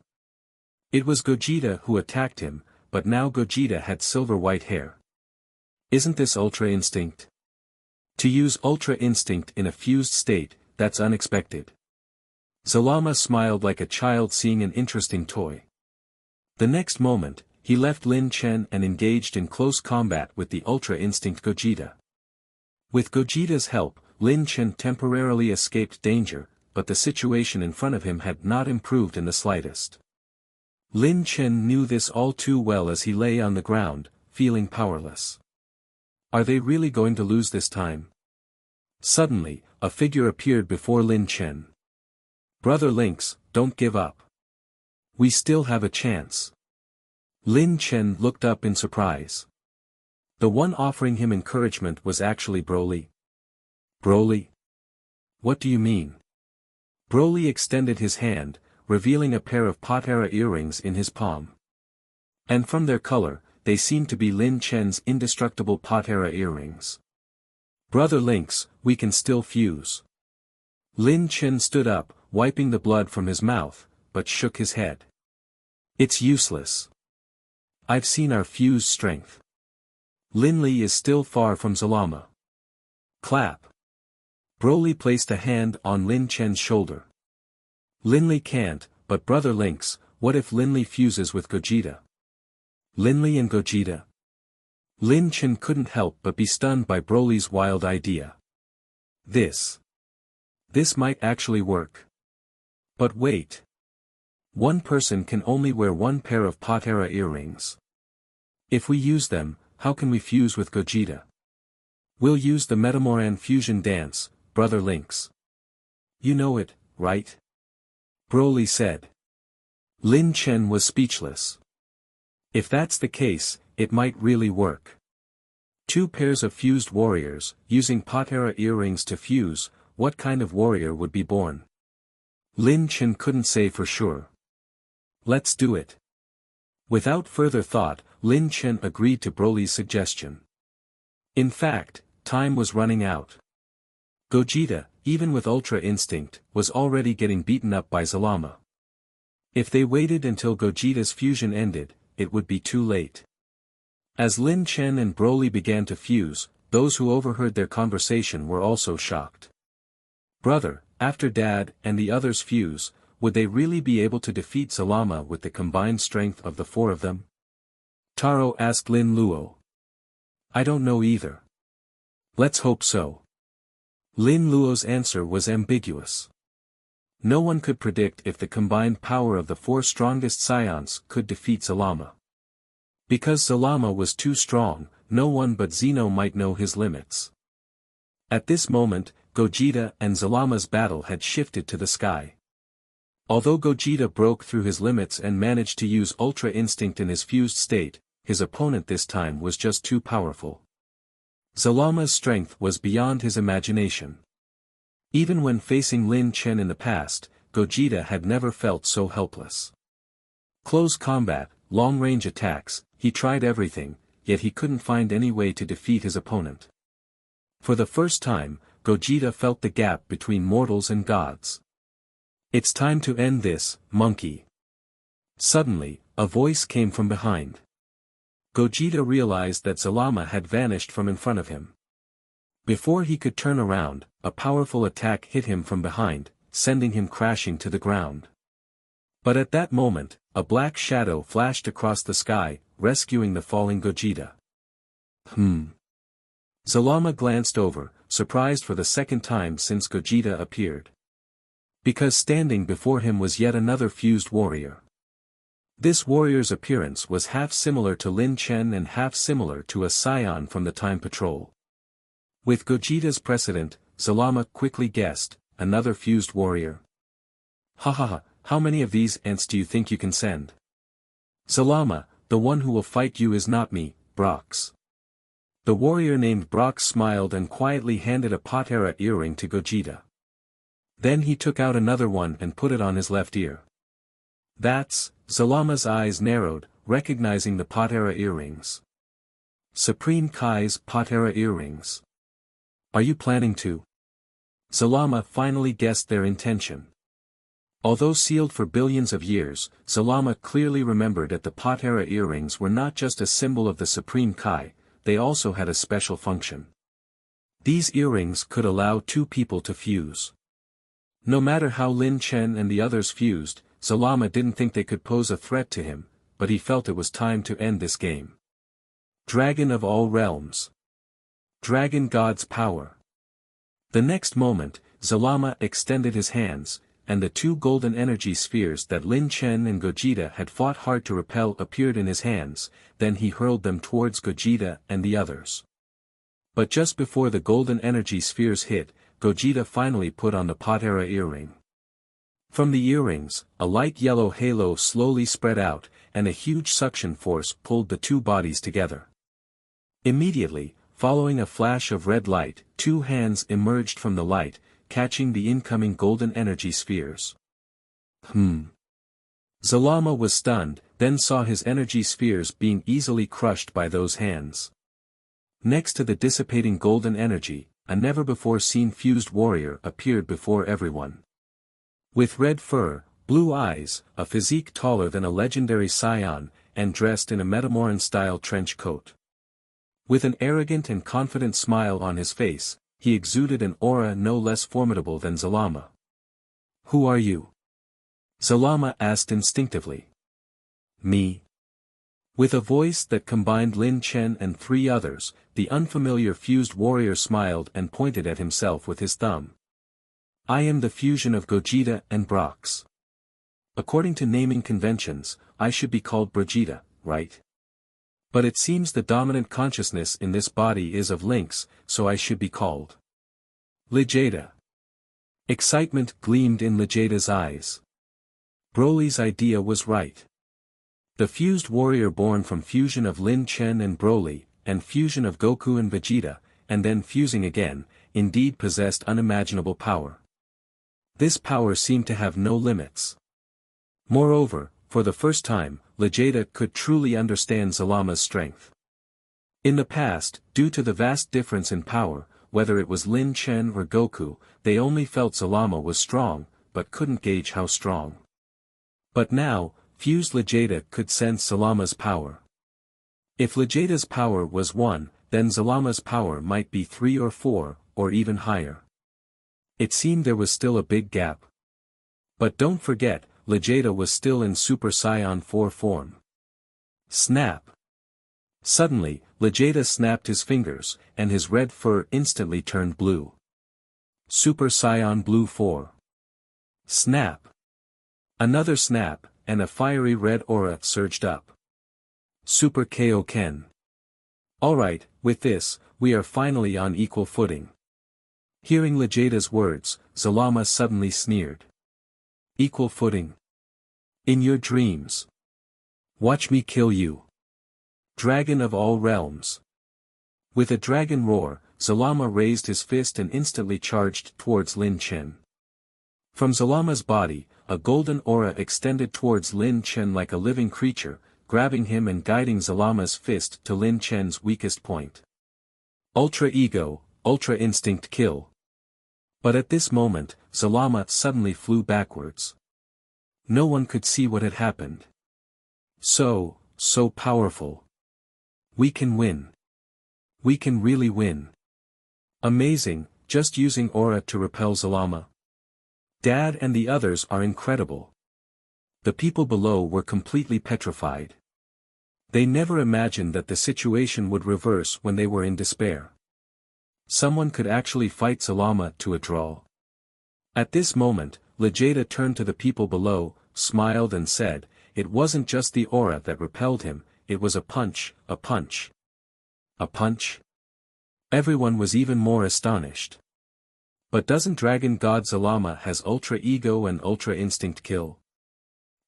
It was Gogeta who attacked him, but now Gogeta had silver-white hair. Isn't this Ultra Instinct? To use Ultra Instinct in a fused state, that's unexpected. Zalama smiled like a child seeing an interesting toy. The next moment, he left Lin Chen and engaged in close combat with the Ultra Instinct Gogeta. With Gogeta's help, Lin Chen temporarily escaped danger, but the situation in front of him had not improved in the slightest. Lin Chen knew this all too well as he lay on the ground, feeling powerless. Are they really going to lose this time? Suddenly, a figure appeared before Lin Chen. Brother Lynx, don't give up. We still have a chance. Lin Chen looked up in surprise. The one offering him encouragement was actually Broly. Broly? What do you mean? Broly extended his hand, revealing a pair of Potara earrings in his palm. And from their color, they seemed to be Lin Chen's indestructible Potara earrings. Brother Lynx, we can still fuse. Lin Chen stood up, wiping the blood from his mouth, but shook his head. It's useless. I've seen our fused strength. Lin Li is still far from Zalama. Clap. Broly placed a hand on Lin Chen's shoulder. Lin Li can't, but Brother Lynx, what if Lin Li fuses with Gogeta? Lin Li and Gogeta? Lin Chen couldn't help but be stunned by Broly's wild idea. This might actually work. But wait. One person can only wear one pair of Potara earrings. If we use them, how can we fuse with Gogeta? We'll use the Metamoran fusion dance, Brother Lynx. You know it, right? Broly said. Lin Chen was speechless. If that's the case, it might really work. 2 pairs of fused warriors, using Potara earrings to fuse, what kind of warrior would be born? Lin Chen couldn't say for sure. Let's do it. Without further thought, Lin Chen agreed to Broly's suggestion. In fact, time was running out. Gogeta, even with Ultra Instinct, was already getting beaten up by Zalama. If they waited until Gogeta's fusion ended, it would be too late. As Lin Chen and Broly began to fuse, those who overheard their conversation were also shocked. Brother, after Dad and the others fuse, would they really be able to defeat Zalama with the combined strength of the 4 of them? Taro asked Lin Luo. I don't know either. Let's hope so. Lin Luo's answer was ambiguous. No one could predict if the combined power of the 4 strongest Saiyans could defeat Zalama. Because Zalama was too strong, no one but Zeno might know his limits. At this moment, Gogeta and Zalama's battle had shifted to the sky. Although Gogeta broke through his limits and managed to use Ultra Instinct in his fused state, his opponent this time was just too powerful. Zalama's strength was beyond his imagination. Even when facing Lin Chen in the past, Gogeta had never felt so helpless. Close combat, long-range attacks, he tried everything, yet he couldn't find any way to defeat his opponent. For the first time, Gogeta felt the gap between mortals and gods. "It's time to end this, monkey." Suddenly, a voice came from behind. Gogeta realized that Zalama had vanished from in front of him. Before he could turn around, a powerful attack hit him from behind, sending him crashing to the ground. But at that moment, a black shadow flashed across the sky, rescuing the falling Gogeta. Zalama glanced over, surprised for the second time since Gogeta appeared. Because standing before him was yet another fused warrior. This warrior's appearance was half similar to Lin Chen and half similar to a Saiyan from the Time Patrol. With Gogeta's precedent, Zalama quickly guessed, another fused warrior. "Ha, how many of these ants do you think you can send?" "Zalama, the one who will fight you is not me, Brox." The warrior named Brox smiled and quietly handed a Potara earring to Gogeta. Then he took out another one and put it on his left ear. "That's..." Zalama's eyes narrowed, recognizing the Potara earrings. "Supreme Kai's Potara earrings. Are you planning to?" Zalama finally guessed their intention. Although sealed for billions of years, Zalama clearly remembered that the Potara earrings were not just a symbol of the Supreme Kai, they also had a special function. These earrings could allow two people to fuse. No matter how Lin Chen and the others fused, Zalama didn't think they could pose a threat to him, but he felt it was time to end this game. Dragon of all realms. Dragon God's power. The next moment, Zalama extended his hands, and the two golden energy spheres that Lin Chen and Gogeta had fought hard to repel appeared in his hands, then he hurled them towards Gogeta and the others. But just before the golden energy spheres hit, Gogeta finally put on the Potara earring. From the earrings, a light yellow halo slowly spread out, and a huge suction force pulled the two bodies together. Immediately, following a flash of red light, two hands emerged from the light, catching the incoming golden energy spheres. Zalama was stunned, then saw his energy spheres being easily crushed by those hands. Next to the dissipating golden energy, a never-before-seen fused warrior appeared before everyone. With red fur, blue eyes, a physique taller than a legendary Saiyan, and dressed in a Metamoran-style trench coat. With an arrogant and confident smile on his face, he exuded an aura no less formidable than Zalama. "Who are you?" Zalama asked instinctively. "Me." With a voice that combined Lin Chen and three others, the unfamiliar fused warrior smiled and pointed at himself with his thumb. "I am the fusion of Gogeta and Brox. According to naming conventions, I should be called Brogeta, right? But it seems the dominant consciousness in this body is of Lynx, so I should be called Vegeta." Excitement gleamed in Vegeta's eyes. Broly's idea was right. The fused warrior born from fusion of Lin Chen and Broly, and fusion of Goku and Vegeta, and then fusing again, indeed possessed unimaginable power. This power seemed to have no limits. Moreover, for the first time, Vegeta could truly understand Zalama's strength. In the past, due to the vast difference in power, whether it was Lin Chen or Goku, they only felt Zalama was strong, but couldn't gauge how strong. But now, fused Vegeta could sense Zalama's power. If Vegeta's power was 1, then Zalama's power might be 3 or 4, or even higher. It seemed there was still a big gap. But don't forget, Vegeta was still in Super Saiyan 4 form. Snap! Suddenly, Vegeta snapped his fingers, and his red fur instantly turned blue. Super Saiyan Blue 4. Snap! Another snap, and a fiery red aura surged up. Super Kaioken. Alright, with this, we are finally on equal footing. Hearing Vegeta's words, Zalama suddenly sneered. Equal footing? In your dreams. Watch me kill you. Dragon of all realms. With a dragon roar, Zalama raised his fist and instantly charged towards Lin Chen. From Zalama's body, a golden aura extended towards Lin Chen like a living creature, grabbing him and guiding Zalama's fist to Lin Chen's weakest point. Ultra Ego, Ultra Instinct Kill. But at this moment, Zalama suddenly flew backwards. No one could see what had happened. So powerful. We can win. We can really win. Amazing, just using aura to repel Zalama. Dad and the others are incredible. The people below were completely petrified. They never imagined that the situation would reverse when they were in despair. Someone could actually fight Zalama to a draw. At this moment, Vegeta turned to the people below, smiled and said, "It wasn't just the aura that repelled him, it was a punch, a punch." A punch? Everyone was even more astonished. But doesn't Dragon God Zalama has Ultra Ego and Ultra Instinct Kill?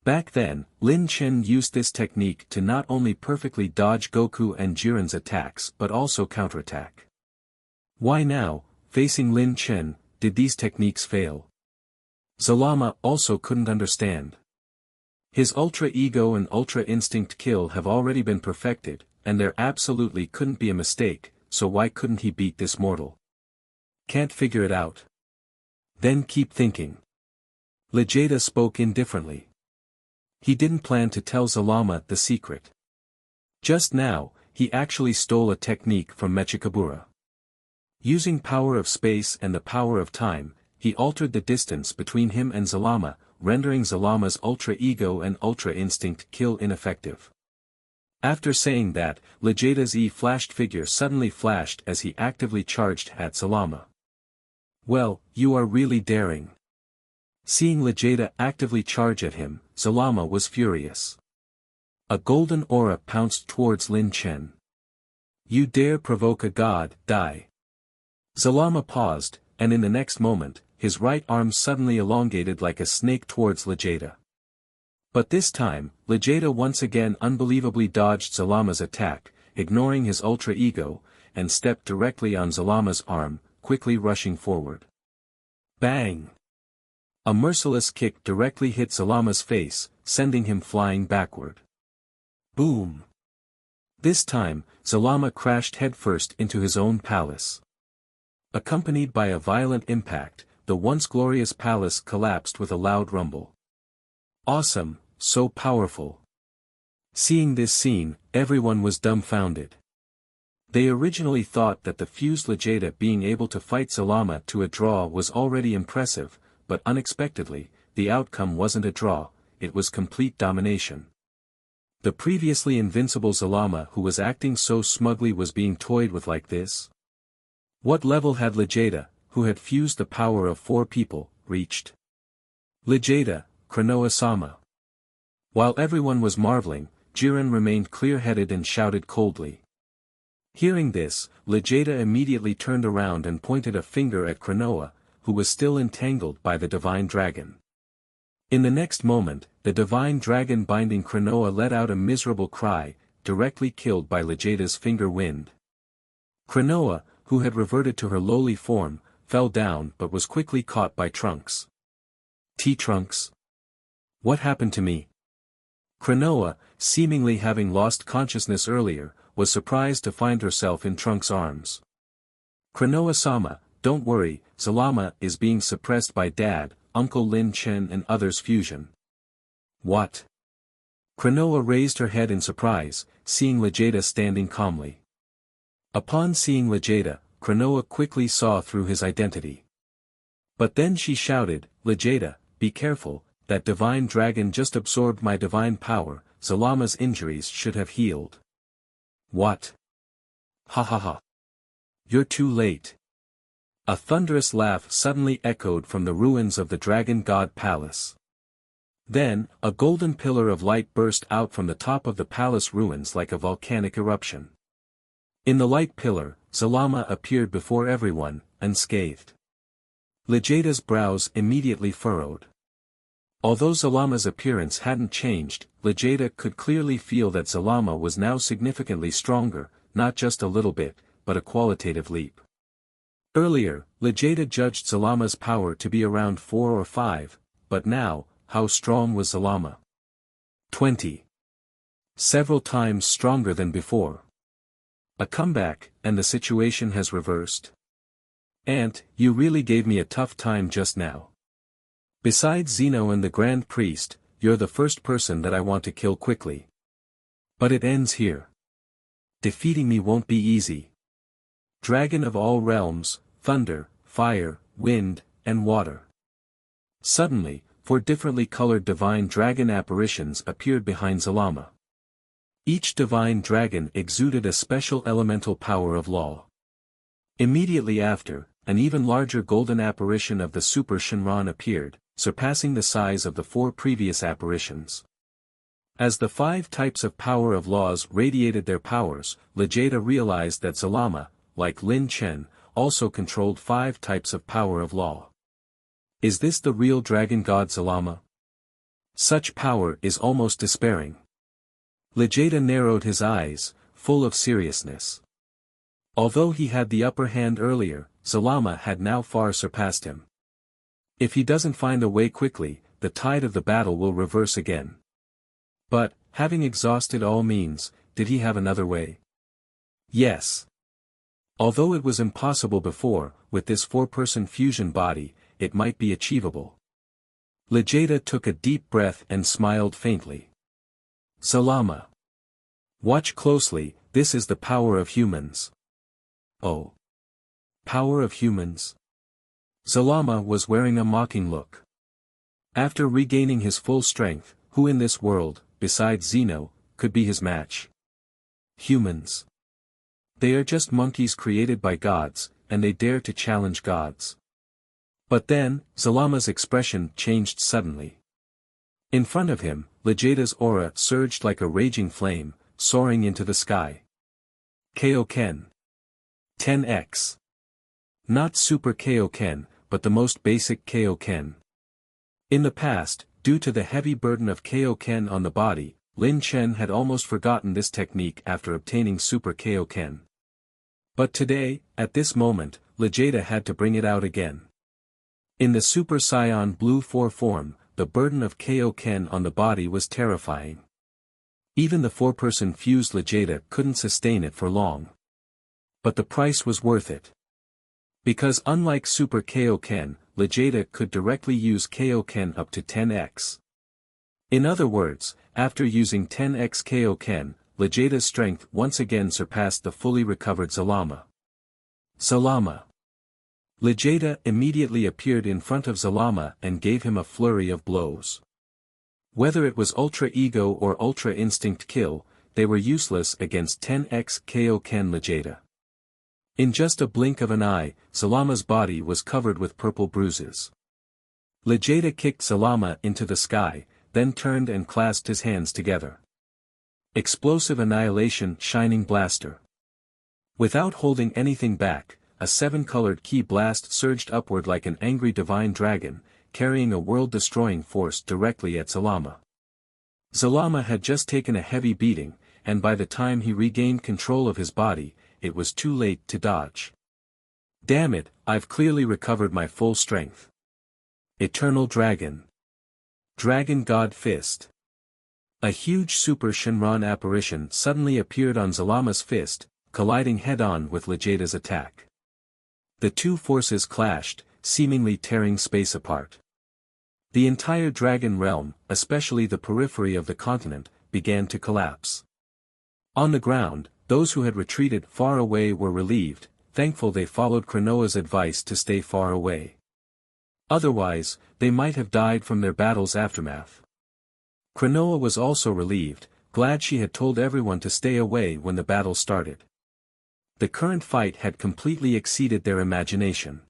Back then, Lin Chen used this technique to not only perfectly dodge Goku and Jiren's attacks but also counterattack. Why now, facing Lin Chen, did these techniques fail? Zalama also couldn't understand. His Ultra Ego and Ultra Instinct Kill have already been perfected, and there absolutely couldn't be a mistake, so why couldn't he beat this mortal? Can't figure it out. Then keep thinking. Vegeta spoke indifferently. He didn't plan to tell Zalama the secret. Just now, he actually stole a technique from Mechikabura. Using power of space and the power of time, he altered the distance between him and Zalama, rendering Zalama's Ultra Ego and Ultra Instinct Kill ineffective. After saying that, Vegeta's E-flashed figure suddenly flashed as he actively charged at Zalama. Well, you are really daring. Seeing Vegeta actively charge at him, Zalama was furious. A golden aura pounced towards Lin Chen. You dare provoke a god, die. Zalama paused, and in the next moment, his right arm suddenly elongated like a snake towards Vegeta. But this time, Vegeta once again unbelievably dodged Zalama's attack, ignoring his Ultra Ego, and stepped directly on Zalama's arm, quickly rushing forward. Bang! A merciless kick directly hit Zalama's face, sending him flying backward. Boom! This time, Zalama crashed headfirst into his own palace. Accompanied by a violent impact, the once glorious palace collapsed with a loud rumble. Awesome, so powerful. Seeing this scene, everyone was dumbfounded. They originally thought that the fused Vegeta being able to fight Zalama to a draw was already impressive, but unexpectedly, the outcome wasn't a draw, it was complete domination. The previously invincible Zalama who was acting so smugly was being toyed with like this? What level had Vegeta, who had fused the power of 4 people, reached? Vegeta, Konoha-sama. While everyone was marveling, Jiren remained clear-headed and shouted coldly. Hearing this, Vegeta immediately turned around and pointed a finger at Konoha, who was still entangled by the Divine Dragon. In the next moment, the Divine Dragon binding Konoha let out a miserable cry, directly killed by Vegeta's finger wind. Konoha, who had reverted to her lowly form, fell down but was quickly caught by Trunks. Trunks? What happened to me? Konoha, seemingly having lost consciousness earlier, was surprised to find herself in Trunks' arms. Konoha-sama, don't worry, Zalama is being suppressed by Dad, Uncle Lin Chen and others' fusion. What? Konoha raised her head in surprise, seeing Vegeta standing calmly. Upon seeing Vegeta, Konoha quickly saw through his identity. But then she shouted, Vegeta, be careful, that divine dragon just absorbed my divine power, Zalama's injuries should have healed. What? Ha ha ha. You're too late. A thunderous laugh suddenly echoed from the ruins of the Dragon God Palace. Then, a golden pillar of light burst out from the top of the palace ruins like a volcanic eruption. In the light pillar, Zalama appeared before everyone, unscathed. Vegeta's brows immediately furrowed. Although Zalama's appearance hadn't changed, Vegeta could clearly feel that Zalama was now significantly stronger, not just a little bit, but a qualitative leap. Earlier, Vegeta judged Zalama's power to be around 4 or 5, but now, how strong was Zalama? 20. Several times stronger than before. A comeback, and the situation has reversed. Aunt, you really gave me a tough time just now. Besides Zeno and the Grand Priest, you're the first person that I want to kill quickly. But it ends here. Defeating me won't be easy. Dragon of all realms, thunder, fire, wind, and water. Suddenly, 4 differently colored divine dragon apparitions appeared behind Zalama. Each divine dragon exuded a special elemental power of law. Immediately after, an even larger golden apparition of the Super Shenron appeared, surpassing the size of the 4 previous apparitions. As the 5 types of power of laws radiated their powers, Vegeta realized that Zalama, like Lin Chen, also controlled 5 types of power of law. Is this the real dragon god Zalama? Such power is almost despairing. Vegeta narrowed his eyes, full of seriousness. Although he had the upper hand earlier, Zalama had now far surpassed him. If he doesn't find a way quickly, the tide of the battle will reverse again. But, having exhausted all means, did he have another way? Yes. Although it was impossible before, with this 4-person fusion body, it might be achievable. Vegeta took a deep breath and smiled faintly. Zalama. Watch closely, this is the power of humans. Oh. Power of humans? Zalama was wearing a mocking look. After regaining his full strength, who in this world, besides Zeno, could be his match? Humans. They are just monkeys created by gods, and they dare to challenge gods. But then, Zalama's expression changed suddenly. In front of him, Vegeta's aura surged like a raging flame, soaring into the sky. Kaioken. 10x. Not Super Kaioken, but the most basic Kaioken. In the past, due to the heavy burden of Kaioken on the body, Lin Chen had almost forgotten this technique after obtaining Super Kaioken. But today, at this moment, Vegeta had to bring it out again. In the Super Saiyan Blue 4 form, the burden of Kaioken on the body was terrifying. Even the 4-person fused Vegeta couldn't sustain it for long. But the price was worth it. Because unlike Super Kaioken, Vegeta could directly use Kaioken up to 10x. In other words, after using 10x Kaioken, Vegeta's strength once again surpassed the fully recovered Zalama. Zalama. Vegeta immediately appeared in front of Zalama and gave him a flurry of blows. Whether it was Ultra Ego or Ultra Instinct Kill, they were useless against 10x Kaioken Vegeta. In just a blink of an eye, Zalama's body was covered with purple bruises. Vegeta kicked Zalama into the sky, then turned and clasped his hands together. Explosive Annihilation Shining Blaster. Without holding anything back, a 7-colored ki blast surged upward like an angry divine dragon, carrying a world-destroying force directly at Zalama. Zalama had just taken a heavy beating, and by the time he regained control of his body, it was too late to dodge. Damn it, I've clearly recovered my full strength. Eternal Dragon. Dragon God Fist. A huge Super Shenron apparition suddenly appeared on Zalama's fist, colliding head-on with Vegeta's attack. The two forces clashed, seemingly tearing space apart. The entire dragon realm, especially the periphery of the continent, began to collapse. On the ground, those who had retreated far away were relieved, thankful they followed Kranoa's advice to stay far away. Otherwise, they might have died from their battle's aftermath. Kranoa was also relieved, glad she had told everyone to stay away when the battle started. The current fight had completely exceeded their imagination.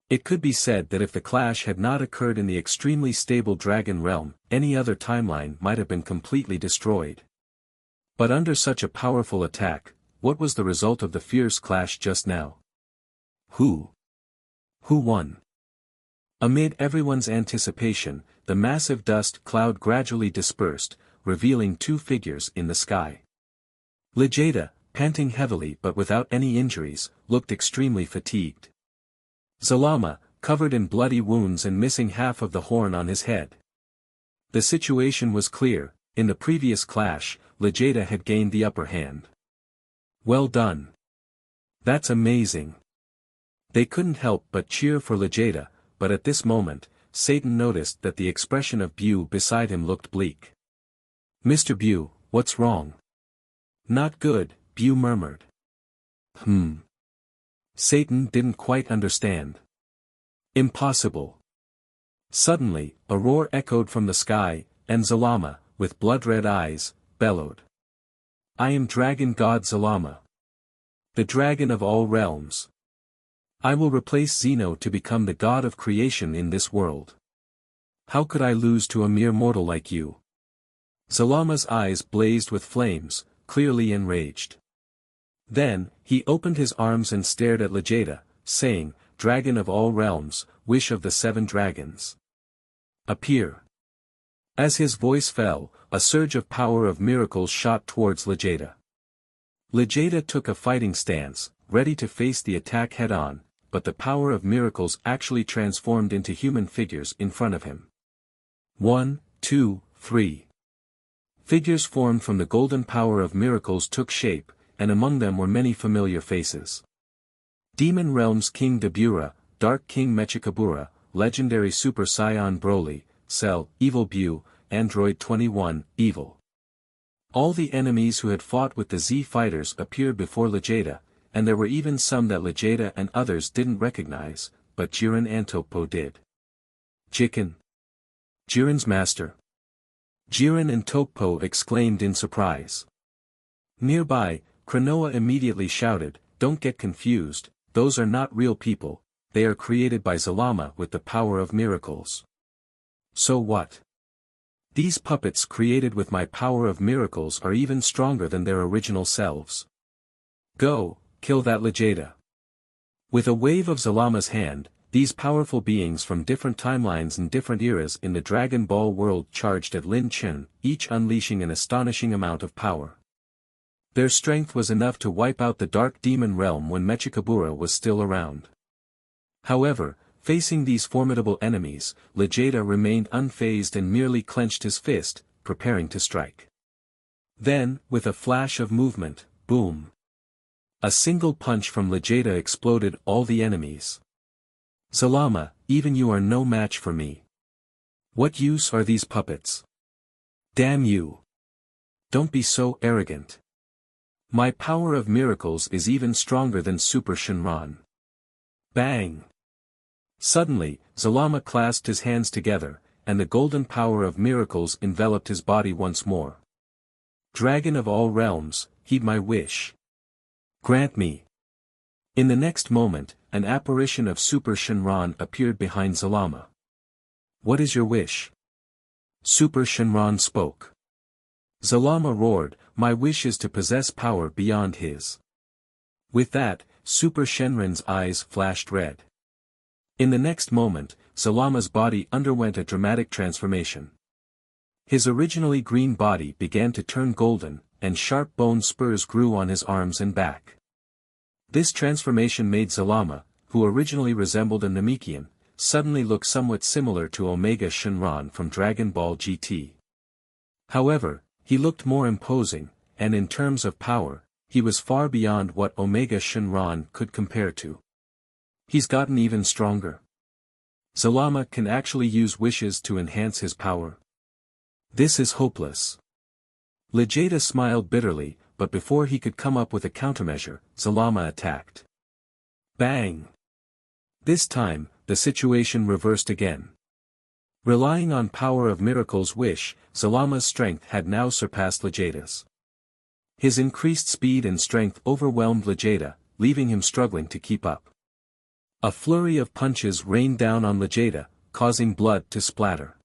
It could be said that if the clash had not occurred in the extremely stable dragon realm, any other timeline might have been completely destroyed. But under such a powerful attack, what was the result of the fierce clash just now? Who won? Amid everyone's anticipation, the massive dust cloud gradually dispersed, revealing two figures in the sky. Vegeta, panting heavily but without any injuries, looked extremely fatigued. Zalama, covered in bloody wounds and missing half of the horn on his head. The situation was clear: in the previous clash, Vegeta had gained the upper hand. Well done. That's amazing. They couldn't help but cheer for Vegeta, but at this moment, Satan noticed that the expression of Bu beside him looked bleak. "Mr. Bu, what's wrong?" "Not good," Bu murmured. Satan didn't quite understand. "Impossible." Suddenly, a roar echoed from the sky, and Zalama, with blood-red eyes, bellowed. "I am Dragon God Zalama. The dragon of all realms. I will replace Zeno to become the god of creation in this world. How could I lose to a mere mortal like you?" Zalama's eyes blazed with flames, clearly enraged. Then, he opened his arms and stared at Vegeta, saying, "Dragon of all realms, wish of the 7 dragons. Appear." As his voice fell, a surge of power of miracles shot towards Vegeta. Vegeta took a fighting stance, ready to face the attack head-on, but the power of miracles actually transformed into human figures in front of him. 1, 2, 3. Figures formed from the golden power of miracles took shape, and among them were many familiar faces. Demon Realms King Dabura, Dark King Mechikabura, Legendary Super Saiyan Broly, Cell, Evil Bu, Android 21, Evil. All the enemies who had fought with the Z fighters appeared before Vegeta, and there were even some that Vegeta and others didn't recognize, but Jiren and Toppo did. "Jiren. Jiren's master." Jiren and Toppo exclaimed in surprise. Nearby, Kranoa immediately shouted, "Don't get confused, those are not real people, they are created by Zalama with the power of miracles." "So what? These puppets created with my power of miracles are even stronger than their original selves. Go, kill that Vegeta." With a wave of Zalama's hand, these powerful beings from different timelines and different eras in the Dragon Ball world charged at Lin Chen, each unleashing an astonishing amount of power. Their strength was enough to wipe out the Dark Demon Realm when Mechikabura was still around. However, facing these formidable enemies, Vegeta remained unfazed and merely clenched his fist, preparing to strike. Then, with a flash of movement, boom! A single punch from Vegeta exploded all the enemies. "Zalama, even you are no match for me. What use are these puppets? Damn you! Don't be so arrogant. My power of miracles is even stronger than Super Shenron." Bang! Suddenly, Zalama clasped his hands together, and the golden power of miracles enveloped his body once more. "Dragon of all realms, heed my wish. Grant me." In the next moment, an apparition of Super Shenron appeared behind Zalama. "What is your wish?" Super Shenron spoke. Zalama roared, "My wish is to possess power beyond his." With that, Super Shenron's eyes flashed red. In the next moment, Zalama's body underwent a dramatic transformation. His originally green body began to turn golden, and sharp bone spurs grew on his arms and back. This transformation made Zalama, who originally resembled a Namekian, suddenly look somewhat similar to Omega Shenron from Dragon Ball GT. However, he looked more imposing, and in terms of power, he was far beyond what Omega Shenron could compare to. He's gotten even stronger. Zalama can actually use wishes to enhance his power. This is hopeless. Vegeta smiled bitterly, but before he could come up with a countermeasure, Zalama attacked. Bang! This time, the situation reversed again. Relying on power of miracles wish, Zalama's strength had now surpassed Vegeta's. His increased speed and strength overwhelmed Vegeta, leaving him struggling to keep up. A flurry of punches rained down on Vegeta, causing blood to splatter.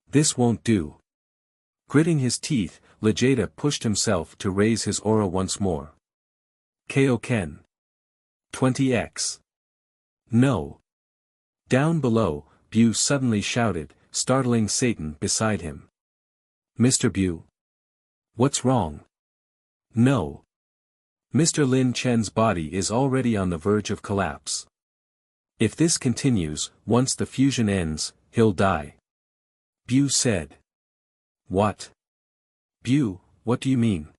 This won't do. Gritting his teeth, Vegeta pushed himself to raise his aura once more. Kaioken. 20x. No. Down below, Bu suddenly shouted, startling Satan beside him. Mr. Bu? What's wrong? No. Mr. Lin Chen's body is already on the verge of collapse. If this continues, once the fusion ends, he'll die. Bu said. What? Bu, what do you mean?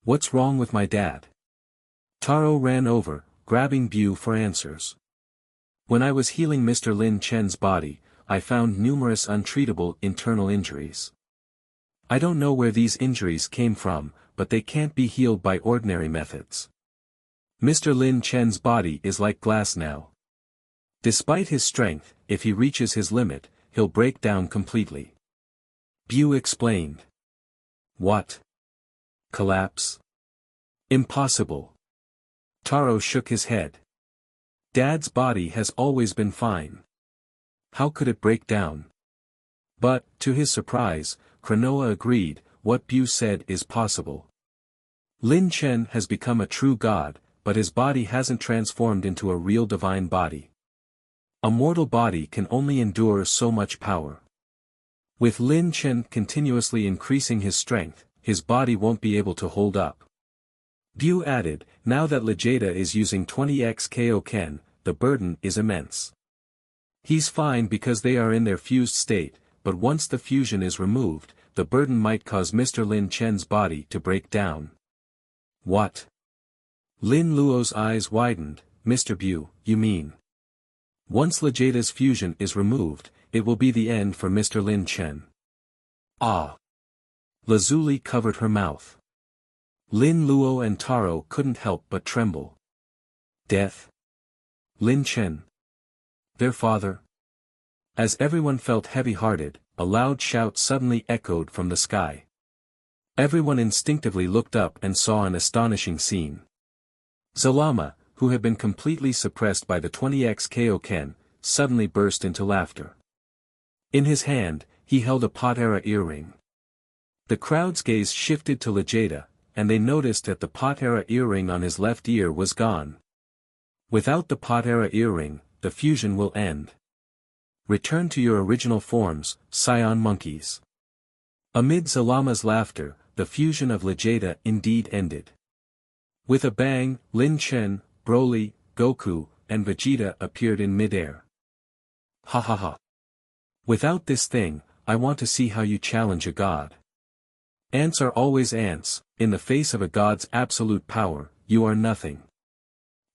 What's wrong with my dad? Taro ran over, grabbing Bu for answers. When I was healing Mr. Lin Chen's body, I found numerous untreatable internal injuries. I don't know where these injuries came from, but they can't be healed by ordinary methods. Mr. Lin Chen's body is like glass now. Despite his strength, if he reaches his limit, he'll break down completely. Bu explained. What? Collapse? Impossible. Taro shook his head. Dad's body has always been fine. How could it break down? But, to his surprise, Kranoa agreed, what Bu said is possible. Lin Chen has become a true god, but his body hasn't transformed into a real divine body. A mortal body can only endure so much power. With Lin Chen continuously increasing his strength, his body won't be able to hold up. Bu added, now that Vegeta is using 20x Kaioken, the burden is immense. He's fine because they are in their fused state, but once the fusion is removed, the burden might cause Mr. Lin Chen's body to break down. What? Lin Luo's eyes widened. Mr. Bu, you mean? Once Vegeta's fusion is removed, it will be the end for Mr. Lin Chen. Ah! Lazuli covered her mouth. Lin Luo and Taro couldn't help but tremble. Death? Lin Chen? Their father? As everyone felt heavy-hearted, a loud shout suddenly echoed from the sky. Everyone instinctively looked up and saw an astonishing scene. Zalama, who had been completely suppressed by the 20x Kaioken, suddenly burst into laughter. In his hand, he held a Potara earring. The crowd's gaze shifted to Vegeta, and they noticed that the Potara earring on his left ear was gone. Without the Potara earring, the fusion will end. Return to your original forms, Saiyan monkeys. Amid Zalama's laughter, the fusion of Vegeta indeed ended. With a bang, Lin Chen, Broly, Goku, and Vegeta appeared in midair. Ha ha ha. Without this thing, I want to see how you challenge a god. Ants are always ants, in the face of a god's absolute power, you are nothing.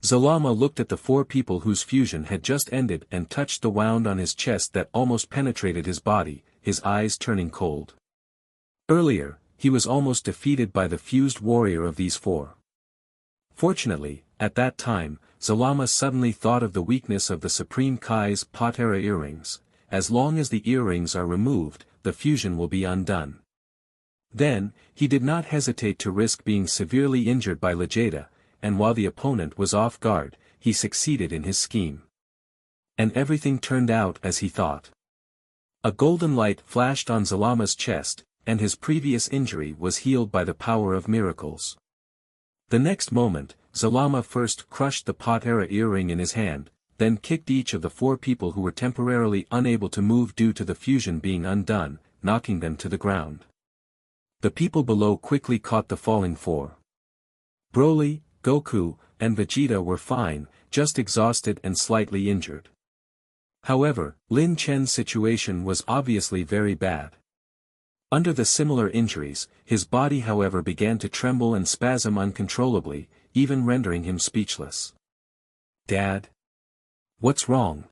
Zalama looked at the four people whose fusion had just ended and touched the wound on his chest that almost penetrated his body, his eyes turning cold. Earlier, he was almost defeated by the fused warrior of these four. Fortunately, at that time, Zalama suddenly thought of the weakness of the Supreme Kai's Potara earrings. As long as the earrings are removed, the fusion will be undone. Then, he did not hesitate to risk being severely injured by Vegeta, and while the opponent was off guard, he succeeded in his scheme. And everything turned out as he thought. A golden light flashed on Zalama's chest, and his previous injury was healed by the power of miracles. The next moment, Zalama first crushed the Potara earring in his hand, then kicked each of the four people who were temporarily unable to move due to the fusion being undone, knocking them to the ground. The people below quickly caught the falling four. Broly, Goku, and Vegeta were fine, just exhausted and slightly injured. However, Lin Chen's situation was obviously very bad. Under the similar injuries, his body however began to tremble and spasm uncontrollably, even rendering him speechless. Dad? What's wrong?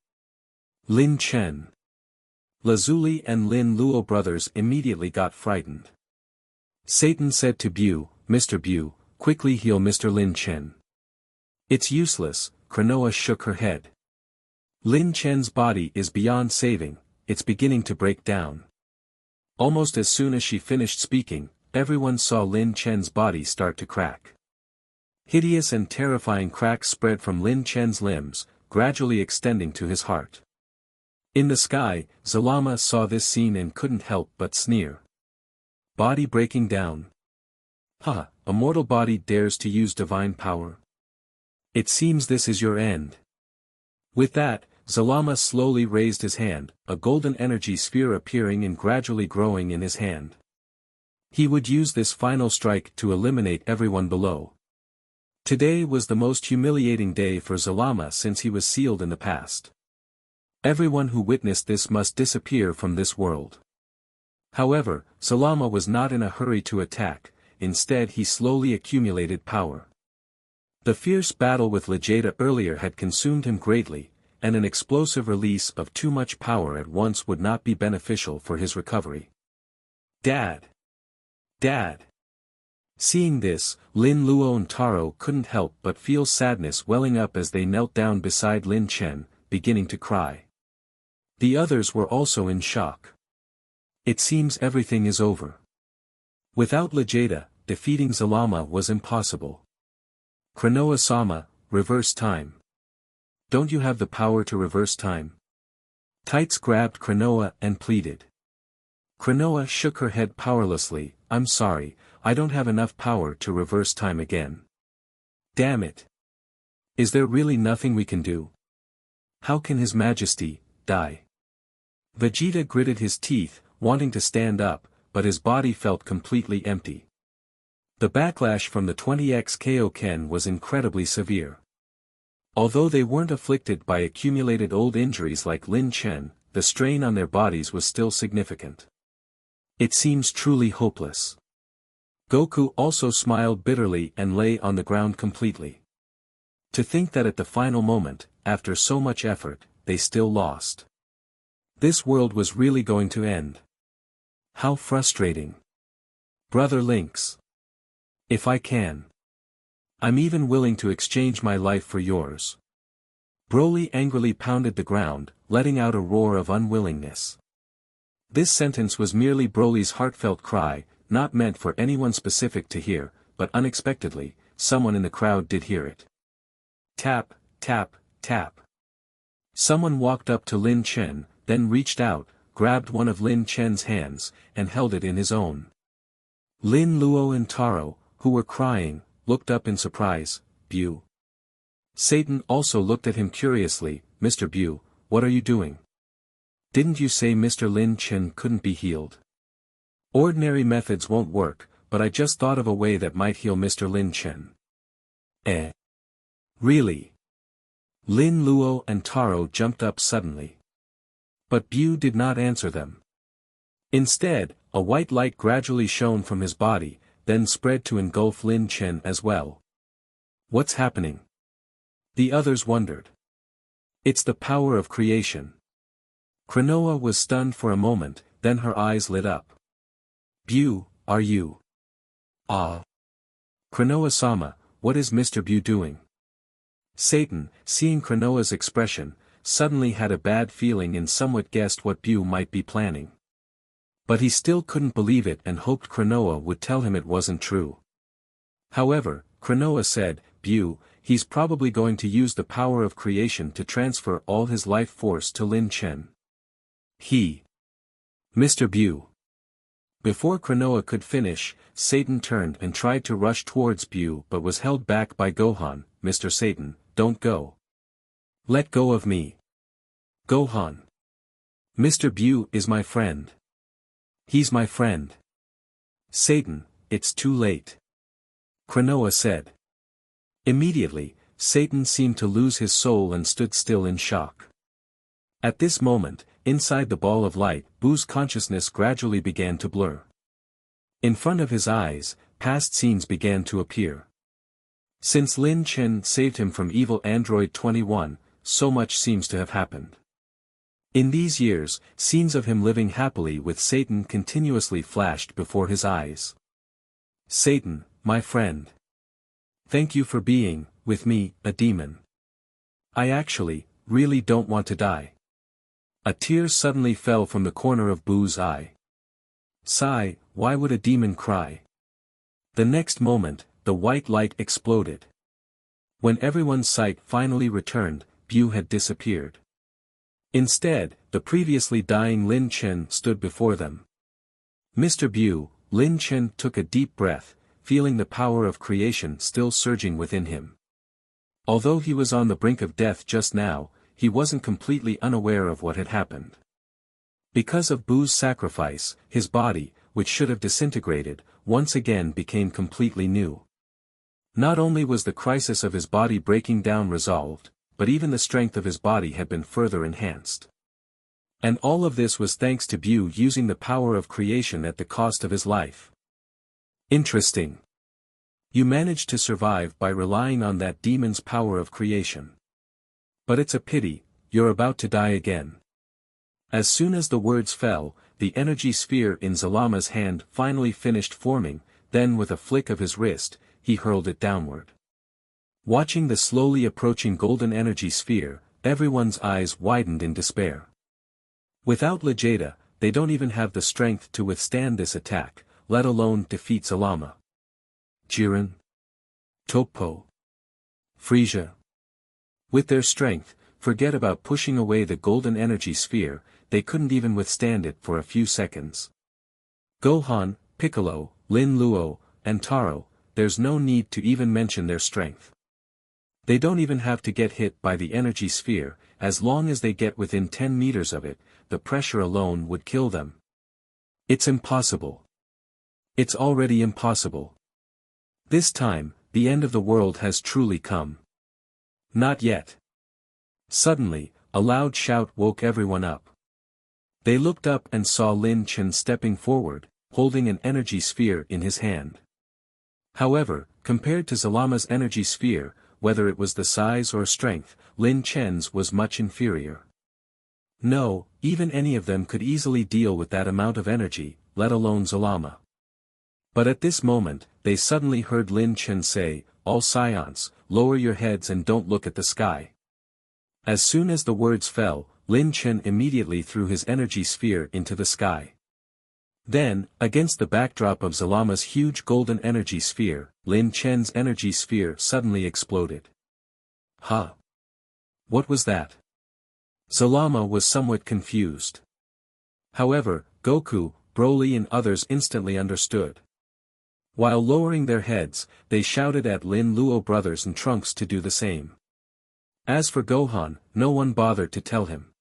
Lin Chen. Lazuli and Lin Luo brothers immediately got frightened. Satan said to Bu, Mr. Bu, quickly heal Mr. Lin Chen. It's useless, Kranoa shook her head. Lin Chen's body is beyond saving, it's beginning to break down. Almost as soon as she finished speaking, everyone saw Lin Chen's body start to crack. Hideous and terrifying cracks spread from Lin Chen's limbs, gradually extending to his heart. In the sky, Zalama saw this scene and couldn't help but sneer. Body breaking down. Ha, a mortal body dares to use divine power. It seems this is your end. With that, Zalama slowly raised his hand, a golden energy sphere appearing and gradually growing in his hand. He would use this final strike to eliminate everyone below. Today was the most humiliating day for Zalama since he was sealed in the past. Everyone who witnessed this must disappear from this world. However, Zalama was not in a hurry to attack, instead he slowly accumulated power. The fierce battle with Vegeta earlier had consumed him greatly, and an explosive release of too much power at once would not be beneficial for his recovery. Dad! Dad! Seeing this, Lin Luo and Taro couldn't help but feel sadness welling up as they knelt down beside Lin Chen, beginning to cry. The others were also in shock. It seems everything is over. Without Vegeta, defeating Zalama was impossible. Kranoa-sama, reverse time. Don't you have the power to reverse time? Tights grabbed Kranoa and pleaded. Kranoa shook her head powerlessly. I'm sorry, I don't have enough power to reverse time again. Damn it. Is there really nothing we can do? How can His Majesty die? Vegeta gritted his teeth, wanting to stand up, but his body felt completely empty. The backlash from the 20x Kaioken was incredibly severe. Although they weren't afflicted by accumulated old injuries like Lin Chen, the strain on their bodies was still significant. It seems truly hopeless. Goku also smiled bitterly and lay on the ground completely. To think that at the final moment, after so much effort, they still lost. This world was really going to end. How frustrating. Brother Lynx. If I can. I'm even willing to exchange my life for yours. Broly angrily pounded the ground, letting out a roar of unwillingness. This sentence was merely Broly's heartfelt cry, not meant for anyone specific to hear, but unexpectedly, someone in the crowd did hear it. Tap, tap, tap. Someone walked up to Lin Chen, then reached out, grabbed one of Lin Chen's hands, and held it in his own. Lin Luo and Taro, who were crying, looked up in surprise. Bu. Satan also looked at him curiously. Mr. Bu, what are you doing? Didn't you say Mr. Lin Chen couldn't be healed? Ordinary methods won't work, but I just thought of a way that might heal Mr. Lin Chen. Really? Lin Luo and Taro jumped up suddenly. But Bu did not answer them. Instead, a white light gradually shone from his body, then spread to engulf Lin Chen as well. What's happening? The others wondered. It's the power of creation. Kranoa was stunned for a moment, then her eyes lit up. Bu, are you? Ah. Kranoa-sama, what is Mr. Bu doing? Satan, seeing Kranoa's expression, suddenly had a bad feeling and somewhat guessed what Bu might be planning. But he still couldn't believe it and hoped Kranoa would tell him it wasn't true. However, Kranoa said, Bu, he's probably going to use the power of creation to transfer all his life force to Lin Chen. Mr. Bu. Before Kranoa could finish, Satan turned and tried to rush towards Bu but was held back by Gohan. Mr. Satan, don't go. Let go of me. Gohan. Mr. Bu is my friend. He's my friend. Satan, it's too late. Kranoa said. Immediately, Satan seemed to lose his soul and stood still in shock. At this moment, inside the ball of light, Bu's consciousness gradually began to blur. In front of his eyes, past scenes began to appear. Since Lin Chen saved him from evil Android 21, so much seems to have happened. In these years, scenes of him living happily with Satan continuously flashed before his eyes. Satan, my friend. Thank you for being, with me, a demon. I actually, really don't want to die. A tear suddenly fell from the corner of Bu's eye. Sigh, why would a demon cry? The next moment, the white light exploded. When everyone's sight finally returned, Bu had disappeared. Instead, the previously dying Lin Chen stood before them. Mr. Bu, Lin Chen took a deep breath, feeling the power of creation still surging within him. Although he was on the brink of death just now, he wasn't completely unaware of what had happened. Because of Buu's sacrifice, his body, which should have disintegrated, once again became completely new. Not only was the crisis of his body breaking down resolved, but even the strength of his body had been further enhanced. And all of this was thanks to Buu using the power of creation at the cost of his life. Interesting. You managed to survive by relying on that demon's power of creation. But it's a pity, you're about to die again. As soon as the words fell, the energy sphere in Zalama's hand finally finished forming, then with a flick of his wrist, he hurled it downward. Watching the slowly approaching golden energy sphere, everyone's eyes widened in despair. Without Vegeta, they don't even have the strength to withstand this attack, let alone defeat Zalama. Jiren, Toppo, Frieza. With their strength, forget about pushing away the golden energy sphere, they couldn't even withstand it for a few seconds. Gohan, Piccolo, Lin Luo, and Taro, there's no need to even mention their strength. They don't even have to get hit by the energy sphere, as long as they get within 10 meters of it, the pressure alone would kill them. It's impossible. It's already impossible. This time, the end of the world has truly come. Not yet. Suddenly, a loud shout woke everyone up. They looked up and saw Lin Chen stepping forward, holding an energy sphere in his hand. However, compared to Zalama's energy sphere, whether it was the size or strength, Lin Chen's was much inferior. No, even any of them could easily deal with that amount of energy, let alone Zalama. But at this moment, they suddenly heard Lin Chen say, "All Saiyans, lower your heads and don't look at the sky." As soon as the words fell, Lin Chen immediately threw his energy sphere into the sky. Then, against the backdrop of Zalama's huge golden energy sphere, Lin Chen's energy sphere suddenly exploded. Huh? What was that? Zalama was somewhat confused. However, Goku, Broly and others instantly understood. While lowering their heads, they shouted at Lin Luo brothers and Trunks to do the same. As for Gohan, no one bothered to tell him.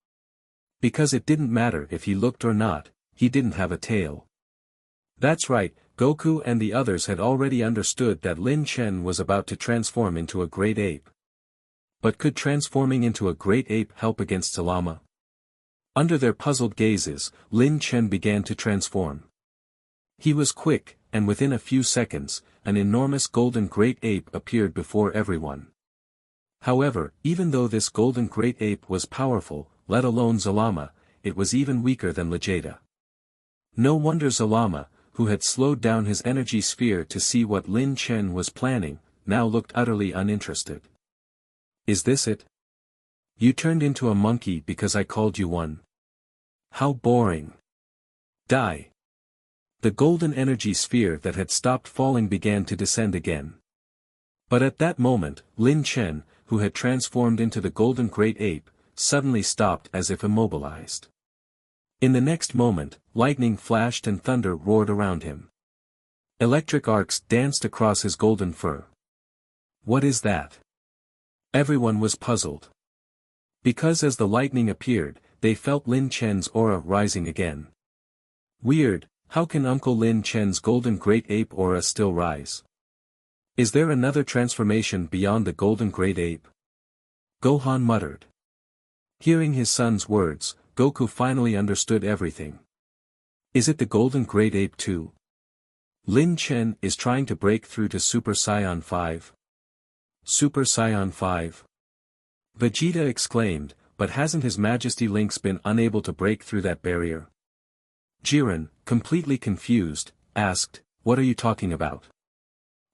Because it didn't matter if he looked or not, he didn't have a tail. That's right, Goku and the others had already understood that Lin Chen was about to transform into a great ape. But could transforming into a great ape help against Zalama? Under their puzzled gazes, Lin Chen began to transform. He was quick, and within a few seconds, an enormous golden great ape appeared before everyone. However, even though this golden great ape was powerful, let alone Zalama, it was even weaker than Vegeta. No wonder Zalama, who had slowed down his energy sphere to see what Lin Chen was planning, now looked utterly uninterested. Is this it? You turned into a monkey because I called you one. How boring. Die. The golden energy sphere that had stopped falling began to descend again. But at that moment, Lin Chen, who had transformed into the golden great ape, suddenly stopped as if immobilized. In the next moment, lightning flashed and thunder roared around him. Electric arcs danced across his golden fur. What is that? Everyone was puzzled. Because as the lightning appeared, they felt Lin Chen's aura rising again. Weird, how can Uncle Lin Chen's golden great ape aura still rise? Is there another transformation beyond the golden great ape? Gohan muttered. Hearing his son's words, Goku finally understood everything. Is it the golden great ape too? Lin Chen is trying to break through to Super Saiyan 5. Super Saiyan 5? Vegeta exclaimed, but hasn't His Majesty Lynx been unable to break through that barrier? Jiren, completely confused, asked, what are you talking about?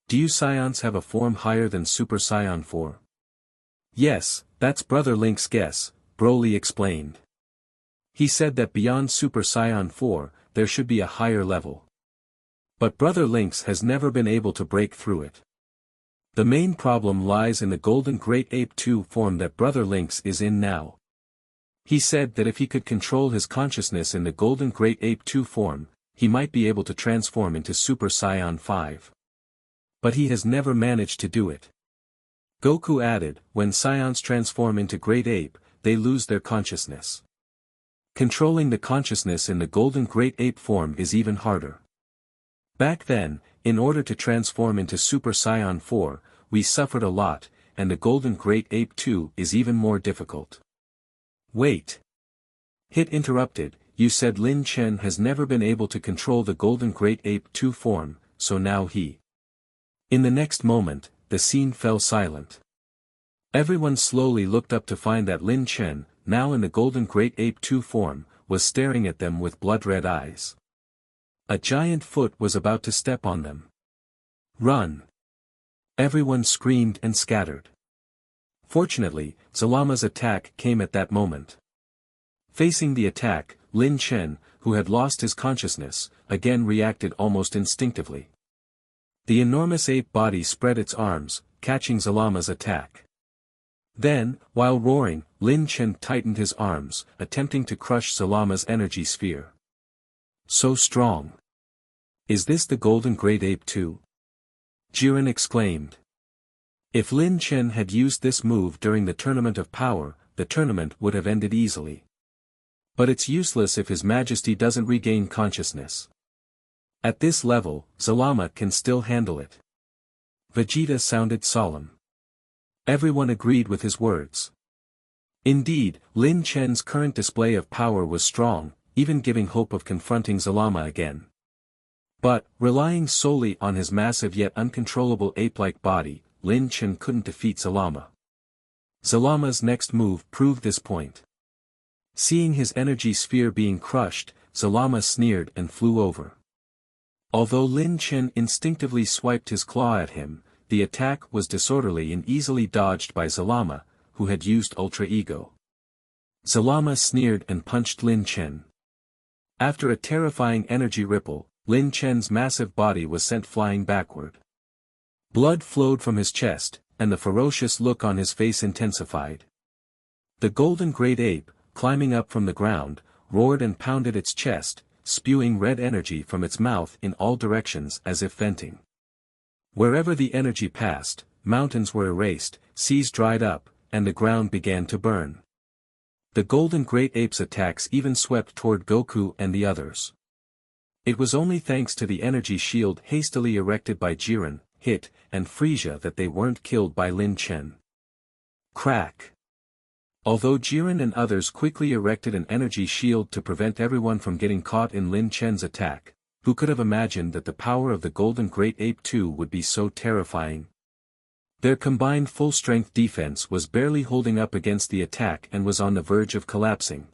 Do you Saiyans have a form higher than Super Saiyan 4? Yes, that's Brother Link's guess, Broly explained. He said that beyond Super Saiyan 4, there should be a higher level. But Brother Lynx has never been able to break through it. The main problem lies in the Golden Great Ape 2 form that Brother Lynx is in now. He said that if he could control his consciousness in the Golden Great Ape 2 form, he might be able to transform into Super Saiyan 5. But he has never managed to do it. Goku added, when Saiyans transform into Great Ape, they lose their consciousness. Controlling the consciousness in the golden great ape form is even harder. Back then, in order to transform into Super Saiyan 4, we suffered a lot, and the golden great ape 2 is even more difficult. Wait. Hit interrupted, you said Lin Chen has never been able to control the golden great ape 2 form, so now he. In the next moment, the scene fell silent. Everyone slowly looked up to find that Lin Chen, now in the golden great ape 2 form, was staring at them with blood-red eyes. A giant foot was about to step on them. Run! Everyone screamed and scattered. Fortunately, Zalama's attack came at that moment. Facing the attack, Lin Chen, who had lost his consciousness, again reacted almost instinctively. The enormous ape body spread its arms, catching Zalama's attack. Then, while roaring, Lin Chen tightened his arms, attempting to crush Zalama's energy sphere. So strong. Is this the golden great ape too? Jiren exclaimed. If Lin Chen had used this move during the Tournament of Power, the tournament would have ended easily. But it's useless if His Majesty doesn't regain consciousness. At this level, Zalama can still handle it. Vegeta sounded solemn. Everyone agreed with his words. Indeed, Lin Chen's current display of power was strong, even giving hope of confronting Zalama again. But, relying solely on his massive yet uncontrollable ape-like body, Lin Chen couldn't defeat Zalama. Zalama's next move proved this point. Seeing his energy sphere being crushed, Zalama sneered and flew over. Although Lin Chen instinctively swiped his claw at him, the attack was disorderly and easily dodged by Zalama, who had used Ultra Ego. Zalama sneered and punched Lin Chen. After a terrifying energy ripple, Lin Chen's massive body was sent flying backward. Blood flowed from his chest, and the ferocious look on his face intensified. The golden great ape, climbing up from the ground, roared and pounded its chest, spewing red energy from its mouth in all directions as if venting. Wherever the energy passed, mountains were erased, seas dried up, and the ground began to burn. The golden great ape's attacks even swept toward Goku and the others. It was only thanks to the energy shield hastily erected by Jiren, Hit, and Frieza that they weren't killed by Lin Chen. Crack! Although Jiren and others quickly erected an energy shield to prevent everyone from getting caught in Lin Chen's attack, who could have imagined that the power of the golden great ape 2 would be so terrifying? Their combined full-strength defense was barely holding up against the attack and was on the verge of collapsing.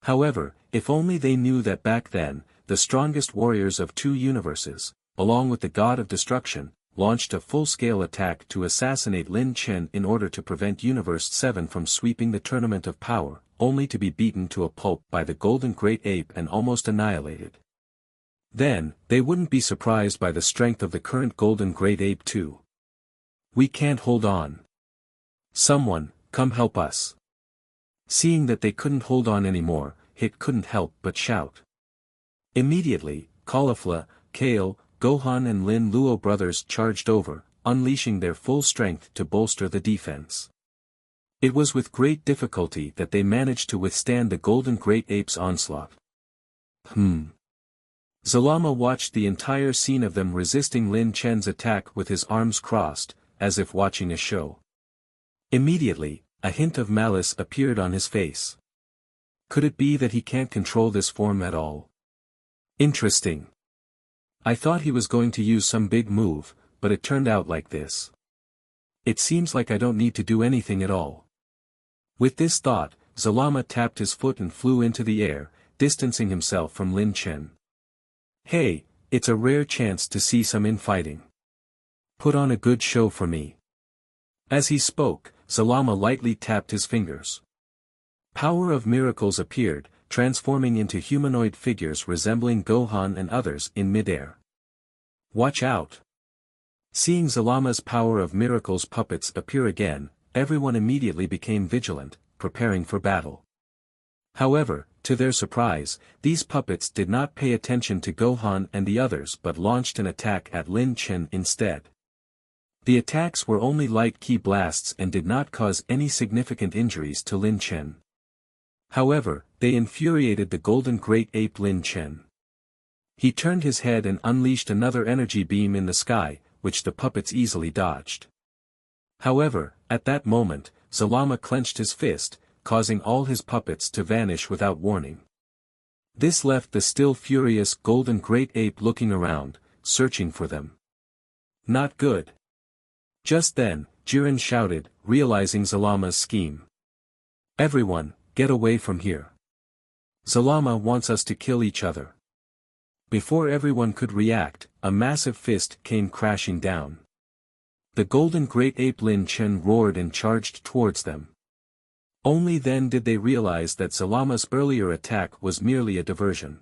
However, if only they knew that back then, the strongest warriors of 2 universes, along with the God of Destruction, launched a full-scale attack to assassinate Lin Chen in order to prevent Universe 7 from sweeping the Tournament of Power, only to be beaten to a pulp by the golden great ape and almost annihilated. Then, they wouldn't be surprised by the strength of the current golden great ape too. We can't hold on. Someone, come help us. Seeing that they couldn't hold on anymore, Hit couldn't help but shout. Immediately, Caulifla, Kale, Gohan and Lin Luo brothers charged over, unleashing their full strength to bolster the defense. It was with great difficulty that they managed to withstand the golden great ape's onslaught. Zalama watched the entire scene of them resisting Lin Chen's attack with his arms crossed, as if watching a show. Immediately, a hint of malice appeared on his face. Could it be that he can't control this form at all? Interesting. I thought he was going to use some big move, but it turned out like this. It seems like I don't need to do anything at all. With this thought, Zalama tapped his foot and flew into the air, distancing himself from Lin Chen. Hey, it's a rare chance to see some infighting. Put on a good show for me. As he spoke, Zalama lightly tapped his fingers. Power of miracles appeared, transforming into humanoid figures resembling Gohan and others in midair. Watch out! Seeing Zalama's power of miracles puppets appear again, everyone immediately became vigilant, preparing for battle. However, to their surprise, these puppets did not pay attention to Gohan and the others but launched an attack at Lin Chen instead. The attacks were only light ki blasts and did not cause any significant injuries to Lin Chen. However, they infuriated the golden great ape Lin Chen. He turned his head and unleashed another energy beam in the sky, which the puppets easily dodged. However, at that moment, Zalama clenched his fist, causing all his puppets to vanish without warning. This left the still furious golden great ape looking around, searching for them. Not good. Just then, Jiren shouted, realizing Zalama's scheme. Everyone, get away from here. Zalama wants us to kill each other. Before everyone could react, a massive fist came crashing down. The golden great ape Lin Chen roared and charged towards them. Only then did they realize that Zalama's earlier attack was merely a diversion.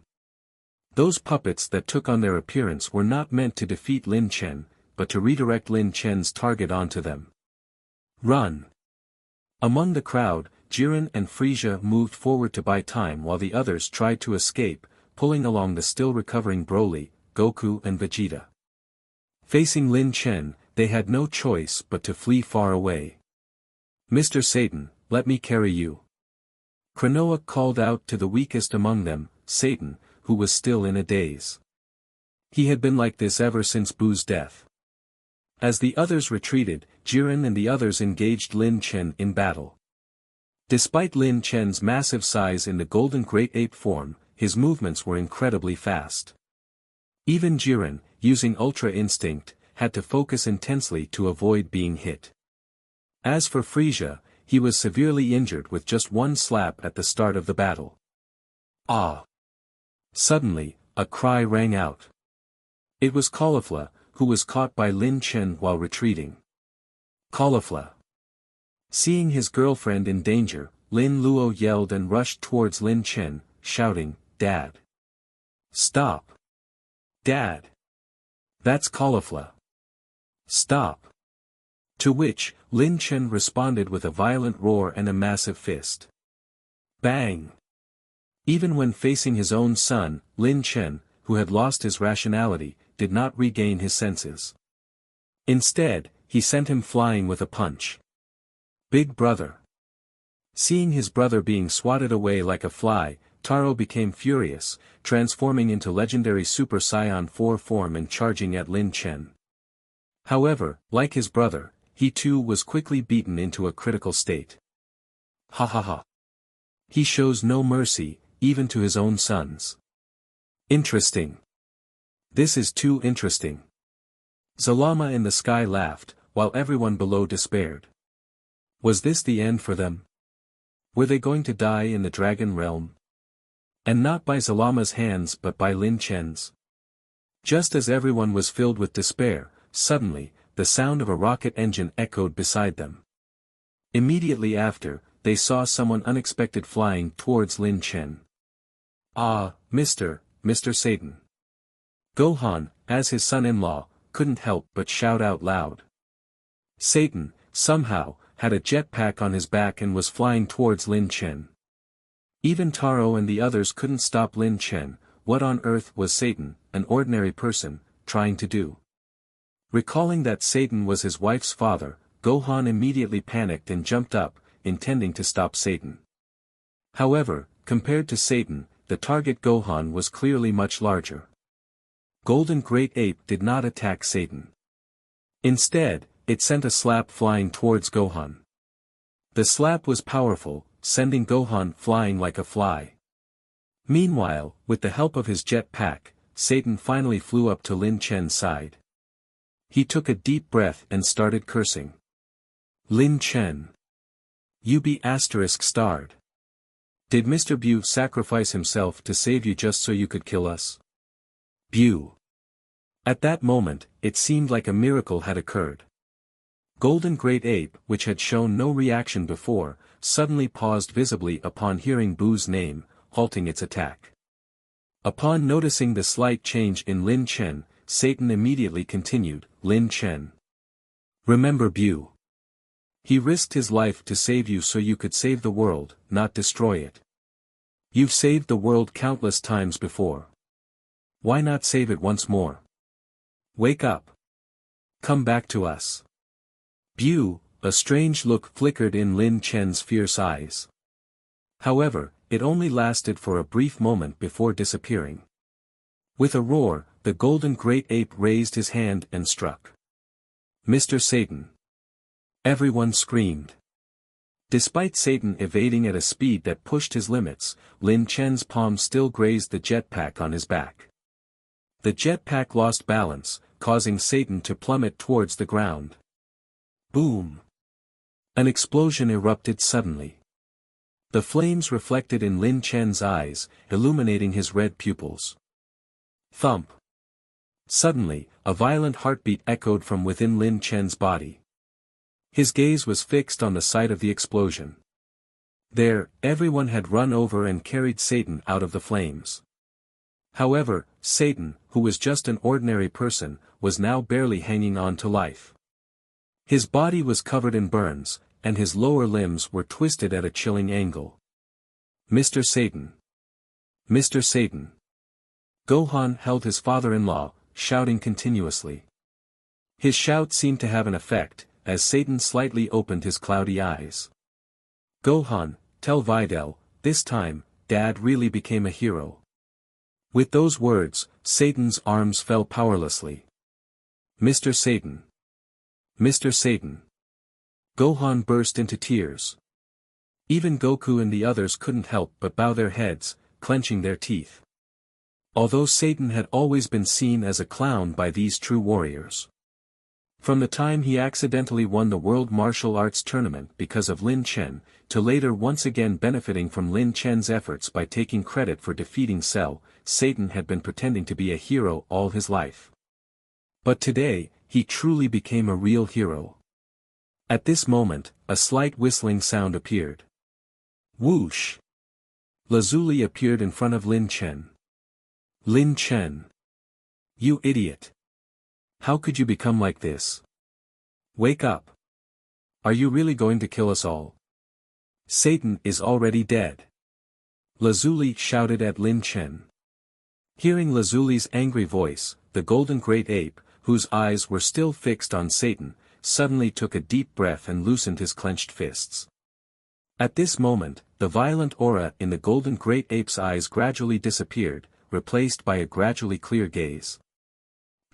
Those puppets that took on their appearance were not meant to defeat Lin Chen, but to redirect Lin Chen's target onto them. Run! Among the crowd, Jiren and Frieza moved forward to buy time while the others tried to escape, pulling along the still recovering Broly, Goku and Vegeta. Facing Lin Chen, they had no choice but to flee far away. Mr. Satan, let me carry you. Kranoa called out to the weakest among them, Satan, who was still in a daze. He had been like this ever since Buu's death. As the others retreated, Jiren and the others engaged Lin Chen in battle. Despite Lin Chen's massive size in the golden great ape form, his movements were incredibly fast. Even Jiren, using Ultra Instinct, had to focus intensely to avoid being hit. As for Frieza, he was severely injured with just one slap at the start of the battle. Ah! Suddenly, a cry rang out. It was Caulifla, who was caught by Lin Chen while retreating. Caulifla. Seeing his girlfriend in danger, Lin Luo yelled and rushed towards Lin Chen, shouting, "Dad! Stop! Dad! That's Caulifla! Stop!" To which, Lin Chen responded with a violent roar and a massive fist. Bang! Even when facing his own son, Lin Chen, who had lost his rationality, did not regain his senses. Instead, he sent him flying with a punch. Big brother. Seeing his brother being swatted away like a fly, Taro became furious, transforming into legendary Super Saiyan 4 form and charging at Lin Chen. However, like his brother, he too was quickly beaten into a critical state. Ha ha ha. He shows no mercy, even to his own sons. Interesting. This is too interesting. Zalama in the sky laughed, while everyone below despaired. Was this the end for them? Were they going to die in the dragon realm? And not by Zalama's hands but by Lin Chen's? Just as everyone was filled with despair, suddenly, the sound of a rocket engine echoed beside them. Immediately after, they saw someone unexpected flying towards Lin Chen. Ah, Mr. Satan. Gohan, as his son-in-law, couldn't help but shout out loud. Satan, somehow, had a jetpack on his back and was flying towards Lin Chen. Even Taro and the others couldn't stop Lin Chen. What on earth was Satan, an ordinary person, trying to do? Recalling that Satan was his wife's father, Gohan immediately panicked and jumped up, intending to stop Satan. However, compared to Satan, the target Gohan was clearly much larger. Golden Great Ape did not attack Satan. Instead, it sent a slap flying towards Gohan. The slap was powerful, sending Gohan flying like a fly. Meanwhile, with the help of his jet pack, Satan finally flew up to Lin Chen's side. He took a deep breath and started cursing. Lin Chen. You be ****. Did Mr. Bu sacrifice himself to save you just so you could kill us? Bu. At that moment, it seemed like a miracle had occurred. Golden Great Ape, which had shown no reaction before, suddenly paused visibly upon hearing Buu's name, halting its attack. Upon noticing the slight change in Lin Chen, Satan immediately continued, Lin Chen. Remember Bu. He risked his life to save you so you could save the world, not destroy it. You've saved the world countless times before. Why not save it once more? Wake up. Come back to us. Bew, a strange look flickered in Lin Chen's fierce eyes. However, it only lasted for a brief moment before disappearing. With a roar, the golden great ape raised his hand and struck. Mr. Satan! Everyone screamed. Despite Satan evading at a speed that pushed his limits, Lin Chen's palm still grazed the jetpack on his back. The jetpack lost balance, causing Satan to plummet towards the ground. Boom! An explosion erupted suddenly. The flames reflected in Lin Chen's eyes, illuminating his red pupils. Thump! Suddenly, a violent heartbeat echoed from within Lin Chen's body. His gaze was fixed on the site of the explosion. There, everyone had run over and carried Satan out of the flames. However, Satan, who was just an ordinary person, was now barely hanging on to life. His body was covered in burns, and his lower limbs were twisted at a chilling angle. Mr. Satan! Mr. Satan! Gohan held his father-in-law, shouting continuously. His shout seemed to have an effect, as Satan slightly opened his cloudy eyes. Gohan, tell Videl, this time, Dad really became a hero. With those words, Satan's arms fell powerlessly. Mr. Satan! Mr. Satan! Gohan burst into tears. Even Goku and the others couldn't help but bow their heads, clenching their teeth. Although Satan had always been seen as a clown by these true warriors. From the time he accidentally won the World Martial Arts Tournament because of Lin Chen, to later once again benefiting from Lin Chen's efforts by taking credit for defeating Cell, Satan had been pretending to be a hero all his life. But today, he truly became a real hero. At this moment, a slight whistling sound appeared. Whoosh! Lazuli appeared in front of Lin Chen. Lin Chen! You idiot! How could you become like this? Wake up! Are you really going to kill us all? Satan is already dead. Lazuli shouted at Lin Chen. Hearing Lazuli's angry voice, the golden great ape, whose eyes were still fixed on Satan, suddenly took a deep breath and loosened his clenched fists. At this moment, the violent aura in the golden great ape's eyes gradually disappeared, replaced by a gradually clear gaze.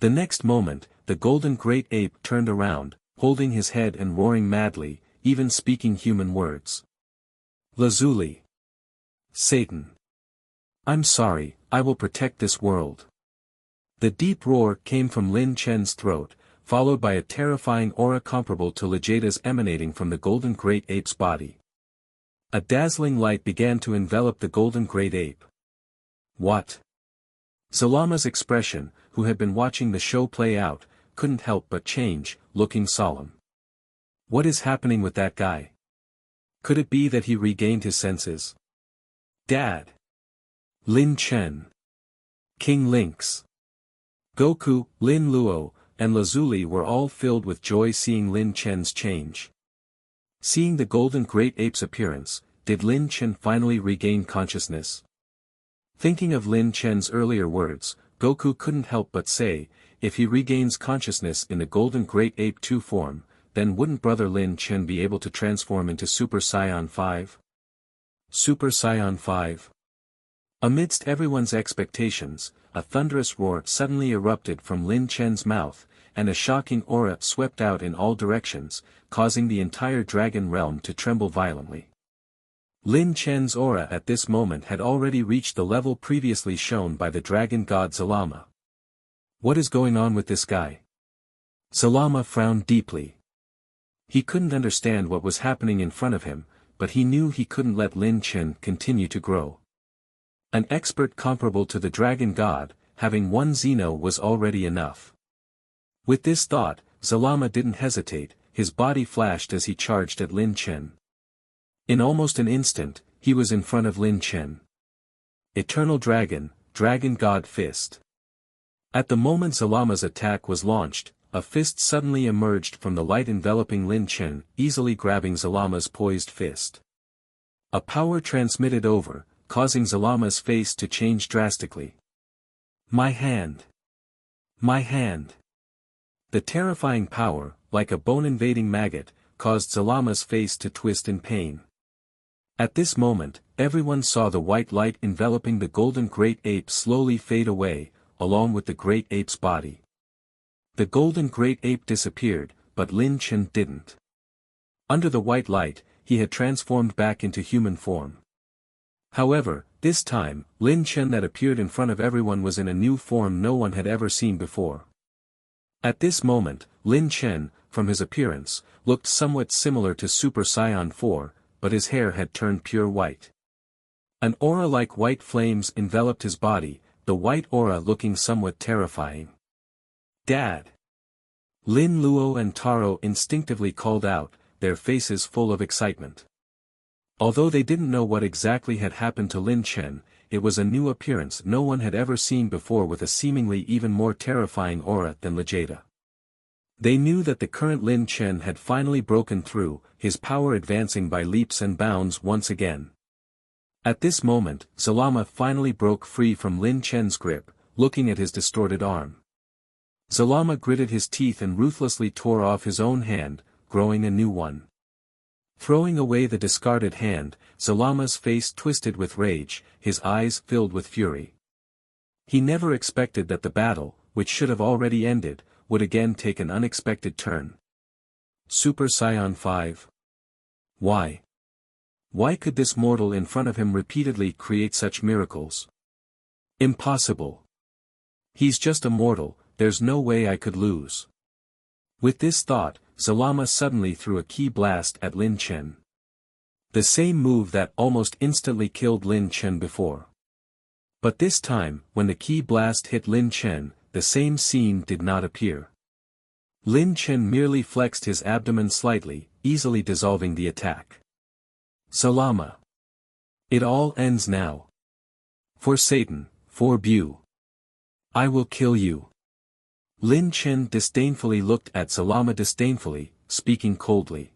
The next moment, the golden great ape turned around, holding his head and roaring madly, even speaking human words. Lazuli! Satan! I'm sorry, I will protect this world. The deep roar came from Lin Chen's throat, followed by a terrifying aura comparable to Vegeta's emanating from the golden great ape's body. A dazzling light began to envelop the golden great ape. What? Zalama's expression, who had been watching the show play out, couldn't help but change, looking solemn. What is happening with that guy? Could it be that he regained his senses? Dad! Lin Chen! King Lynx! Goku, Lin Luo, and Lazuli were all filled with joy seeing Lin Chen's change. Seeing the golden great ape's appearance, did Lin Chen finally regain consciousness? Thinking of Lin Chen's earlier words, Goku couldn't help but say, if he regains consciousness in the golden great ape 2 form, then wouldn't brother Lin Chen be able to transform into Super Saiyan 5? Super Saiyan 5? Amidst everyone's expectations, a thunderous roar suddenly erupted from Lin Chen's mouth, and a shocking aura swept out in all directions, causing the entire dragon realm to tremble violently. Lin Chen's aura at this moment had already reached the level previously shown by the dragon god Zalama. What is going on with this guy? Zalama frowned deeply. He couldn't understand what was happening in front of him, but he knew he couldn't let Lin Chen continue to grow. An expert comparable to the dragon god, having one Xeno was already enough. With this thought, Zalama didn't hesitate, his body flashed as he charged at Lin Chen. In almost an instant, he was in front of Lin Chen. Eternal Dragon, Dragon God Fist. At the moment Zalama's attack was launched, a fist suddenly emerged from the light enveloping Lin Chen, easily grabbing Zalama's poised fist. A power transmitted over, causing Zalama's face to change drastically. My hand! My hand! The terrifying power, like a bone-invading maggot, caused Zalama's face to twist in pain. At this moment, everyone saw the white light enveloping the golden great ape slowly fade away, along with the great ape's body. The golden great ape disappeared, but Lin Chen didn't. Under the white light, he had transformed back into human form. However, this time, Lin Chen that appeared in front of everyone was in a new form no one had ever seen before. At this moment, Lin Chen, from his appearance, looked somewhat similar to Super Saiyan 4, but his hair had turned pure white. An aura like white flames enveloped his body, the white aura looking somewhat terrifying. "Dad!" Lin Luo and Taro instinctively called out, their faces full of excitement. Although they didn't know what exactly had happened to Lin Chen, it was a new appearance no one had ever seen before with a seemingly even more terrifying aura than Vegeta. They knew that the current Lin Chen had finally broken through, his power advancing by leaps and bounds once again. At this moment, Zalama finally broke free from Lin Chen's grip, looking at his distorted arm. Zalama gritted his teeth and ruthlessly tore off his own hand, growing a new one. Throwing away the discarded hand, Zalama's face twisted with rage, his eyes filled with fury. He never expected that the battle, which should have already ended, would again take an unexpected turn. Super Saiyan 5. Why? Why could this mortal in front of him repeatedly create such miracles? Impossible. He's just a mortal, there's no way I could lose. With this thought, Zalama suddenly threw a ki blast at Lin Chen. The same move that almost instantly killed Lin Chen before. But this time, when the ki blast hit Lin Chen, the same scene did not appear. Lin Chen merely flexed his abdomen slightly, easily dissolving the attack. Zalama. It all ends now. For Satan, for Bu. I will kill you. Lin Chen disdainfully looked at Zalama disdainfully, speaking coldly.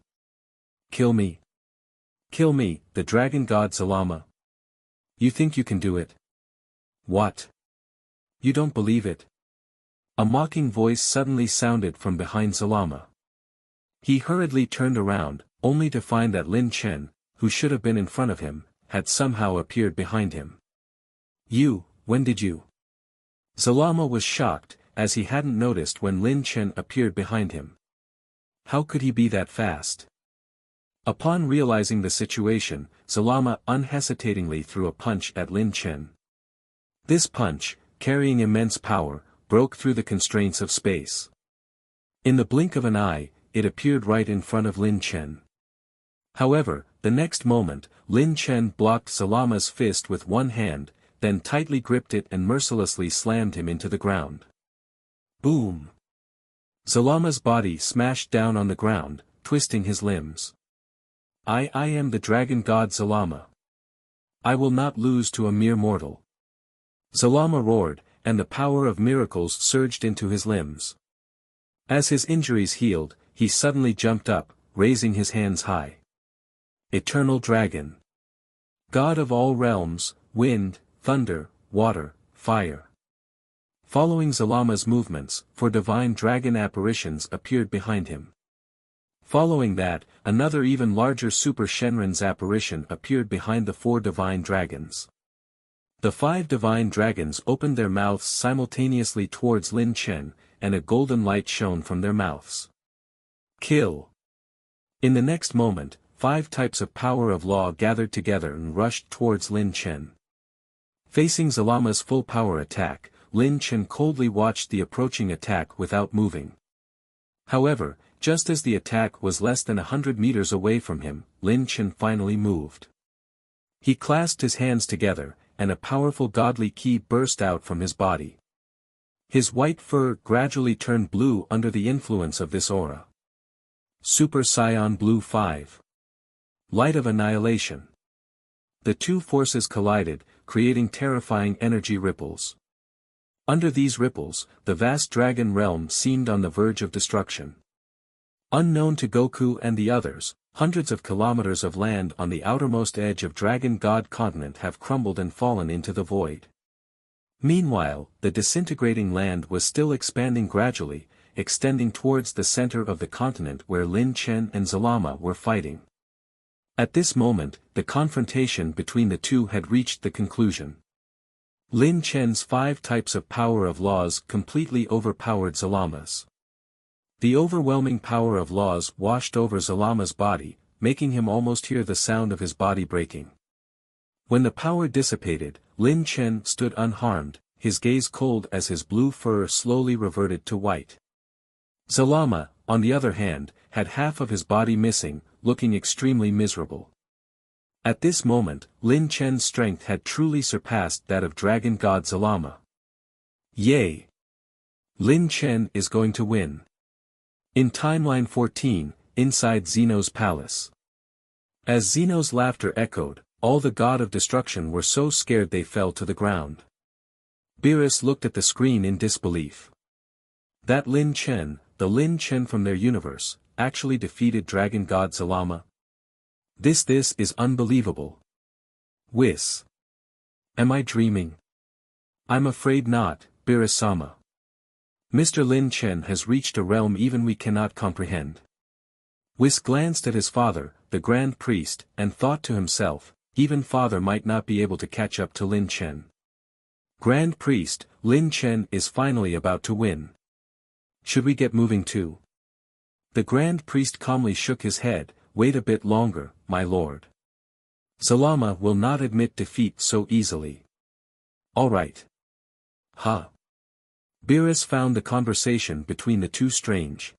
Kill me. Kill me, the dragon god Zalama. You think you can do it? What? You don't believe it? A mocking voice suddenly sounded from behind Zalama. He hurriedly turned around, only to find that Lin Chen, who should have been in front of him, had somehow appeared behind him. You, when did you? Zalama was shocked, as he hadn't noticed when Lin Chen appeared behind him. How could he be that fast? Upon realizing the situation, Zalama unhesitatingly threw a punch at Lin Chen. This punch, carrying immense power, broke through the constraints of space. In the blink of an eye, it appeared right in front of Lin Chen. However, the next moment, Lin Chen blocked Zalama's fist with one hand, then tightly gripped it and mercilessly slammed him into the ground. Boom! Zalama's body smashed down on the ground, twisting his limbs. I am the dragon god Zalama. I will not lose to a mere mortal. Zalama roared, and the power of miracles surged into his limbs. As his injuries healed, he suddenly jumped up, raising his hands high. Eternal Dragon. God of all realms, wind, thunder, water, fire. Following Zalama's movements, 4 divine dragon apparitions appeared behind him. Following that, another even larger Super Shenron's apparition appeared behind the 4 divine dragons. The 5 divine dragons opened their mouths simultaneously towards Lin Chen, and a golden light shone from their mouths. Kill! In the next moment, 5 types of power of law gathered together and rushed towards Lin Chen. Facing Zalama's full power attack, Lin Chen coldly watched the approaching attack without moving. However, just as the attack was less than 100 meters away from him, Lin Chen finally moved. He clasped his hands together, and a powerful godly ki burst out from his body. His white fur gradually turned blue under the influence of this aura. Super Saiyan Blue 5. Light of Annihilation. The two forces collided, creating terrifying energy ripples. Under these ripples, the vast dragon realm seemed on the verge of destruction. Unknown to Goku and the others, hundreds of kilometers of land on the outermost edge of Dragon God continent have crumbled and fallen into the void. Meanwhile, the disintegrating land was still expanding gradually, extending towards the center of the continent where Lin Chen and Zalama were fighting. At this moment, the confrontation between the two had reached the conclusion. Lin Chen's 5 types of power of laws completely overpowered Zalama's. The overwhelming power of laws washed over Zalama's body, making him almost hear the sound of his body breaking. When the power dissipated, Lin Chen stood unharmed, his gaze cold as his blue fur slowly reverted to white. Zalama, on the other hand, had half of his body missing, looking extremely miserable. At this moment, Lin Chen's strength had truly surpassed that of Dragon God Zalama. Yay! Lin Chen is going to win. In Timeline 14, inside Zeno's palace. As Zeno's laughter echoed, all the God of Destruction were so scared they fell to the ground. Beerus looked at the screen in disbelief. That Lin Chen, the Lin Chen from their universe, actually defeated Dragon God Zalama? This is unbelievable. Whis. Am I dreaming? I'm afraid not, Beerus-sama. Mr. Lin Chen has reached a realm even we cannot comprehend. Whis glanced at his father, the Grand Priest, and thought to himself, even father might not be able to catch up to Lin Chen. Grand Priest, Lin Chen is finally about to win. Should we get moving too? The Grand Priest calmly shook his head. Wait a bit longer, my lord. Zalama will not admit defeat so easily. All right. Ha. Beerus found the conversation between the two strange.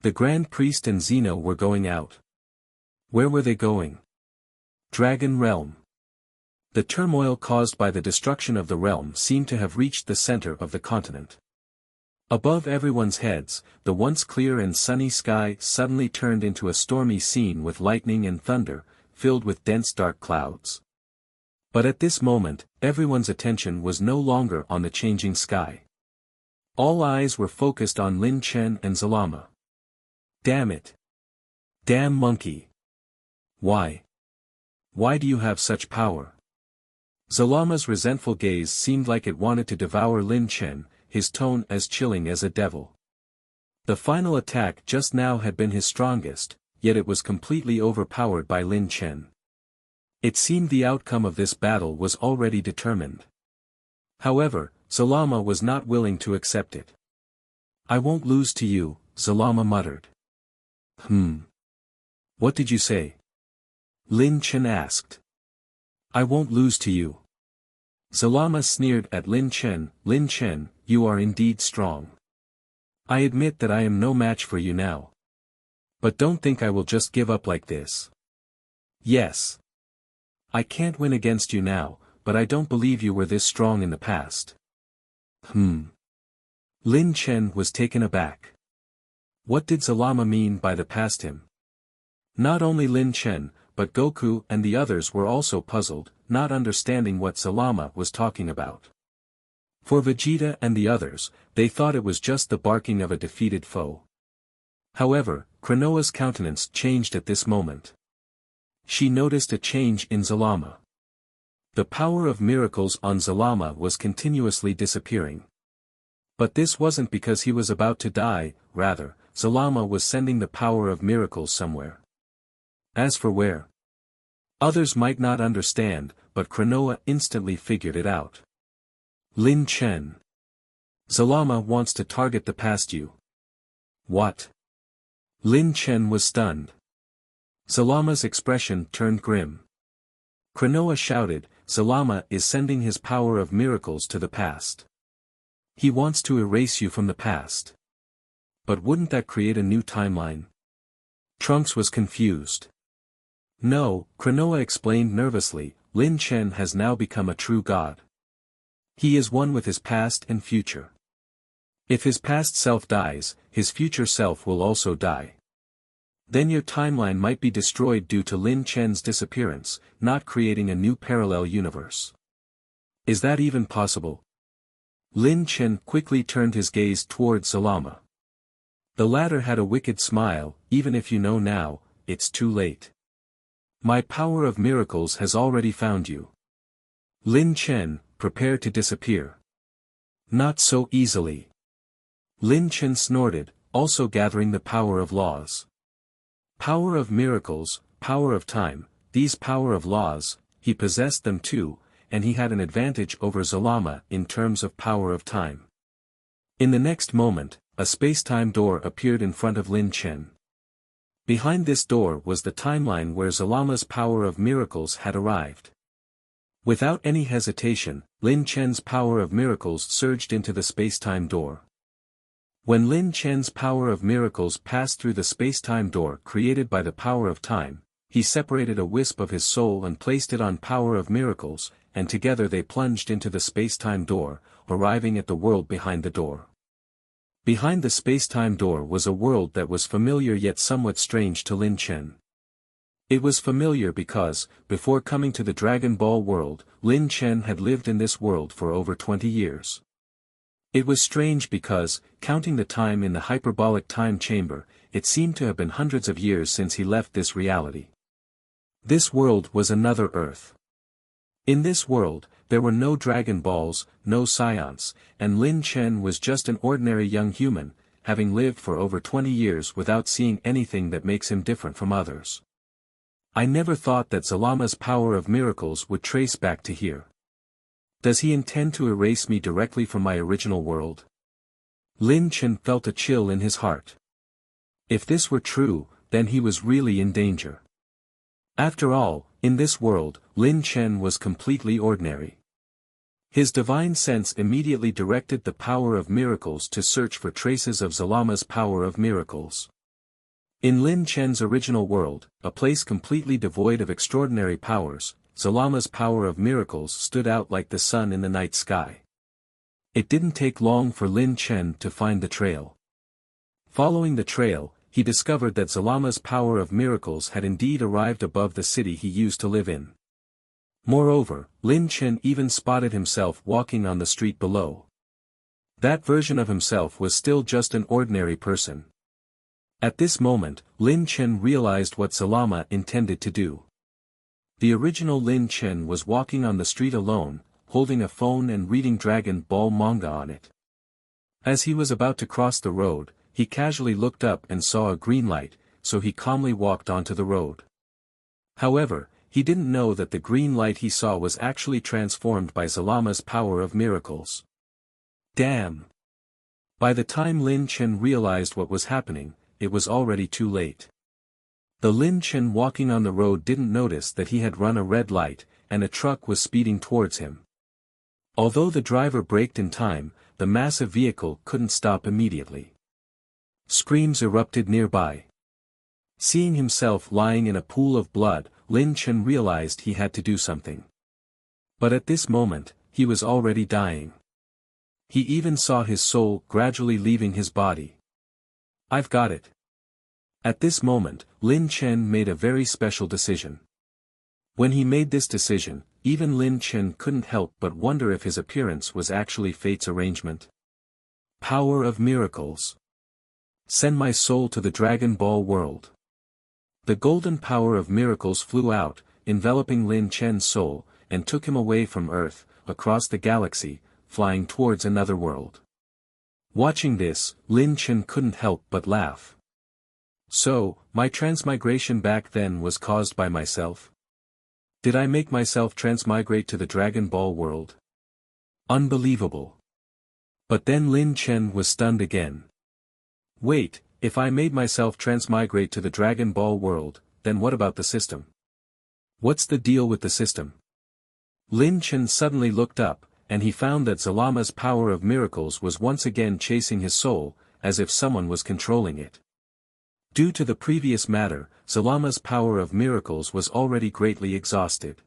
The Grand Priest and Zeno were going out. Where were they going? Dragon Realm. The turmoil caused by the destruction of the realm seemed to have reached the center of the continent. Above everyone's heads, the once clear and sunny sky suddenly turned into a stormy scene with lightning and thunder, filled with dense dark clouds. But at this moment, everyone's attention was no longer on the changing sky. All eyes were focused on Lin Chen and Zalama. Damn it! Damn monkey! Why? Why do you have such power? Zalama's resentful gaze seemed like it wanted to devour Lin Chen, his tone as chilling as a devil. The final attack just now had been his strongest, yet it was completely overpowered by Lin Chen. It seemed the outcome of this battle was already determined. However, Zalama was not willing to accept it. I won't lose to you, Zalama muttered. What did you say? Lin Chen asked. I won't lose to you. Zalama sneered at Lin Chen. Lin Chen, you are indeed strong. I admit that I am no match for you now. But don't think I will just give up like this. Yes. I can't win against you now, but I don't believe you were this strong in the past. Lin Chen was taken aback. What did Zalama mean by the past him? Not only Lin Chen, but Goku and the others were also puzzled, not understanding what Zalama was talking about. For Vegeta and the others, they thought it was just the barking of a defeated foe. However, Kranoa's countenance changed at this moment. She noticed a change in Zalama. The power of miracles on Zalama was continuously disappearing. But this wasn't because he was about to die, rather, Zalama was sending the power of miracles somewhere. As for where? Others might not understand, but Kranoa instantly figured it out. Lin Chen. Zalama wants to target the past you. What? Lin Chen was stunned. Zalama's expression turned grim. Kranoa shouted, Zalama is sending his power of miracles to the past. He wants to erase you from the past. But wouldn't that create a new timeline? Trunks was confused. No, Kranoa explained nervously, Lin Chen has now become a true god. He is one with his past and future. If his past self dies, his future self will also die. Then your timeline might be destroyed due to Lin Chen's disappearance, not creating a new parallel universe. Is that even possible? Lin Chen quickly turned his gaze toward Zalama. The latter had a wicked smile, even if you know now, it's too late. My power of miracles has already found you. Lin Chen, prepare to disappear. Not so easily. Lin Chen snorted, also gathering the power of laws. Power of miracles, power of time, these power of laws, he possessed them too, and he had an advantage over Zalama in terms of power of time. In the next moment, a space-time door appeared in front of Lin Chen. Behind this door was the timeline where Zalama's power of miracles had arrived. Without any hesitation, Lin Chen's power of miracles surged into the space-time door. When Lin Chen's power of miracles passed through the space-time door created by the power of time, he separated a wisp of his soul and placed it on power of miracles, and together they plunged into the space-time door, arriving at the world behind the door. Behind the space-time door was a world that was familiar yet somewhat strange to Lin Chen. It was familiar because, before coming to the Dragon Ball world, Lin Chen had lived in this world for over 20 years. It was strange because, counting the time in the hyperbolic time chamber, it seemed to have been hundreds of years since he left this reality. This world was another Earth. In this world, there were no Dragon Balls, no Saiyans, and Lin Chen was just an ordinary young human, having lived for over 20 years without seeing anything that makes him different from others. I never thought that Zalama's power of miracles would trace back to here. Does he intend to erase me directly from my original world? Lin Chen felt a chill in his heart. If this were true, then he was really in danger. After all, in this world, Lin Chen was completely ordinary. His divine sense immediately directed the power of miracles to search for traces of Zalama's power of miracles. In Lin Chen's original world, a place completely devoid of extraordinary powers, Zalama's power of miracles stood out like the sun in the night sky. It didn't take long for Lin Chen to find the trail. Following the trail, he discovered that Zalama's power of miracles had indeed arrived above the city he used to live in. Moreover, Lin Chen even spotted himself walking on the street below. That version of himself was still just an ordinary person. At this moment, Lin Chen realized what Zalama intended to do. The original Lin Chen was walking on the street alone, holding a phone and reading Dragon Ball manga on it. As he was about to cross the road, he casually looked up and saw a green light, so he calmly walked onto the road. However, he didn't know that the green light he saw was actually transformed by Zalama's power of miracles. Damn! By the time Lin Chen realized what was happening, it was already too late. The Lin Chen walking on the road didn't notice that he had run a red light, and a truck was speeding towards him. Although the driver braked in time, the massive vehicle couldn't stop immediately. Screams erupted nearby. Seeing himself lying in a pool of blood, Lin Chen realized he had to do something. But at this moment, he was already dying. He even saw his soul gradually leaving his body. I've got it. At this moment, Lin Chen made a very special decision. When he made this decision, even Lin Chen couldn't help but wonder if his appearance was actually fate's arrangement. Power of miracles. Send my soul to the Dragon Ball world. The golden power of miracles flew out, enveloping Lin Chen's soul, and took him away from Earth, across the galaxy, flying towards another world. Watching this, Lin Chen couldn't help but laugh. So, my transmigration back then was caused by myself? Did I make myself transmigrate to the Dragon Ball world? Unbelievable. But then Lin Chen was stunned again. Wait, if I made myself transmigrate to the Dragon Ball world, then what about the system? What's the deal with the system? Lin Chen suddenly looked up, and he found that Zalama's power of miracles was once again chasing his soul, as if someone was controlling it. Due to the previous matter, Zalama's power of miracles was already greatly exhausted.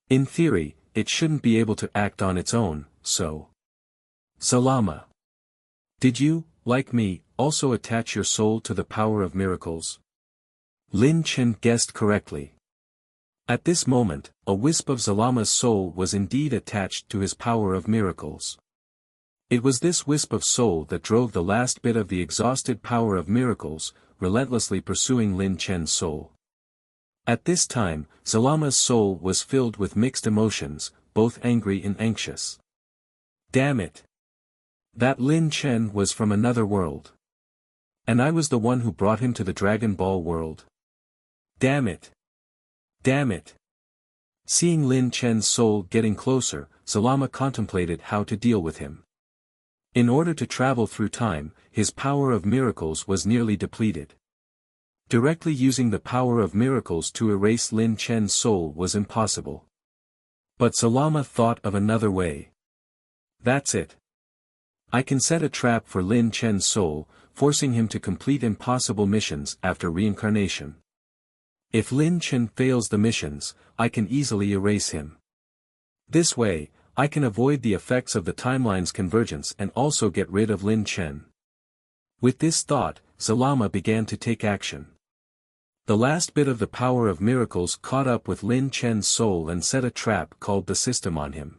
In theory, it shouldn't be able to act on its own, so. Zalama. Did you, like me, also attach your soul to the power of miracles? Lin Chen guessed correctly. At this moment, a wisp of Zalama's soul was indeed attached to his power of miracles. It was this wisp of soul that drove the last bit of the exhausted power of miracles, relentlessly pursuing Lin Chen's soul. At this time, Zalama's soul was filled with mixed emotions, both angry and anxious. Damn it! That Lin Chen was from another world. And I was the one who brought him to the Dragon Ball world. Damn it. Damn it. Seeing Lin Chen's soul getting closer, Zalama contemplated how to deal with him. In order to travel through time, his power of miracles was nearly depleted. Directly using the power of miracles to erase Lin Chen's soul was impossible. But Zalama thought of another way. That's it. I can set a trap for Lin Chen's soul, forcing him to complete impossible missions after reincarnation. If Lin Chen fails the missions, I can easily erase him. This way, I can avoid the effects of the timeline's convergence and also get rid of Lin Chen. With this thought, Zalama began to take action. The last bit of the power of miracles caught up with Lin Chen's soul and set a trap called the system on him.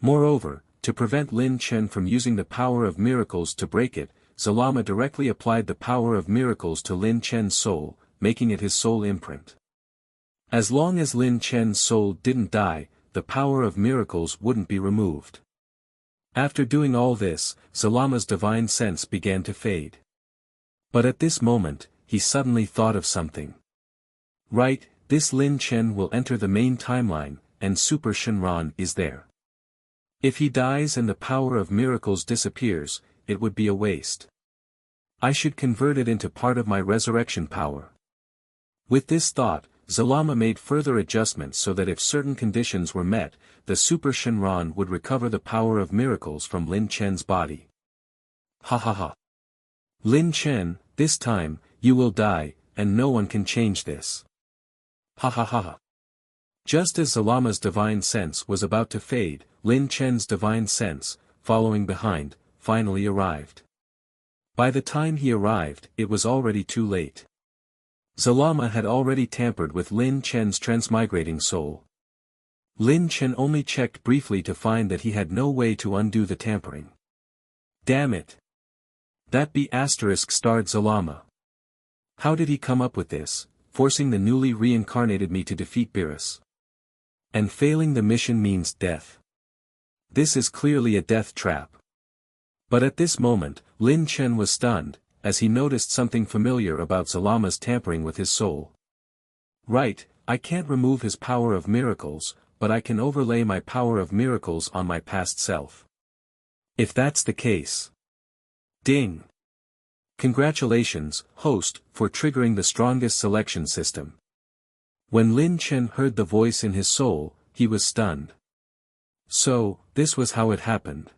Moreover, to prevent Lin Chen from using the power of miracles to break it, Zalama directly applied the power of miracles to Lin Chen's soul, making it his soul imprint. As long as Lin Chen's soul didn't die, the power of miracles wouldn't be removed. After doing all this, Zalama's divine sense began to fade. But at this moment, he suddenly thought of something. Right, this Lin Chen will enter the main timeline, and Super Shenron is there. If he dies and the power of miracles disappears, it would be a waste. I should convert it into part of my resurrection power. With this thought, Zalama made further adjustments so that if certain conditions were met, the Super Shenron would recover the power of miracles from Lin Chen's body. Ha ha ha. Lin Chen, this time, you will die, and no one can change this. Ha ha ha ha. Just as Zalama's divine sense was about to fade, Lin Chen's divine sense, following behind, finally arrived. By the time he arrived, it was already too late. Zalama had already tampered with Lin Chen's transmigrating soul. Lin Chen only checked briefly to find that he had no way to undo the tampering. Damn it! That B***starred Zalama. How did he come up with this, forcing the newly reincarnated me to defeat Beerus? And failing the mission means death. This is clearly a death trap. But at this moment, Lin Chen was stunned, as he noticed something familiar about Zalama's tampering with his soul. Right, I can't remove his power of miracles, but I can overlay my power of miracles on my past self. If that's the case. Ding! Congratulations, host, for triggering the strongest selection system. When Lin Chen heard the voice in his soul, he was stunned. So, this was how it happened.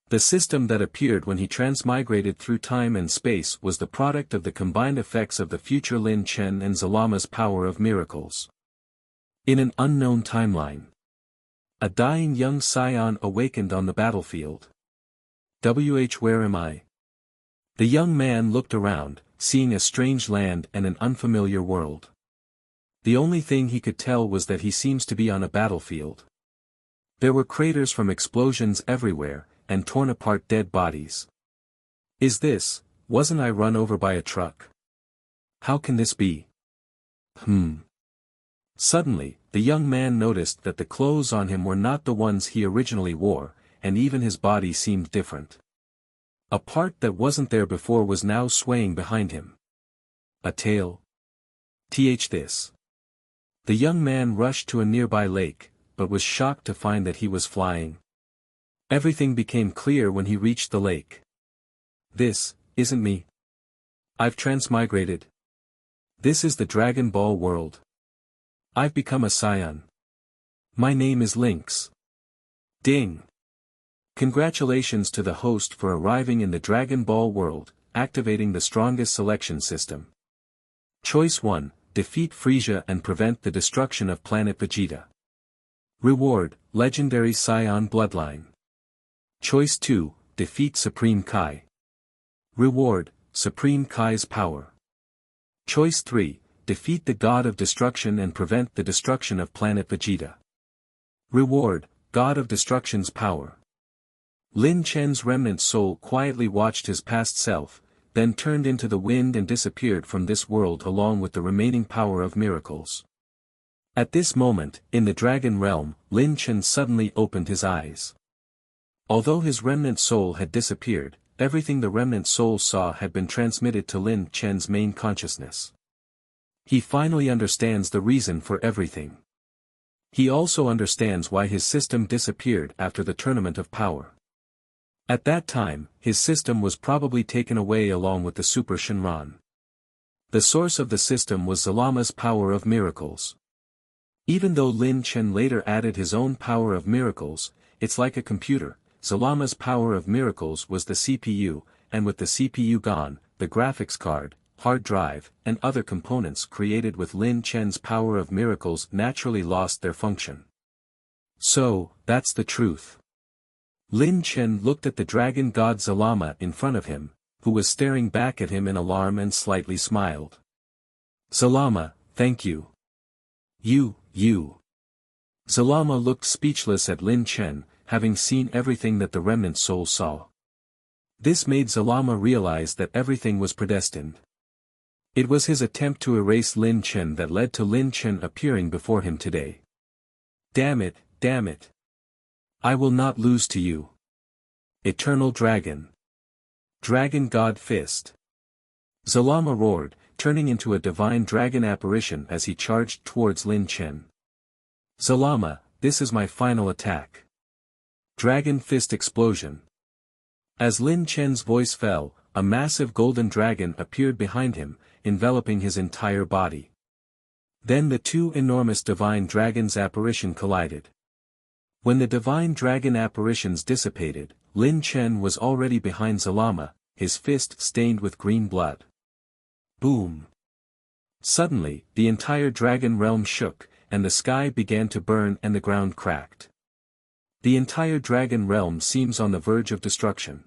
The system that appeared when he transmigrated through time and space was the product of the combined effects of the future Lin Chen and Zalama's power of miracles. In an unknown timeline. A dying young Saiyan awakened on the battlefield. Where am I? The young man looked around, seeing a strange land and an unfamiliar world. The only thing he could tell was that he seems to be on a battlefield. There were craters from explosions everywhere, and torn apart dead bodies. Wasn't I run over by a truck? How can this be? Suddenly, the young man noticed that the clothes on him were not the ones he originally wore, and even his body seemed different. A part that wasn't there before was now swaying behind him. A tail? This. The young man rushed to a nearby lake, but was shocked to find that he was flying. Everything became clear when he reached the lake. This isn't me. I've transmigrated. This is the Dragon Ball world. I've become a Saiyan. My name is Lynx. Ding! Congratulations to the host for arriving in the Dragon Ball world, activating the strongest selection system. Choice 1, defeat Frieza and prevent the destruction of Planet Vegeta. Reward, legendary Saiyan bloodline. Choice 2, defeat Supreme Kai. Reward, Supreme Kai's power. Choice 3, defeat the God of Destruction and prevent the destruction of Planet Vegeta. Reward, God of Destruction's power. Lin Chen's remnant soul quietly watched his past self, then turned into the wind and disappeared from this world along with the remaining power of miracles. At this moment, in the Dragon Realm, Lin Chen suddenly opened his eyes. Although his remnant soul had disappeared, everything the remnant soul saw had been transmitted to Lin Chen's main consciousness. He finally understands the reason for everything. He also understands why his system disappeared after the Tournament of Power. At that time, his system was probably taken away along with the Super Shenron. The source of the system was Zalama's power of miracles. Even though Lin Chen later added his own power of miracles, it's like a computer. Zalama's power of miracles was the CPU, and with the CPU gone, the graphics card, hard drive, and other components created with Lin Chen's power of miracles naturally lost their function. So, that's the truth. Lin Chen looked at the dragon god Zalama in front of him, who was staring back at him in alarm and slightly smiled. Zalama, thank you. You. Zalama looked speechless at Lin Chen, having seen everything that the remnant soul saw. This made Zalama realize that everything was predestined. It was his attempt to erase Lin Chen that led to Lin Chen appearing before him today. Damn it. I will not lose to you. Eternal Dragon. Dragon God Fist. Zalama roared, turning into a divine dragon apparition as he charged towards Lin Chen. Zalama, this is my final attack. Dragon Fist Explosion. As Lin Chen's voice fell, a massive golden dragon appeared behind him, enveloping his entire body. Then the two enormous divine dragons' apparition collided. When the divine dragon apparitions dissipated, Lin Chen was already behind Zalama, his fist stained with green blood. Boom! Suddenly, the entire dragon realm shook, and the sky began to burn and the ground cracked. The entire dragon realm seems on the verge of destruction.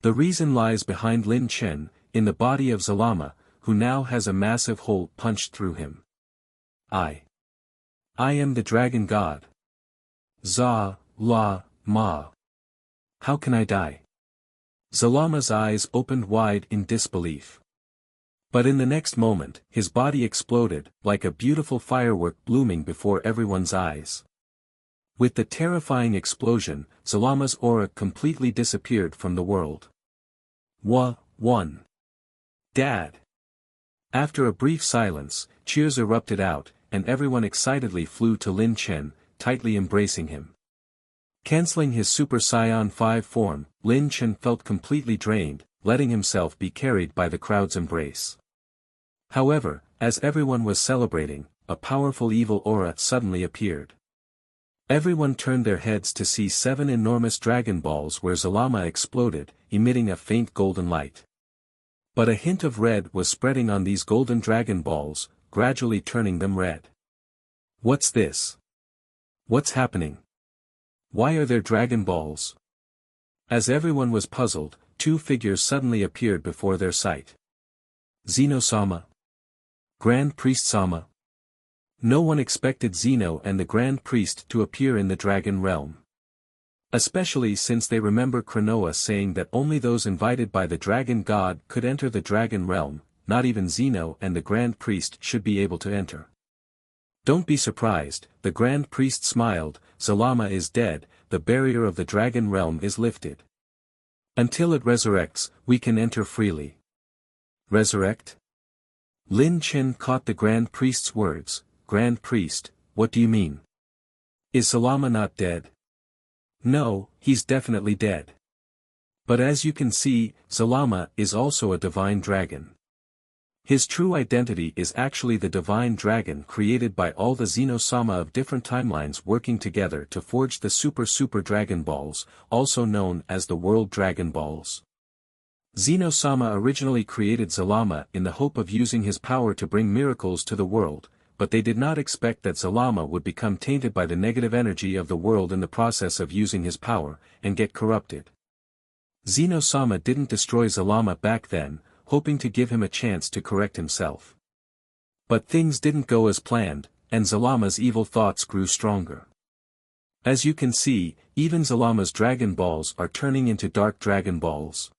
The reason lies behind Lin Chen, in the body of Zalama, who now has a massive hole punched through him. I am the dragon god. Ma. How can I die? Zalama's eyes opened wide in disbelief. But in the next moment, his body exploded, like a beautiful firework blooming before everyone's eyes. With the terrifying explosion, Zalama's aura completely disappeared from the world. One. Dad! After a brief silence, cheers erupted out, and everyone excitedly flew to Lin Chen, tightly embracing him. Canceling his Super Saiyan 5 form, Lin Chen felt completely drained, letting himself be carried by the crowd's embrace. However, as everyone was celebrating, a powerful evil aura suddenly appeared. Everyone turned their heads to see 7 enormous Dragon Balls where Zalama exploded, emitting a faint golden light. But a hint of red was spreading on these golden Dragon Balls, gradually turning them red. What's this? What's happening? Why are there Dragon Balls? As everyone was puzzled, 2 figures suddenly appeared before their sight. Zeno-sama. Grand Priest-sama. No one expected Zeno and the Grand Priest to appear in the Dragon Realm. Especially since they remember Kranoa saying that only those invited by the Dragon God could enter the Dragon Realm, not even Zeno and the Grand Priest should be able to enter. Don't be surprised, the Grand Priest smiled, Zalama is dead, the barrier of the Dragon Realm is lifted. Until it resurrects, we can enter freely. Resurrect? Lin Chen caught the Grand Priest's words. Grand Priest, what do you mean? Is Zalama not dead? No, he's definitely dead. But as you can see, Zalama is also a divine dragon. His true identity is actually the divine dragon created by all the Zeno-sama of different timelines working together to forge the Super Dragon Balls, also known as the World Dragon Balls. Zeno-sama originally created Zalama in the hope of using his power to bring miracles to the world, but they did not expect that Zalama would become tainted by the negative energy of the world in the process of using his power, and get corrupted. Zeno-sama didn't destroy Zalama back then, hoping to give him a chance to correct himself. But things didn't go as planned, and Zalama's evil thoughts grew stronger. As you can see, even Zalama's Dragon Balls are turning into Dark Dragon Balls.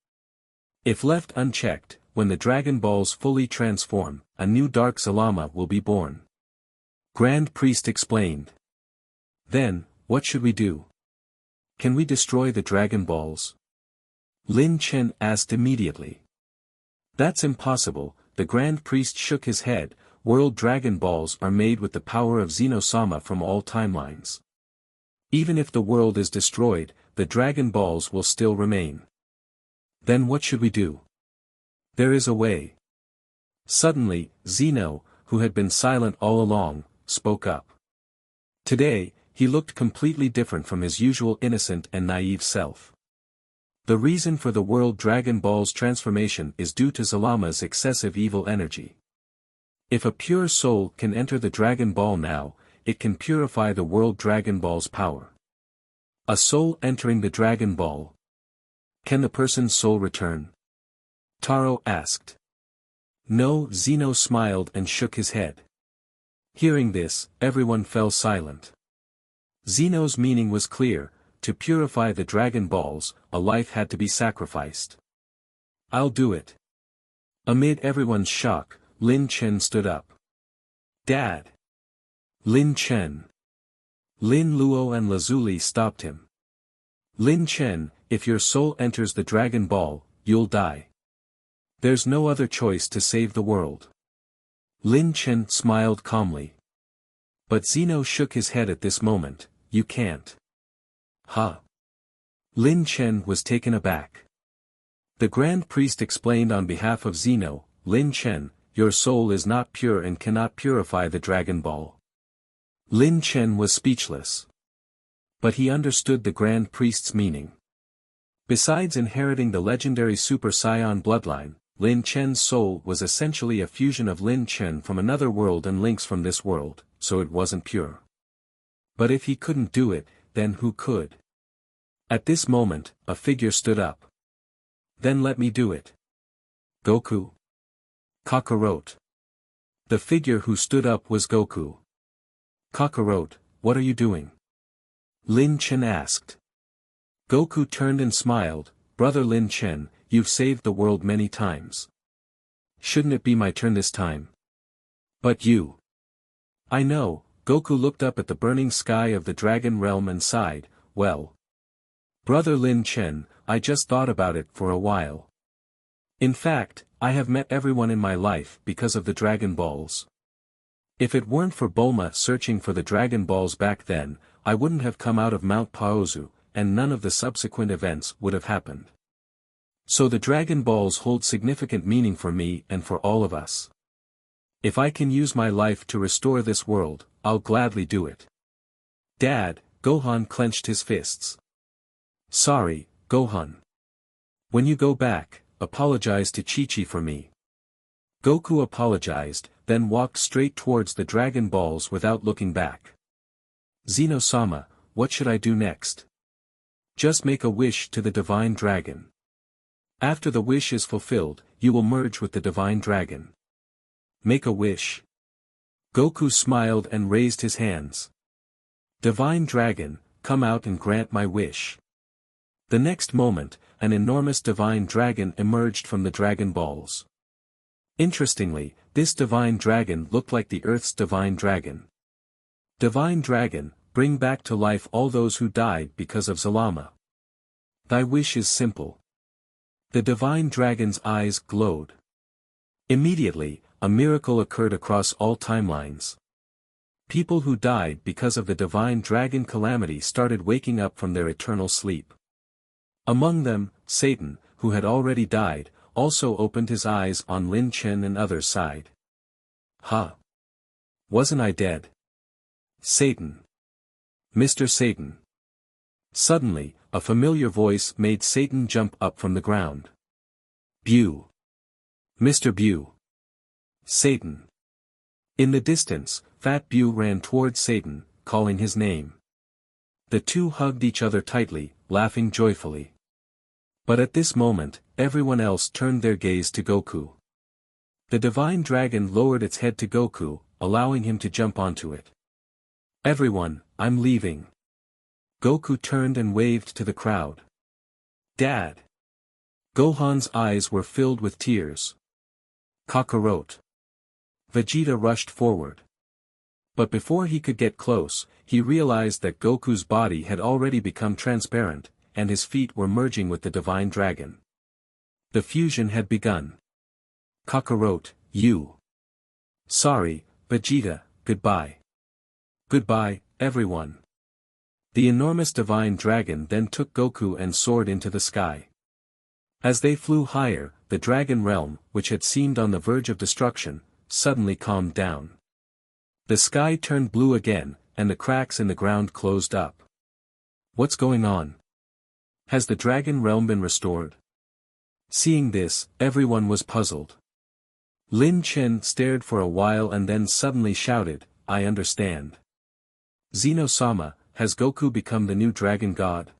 If left unchecked, when the Dragon Balls fully transform, a new Dark Zalama will be born. Grand Priest explained. Then, what should we do? Can we destroy the Dragon Balls? Lin Chen asked immediately. That's impossible, the Grand Priest shook his head. World Dragon Balls are made with the power of Zeno-sama from all timelines. Even if the world is destroyed, the Dragon Balls will still remain. Then what should we do? There is a way. Suddenly, Zeno, who had been silent all along, spoke up. Today, he looked completely different from his usual innocent and naive self. The reason for the World Dragon Ball's transformation is due to Zalama's excessive evil energy. If a pure soul can enter the Dragon Ball now, it can purify the World Dragon Ball's power. A soul entering the Dragon Ball. Can the person's soul return? Taro asked. No, Zeno smiled and shook his head. Hearing this, everyone fell silent. Zeno's meaning was clear: to purify the Dragon Balls, a life had to be sacrificed. I'll do it. Amid everyone's shock, Lin Chen stood up. Dad! Lin Chen! Lin Luo and Lazuli stopped him. Lin Chen, if your soul enters the Dragon Ball, you'll die. There's no other choice to save the world. Lin Chen smiled calmly. But Zeno shook his head at this moment. You can't. Huh? Lin Chen was taken aback. The Grand Priest explained on behalf of Zeno, Lin Chen, your soul is not pure and cannot purify the Dragon Ball. Lin Chen was speechless. But he understood the Grand Priest's meaning. Besides inheriting the legendary Super Saiyan bloodline, Lin Chen's soul was essentially a fusion of Lin Chen from another world and links from this world, so it wasn't pure. But if he couldn't do it, then who could? At this moment, a figure stood up. Then let me do it. Goku? Kakarot. The figure who stood up was Goku. Kakarot, what are you doing? Lin Chen asked. Goku turned and smiled, Brother Lin Chen, you've saved the world many times. Shouldn't it be my turn this time? But you. I know. Goku looked up at the burning sky of the Dragon Realm and sighed, well. Brother Lin Chen, I just thought about it for a while. In fact, I have met everyone in my life because of the Dragon Balls. If it weren't for Bulma searching for the Dragon Balls back then, I wouldn't have come out of Mount Paozu, and none of the subsequent events would have happened. So the Dragon Balls hold significant meaning for me and for all of us. If I can use my life to restore this world, I'll gladly do it. Dad, Gohan clenched his fists. Sorry, Gohan. When you go back, apologize to Chi-Chi for me. Goku apologized, then walked straight towards the Dragon Balls without looking back. Zeno-sama, what should I do next? Just make a wish to the Divine Dragon. After the wish is fulfilled, you will merge with the Divine Dragon. Make a wish. Goku smiled and raised his hands. Divine Dragon, come out and grant my wish. The next moment, an enormous Divine Dragon emerged from the Dragon Balls. Interestingly, this Divine Dragon looked like the Earth's Divine Dragon. Divine Dragon, bring back to life all those who died because of Zalama. Thy wish is simple. The Divine Dragon's eyes glowed. Immediately, a miracle occurred across all timelines. People who died because of the Divine Dragon calamity started waking up from their eternal sleep. Among them, Satan, who had already died, also opened his eyes on Lin Chen and others sighed. Huh? Wasn't I dead? Satan. Mr. Satan. Suddenly, a familiar voice made Satan jump up from the ground. Bu. Mr. Bu. Satan. In the distance, Fat Bu ran toward Satan, calling his name. The two hugged each other tightly, laughing joyfully. But at this moment, everyone else turned their gaze to Goku. The Divine Dragon lowered its head to Goku, allowing him to jump onto it. Everyone, I'm leaving. Goku turned and waved to the crowd. Dad. Gohan's eyes were filled with tears. Kakarot. Vegeta rushed forward. But before he could get close, he realized that Goku's body had already become transparent, and his feet were merging with the divine dragon. The fusion had begun. Kakarot, you. Sorry, Vegeta, goodbye. Goodbye, everyone. The enormous divine dragon then took Goku and soared into the sky. As they flew higher, the dragon realm, which had seemed on the verge of destruction, suddenly calmed down. The sky turned blue again, and the cracks in the ground closed up. What's going on? Has the dragon realm been restored? Seeing this, everyone was puzzled. Lin Chen stared for a while and then suddenly shouted, I understand. Zeno-sama, has Goku become the new dragon god?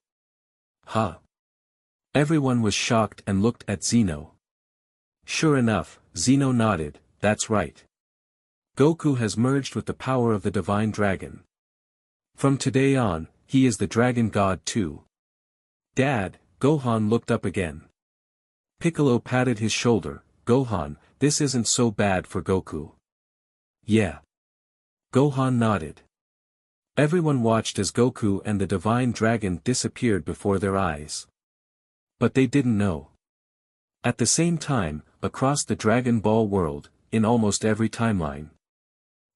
Huh? Everyone was shocked and looked at Zeno. Sure enough, Zeno nodded, that's right. Goku has merged with the power of the divine dragon. From today on, he is the dragon god too. Dad, Gohan looked up again. Piccolo patted his shoulder, Gohan, this isn't so bad for Goku. Yeah. Gohan nodded. Everyone watched as Goku and the divine dragon disappeared before their eyes. But they didn't know. At the same time, across the Dragon Ball world, in almost every timeline.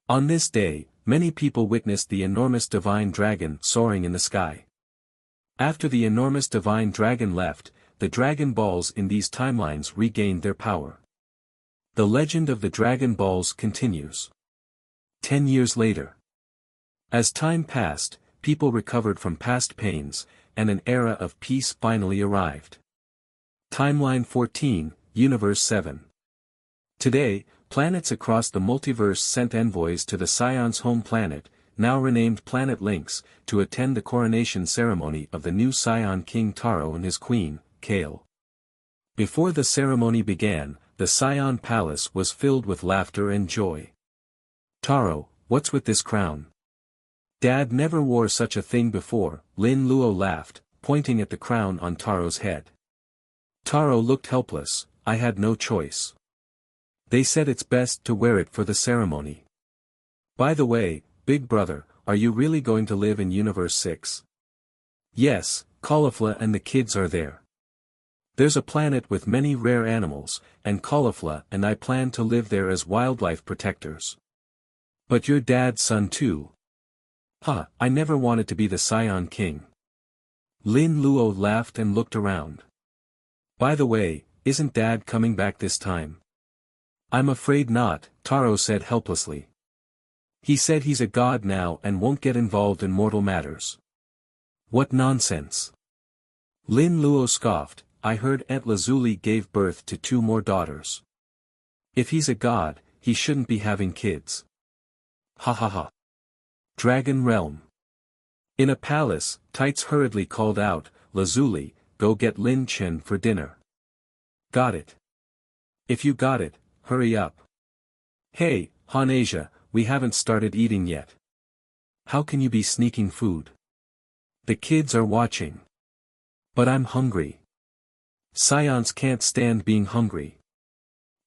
On this day, many people witnessed the enormous divine dragon soaring in the sky. After the enormous divine dragon left, the Dragon Balls in these timelines regained their power. The legend of the Dragon Balls continues. 10 years later. As time passed, people recovered from past pains, and an era of peace finally arrived. Timeline 14, Universe 7. Today, planets across the multiverse sent envoys to the Saiyans' home planet, now renamed Planet Lynx, to attend the coronation ceremony of the new Saiyan King Taro and his queen, Kale. Before the ceremony began, the Saiyan palace was filled with laughter and joy. Taro, what's with this crown? Dad never wore such a thing before, Lin Luo laughed, pointing at the crown on Taro's head. Taro looked helpless, I had no choice. They said it's best to wear it for the ceremony. By the way, big brother, are you really going to live in Universe 6? Yes, Caulifla and the kids are there. There's a planet with many rare animals, and Caulifla and I plan to live there as wildlife protectors. But your dad's son too. Huh, I never wanted to be the Saiyan King. Lin Luo laughed and looked around. By the way, isn't Dad coming back this time? I'm afraid not, Taro said helplessly. He said he's a god now and won't get involved in mortal matters. What nonsense. Lin Luo scoffed, I heard Aunt Lazuli gave birth to 2 more daughters. If he's a god, he shouldn't be having kids. Ha ha ha. Dragon Realm. In a palace, Tights hurriedly called out, Lazuli, go get Lin Chen for dinner. Got it. If you got it, hurry up. Hey, Han Asia, we haven't started eating yet. How can you be sneaking food? The kids are watching. But I'm hungry. Saiyans can't stand being hungry.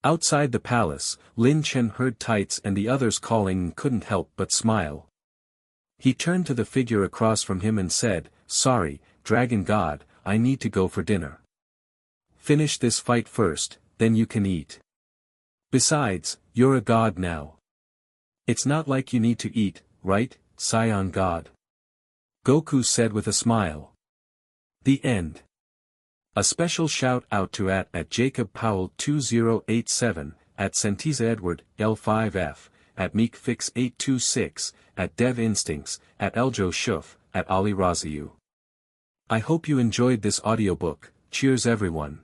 Outside the palace, Lin Chen heard Tights and the others calling and couldn't help but smile. He turned to the figure across from him and said, Sorry, Dragon God, I need to go for dinner. Finish this fight first, then you can eat. Besides, you're a god now. It's not like you need to eat, right, Saiyan God? Goku said with a smile. The end. A special shout out to at Jacob Powell 2087, at Sentiza Edward, L5F, at MeekFix826, at Dev Instincts, at Eljo Shuf, at Ali Raziu. I hope you enjoyed this audiobook. Cheers everyone.